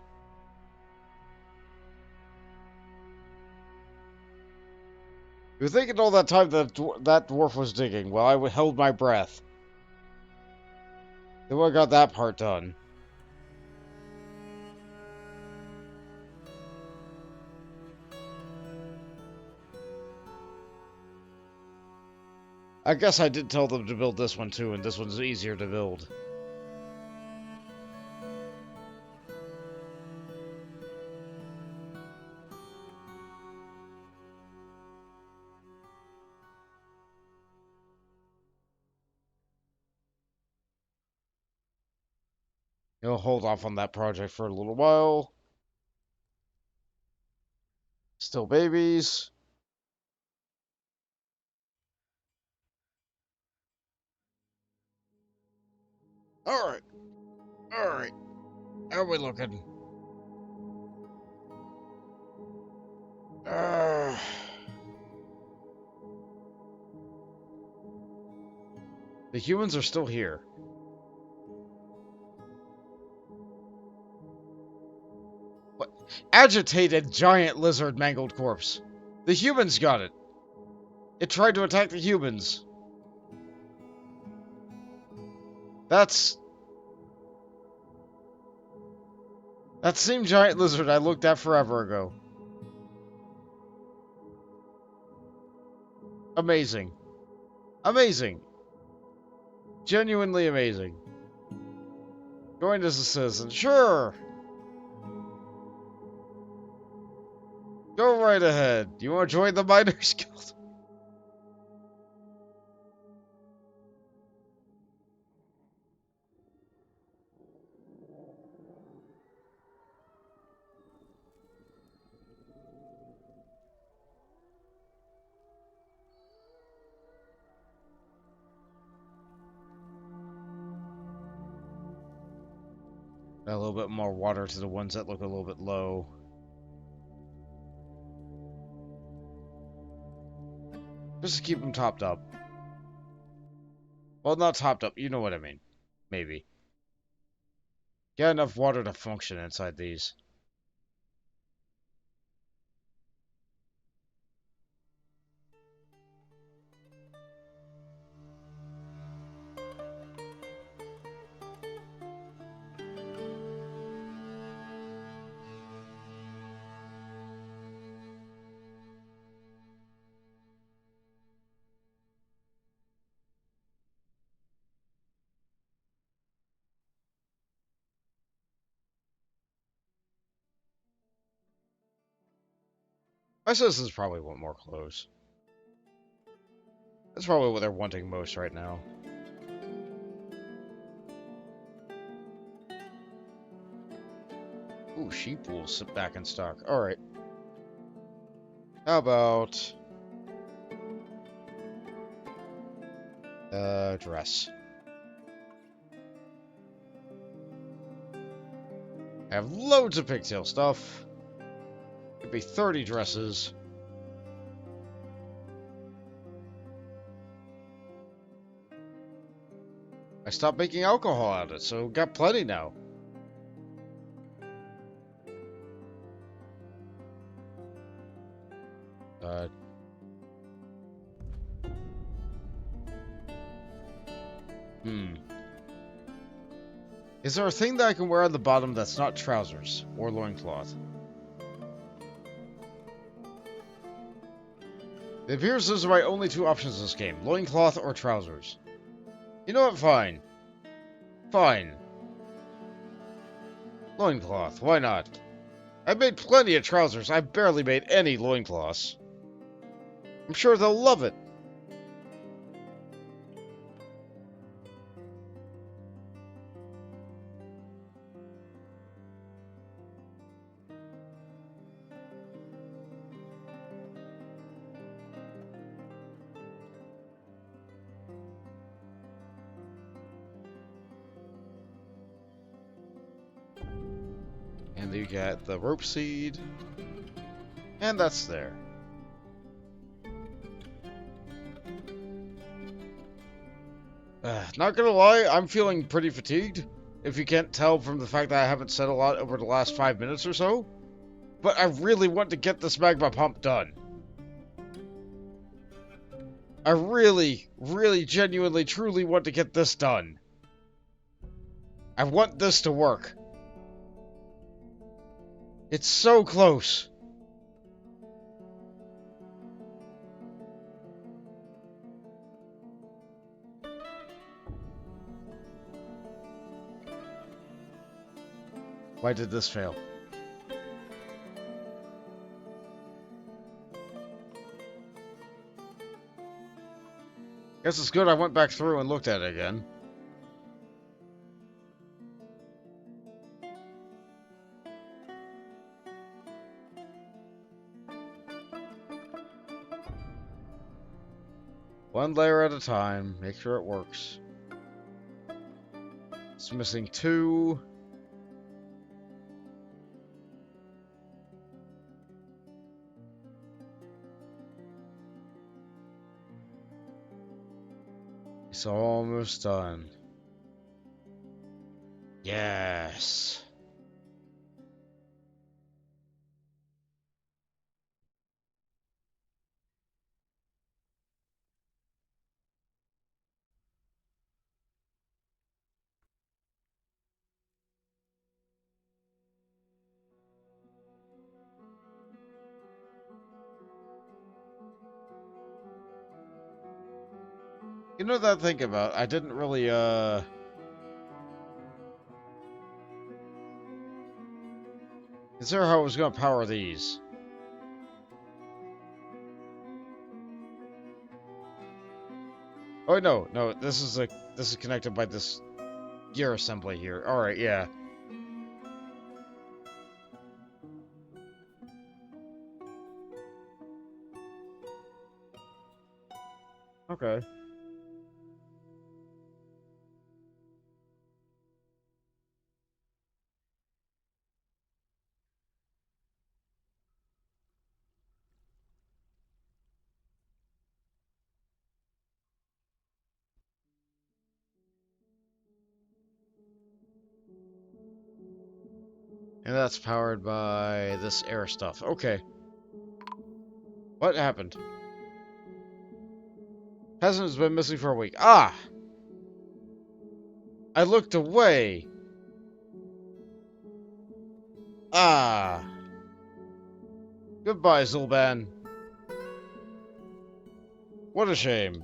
You were thinking all that time that that dwarf was digging while I held my breath. Then I got that part done. I guess I did tell them to build this one too, and this one's easier to build. You'll hold off on that project for a little while. Still babies. Alright. Alright. How are we looking? Uh, the humans are still here. What? Agitated giant lizard mangled corpse. The humans got it. It tried to attack the humans. That's... That same giant lizard I looked at forever ago. Amazing. Amazing. Genuinely amazing. Joined as a citizen. Sure. Go right ahead. You want to join the Miners Guild? A little bit more water to the ones that look a little bit low. Just to keep them topped up. Well, not topped up, you know what I mean. Maybe. Get enough water to function inside these. My citizens probably want more clothes. That's probably what they're wanting most right now. Ooh, sheep will sit back in stock. Alright. How about... dress. I have loads of pigtail stuff. Could be 30 dresses. I stopped making alcohol out of it, so got plenty now. Is there a thing that I can wear on the bottom that's not trousers or loincloth? It appears those are my only two options in this game, loincloth or trousers. You know what? Fine. Fine. Loincloth, why not? I made plenty of trousers, I barely made any loincloths. I'm sure they'll love it. And you get the rope seed. And that's there. Not gonna lie, I'm feeling pretty fatigued. If you can't tell from the fact that I haven't said a lot over the last 5 minutes or so. But I really want to get this magma pump done. I really, really, genuinely, truly want to get this done. I want this to work. It's so close. Why did this fail? Guess it's good I went back through and looked at it again. One layer at a time. Make sure it works. It's missing 2. It's almost done. Yes. You know that thing about, I didn't really, consider how I was gonna power these. Oh, no, this is connected by this gear assembly here. Alright, yeah. Okay. And that's powered by this air stuff. Okay. What happened? Peasant has been missing for a week. Ah! I looked away. Ah! Goodbye, Zulban. What a shame.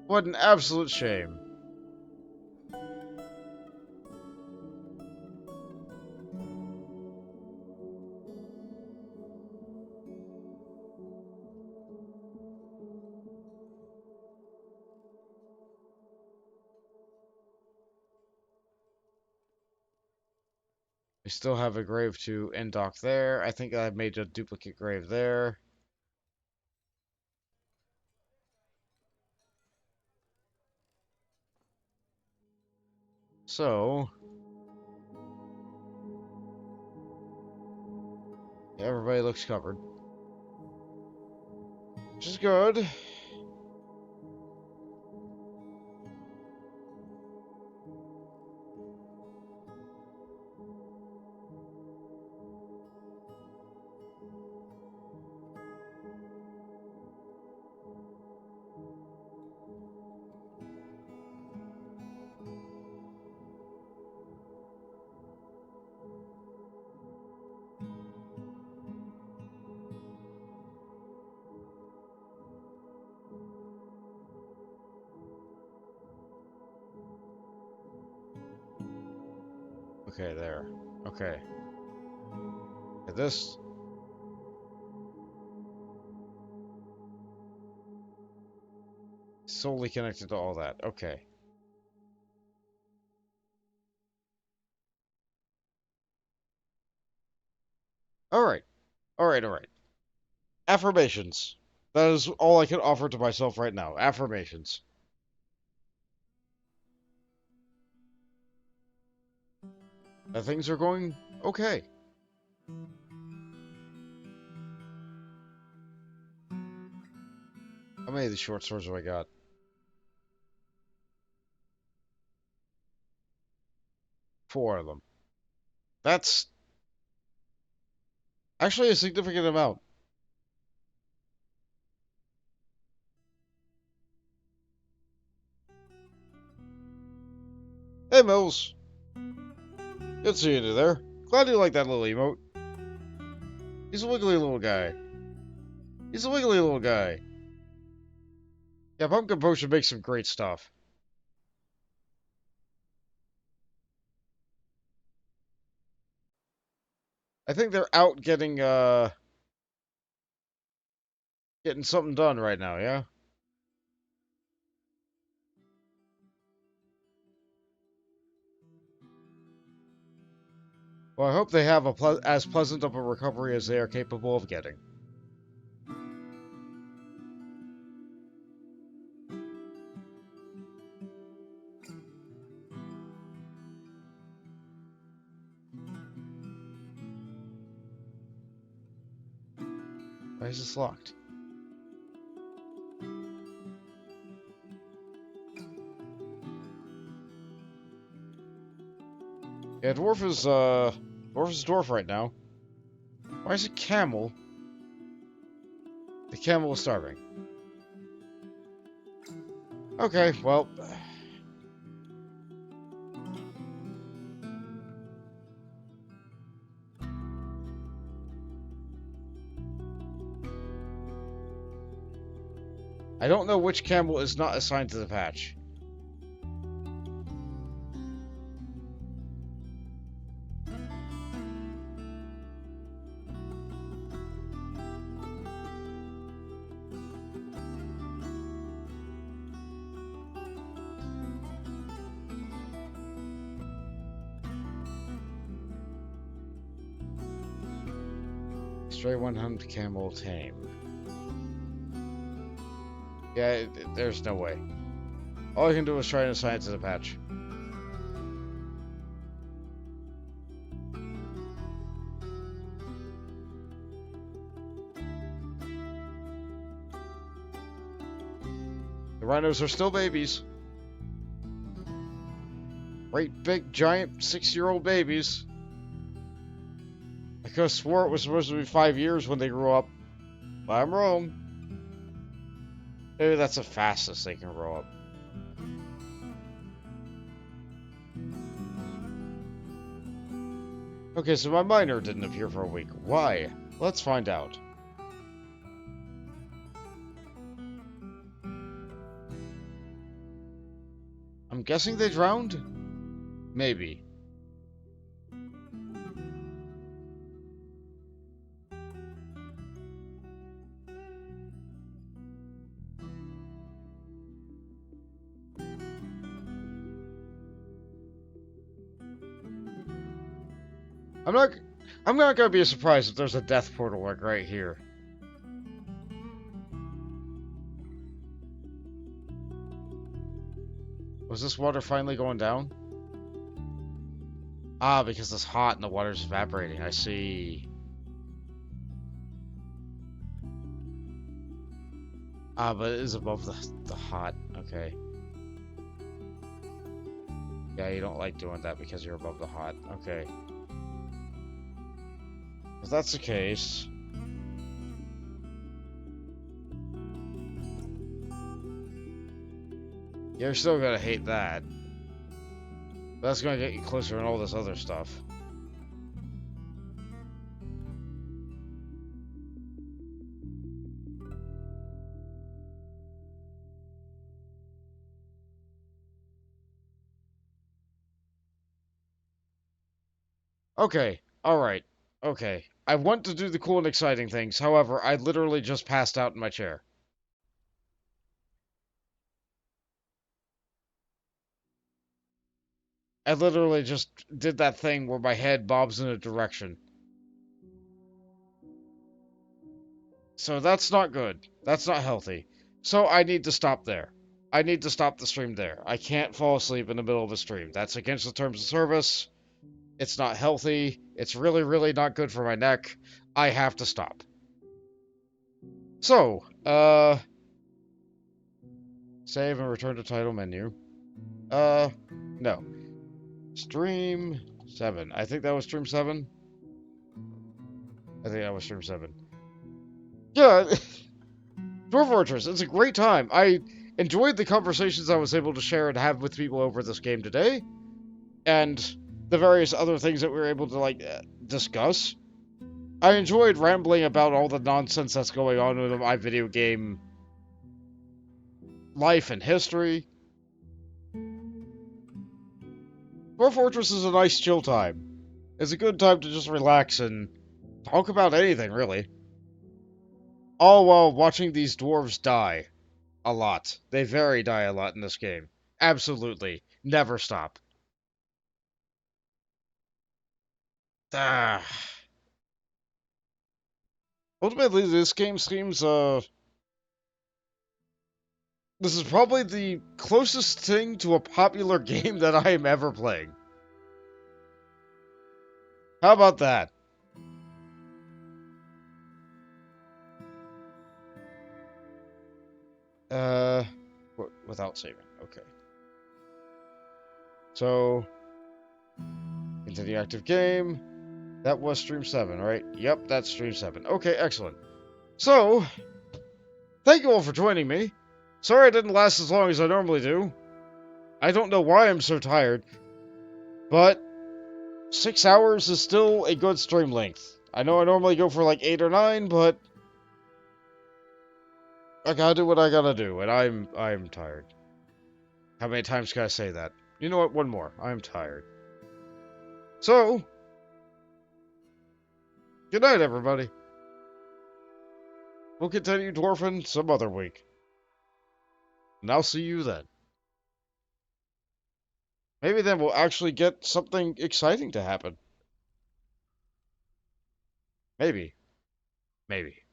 What an absolute shame. We still have a grave to end dock there. I think I made a duplicate grave there. So, yeah, everybody looks covered. Which is good. Okay, there. Okay. This solely connected to all that. Okay. Alright. Alright. Affirmations. That is all I can offer to myself right now. Affirmations. That things are going okay. How many of these short swords have I got? 4 of them. That's actually a significant amount. Hey, Mills. Good seeing you there. Glad you like that little emote. He's a wiggly little guy. He's a wiggly little guy. Yeah, Pumpkin Potion makes some great stuff. I think they're out getting something done right now, yeah? Well, I hope they have as pleasant of a recovery as they are capable of getting. Why is this locked? Yeah, Dwarf is Dwarf right now. Why is it camel? The camel is starving. Okay, well... I don't know which camel is not assigned to the patch. Stray 100 camel tame. Yeah, there's no way. All I can do is try and assign it to the patch. The rhinos are still babies. Great big giant 6-year-old babies. I could have swore it was supposed to be 5 years when they grew up. But I'm wrong. Maybe that's the fastest they can grow up. Okay, so my miner didn't appear for a week. Why? Let's find out. I'm guessing they drowned? Maybe. I'm not gonna be surprised if there's a death portal like right here. Was this water finally going down? Ah, because it's hot and the water's evaporating. I see. Ah, but it is above the hot. Okay. Yeah, you don't like doing that because you're above the hot. Okay. If that's the case... You're still gonna hate that. But that's gonna get you closer and all this other stuff. Okay, alright, okay. I want to do the cool and exciting things, however, I literally just passed out in my chair. I literally just did that thing where my head bobs in a direction. So that's not good. That's not healthy. So I need to stop there. I need to stop the stream there. I can't fall asleep in the middle of a stream. That's against the terms of service. It's not healthy. It's really, really not good for my neck. I have to stop. So, save and return to title menu. No. Stream 7. I think that was stream 7. I think that was stream 7. Yeah, Dwarf Fortress, it's a great time. I enjoyed the conversations I was able to share and have with people over this game today. And the various other things that we were able to, discuss. I enjoyed rambling about all the nonsense that's going on in my video game life and history. Dwarf Fortress is a nice chill time. It's a good time to just relax and talk about anything, really. All while watching these dwarves die a lot. They very die a lot in this game. Absolutely. Never stop. Ah. Ultimately, this game seems, this is probably the closest thing to a popular game that I am ever playing. How about that? Uh, without saving. Okay. So, continue active game. That was stream 7, right? Yep, that's stream 7. Okay, excellent. So, thank you all for joining me. Sorry I didn't last as long as I normally do. I don't know why I'm so tired, but 6 hours is still a good stream length. I know I normally go for like 8 or 9, but I gotta do what I gotta do, and I'm tired. How many times can I say that? You know what? One more. I'm tired. So, good night, everybody. We'll continue dwarfing some other week. And I'll see you then. Maybe then we'll actually get something exciting to happen. Maybe. Maybe.